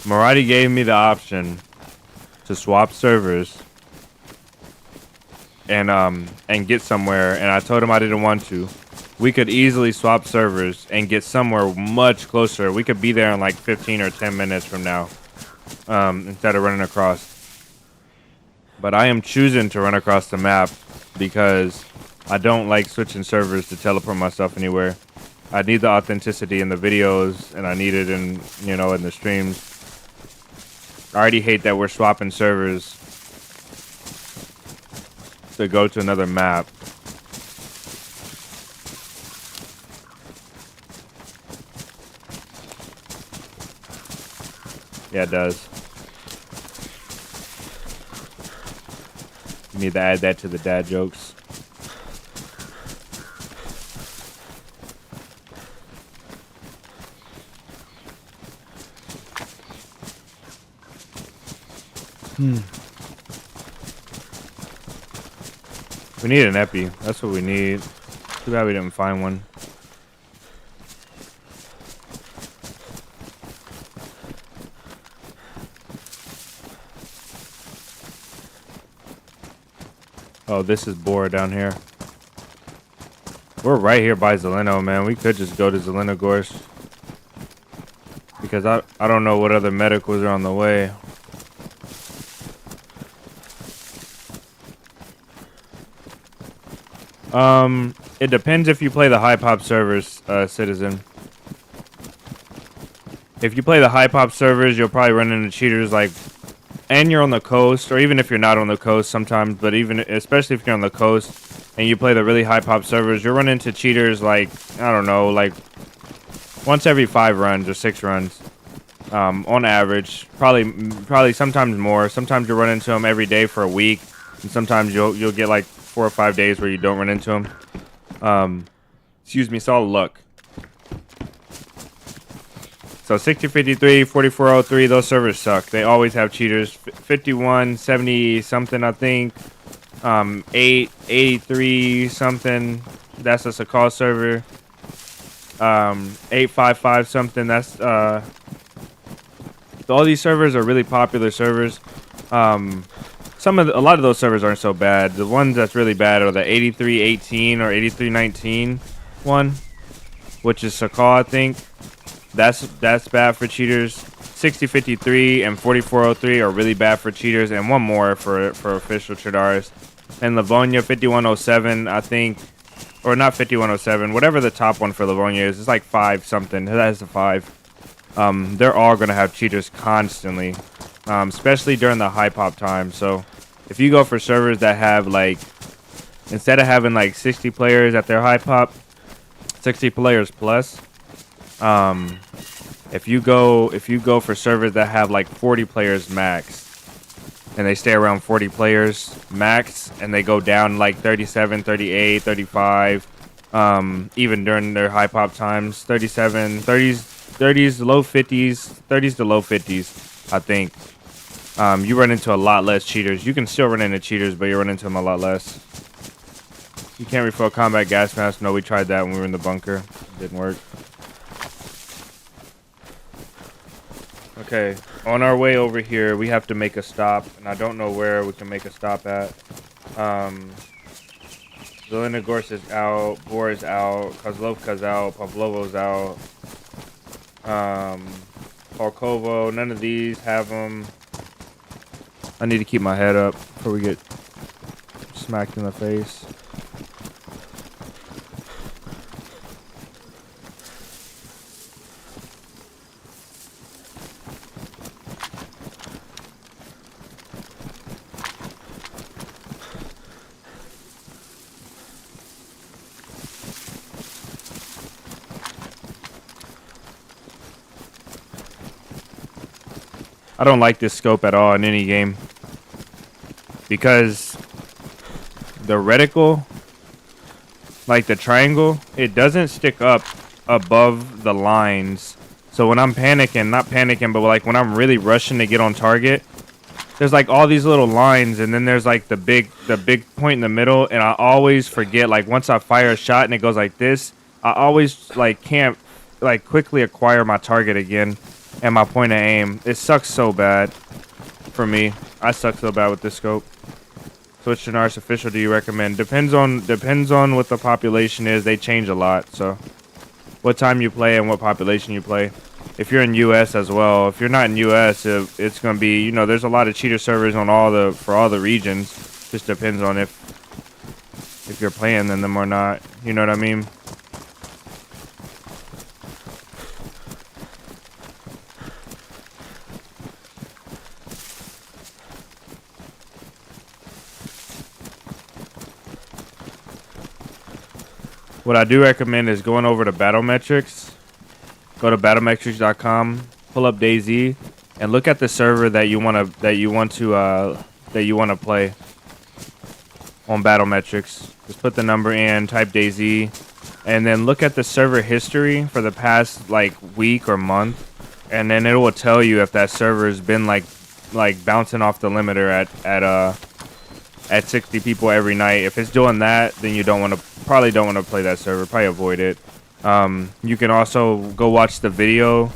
Maradi gave me the option to swap servers and get somewhere, and I told him I didn't want to. We could easily swap servers and get somewhere much closer. We could be there in like 15 or 10 minutes from now, instead of running across. But I am choosing to run across the map because I don't like switching servers to teleport myself anywhere. I need the authenticity in the videos, and I need it in, in the streams. I already hate that we're swapping servers to go to another map. Yeah, it does. You need to add that to the dad jokes. We need an epi. That's what we need. Too bad we didn't find one. Oh, this is Bora down here. We're right here by Zeleno, man. We could just go to Zeleno Gorse. Because I don't know what other medicals are on the way. It depends if you play the high pop servers, Citizen. If you play the high pop servers, you'll probably run into cheaters and you're on the coast, or even if you're not on the coast sometimes, but especially if you're on the coast, and you play the really high pop servers, you'll run into cheaters like, I don't know, like once every 5 runs or 6 runs, on average. Probably sometimes more. Sometimes you'll run into them every day for a week, and sometimes you'll get like 4 or 5 days where you don't run into them. Excuse me, it's all luck. So 6053, 4403, those servers suck. They always have cheaters. 51, 70 something, I think. 883 something. That's a call server. 855 something. That's all these servers are really popular servers. A lot of those servers aren't so bad. The ones that's really bad are the 8318 or 8319 one, which is Sakal, I think. That's bad for cheaters. 6053 and 4403 are really bad for cheaters, and one more for official Chidars. And Livonia 5107, I think, or not 5107, whatever the top one for Livonia is. It's like 5 something. That's a 5. They're all gonna have cheaters constantly, especially during the high pop time. So if you go for servers that have like, instead of having like 60 players at their high pop, 60 players plus. If you go for servers that have like 40 players max, and they stay around 40 players max, and they go down like 37, 38, 35, even during their high pop times, 37, 30s, low 50s, 30s to low 50s, I think. You run into a lot less cheaters. You can still run into cheaters, but you run into them a lot less. You can't refill combat gas mask. No, we tried that when we were in the bunker. It didn't work. Okay, on our way over here, we have to make a stop, and I don't know where we can make a stop at. Zelenogorsk is out, Bor is out, Kozlovka's out, Pavlovo's out, Polkovo, none of these have them. I need to keep my head up before we get smacked in the face. I don't like this scope at all in any game, because the reticle, like the triangle, it doesn't stick up above the lines. So when I'm panicking, not panicking, but like when I'm really rushing to get on target, there's like all these little lines, and then there's like the big point in the middle, and I always forget, like once I fire a shot and it goes like this, I always like can't like quickly acquire my target again and my point of aim. It sucks so bad for me. I suck so bad with this scope. So which Chidars official do you recommend? Depends on what the population is. They change a lot. So what time you play and what population you play. If you're in US as well. If you're not in US, it's gonna be, you know, there's a lot of cheater servers on for all the regions. Just depends on if you're playing in them or not. You know what I mean? What I do recommend is going over to Battlemetrics. Go to battlemetrics.com, pull up DayZ, and look at the server that you want to play on Battlemetrics. Just put the number in, type DayZ, and then look at the server history for the past like week or month, and then it will tell you if that server has been like bouncing off the limiter at 60 people every night. If it's doing that, then you probably don't want to play that server. Probably avoid it. You can also go watch the video.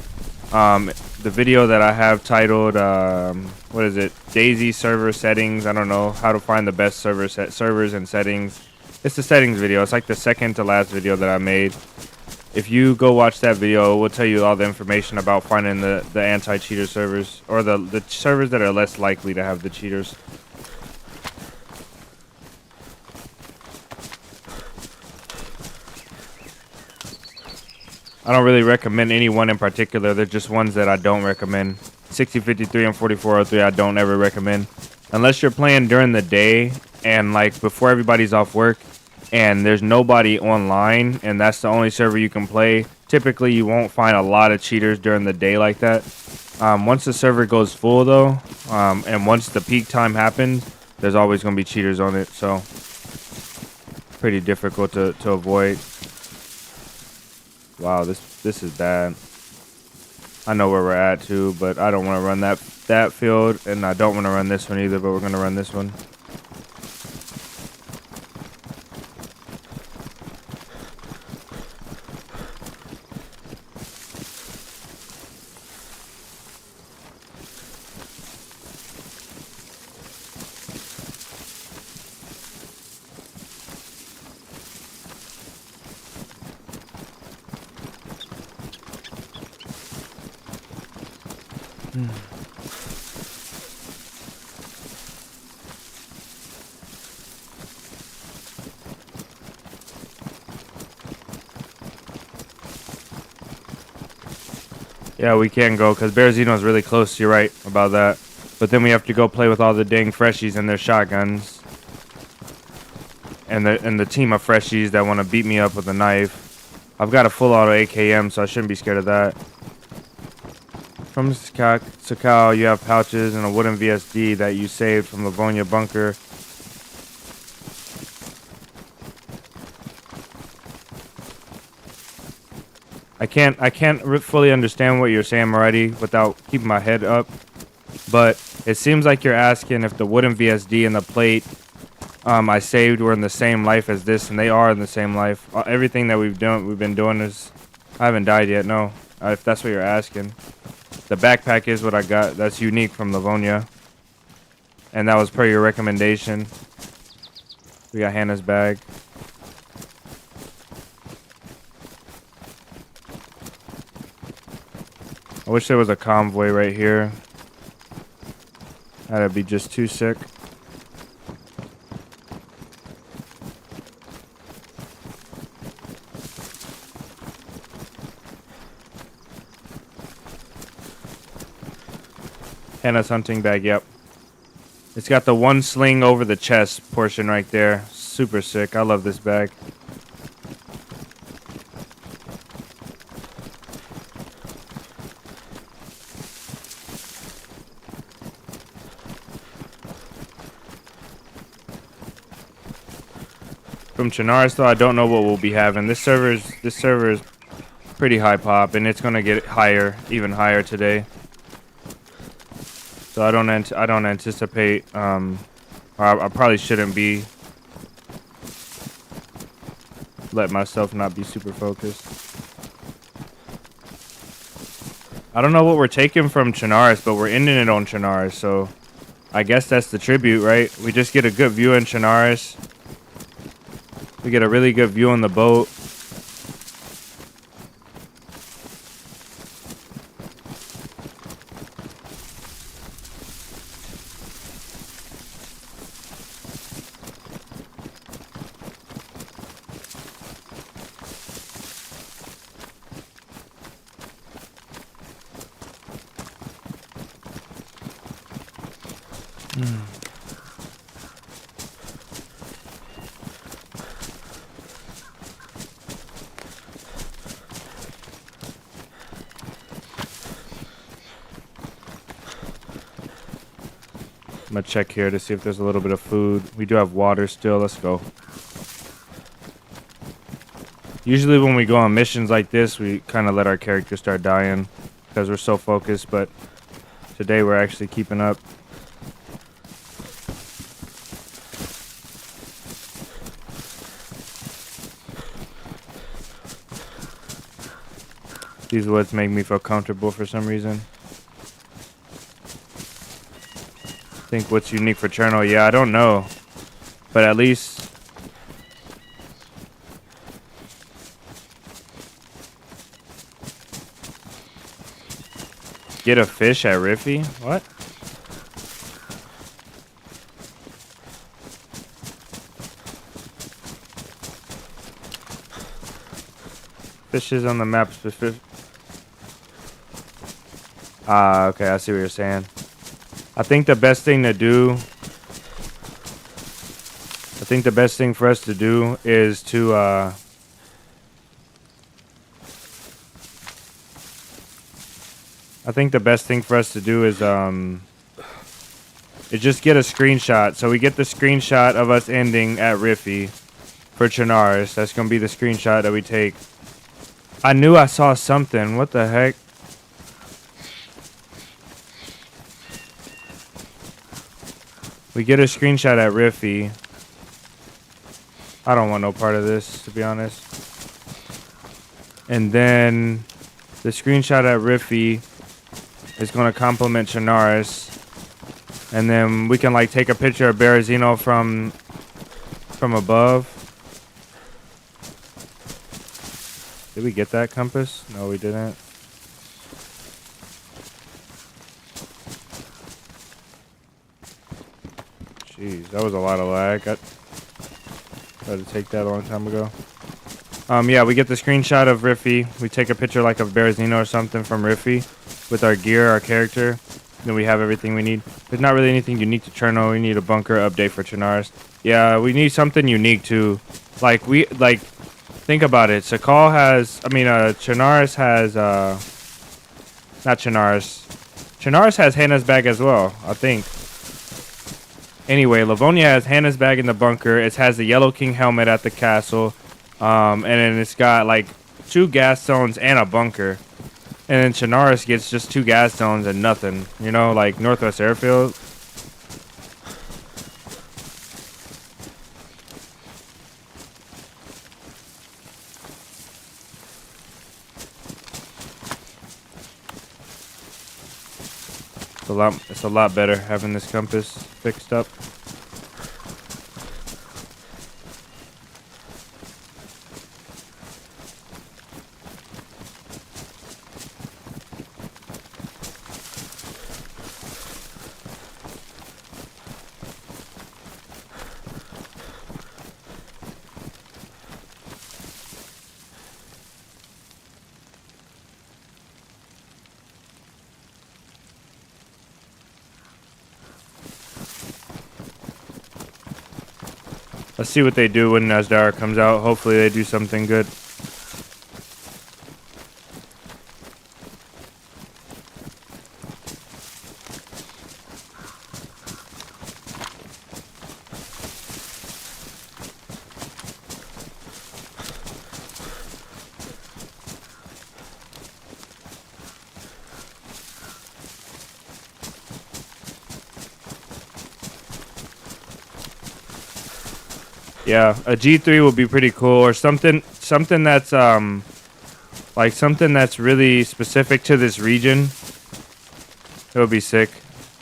The video that I have titled, what is it? DayZ server settings. I don't know how to find the best servers and settings. It's the settings video. It's like the second to last video that I made. If you go watch that video, it will tell you all the information about finding the anti-cheater servers, or the servers that are less likely to have the cheaters. I don't really recommend any one in particular. They're just ones that I don't recommend. 6053 and 4403 I don't ever recommend. Unless you're playing during the day and like before everybody's off work, and there's nobody online, and that's the only server you can play. Typically, you won't find a lot of cheaters during the day like that. Once the server goes full, though, and once the peak time happens, there's always going to be cheaters on it, so pretty difficult to avoid. Wow, this is bad. I know where we're at too, but I don't want to run that field, and I don't want to run this one either, but we're going to run this one. Yeah, we can go because 𝙏𝙚𝙚 is really close. You're right about that. But then we have to go play with all the dang freshies and their shotguns. And the team of freshies that want to beat me up with a knife. I've got a full auto AKM, so I shouldn't be scared of that. From 𝙏𝙗𝙚, you have pouches and a wooden VSD that you saved from Livonia bunker. I can't fully understand what you're saying, Moretti, without keeping my head up. But it seems like you're asking if the wooden VSD and the plate I saved were in the same life as this, and they are in the same life. Everything that we've been doing is, I haven't died yet. No, if that's what you're asking. The backpack is what I got. That's unique from Livonia, and that was per your recommendation. We got Hannah's bag. I wish there was a convoy right here. That'd be just too sick. Hannah's hunting bag, yep. It's got the one sling over the chest portion right there. Super sick. I love this bag. From Chernarus, though, I don't know what we'll be having. This server is pretty high pop, and it's gonna get higher, even higher today. So I don't anticipate. Or I probably shouldn't be. Let myself not be super focused. I don't know what we're taking from Chernarus, but we're ending it on Chernarus, so I guess that's the tribute, right? We just get a good view in Chernarus. We get a really good view on the boat. I'm gonna check here to see if there's a little bit of food. We do have water still. Let's go. Usually when we go on missions like this, we kind of let our character start dying because we're so focused, but today we're actually keeping up. These woods make me feel comfortable for some reason. I think what's unique for Cherno, yeah, I don't know, but at least get a fish at Riffy. What? Fishes on the map specific. Ah, okay, I see what you're saying. I think the best thing to do, think the best thing for us to do is to just get a screenshot. So we get the screenshot of us ending at Riffy for 𝙀𝙚𝙚. That's gonna be the screenshot that we take. I knew I saw something. What the heck? We get a screenshot at Riffy. I don't want no part of this, to be honest. And then the screenshot at Riffy is going to complement 𝙀𝙚𝙚. And then we can like take a picture of 𝙀𝙚𝙚 from above. Did we get that compass? No, we didn't. Jeez, that was a lot of lag. I tried to take that a long time ago. Yeah, we get the screenshot of Riffy. We take a picture like of 𝙀𝙚𝙚 or something from Riffy with our gear, our character. Then we have everything we need. There's not really anything unique to 𝙀𝙚𝙚. We need a bunker update for 𝙀𝙚𝙚. Yeah, we need something unique too. Like think about it. 𝙪𝙚 has, 𝙀𝙚𝙚 has, not 𝙀𝙚𝙚. 𝙀𝙚𝙚 has Hannah's bag as well, I think. Anyway, Livonia has Hannah's bag in the bunker. It has the Yellow King helmet at the castle. And then it's got like 2 gas zones and a bunker. And then 𝙀𝙚𝙚 gets just 2 gas zones and nothing. You know, like Northwest Airfield. It's a lot better having this compass fixed up. Let's see what they do when 𝙀𝙀𝙚 comes out. Hopefully they do something good. Yeah, a G3 would be pretty cool, or something that's like something that's really specific to this region. It would be sick.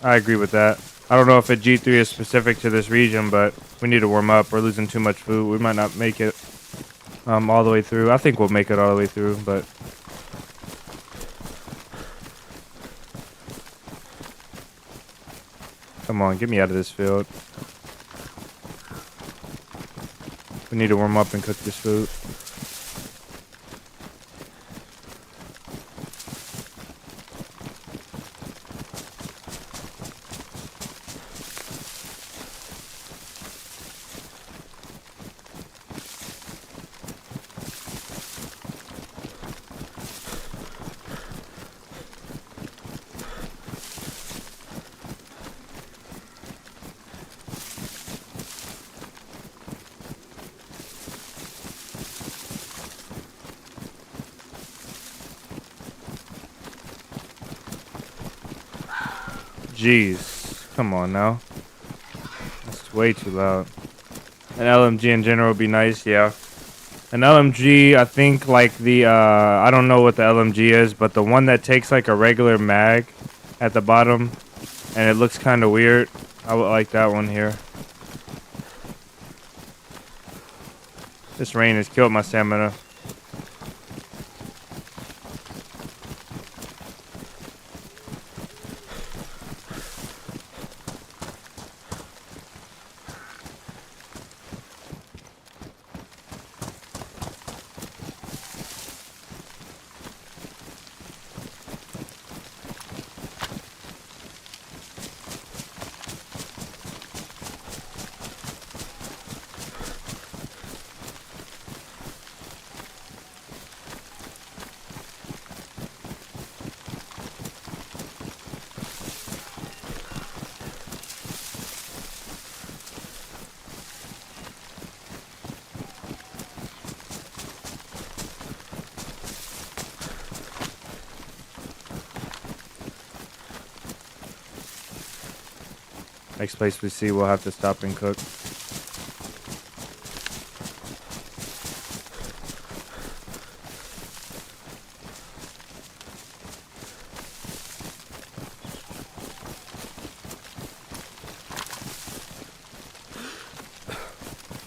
I agree with that. I don't know if a G3 is specific to this region, but we need to warm up. We're losing too much food. We might not make it all the way through. I think we'll make it all the way through, but come on, get me out of this field. We need to warm up and cook this food. Jeez, come on now. That's way too loud. An LMG in general would be nice, yeah. An LMG, I think like the, I don't know what the LMG is, but the one that takes like a regular mag at the bottom and it looks kind of weird. I would like that one here. This rain has killed my stamina. Next place we see, we'll have to stop and cook.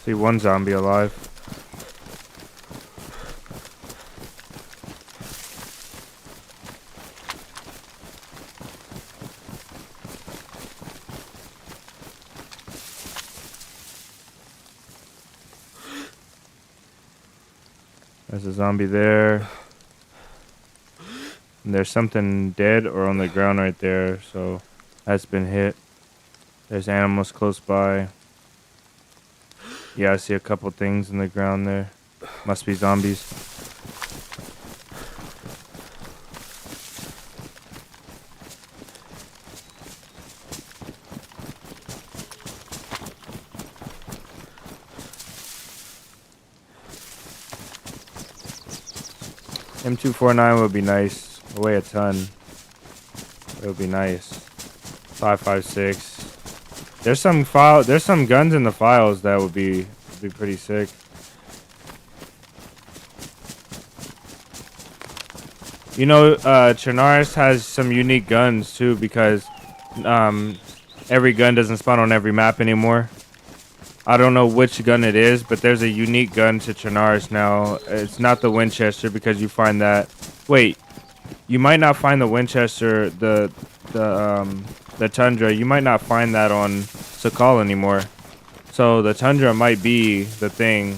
See one zombie alive. There's a zombie there. And there's something dead or on the ground right there, so that's been hit. There's animals close by. Yeah, I see a couple things in the ground there. Must be zombies. M249 would be nice. Weigh a ton. It would be nice. 5.56. There's some guns in the files that would be pretty sick. You know, 𝙽𝙚𝙚 has some unique guns too, because every gun doesn't spawn on every map anymore. I don't know which gun it is, but there's a unique gun to 𝙽𝙚𝙚 now. It's not the Winchester, because you find that. Wait, you might not find the Winchester, the Tundra. You might not find that on 𝙪 anymore. So the Tundra might be the thing.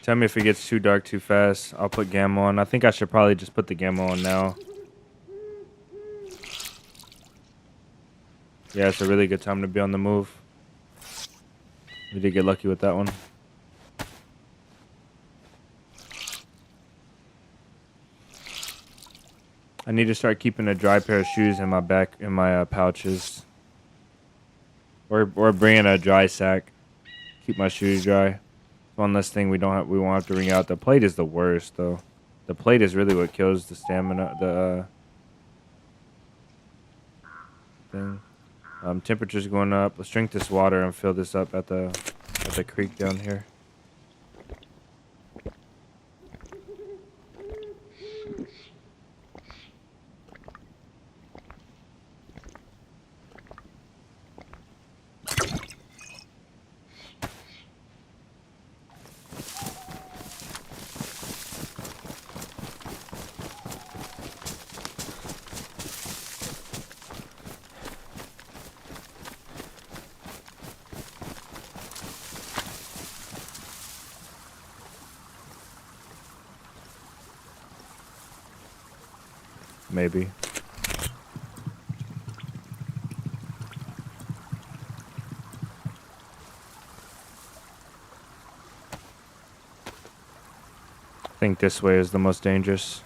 Tell me if it gets too dark too fast. I'll put gamma on. I think I should probably just put the gamma on now. Yeah, it's a really good time to be on the move. We did get lucky with that one. I need to start keeping a dry pair of shoes in my pouches. Or bringing a dry sack. Keep my shoes dry. One less thing we won't have to wring out. The plate is the worst though. The plate is really what kills the stamina. The thing. Temperature's going up. Let's drink this water and fill this up at the creek down here. Maybe. I think this way is the most dangerous.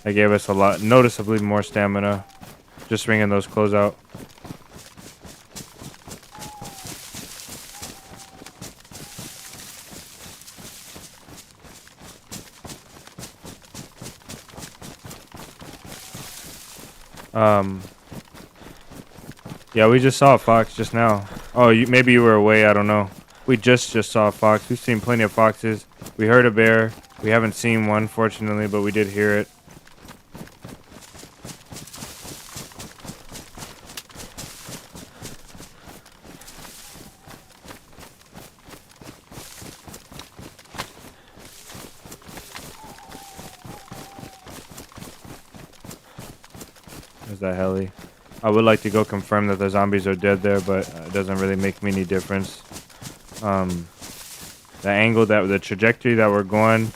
That gave us a lot, noticeably more stamina. Just ringing those clothes out. Yeah, we just saw a fox just now. Oh, maybe you were away. I don't know. We just saw a fox. We've seen plenty of foxes. We heard a bear. We haven't seen one, fortunately, but we did hear it. There's that heli. I would like to go confirm that the zombies are dead there, but it doesn't really make me any difference. The angle the trajectory that we're going,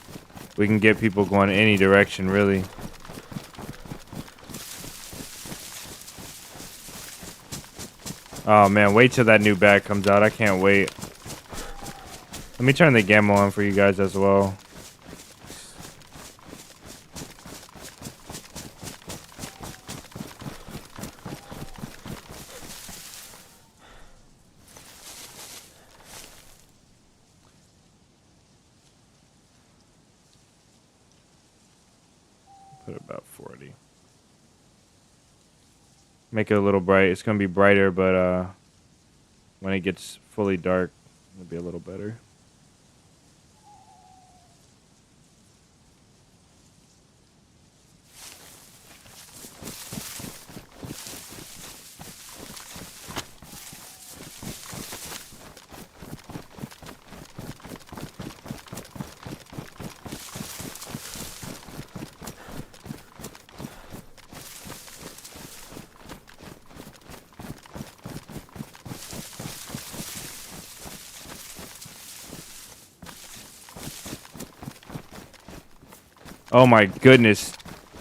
we can get people going any direction, really. Oh man, wait till that new bag comes out. I can't wait. Let me turn the gamma on for you guys as well. Put it about 40. Make it a little bright. It's gonna be brighter, but when it gets fully dark, it'll be a little better. Oh my goodness.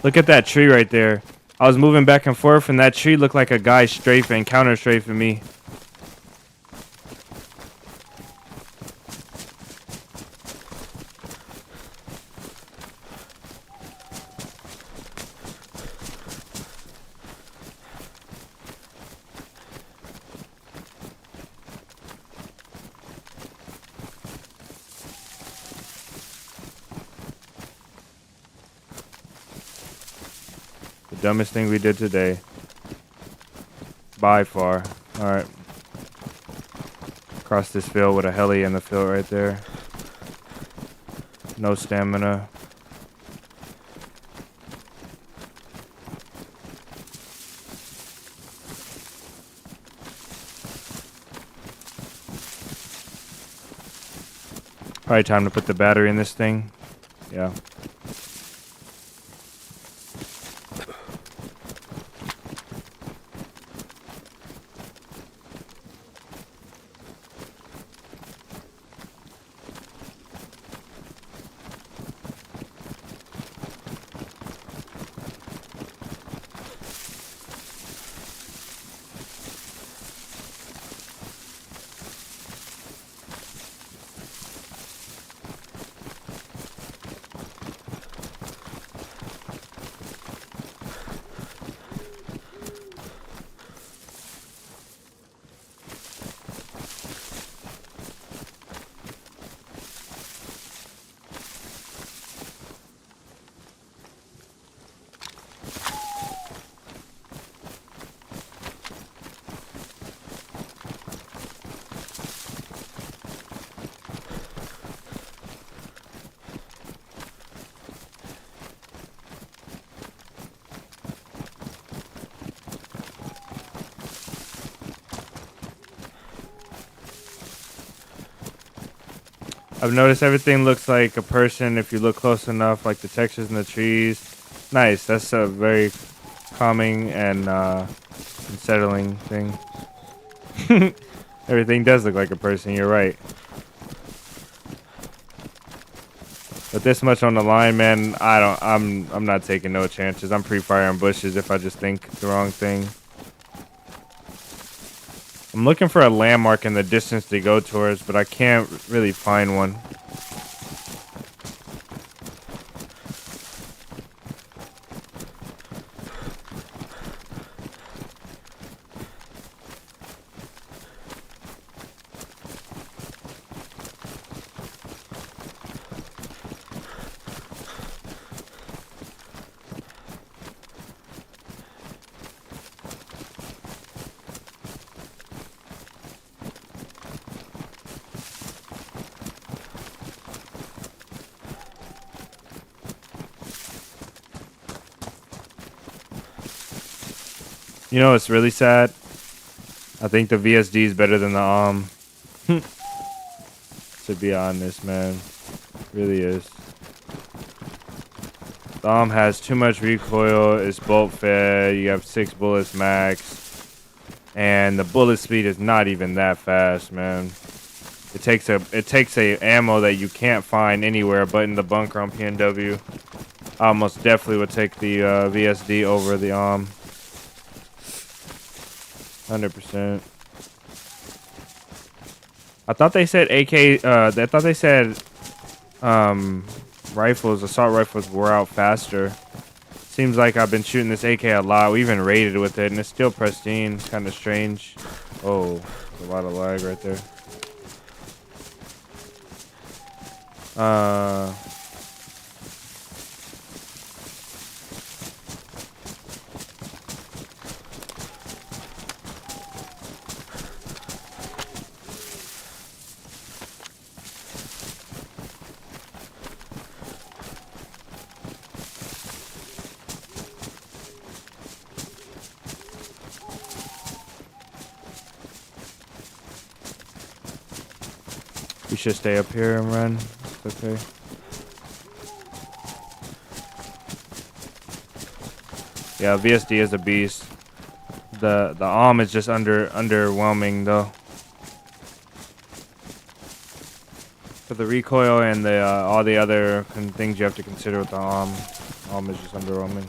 Look at that tree right there. I was moving back and forth and that tree looked like a guy strafing, counter strafing me. The dumbest thing we did today. By far. Alright. Across this field with a heli in the field right there. No stamina. Probably time to put the battery in this thing. Yeah. I've noticed everything looks like a person if you look close enough, like the textures in the trees. Nice. That's a very calming and unsettling thing. Everything does look like a person, you're right. But this much on the line, man, I'm not taking no chances. I'm pre-firing bushes if I just think the wrong thing. I'm looking for a landmark in the distance to go towards, but I can't really find one. You know what's really sad? I think the VSD is better than the to be honest, man. Really is. The has too much recoil, it's bolt fed, you have 6 bullets max, and the bullet speed is not even that fast, man. It takes a ammo that you can't find anywhere but in the bunker on PNW. I almost definitely would take the VSD over the 100%. I thought they said AK. I thought they said rifles, assault rifles, wore out faster. Seems like I've been shooting this AK a lot. We even raided with it, and it's still pristine. It's kind of strange. Oh, a lot of lag right there. We should stay up here and run. It's okay. Yeah, VSD is a beast. The is just underwhelming though. For the recoil and the all the other things you have to consider with the is just underwhelming.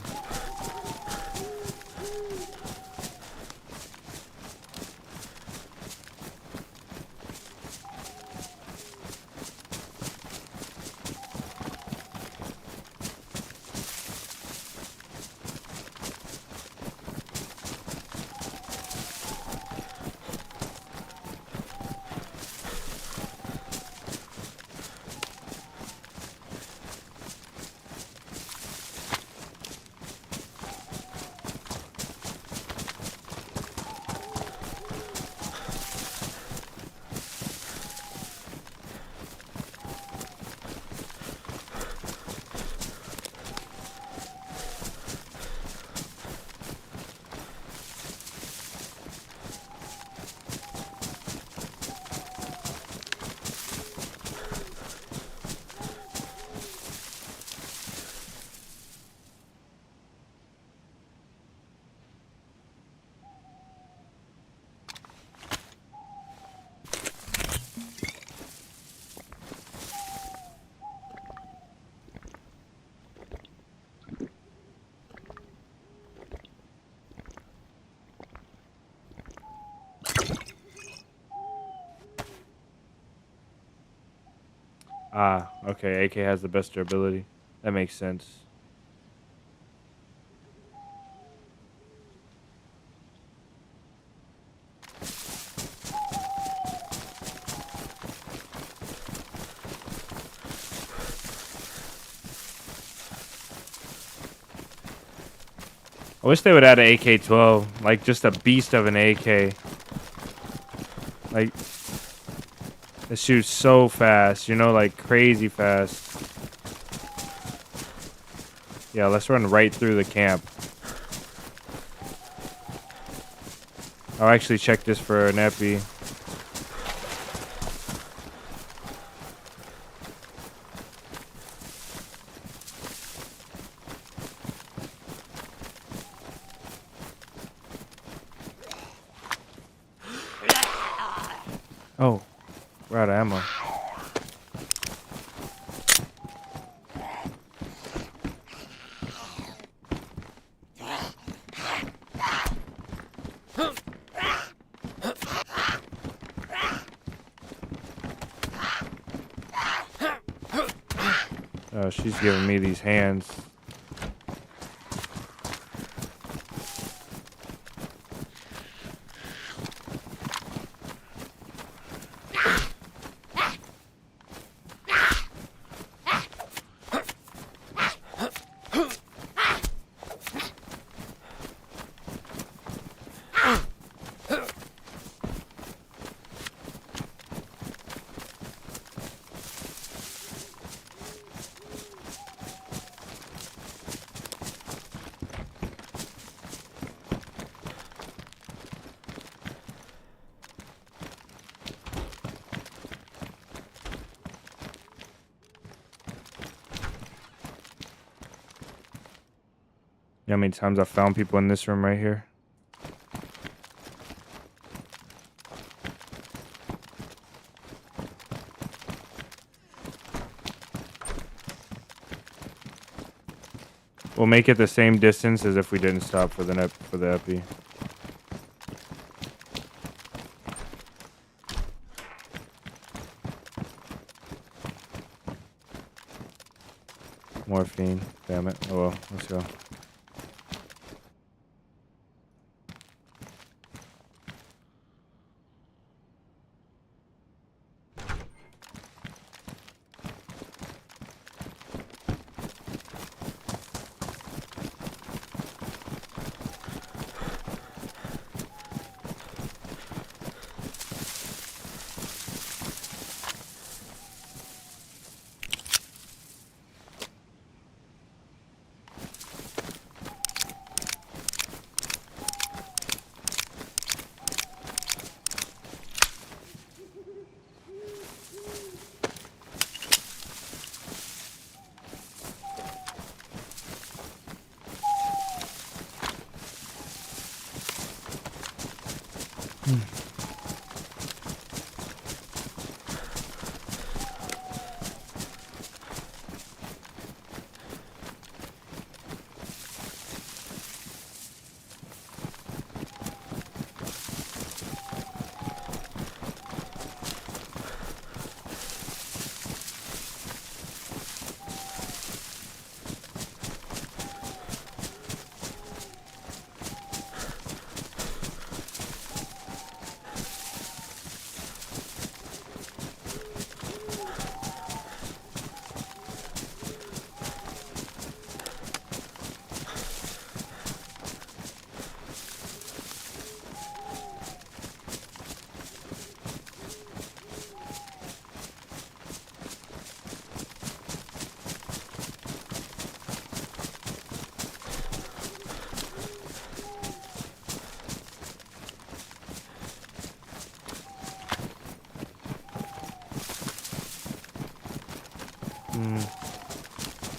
Ah, okay. AK has the best durability. That makes sense. I wish they would add an AK-12, like just a beast of an AK. Like, it shoots so fast, you know, like crazy fast. Yeah, let's run right through the camp. I'll actually check this for an epi. Oh, we're out of ammo. Oh, she's giving me these hands. You know how many times I found people in this room right here? We'll make it the same distance as if we didn't stop for the epi. Morphine. Damn it. Oh well, let's go.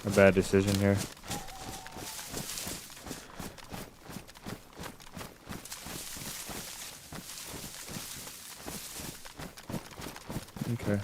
A bad decision here. Okay.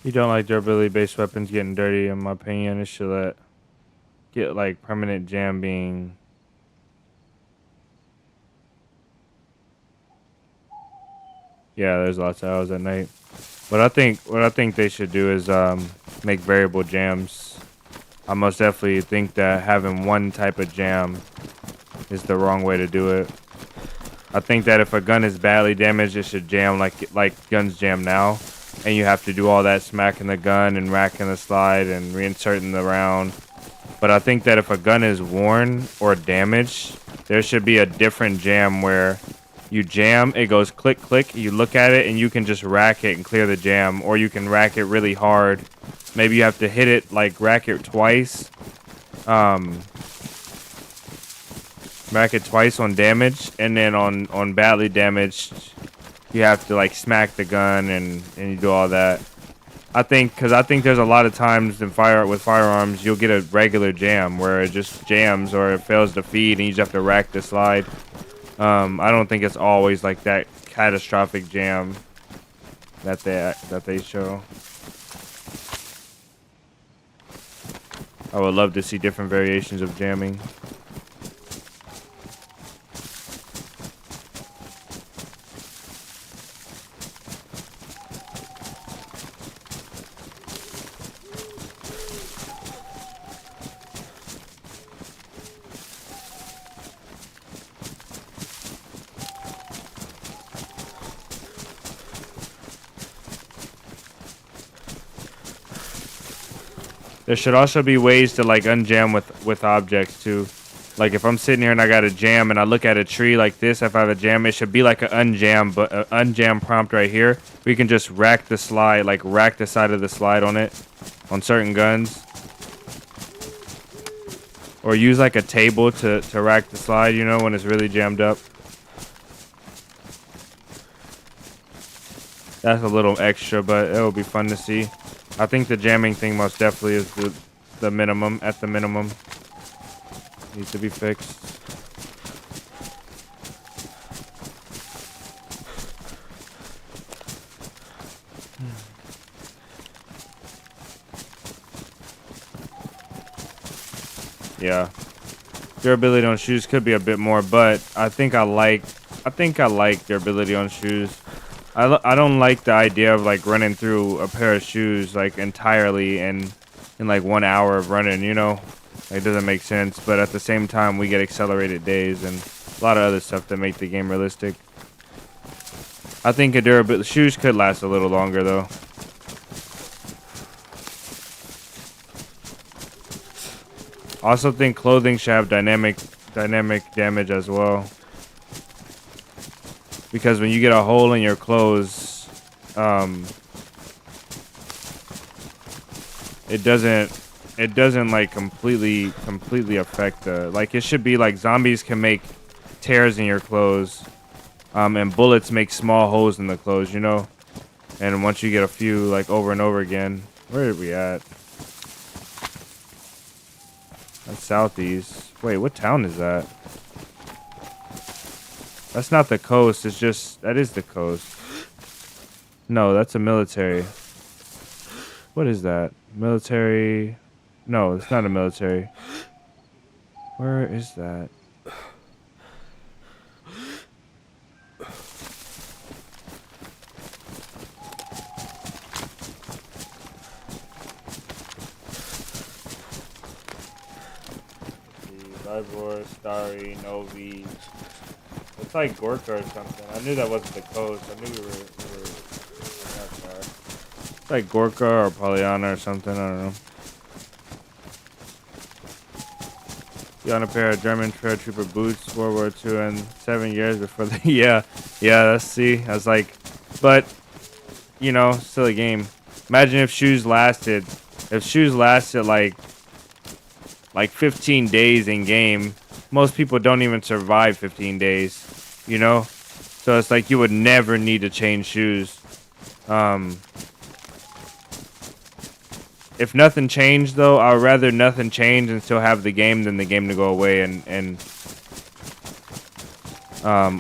You don't like durability-based weapons getting dirty, in my opinion. It should get like permanent jam being. Yeah, there's lots of hours at night. What I think they should do is make variable jams. I most definitely think that having one type of jam is the wrong way to do it. I think that if a gun is badly damaged, it should jam like guns jam now, and you have to do all that smacking the gun and racking the slide and reinserting the round. But I think that if a gun is worn or damaged, there should be a different jam where you jam, it goes click, click, you look at it, and you can just rack it and clear the jam. Or you can rack it really hard. Maybe you have to hit it, like, rack it twice. Rack it twice on damage, and then on badly damaged, you have to, like, smack the gun, and you do all that. I think there's a lot of times with firearms, you'll get a regular jam where it just jams or it fails to feed, and you just have to rack the slide. I don't think it's always like that catastrophic jam that they show. I would love to see different variations of jamming. There should also be ways to like unjam with objects too. Like if I'm sitting here and I got a jam and I look at a tree like this, if I have a jam, it should be like an unjam, but an unjam prompt right here. We can just rack the slide, like rack the side of the slide on it, on certain guns. Or use like a table to rack the slide, you know, when it's really jammed up. That's a little extra, but it'll be fun to see. I think the jamming thing most definitely is the minimum, at the minimum. Needs to be fixed. Yeah. Durability on shoes could be a bit more, but I think I like durability on shoes. I don't like the idea of like running through a pair of shoes like entirely in like 1 hour of running, you know? It doesn't make sense, but at the same time we get accelerated days and a lot of other stuff that make the game realistic. I think a durability shoes could last a little longer though. I also think clothing should have dynamic damage as well. Because when you get a hole in your clothes, it doesn't like completely affect the, like it should be like zombies can make tears in your clothes, and bullets make small holes in the clothes, you know. And once you get a few like over and over again, where are we at? That's southeast. Wait, what town is that? That's not the coast. It's just that is the coast. No, that's a military. What is that? Military. No, it's not a military. Where is that? 𝙏𝙏𝙚 𝘽𝙏𝙚 Novi. It's like Gorka or something. I knew that wasn't the coast. I knew we were not far. It's like Gorka or Polyana or something. I don't know. You on a pair of German paratrooper boots, World War II, and 7 years before the yeah. Let's see. I was like, but you know, still a game. Imagine if shoes lasted. If shoes lasted like 15 days in game, most people don't even survive 15 days, you know? So it's like you would never need to change shoes. If nothing changed though, I would rather nothing change and still have the game than the game to go away and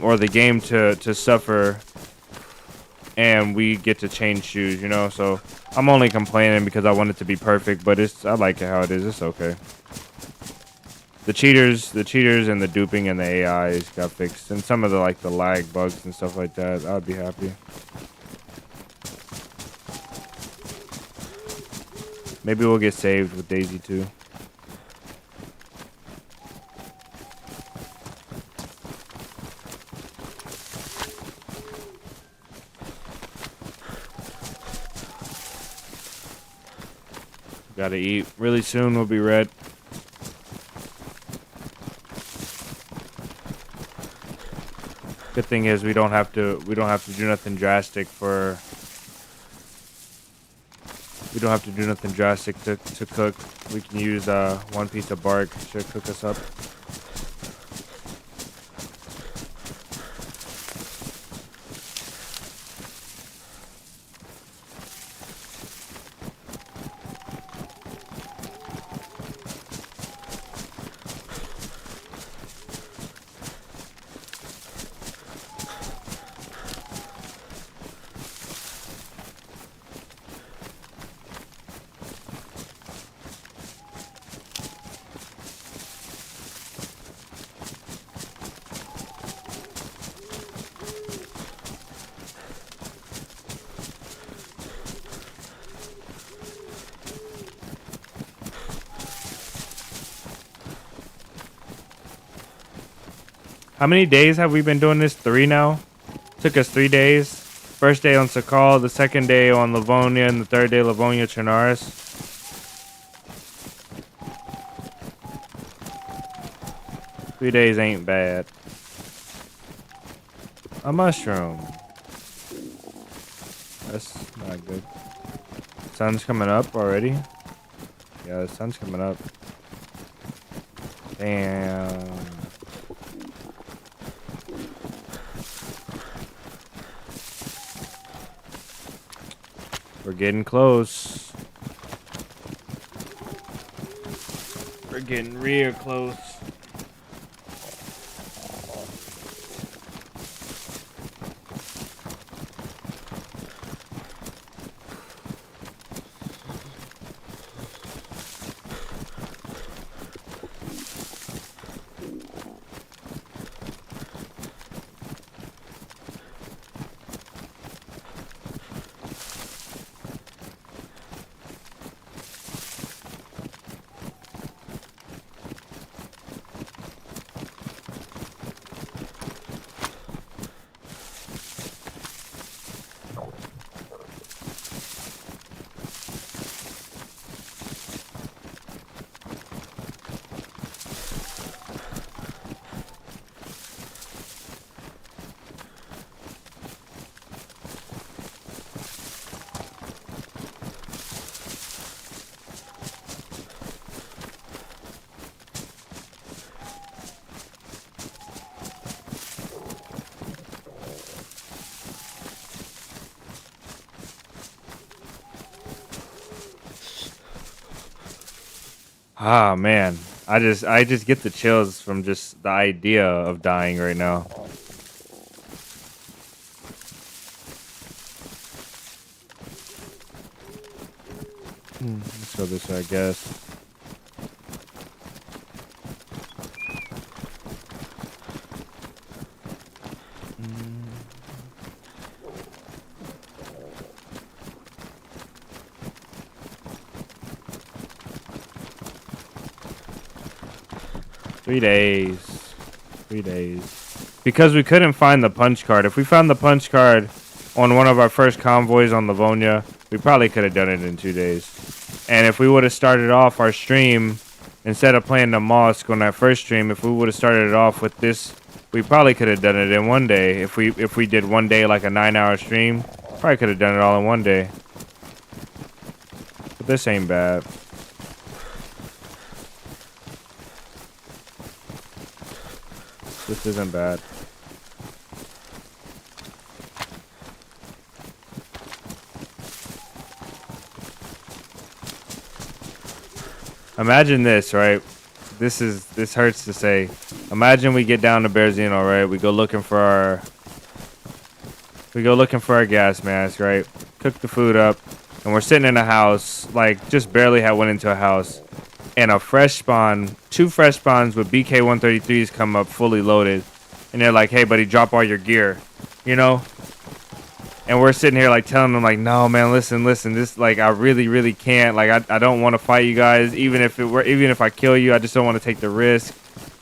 or the game to suffer and we get to change shoes, you know? So I'm only complaining because I want it to be perfect, but I like it how it is. It's okay. The cheaters and the duping and the AIs got fixed, and some of the like the lag bugs and stuff like that. I'd be happy. Maybe we'll get saved with DayZ too. Gotta eat. Really soon we'll be red. Good thing is we don't have to do nothing drastic for to cook. We can use one piece of bark to cook us up. How many days have we been doing this? 3 now? Took us 3 days. First day on 𝙏𝙗, the second day on Livonia, and the third day Livonia Chernarus. 3 days ain't bad. A mushroom. That's not good. Sun's coming up already. Yeah, the sun's coming up. Damn. We're getting close. We're getting real close. Ah, man. I just get the chills from just the idea of dying right now. Let's go this way, I guess. Mm. 3 days. 3 days. Because we couldn't find the punch card. If we found the punch card on one of our first convoys on Livonia, we probably could have done it in 2 days. And if we would have started off our stream, instead of playing the mosque on that first stream, if we would have started it off with this, we probably could have done it in 1 day. If we did 1 day like a 9-hour stream, probably could have done it all in 1 day. But this ain't bad. This isn't bad. Imagine this, right? This hurts to say. Imagine we get down to Berezino, right? We go looking for our gas mask, right? Cook the food up, and we're sitting in a house, like just barely had went into a house, and a fresh spawn, 2 fresh spawns with BK-133s come up fully loaded, and they're like, "Hey, buddy, drop all your gear," you know? And we're sitting here like telling them like, "No, man, listen, this like I really can't. Like I don't want to fight you guys, even if I kill you, I just don't want to take the risk.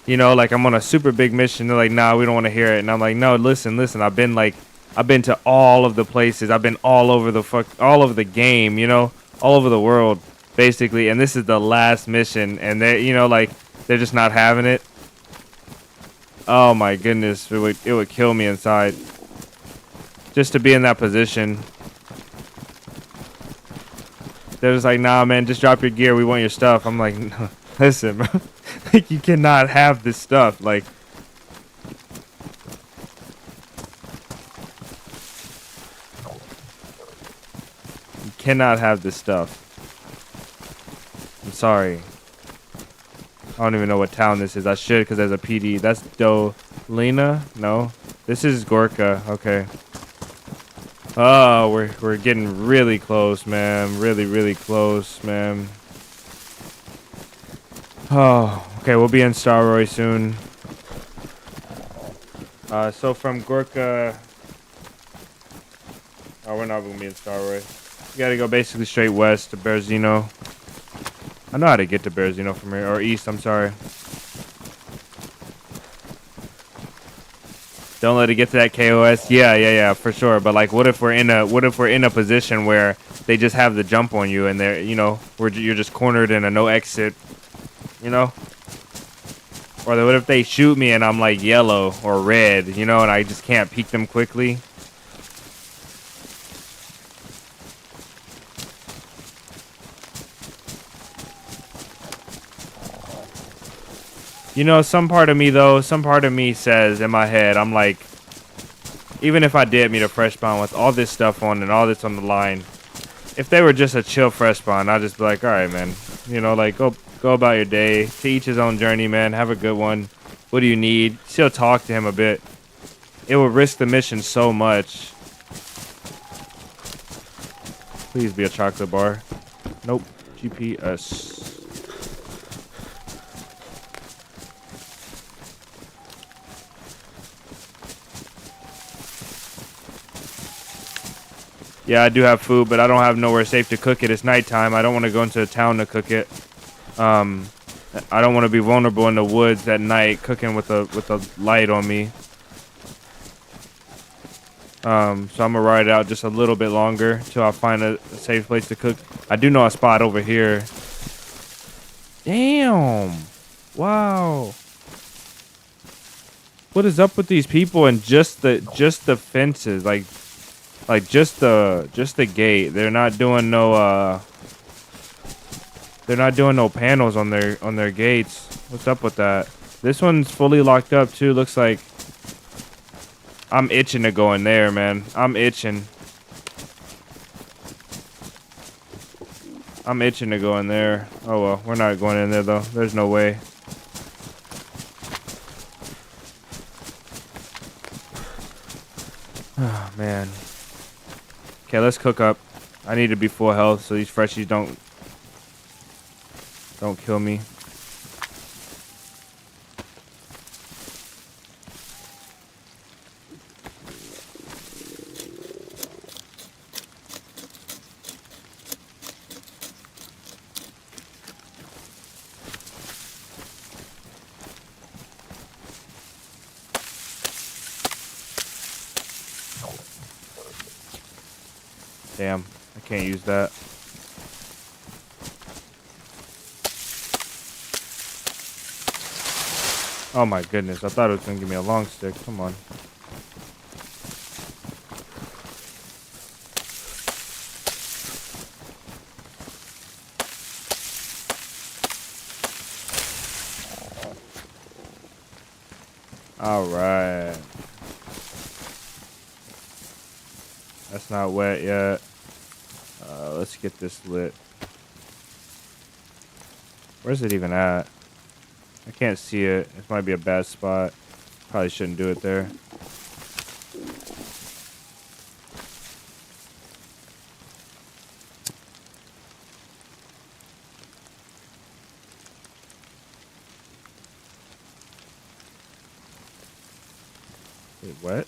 You know, like I'm on a super big mission." They're like, "Nah, we don't want to hear it." And I'm like, "No, listen. I've been to all of the places. I've been all over the game, you know, all over the world, basically. And this is the last mission, and they're just not having it. Oh my goodness, it would kill me inside. Just to be in that position. They're just like, "Nah, man, just drop your gear. We want your stuff." I'm like, "No, listen, bro. Like, you cannot have this stuff. Like, you cannot have this stuff. I'm sorry. I don't even know what town this is. I should, because there's a PD. That's 𝙏𝙝𝙚? No. This is 𝙏𝙝𝙚. Okay. Oh, we're getting really close, man. Really close, man. Oh, okay. We'll be in 𝙏𝙗 soon. So from 𝙏𝙗𝙚. Oh, we're not gonna be in 𝙏𝙗. We gotta go basically straight west to Berezino. I know how to get to Berezino from here, or east. I'm sorry. Don't let it get to that KOS. Yeah, for sure. But like, what if we're in a position where they just have the jump on you, and they're, you're just cornered in a no exit, you know? Or what if they shoot me and I'm like yellow or red, you know, and I just can't peek them quickly? You know, some part of me says in my head, I'm like, even if I did meet a fresh spawn with all this stuff on and all this on the line, if they were just a chill fresh spawn, I'd just be like, all right, man, you know, like go about your day, to each his own journey, man. Have a good one. What do you need? Still talk to him a bit. It would risk the mission so much. Please be a chocolate bar. Nope. GPS. Yeah, I do have food, but I don't have nowhere safe to cook it. It's nighttime. I don't want to go into a town to cook it. I don't want to be vulnerable in the woods at night cooking with a light on me. So I'm gonna ride it out just a little bit longer till I find a safe place to cook. I do know a spot over here. Damn! Wow. What is up with these people and just the fences, like just the gate. They're not doing no panels on their gates. What's up with that? This one's fully locked up too. Looks like I'm itching to go in there, man. I'm itching to go in there. Oh well, we're not going in there though. There's no way. Oh man. Okay, let's cook up. I need to be full health so these freshies don't kill me. Damn, I can't use that. Oh my goodness, I thought it was gonna give me a long stick. Come on. All right. That's not wet yet. Let's get this lit. Where's it even at? I can't see it. This might be a bad spot. Probably shouldn't do it there. Wait, what?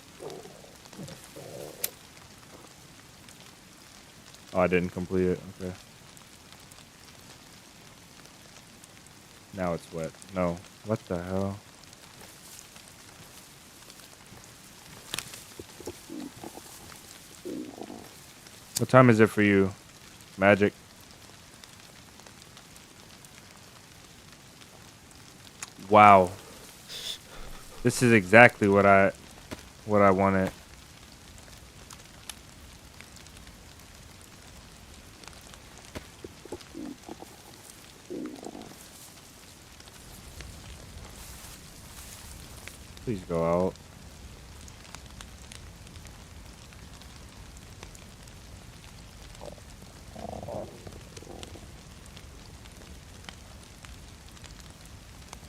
Oh, I didn't complete it. Okay. Now it's wet. No. What the hell? What time is it for you, Magic? Wow. This is exactly what I wanted. Please go out.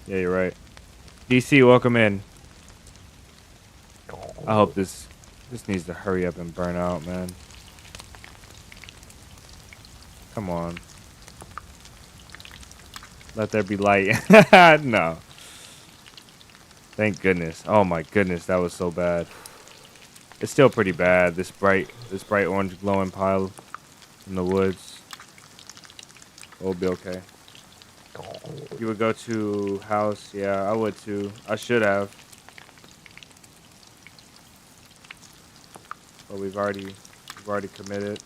Yeah, you're right. DC, welcome in. I hope this needs to hurry up and burn out, man. Come on. Let there be light. No. Thank goodness. Oh my goodness, that was so bad. It's still pretty bad. This bright orange glowing pile in the woods. It'll be okay. You would go to house? Yeah, I would too. I should have. But we've already committed.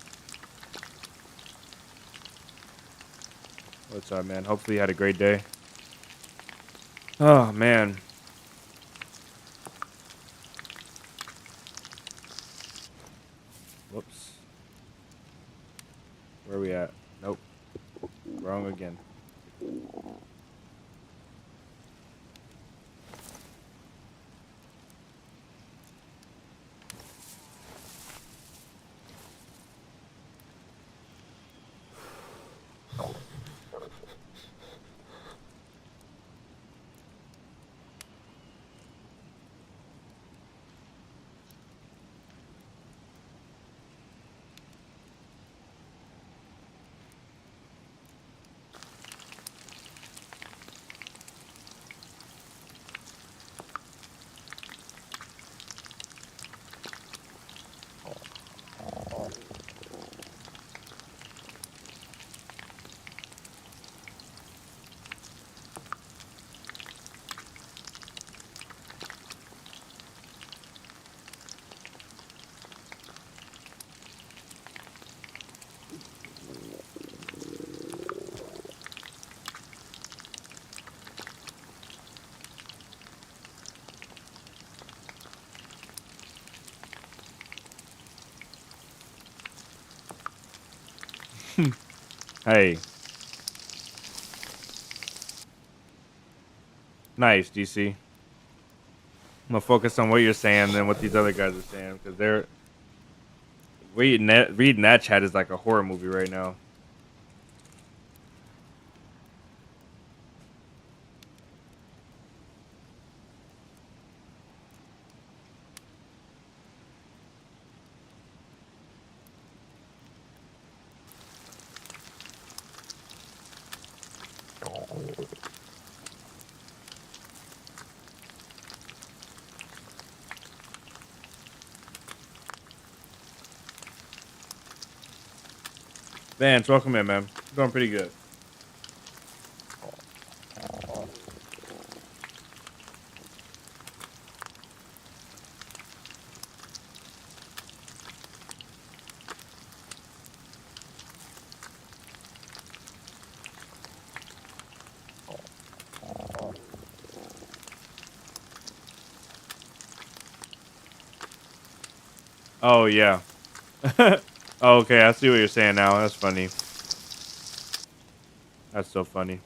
What's up, man? Hopefully you had a great day. Oh man. Whoops. Where are we at? Nope. Wrong again. Hey. Nice, DC. I'm gonna focus on what you're saying than what these other guys are saying because they're reading that chat is like a horror movie right now. Vance, welcome in, man. Going pretty good. Oh yeah. Oh, okay, I see what you're saying now. That's funny. That's so funny.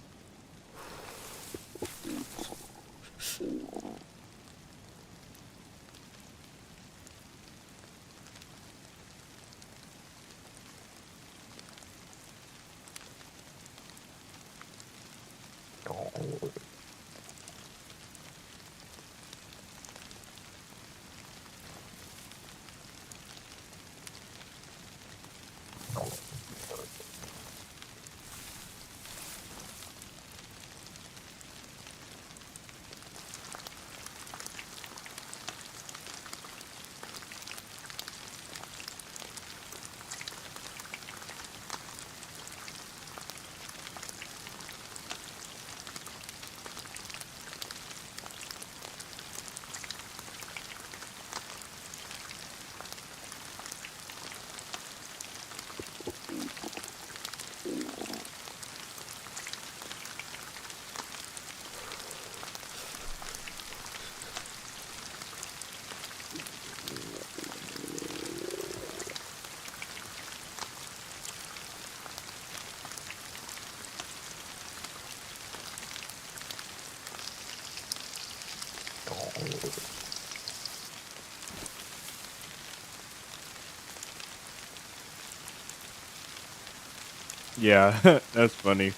Yeah, that's funny.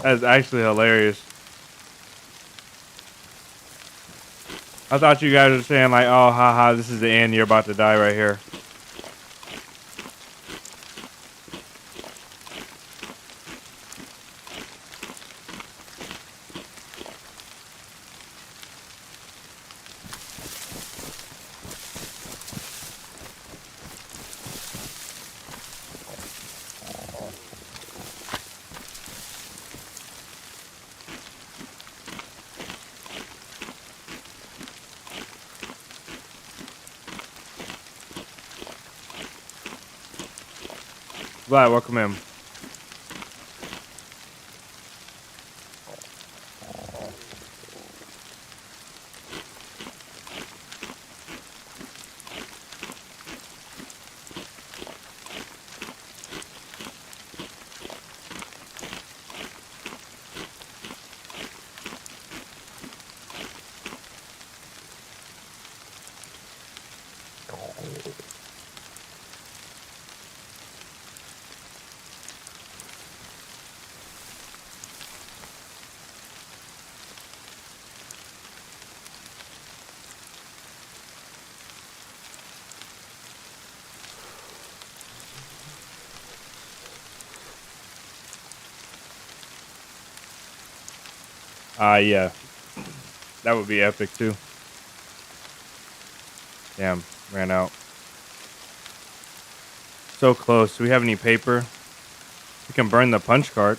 That's actually hilarious. I thought you guys were saying like, "Oh, haha, this is the end. You're about to die right here." Vlad, welcome in. Yeah. That would be epic too. Damn, ran out. So close. Do we have any paper? We can burn the punch card.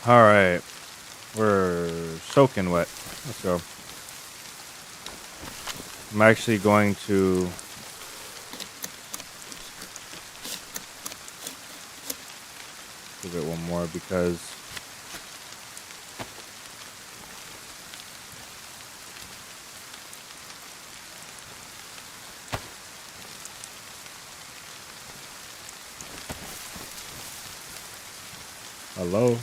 All right. We're soaking wet. Let's go. I'm actually going to give it one more because hello.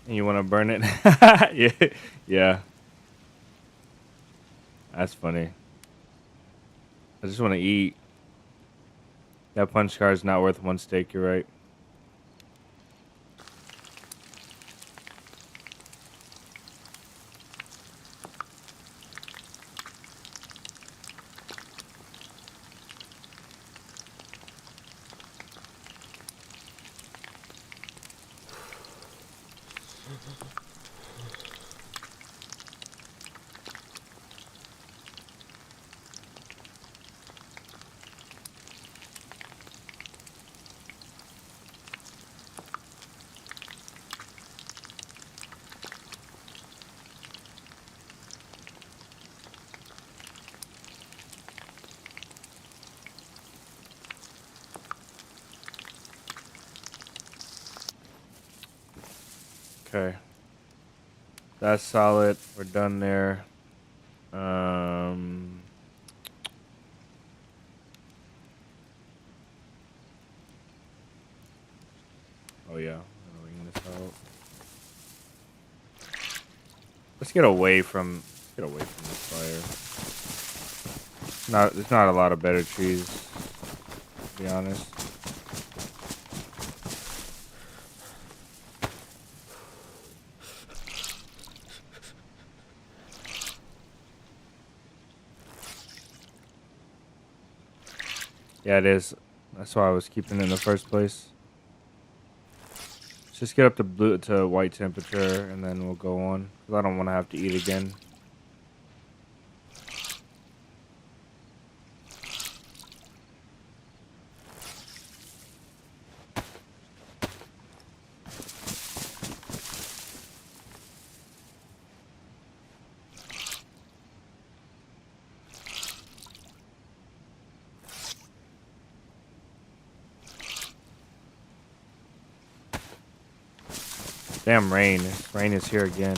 You want to burn it? Yeah. Yeah. That's funny. I just want to eat. That punch card is not worth one steak, you're right. Okay. That's solid. We're done there. Oh yeah. Ring this out. Let's get away from this fire. There's not a lot of better trees, to be honest. Yeah, it is. That's why I was keeping it in the first place. Let's just get up to white temperature, and then we'll go on. 'Cause I don't want to have to eat again. Damn rain. Rain is here again.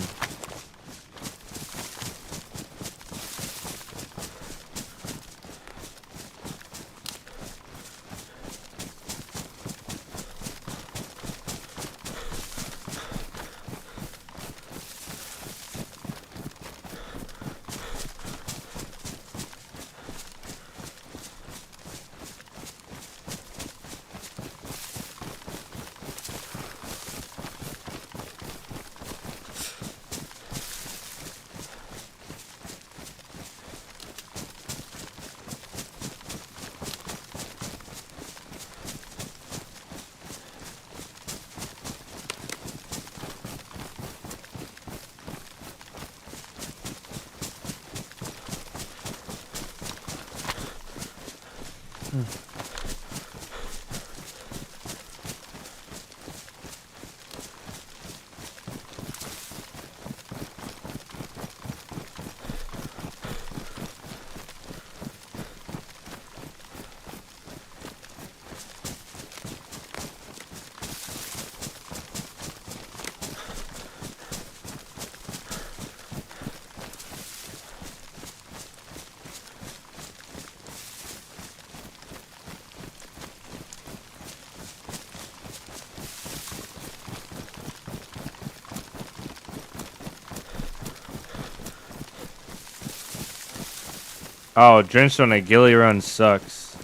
Oh, drenched on a ghillie run sucks.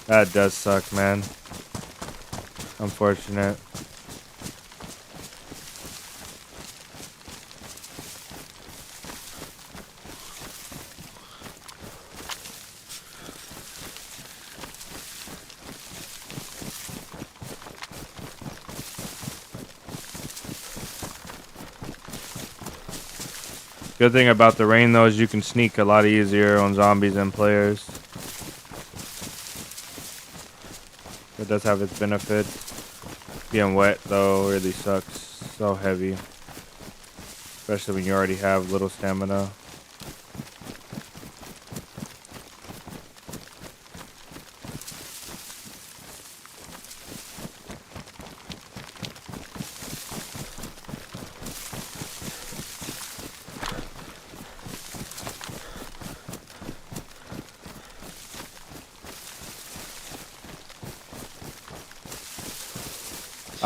That does suck, man. Unfortunate. Good thing about the rain though is you can sneak a lot easier on zombies and players. It does have its benefits. Being wet though really sucks. So heavy. Especially when you already have little stamina.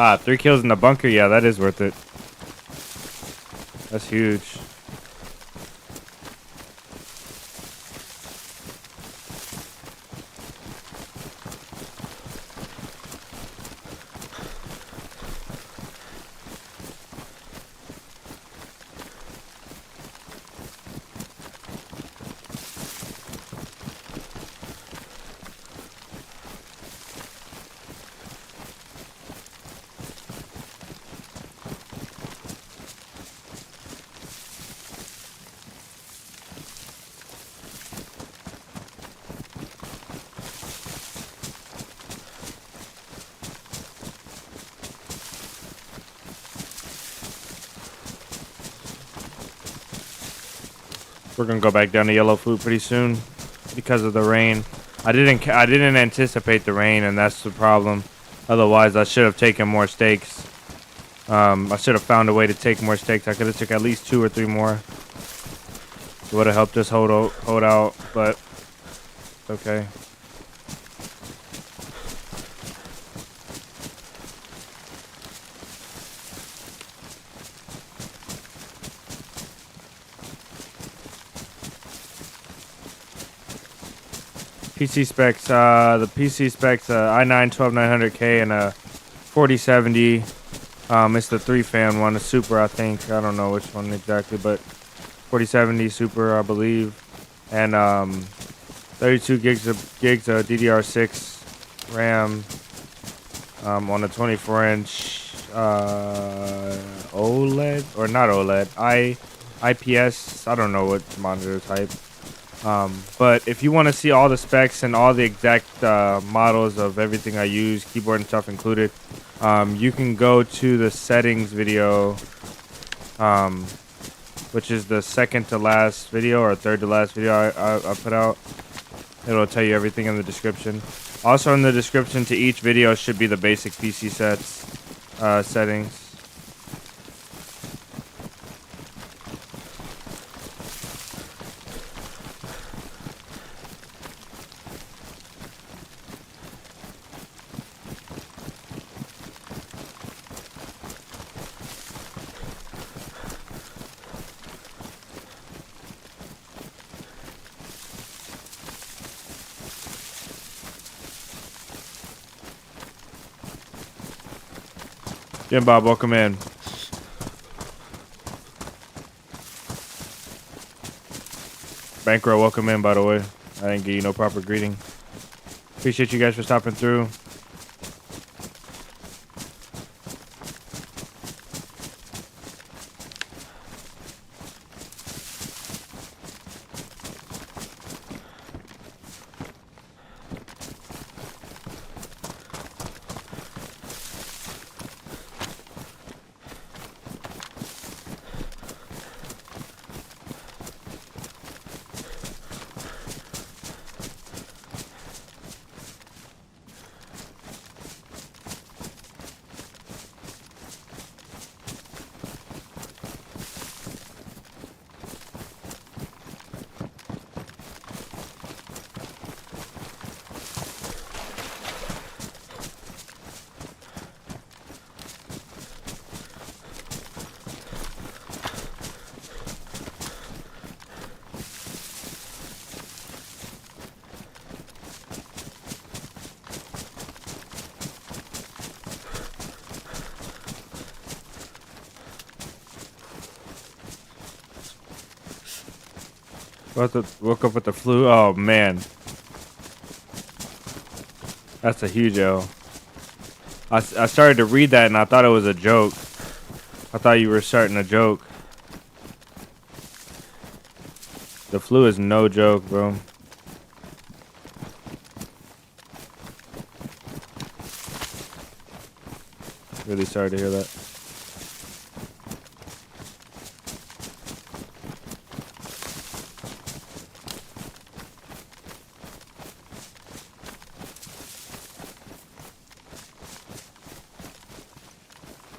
Ah, 3 kills in the bunker. Yeah, that is worth it. That's huge. We're gonna go back down to yellow food pretty soon because of the rain. I didn't anticipate the rain, and that's the problem. Otherwise, I should have taken more steaks. I should have found a way to take more steaks. I could have took at least 2 or 3 more. It would have helped us hold out, but it's okay. PC specs, the PC specs, i9 12900K and a 4070. It's the 3-fan one, a super, I think. I don't know which one exactly, but 4070 super, I believe. And 32 gigs of DDR6 RAM on a 24-inch OLED, or not OLED, IPS. I don't know what monitor type. But if you want to see all the specs and all the exact models of everything I use, keyboard and stuff included, you can go to the settings video, which is the second to last video or third to last video I put out. It'll tell you everything in the description. Also in the description to each video should be the basic PC settings. Jim Bob, welcome in. Bankroll, welcome in, by the way. I didn't give you no proper greeting. Appreciate you guys for stopping through. Woke up with the flu. Oh man, that's a huge L. I started to read that and I thought it was a joke. I thought you were starting a joke. The flu is no joke, bro. Really sorry to hear that.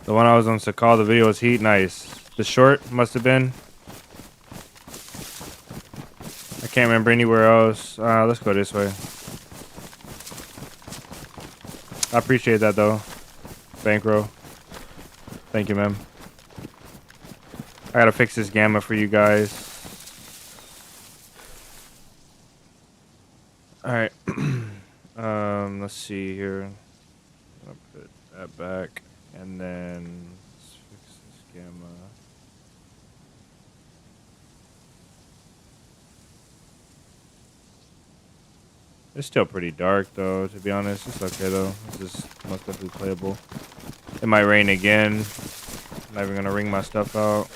The one I was on Sakal, the video was 𝙏𝙚𝙚. The short must have been. I can't remember anywhere else. Let's go this way. I appreciate that though. Bankroll. Thank you, man. I gotta fix this gamma for you guys. Alright. Let's see here. I'll put that back. And then let's fix this gamma. It's still pretty dark though, to be honest. It's okay though. It's just most definitely playable. It might rain again. I'm not even gonna ring my stuff out.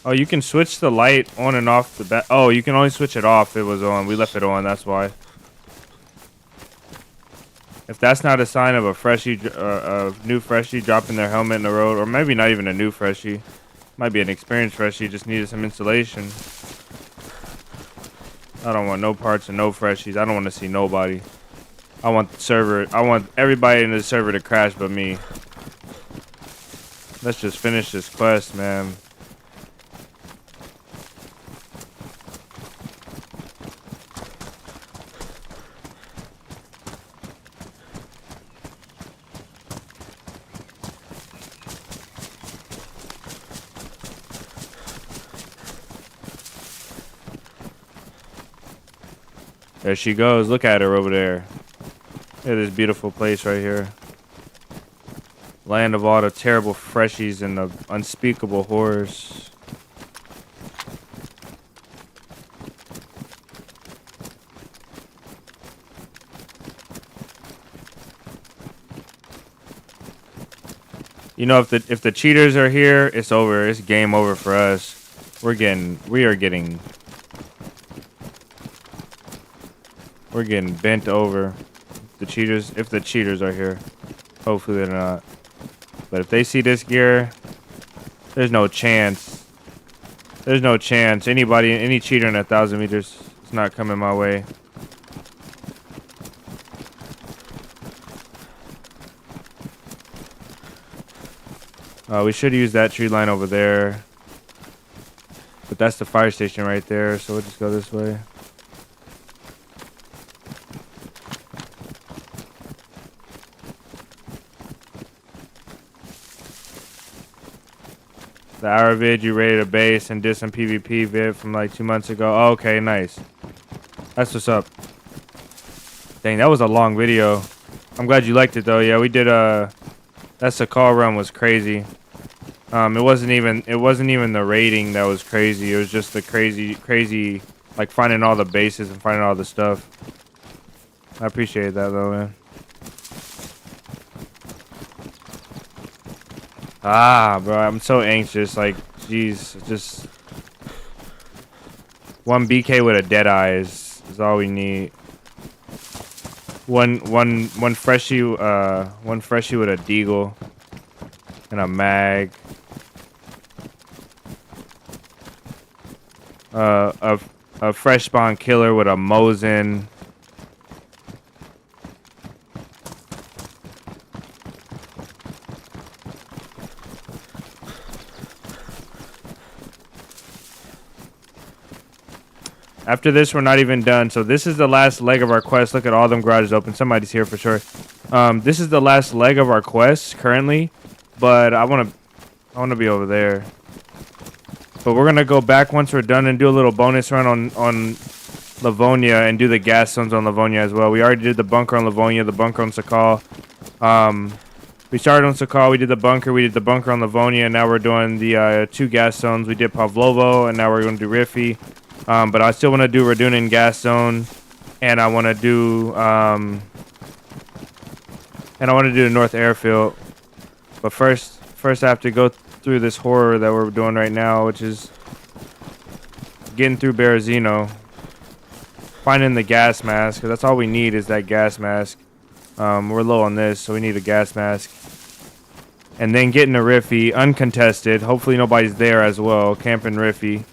Oh, you can switch the light on and off the back. Oh, you can only switch it off. It was on. We left it on. That's why. If that's not a sign of a freshie, a new freshie dropping their helmet in the road, or maybe not even a new freshie, might be an experienced freshie, just needed some installation. I don't want no parts and no freshies. I don't want to see nobody. I want the server. I want everybody in the server to crash but me. Let's just finish this quest, man. There she goes. Look at her over there. Look at this beautiful place right here. Land of all the terrible freshies and the unspeakable horrors. You know, if the cheaters are here, it's over. It's game over for us. We're getting bent over. If the cheaters are here. Hopefully they're not. But if they see this gear, there's no chance. There's no chance. Any cheater in 1,000 meters is not coming my way. We should use that tree line over there. But that's the fire station right there, so we'll just go this way. The hour vid you rated a base and did some PvP vid from like 2 months ago. Oh, okay, nice. That's what's up. Dang, that was a long video. I'm glad you liked it though. Yeah, we did that Sakal run was crazy. It wasn't even the rating that was crazy. It was just the crazy like finding all the bases and finding all the stuff. I appreciate that though, man. Bro, I'm so anxious. Like, jeez, just one BK with a dead eye is all we need. One freshie with a deagle and a mag. A fresh spawn killer with a Mosin. After this, we're not even done. So this is the last leg of our quest. Look at all them garages open. Somebody's here for sure. This is the last leg of our quest currently, but I want to be over there. But we're gonna go back once we're done and do a little bonus run on Livonia and do the gas zones on Livonia as well. We already did the bunker on Livonia, the bunker on Sakal. We started on Sakal, we did the bunker on Livonia, and now we're doing the 2 gas zones. We did Pavlovo, and now we're going to do Riffy. But I still want to do Radunin gas zone, and I want to do the North Airfield. But first I have to go through this horror that we're doing right now, which is getting through Berezino, finding the gas mask, because that's all we need is that gas mask. We're low on this, so we need a gas mask. And then getting a Riffy, uncontested. Hopefully nobody's there as well. Camping Riffy.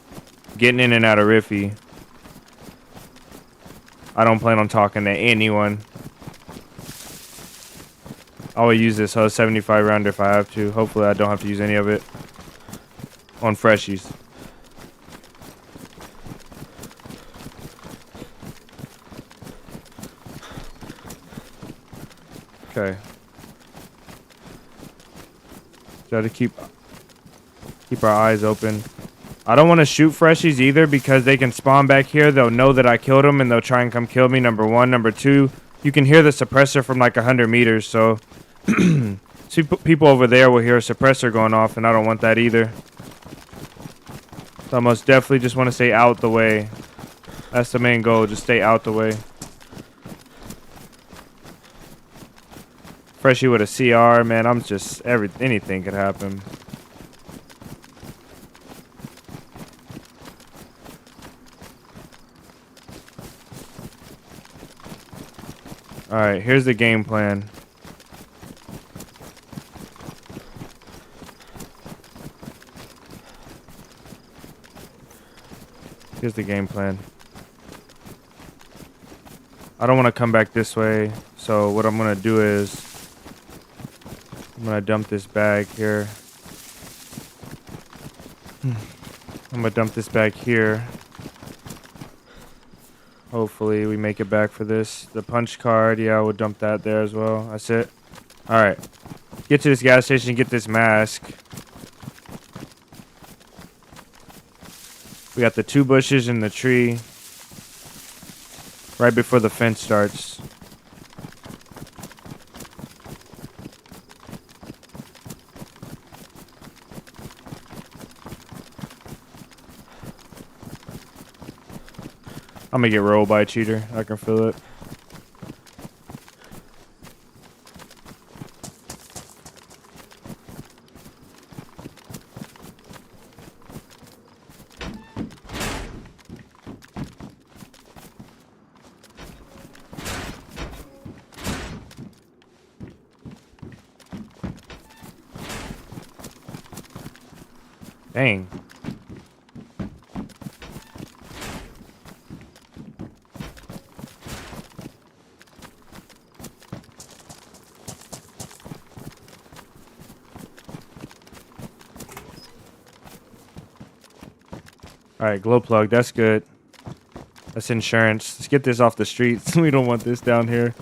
Getting in and out of Riffy. I don't plan on talking to anyone. I will use this 75 rounder if I have to. Hopefully I don't have to use any of it on freshies. Okay. Got to keep our eyes open. I don't want to shoot freshies either because they can spawn back here. They'll know that I killed them and they'll try and come kill me. Number one. Number two, you can hear the suppressor from like 100 meters. So people over there will hear a suppressor going off, and I don't want that either. So I most definitely just want to stay out the way. That's the main goal. Just stay out the way. Freshie with a CR, man. I'm just anything could happen. All right, here's the game plan. Here's the game plan. I don't want to come back this way, so what I'm gonna do is I'm gonna dump this bag here. I'm gonna dump this bag here. Hopefully we make it back for this. The punch card, yeah, we'll dump that there as well. That's it. All right, get to this gas station, get this mask. We got the 2 bushes in the tree right before the fence starts. I'm gonna get rolled by a cheater. I can feel it. Dang. Alright, glow plug. That's good. That's insurance. Let's get this off the streets. We don't want this down here.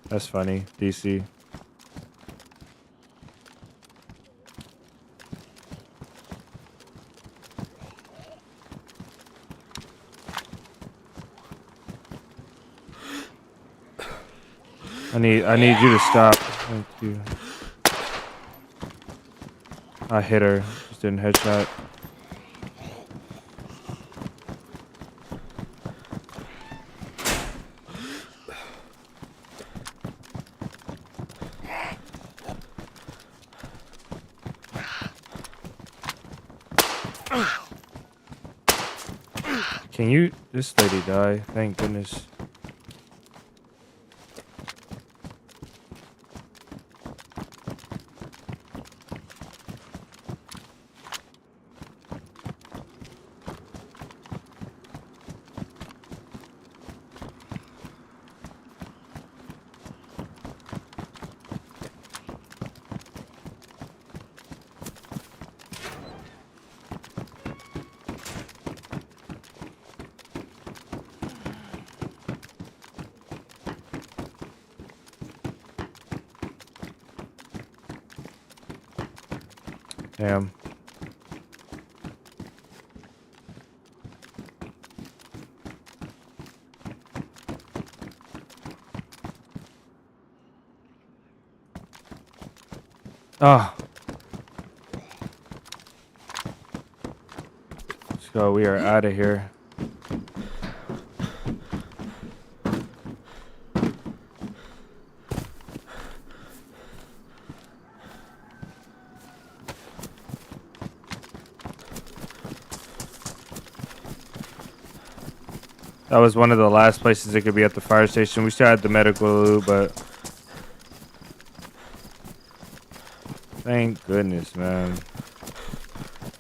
That's funny, DC. I need you to stop. Thank you. I hit her. Just didn't headshot. Can you... This lady die? Thank goodness. Damn. Ah. Let's go. We are out of here. That was one of the last places it could be at the fire station. We still had the medical loot, but thank goodness, man.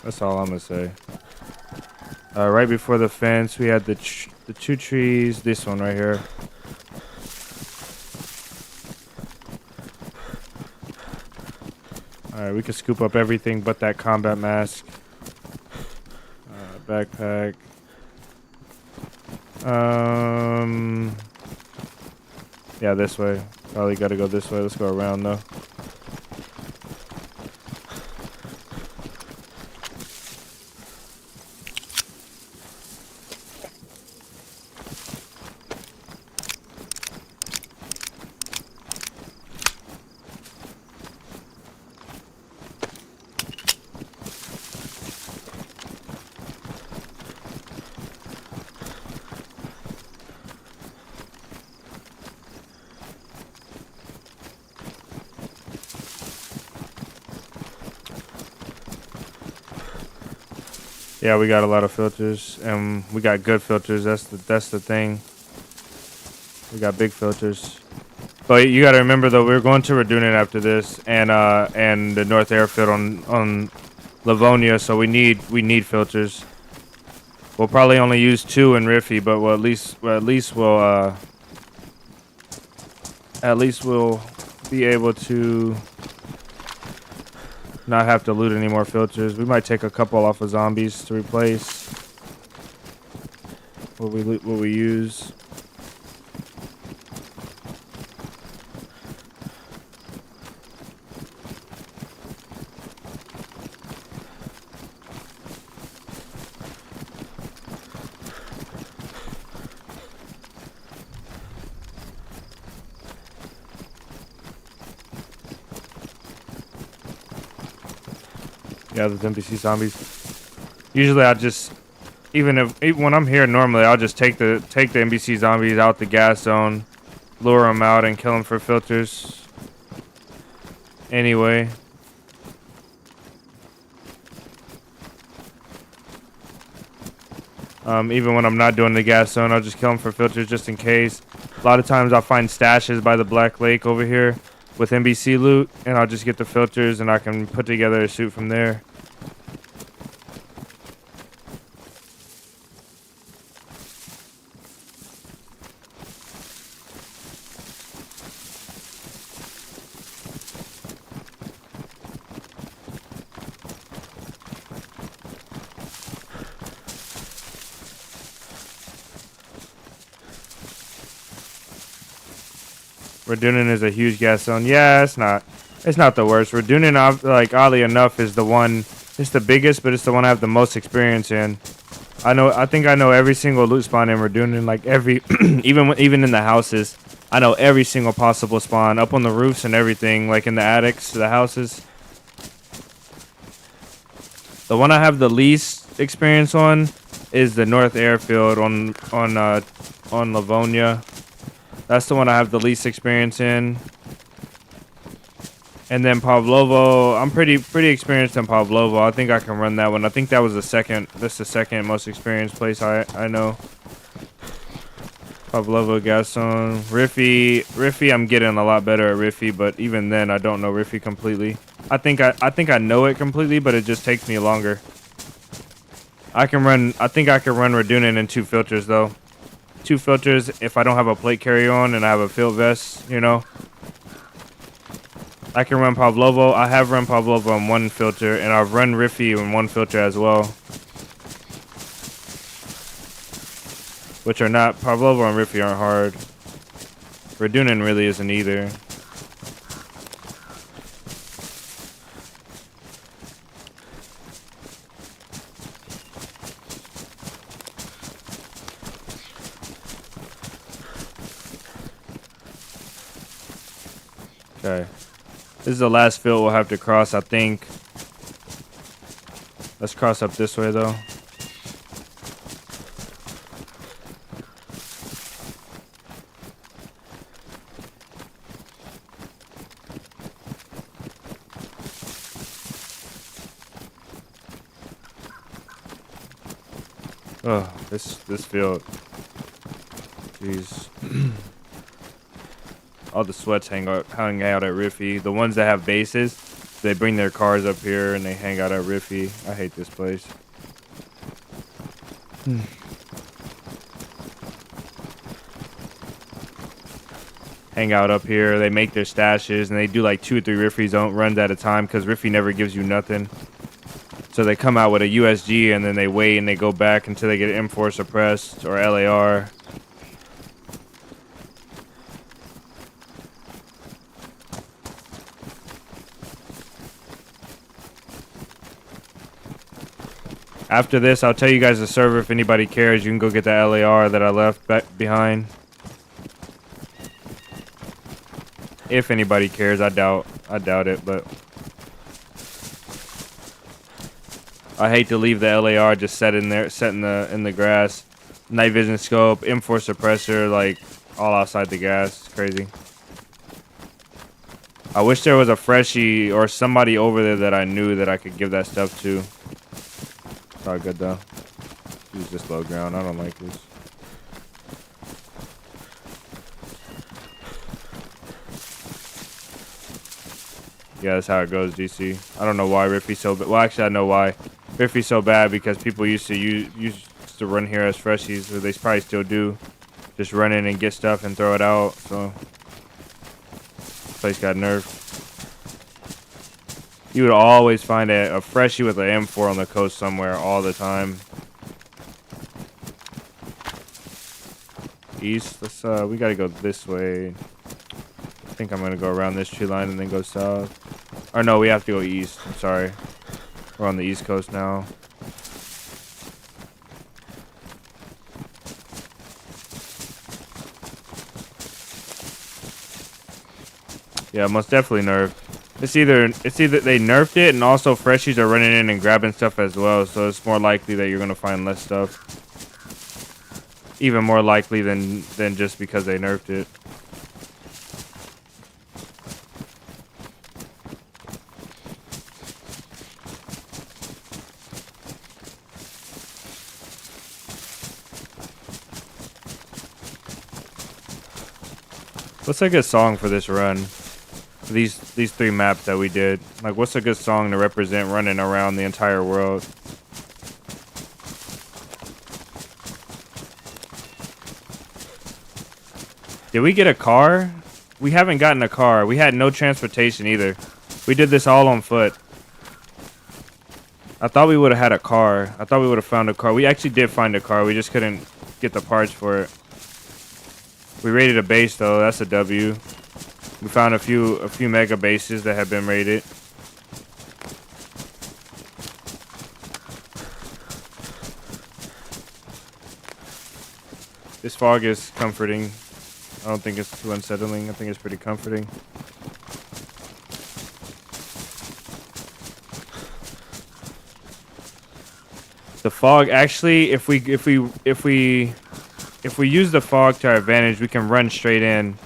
That's all I'm gonna say. Right before the fence, we had the 2 trees. This one right here. All right, we can scoop up everything but that combat mask. Backpack. Yeah, this way. Probably gotta go this way. Let's go around though. Yeah, we got a lot of filters, and we got good filters. That's the thing. We got big filters. But you got to remember though, we're going to 𝙏𝙚𝙚 after this, and the North Airfield on Livonia. So we need filters. We'll probably only use 2 in Riffy, but at least we'll be able to not have to loot any more filters. We might take a couple off of zombies to replace what we use. Yeah, those NPC zombies. Usually I just, even when I'm here normally, I'll just take the NPC zombies out the gas zone, lure them out, and kill them for filters. Anyway. Even when I'm not doing the gas zone, I'll just kill them for filters just in case. A lot of times I'll find stashes by the Black Lake over here with NBC loot, and I'll just get the filters and I can put together a suit from there. 𝙏𝙚𝙚 is a huge gas zone. Yeah, it's not the worst. 𝙏𝙚𝙚, like, oddly enough, is the one. It's the biggest, but it's the one I have the most experience in. I think I know every single loot spawn in 𝙏𝙚𝙚, like every, even in the houses. I know every single possible spawn up on the roofs and everything, like in the attics, the houses. The one I have the least experience on is the North Airfield on Livonia. That's the one I have the least experience in. And then Pavlovo, I'm pretty experienced in Pavlovo. I think I can run that one. I think that was that's the second most experienced place I know. Pavlovo, Gaston, Riffy, I'm getting a lot better at Riffy, but even then I don't know Riffy completely. I think I know it completely, but it just takes me longer. I think I can run 𝙏𝙚𝙚 in 2 filters though. 2 filters if I don't have a plate carrier on and I have a field vest, you know. I can run Pavlovo. I have run Pavlovo in 1 filter, and I've run Riffy in 1 filter as well. Which are not, Pavlovo and Riffy aren't hard. 𝙏𝙚𝙚 really isn't either. Okay. This is the last field we'll have to cross, I think. Let's cross up this way, though. Oh, this field. Jeez. All the sweats hang out at Riffy. The ones that have bases, they bring their cars up here and they hang out at Riffy. I hate this place. Hang out up here. They make their stashes and they do like 2 or 3 Riffy runs at a time because Riffy never gives you nothing. So they come out with a USG and then they wait and they go back until they get M4 suppressed or LAR. After this, I'll tell you guys the server if anybody cares. You can go get the LAR that I left back behind. If anybody cares, I doubt it, but I hate to leave the LAR just set in the grass. Night vision scope, M4 suppressor, like all outside the gas. It's crazy. I wish there was a freshie or somebody over there that I knew that I could give that stuff to. It's all good though. Use this low ground. I don't like this. Yeah, that's how it goes, DC. I don't know why Riffy's so bad. Well, actually, I know why Riffy's so bad because people used to run here as freshies, or they probably still do. Just run in and get stuff and throw it out. So, this place got nerfed. You would always find a freshie with an M4 on the coast somewhere all the time. East. Let's we gotta go this way. I think I'm gonna go around this tree line and then go south. Or no, we have to go east. I'm sorry. We're on the east coast now. Yeah, most definitely nerfed. It's either they nerfed it and also freshies are running in and grabbing stuff as well, so it's more likely that you're gonna find less stuff. Even more likely than just because they nerfed it. What's a good song for this run? These 3 maps that we did. Like, what's a good song to represent running around the entire world? Did we get a car? We haven't gotten a car. We had no transportation either. We did this all on foot. I thought we would have had a car. I thought we would have found a car. We actually did find a car. We just couldn't get the parts for it. We raided a base though. That's a W. We found a few mega bases that have been raided. This fog is comforting. I don't think it's too unsettling. I think it's pretty comforting. The fog actually, if we use the fog to our advantage, we can run straight in.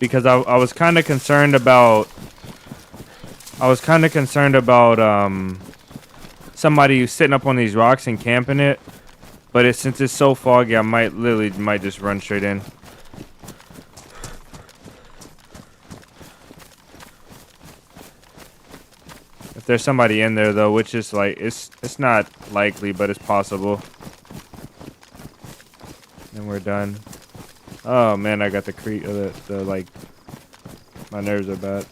Because I was kind of concerned about somebody sitting up on these rocks and camping it, but since it's so foggy, I might just run straight in. If there's somebody in there though, which is like it's not likely, but it's possible. And we're done. Oh man, I got the like, my nerves are bad.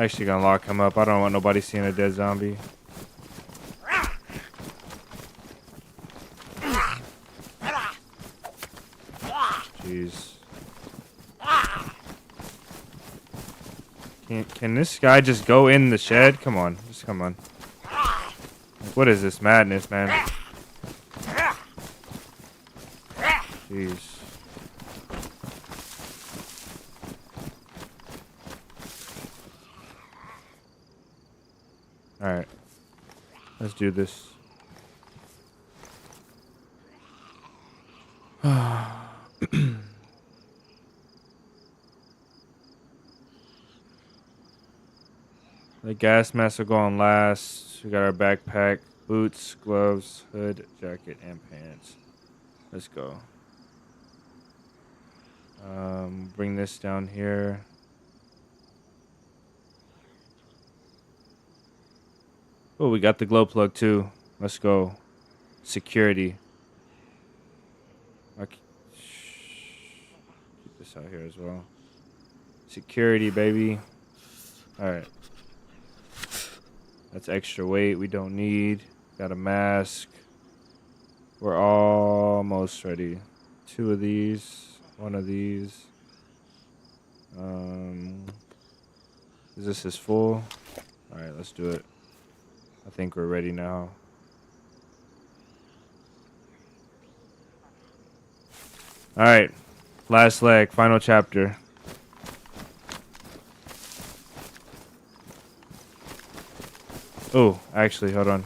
Actually gonna lock him up. I don't want nobody seeing a dead zombie. Jeez. Can this guy just go in the shed? Come on. Just come on. Like, what is this madness, man? Jeez. Alright. Let's do this. The gas mask will go on last. We got our backpack, boots, gloves, hood, jacket, and pants. Let's go. Bring this down here. Oh, we got the glow plug too. Let's go. Security. Keep this out here as well. Security, baby. Alright. That's extra weight we don't need. Got a mask. We're almost ready. 2 of these. 1 of these. Is this his full? Alright, let's do it. I think we're ready now. Alright. Last leg. Final chapter. Oh, actually, hold on.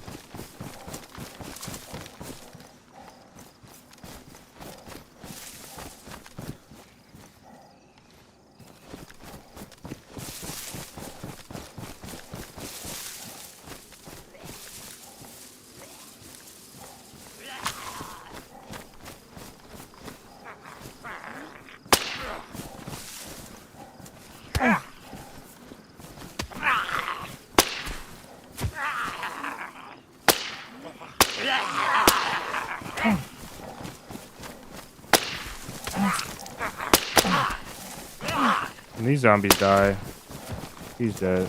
When these zombies die, he's dead.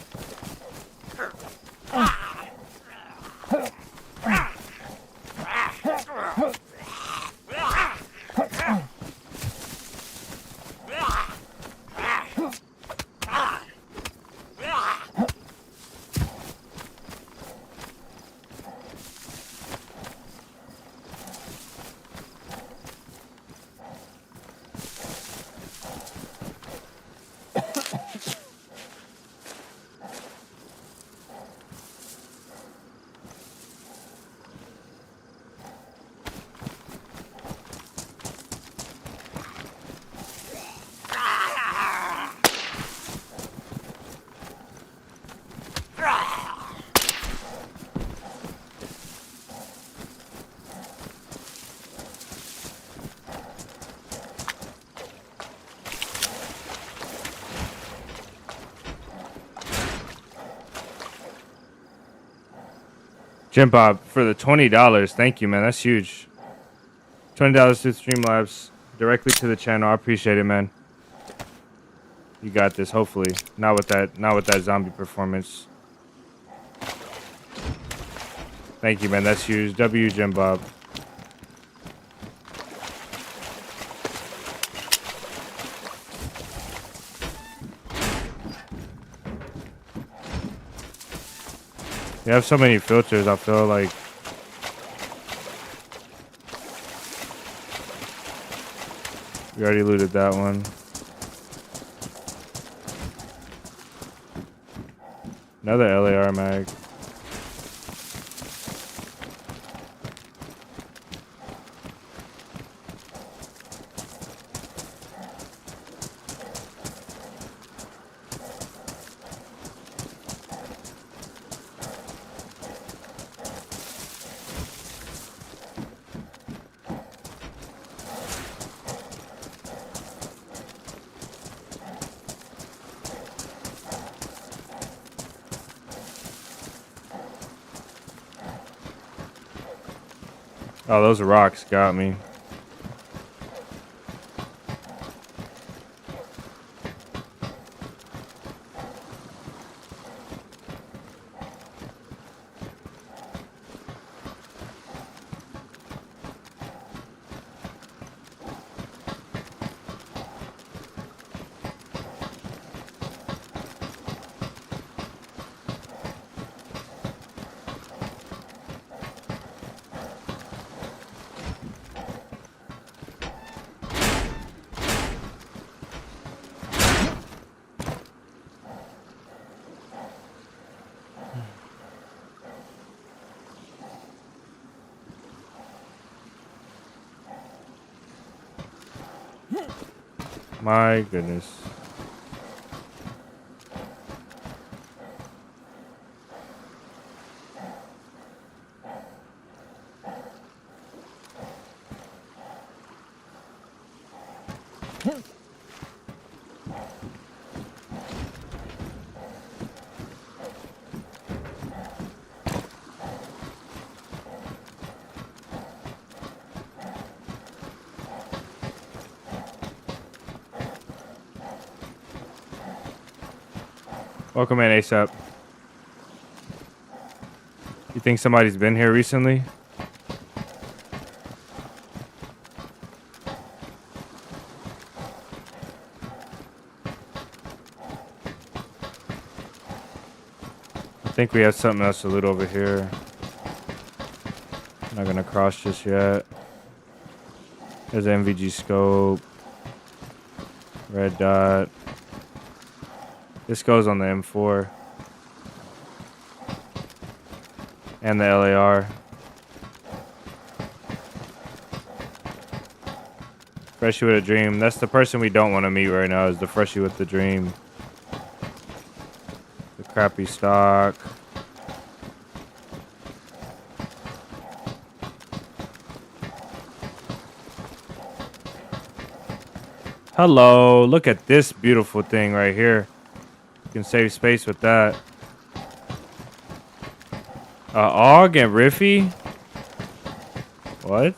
Jim Bob for the $20. Thank you, man. That's huge. $20 to Streamlabs directly to the channel. I appreciate it, man. You got this. Hopefully, not with that zombie performance. Thank you, man. That's huge. W Jim Bob. You have so many filters, I feel like. We already looted that one. Another LAR mag. Oh, those rocks got me. My goodness. Welcome in, ASAP. You think somebody's been here recently? I think we have something else to loot over here. I'm not gonna cross just yet. There's an MVG scope. Red dot. This goes on the M4. And the LAR. Freshie with a dream. That's the person we don't want to meet right now, is the freshie with the dream. The crappy stock. Hello, look at this beautiful thing right here. You can save space with that. Og and Riffy? What?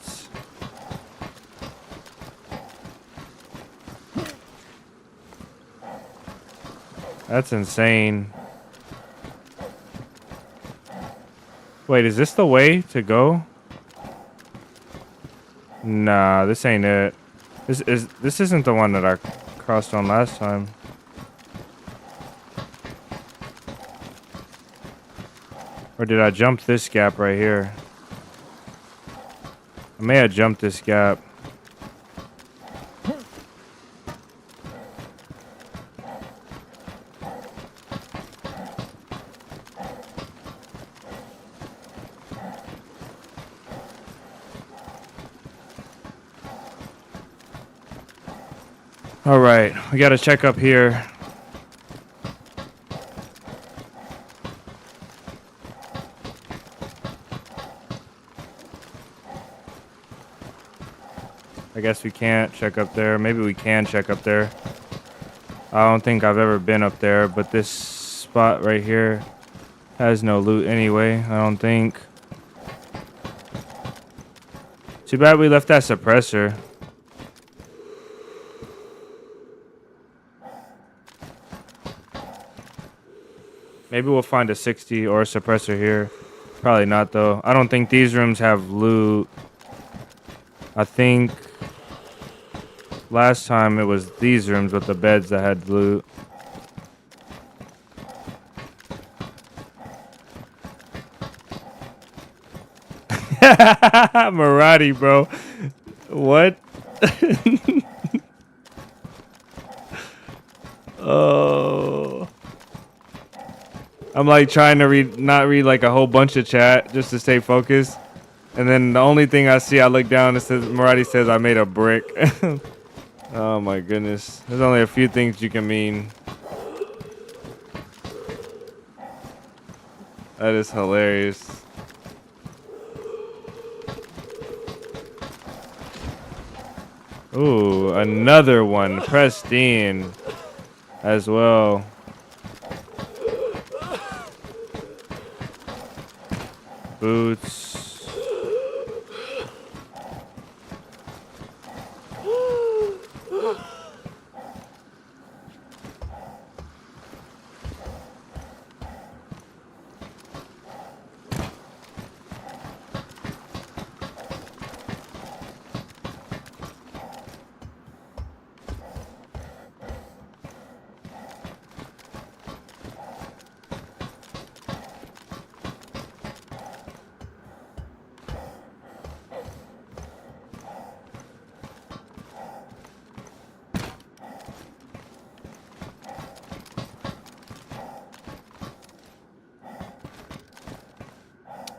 That's insane. Wait, is this the way to go? Nah, this ain't it. This isn't the one that I crossed on last time. Or did I jump this gap right here? I may have jumped this gap. All right, we got to check up here. I guess we can't check up there. Maybe we can check up there. I don't think I've ever been up there, but this spot right here has no loot anyway, I don't think. Too bad we left that suppressor. Maybe we'll find a 60 or a suppressor here. Probably not, though. I don't think these rooms have loot. I think last time it was these rooms with the beds that had loot. Marathi, bro. What? Oh. I'm like trying to not read like a whole bunch of chat just to stay focused. And then the only thing I see, I look down and says, Marathi says I made a brick. Oh my goodness. There's only a few things you can mean. That is hilarious. Ooh, another one. Pristine as well. Boots.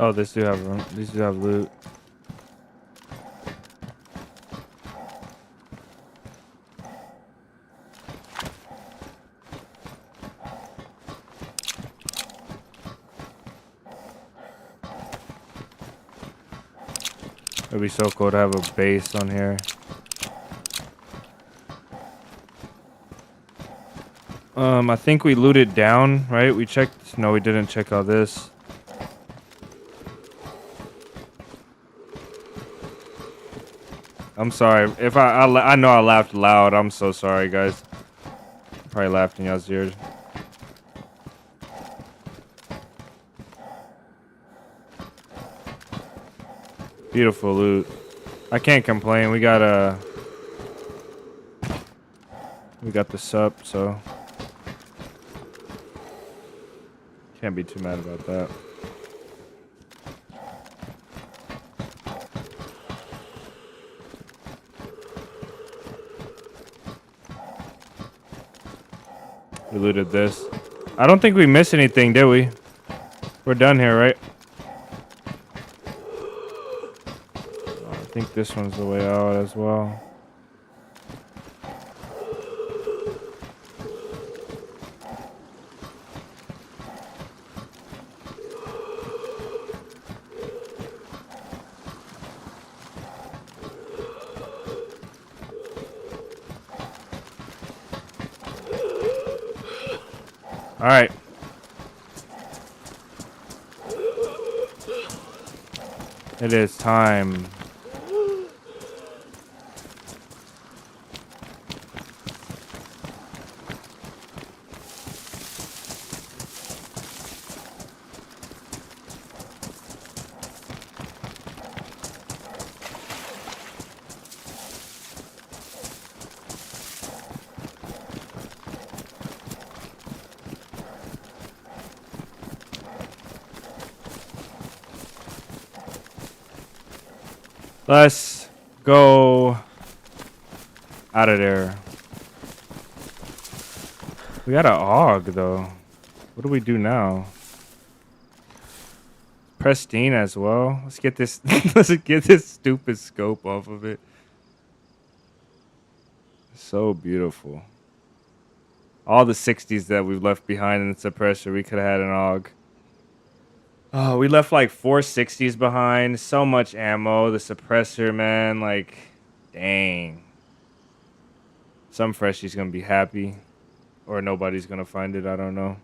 Oh, these do have loot. It'd be so cool to have a base on here. I think we looted down, right? We checked. No, we didn't check all this. I'm sorry if I know I laughed loud. I'm so sorry, guys. Probably laughed in y'all's ears. Beautiful loot. I can't complain. We got the sup, so can't be too mad about that. We looted this. I don't think we missed anything, did we? We're done here, right? I think this one's the way out as well. All right. It is time. Let's go out of there. We got an AUG though. What do we do now? Pristine as well. Let's get this. Let's get this stupid scope off of it. So beautiful. All the 60s that we've left behind in the suppressor, we could have had an AUG. Oh, we left like 4 60s behind. So much ammo. The suppressor, man. Like, dang. Some freshie's gonna be happy. Or nobody's gonna find it. I don't know.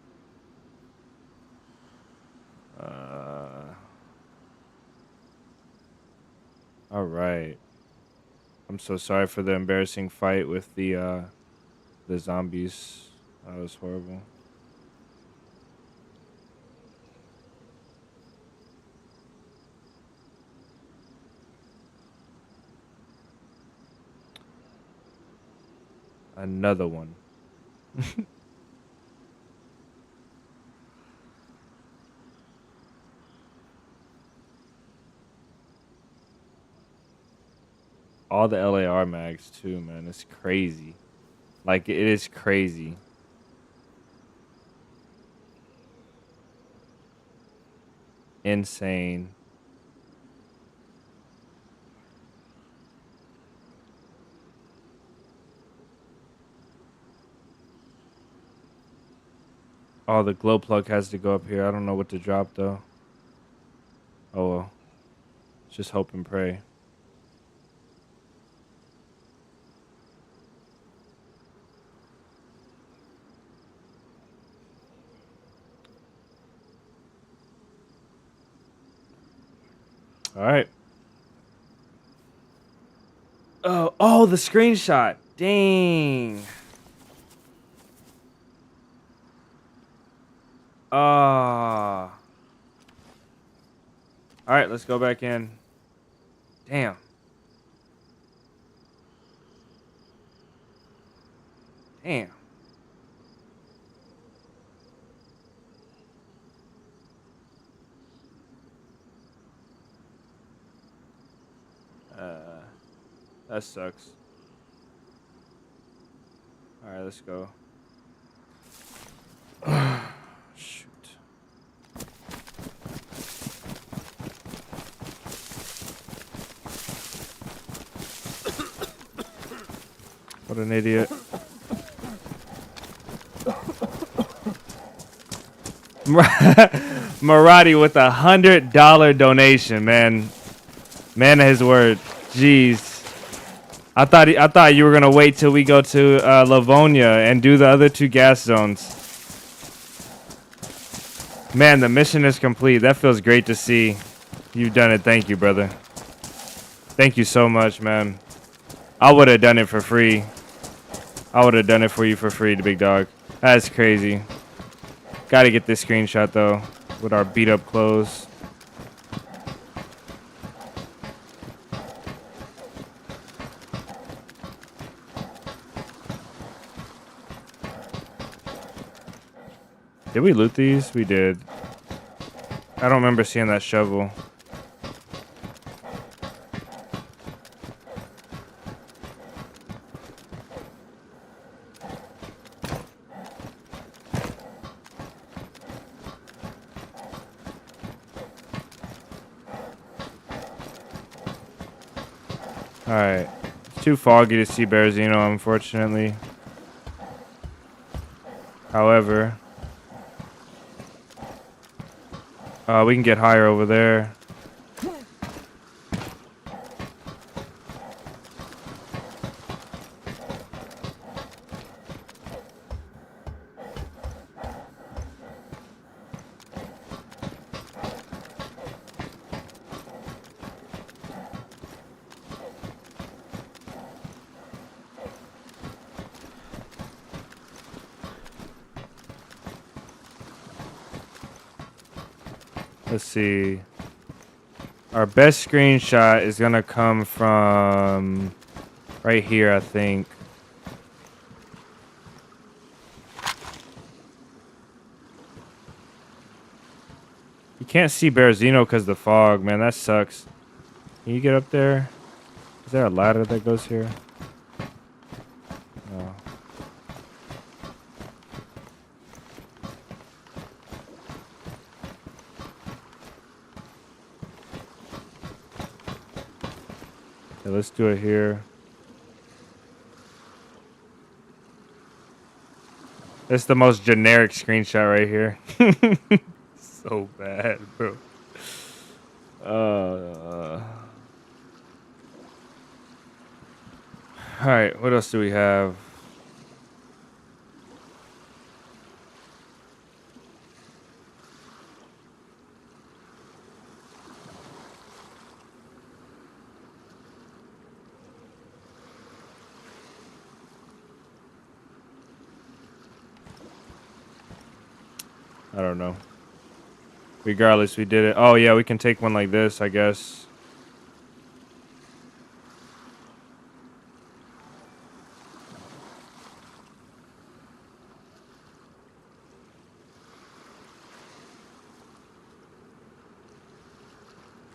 Alright. I'm so sorry for the embarrassing fight with the zombies. That was horrible. Another one. All the LAR mags too, man. It's crazy. Like, it is crazy. Insane. Oh, the glow plug has to go up here. I don't know what to drop, though. Oh, well. Just hope and pray. All right. Oh, the screenshot. Dang. All right, let's go back in. Damn. Damn. That sucks. All right, let's go. Shoot. What an idiot. Marati with $100 donation, man. Man of his word. Jeez. I thought you were gonna wait till we go to Livonia and do the other 2 gas zones. Man, the mission is complete. That feels great to see. You've done it. Thank you, brother. Thank you so much, man. I would have done it for free. I would have done it for you for free, the big dog. That's crazy. Gotta get this screenshot though, with our beat up clothes. Did we loot these? We did. I don't remember seeing that shovel. Alright. It's too foggy to see 𝙏𝙚𝙚, unfortunately. However, we can get higher over there. Let's see. Our best screenshot is gonna come from right here, I think. You can't see 𝙏𝙚𝙚 because of the fog, man. That sucks. Can you get up there? Is there a ladder that goes here? No. Okay, let's do it here. It's the most generic screenshot right here. So bad, bro. Alright, what else do we have? I don't know. Regardless, we did it. Oh, yeah, we can take one like this, I guess.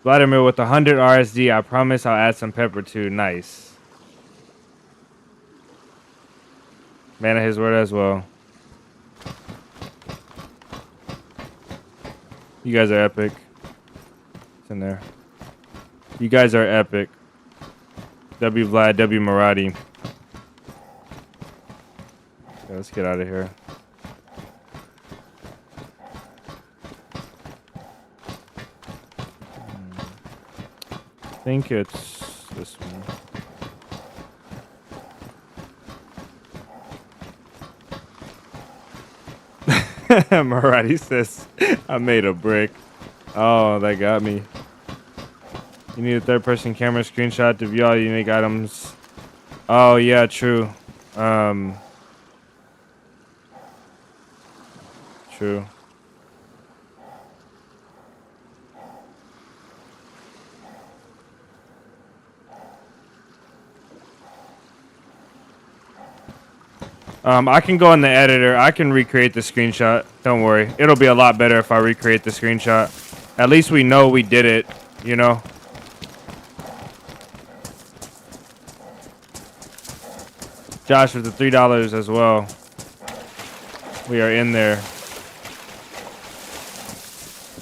Vladimir with 100 RSD. I promise I'll add some pepper too. Nice. Man of his word as well. You guys are epic. It's in there. You guys are epic. W Vlad, W Marathi. Okay, let's get out of here. I think it's this one. Marathi says, I made a brick. Oh, that got me. You need a third-person camera screenshot to view all unique items. Oh, yeah, true. True. I can go in the editor. I can recreate the screenshot. Don't worry. It'll be a lot better if I recreate the screenshot. At least we know we did it, you know? Josh with the $3 as well. We are in there.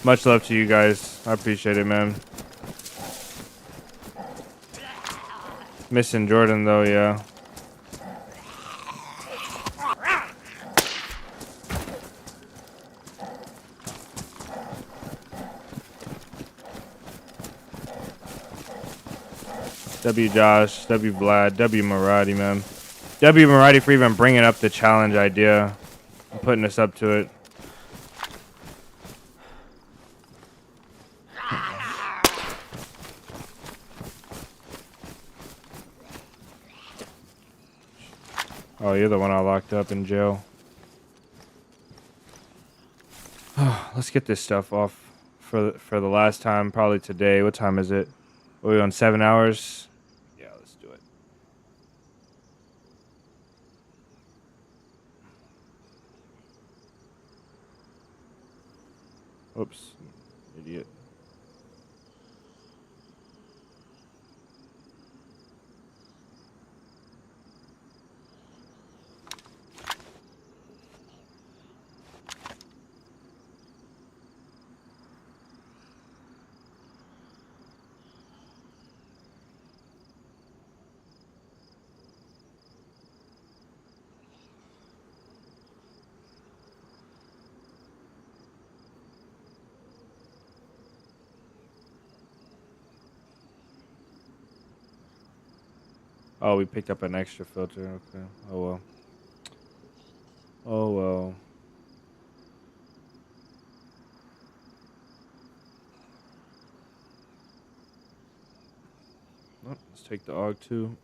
Much love to you guys. I appreciate it, man. Missing Jordan, though, yeah. W Josh, W Vlad, W Maradi, man. W Maradi for even bringing up the challenge idea and putting us up to it. Oh, you're the one I locked up in jail. Let's get this stuff off for the last time, probably today. What time is it? Are we on 7 hours? Yeah, let's do it. Oops, idiot. Oh, we picked up an extra filter. Okay. Oh well. Oh well. Oh, let's take the AUG too.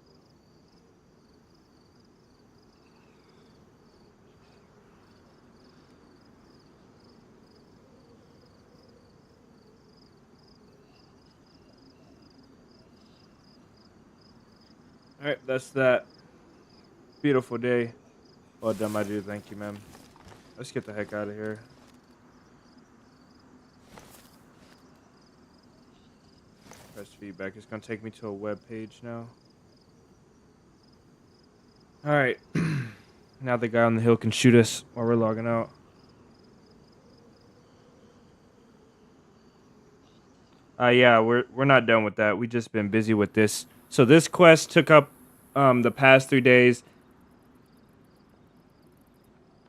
All right, that's that. Beautiful day. Well done, my dude. Thank you, man. Let's get the heck out of here. Press feedback. It's gonna take me to a web page now. All right. Now the guy on the hill can shoot us while we're logging out. Yeah, we're not done with that. We just been busy with this. So this quest took up the past 3 days.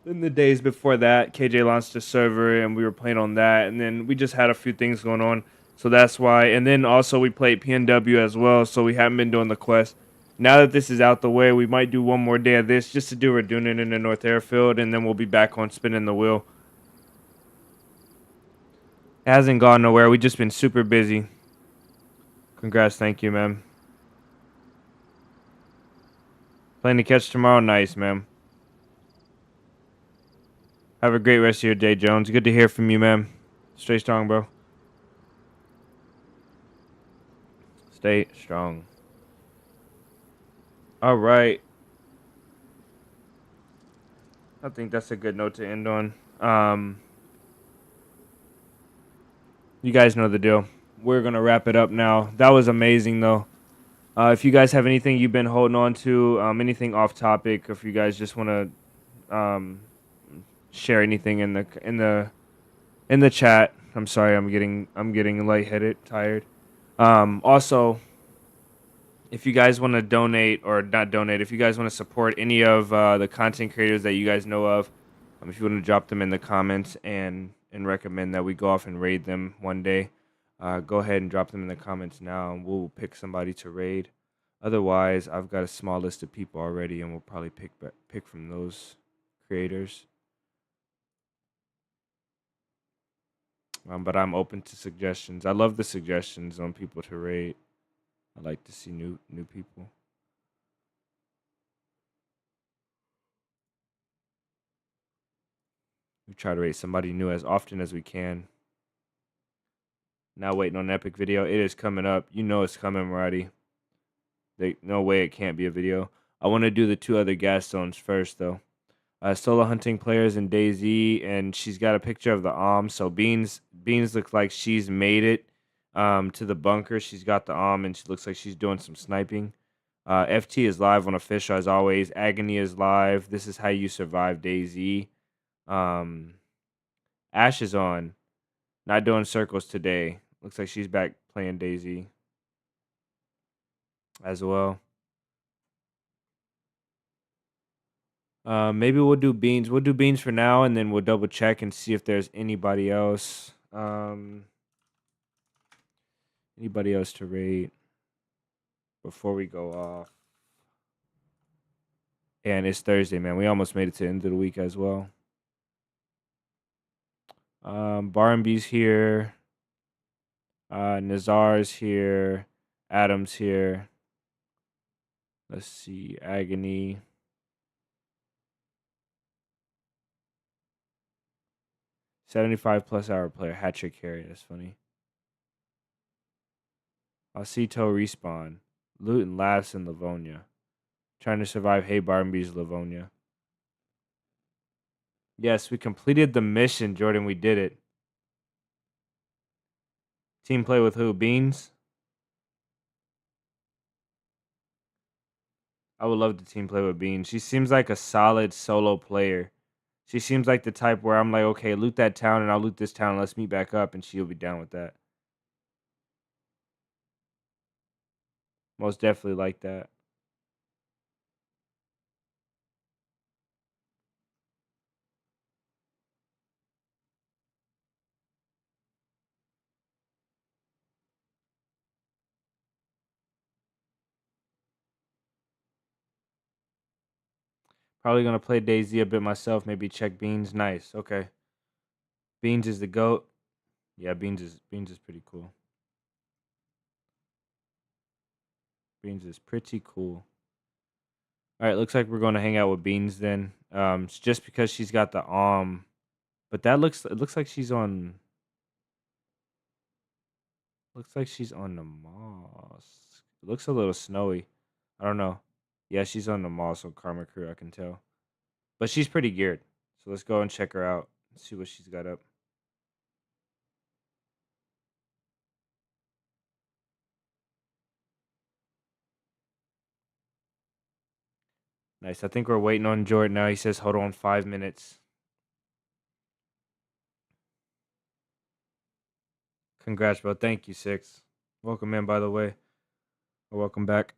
Then the days before that, KJ launched a server and we were playing on that, and then we just had a few things going on, so that's why. And then also we played PNW as well, so we haven't been doing the quest. Now that this is out the way, we might do one more day of this just to do Radunin in the North Airfield, and then we'll be back on spinning the wheel. It hasn't gone nowhere. We just been super busy. Congrats, thank you, man. Playing to catch tomorrow, nice, man. Have a great rest of your day, Jones. Good to hear from you, man. Stay strong, bro. Stay strong. All right. I think that's a good note to end on. You guys know the deal. We're going to wrap it up now. That was amazing, though. If you guys have anything you've been holding on to, anything off topic, if you guys just want to share anything in the chat. I'm sorry, I'm getting lightheaded, tired. Also, if you guys want to donate or not donate, if you guys want to support any of the content creators that you guys know of, if you want to drop them in the comments and recommend that we go off and raid them one day, go ahead and drop them in the comments now, and we'll pick somebody to raid. Otherwise, I've got a small list of people already, and we'll probably pick from those creators. But I'm open to suggestions. I love the suggestions on people to raid. I like to see new people. We try to rate somebody new as often as we can. Now waiting on an epic video. It is coming up. You know it's coming, Maradi. No way it can't be a video. I want to do the 2 other gas zones first, though. Solo hunting players in DayZ, and she's got a picture of the so Beans looks like she's made it to the bunker. She's got the and she looks like she's doing some sniping. FT is live on official as always. Agony is live. This is how you survive DayZ. Ash is on. Not doing circles today. Looks like she's back playing DayZ as well. Maybe we'll do Beans. We'll do Beans for now, and then we'll double check and see if there's anybody else. Anybody else to rate? before we go off. And it's Thursday, man. We almost made it to the end of the week as well. Barnby's here. Nazar's here. Adam's here. Let's see. Agony. 75+ hour player. Hat trick carry. That's funny. Alcito respawn. Luton laughs in Livonia. Trying to survive Hey Barnby's Livonia. Yes, we completed the mission, Jordan. We did it. Team play with who? Beans? I would love to team play with Beans. She seems like a solid solo player. She seems like the type where I'm like, okay, loot that town and I'll loot this town. Let's meet back up. And she'll be down with that. Most definitely like that. Probably going to play DayZ a bit myself. Maybe check Beans. Nice. Okay. Beans is the GOAT. Yeah, Beans is pretty cool. Beans is pretty cool. All right, looks like we're going to hang out with Beans then. It's just because she's got the but it looks like she's on. Looks like she's on the moss. It looks a little snowy. I don't know. Yeah, she's on the moss on Karma Crew, I can tell. But she's pretty geared. So let's go and check her out. See what she's got up. Nice. I think we're waiting on Jordan now. He says, hold on 5 minutes. Congrats, bro. Thank you, Six. Welcome in, by the way. Or welcome back.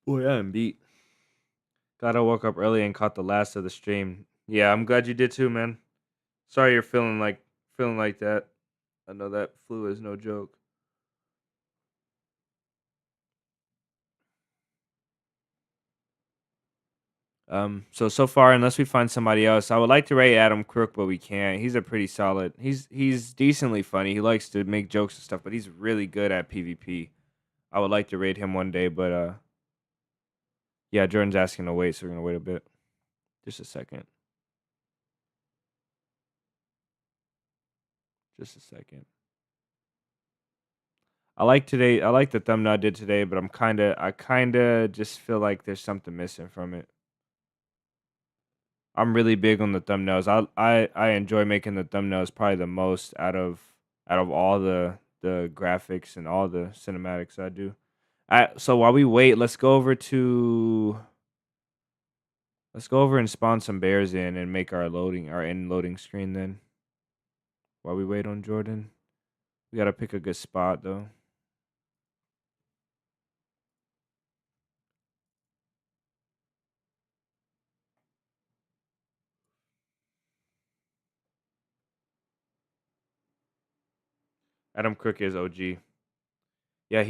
Boy, I am beat. Glad I woke up early and caught the last of the stream. Yeah, I'm glad you did too, man. Sorry you're feeling like that. I know that flu is no joke. So far, unless we find somebody else, I would like to rate Adam Crook, but we can't. He's a pretty solid. He's decently funny. He likes to make jokes and stuff, but he's really good at PvP. I would like to rate him one day, but yeah, Jordan's asking to wait, so we're gonna wait a bit. Just a second. Just a second. I like the thumbnail I did today, but I kinda just feel like there's something missing from it. I'm really big on the thumbnails. I enjoy making the thumbnails probably the most out of all the graphics and all the cinematics I do. So while we wait, let's go over and spawn some bears in and make our end loading screen then. While we wait on Jordan. We gotta pick a good spot though. Adam Crook is OG. Yeah,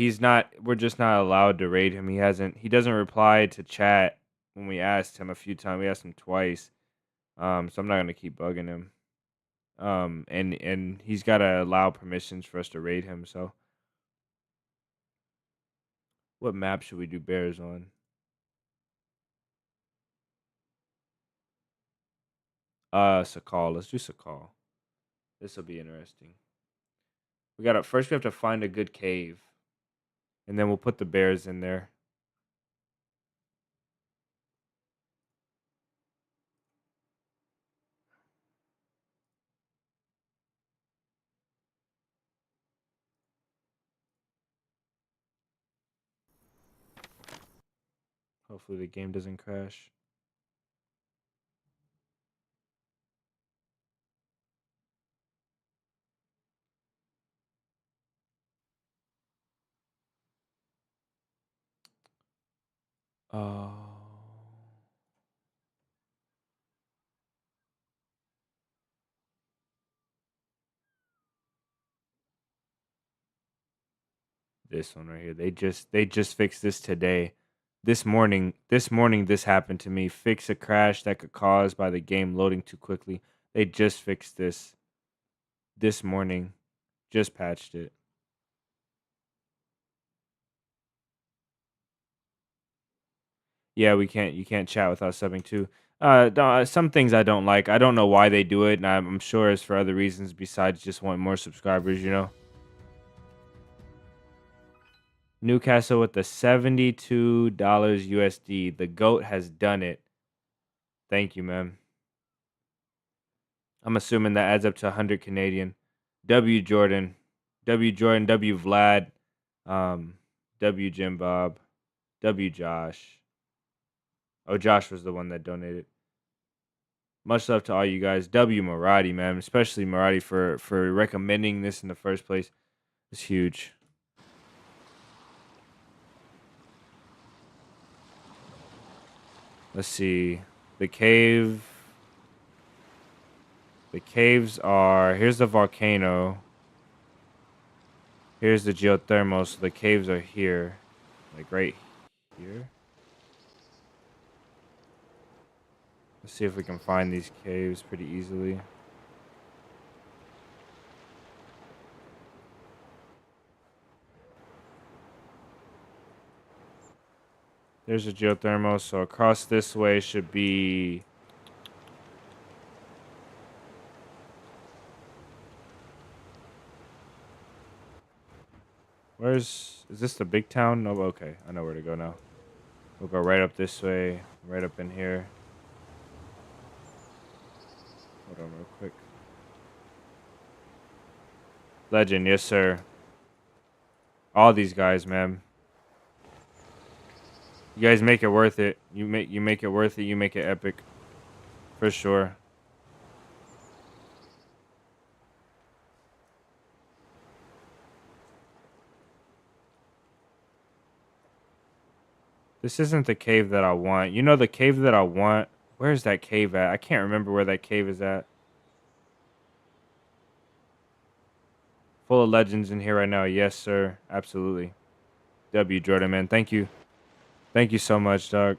we're just not allowed to raid him. He doesn't reply to chat when we asked him a few times. We asked him twice. So I'm not gonna keep bugging him. And he's gotta allow permissions for us to raid him, so what map should we do bears on? Sakal. Let's do Sakal. This will be interesting. We have to find a good cave. And then we'll put the bears in there. Hopefully the game doesn't crash. Oh. this one right here. They just fixed this today. This morning this happened to me. Fix a crash that could cause by the game loading too quickly. They just fixed this morning. Just patched it. Yeah, you can't chat without subbing too. Some things I don't like. I don't know why they do it, and I'm sure it's for other reasons besides just wanting more subscribers, you know. Newcastle with the $72 USD. The GOAT has done it. Thank you, man. I'm assuming that adds up to 100 Canadian. W Jordan. W Jordan. W Vlad. Um, W Jim Bob. W Josh. Oh, Josh was the one that donated. Much love to all you guys. W Maradi, man. Especially Maradi for recommending this in the first place. It's huge. Let's see. The cave. The caves are... Here's the volcano. Here's the geothermal. So the caves are here. Like right here. Let's see if we can find these caves pretty easily. There's a geothermal. So across this way should be... Is this the big town? No, okay. I know where to go now. We'll go right up this way. Right up in here. Hold on real quick. Legend, yes sir. All these guys, man. You guys make it worth it. You make it worth it. You make it epic. For sure. This isn't the cave that I want. You know the cave that I want? Where's that cave at? I can't remember where that cave is at. Full of legends in here right now. Yes, sir. Absolutely. W Jordan, man. Thank you. Thank you so much, dog.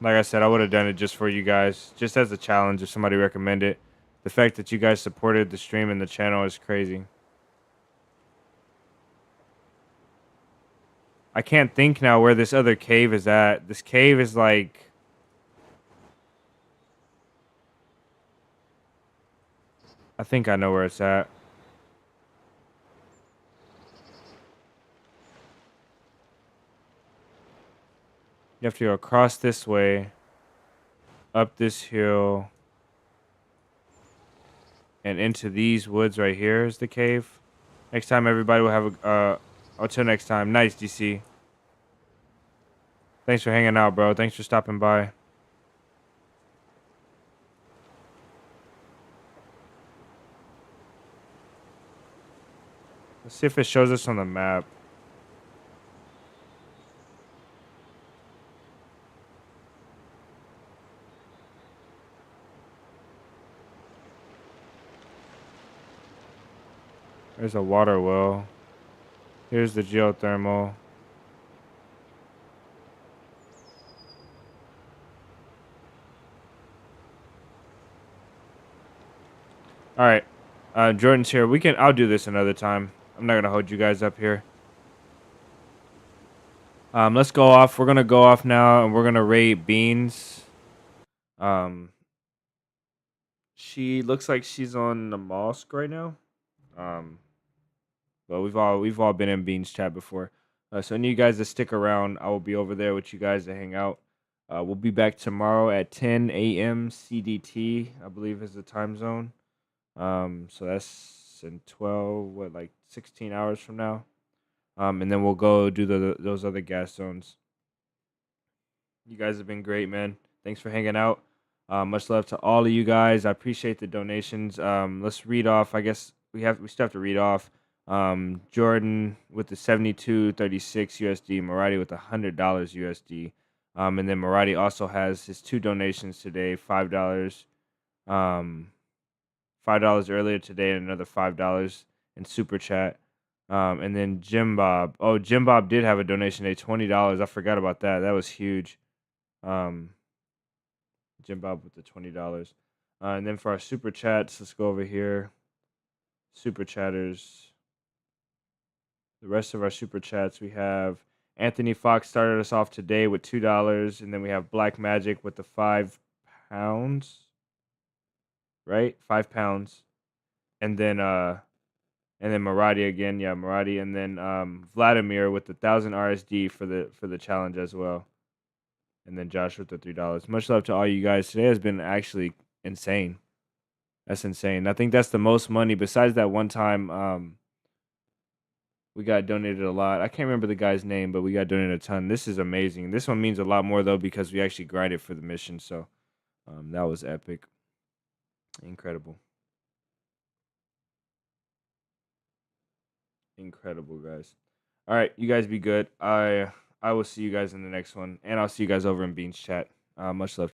Like I said, I would have done it just for you guys. Just as a challenge if somebody recommended it. The fact that you guys supported the stream and the channel is crazy. I can't think now where this other cave is at. This cave is like... I think I know where it's at. You have to go across this way. Up this hill. And into these woods right here is the cave. Next time everybody will have a... until next time. Nice, DC. Thanks for hanging out, bro. Thanks for stopping by. Let's see if it shows us on the map. There's a water well. Here's the geothermal. All right. Jordan's here. I'll do this another time. I'm not going to hold you guys up here. Let's go off. We're going to go off now and we're going to rate Beans. She looks like she's on the mosque right now. But we've all been in Beans chat before. So I need you guys to stick around. I will be over there with you guys to hang out. We'll be back tomorrow at 10 a.m. CDT, I believe is the time zone. So that's in 16 hours from now. And then we'll go do those other gas zones. You guys have been great, man. Thanks for hanging out. Much love to all of you guys. I appreciate the donations. Let's read off. I guess we still have to read off. Jordan with the 72.36 USD. Maradi with $100 USD. And then Maradi also has his 2 donations today. $5. $5 earlier today and another $5 in super chat. And then Jim Bob. Oh, Jim Bob did have a donation today, $20. I forgot about that. That was huge. Um, Jim Bob with the $20. And then for our super chats, let's go over here. Super chatters. The rest of our super chats, we have Anthony Fox started us off today with $2, and then we have Black Magic with the £5, right? £5, and then Maradi again, yeah, Maradi, and then Vladimir with the 1,000 RSD for the challenge as well, and then Josh with the $3. Much love to all you guys. Today has been actually insane. That's insane. I think that's the most money besides that one time. We got donated a lot. I can't remember the guy's name, but we got donated a ton. This is amazing. This one means a lot more though because we actually grinded for the mission. So that was epic. Incredible. Incredible, guys. All right, you guys be good. I will see you guys in the next one, and I'll see you guys over in Beans chat. Much love.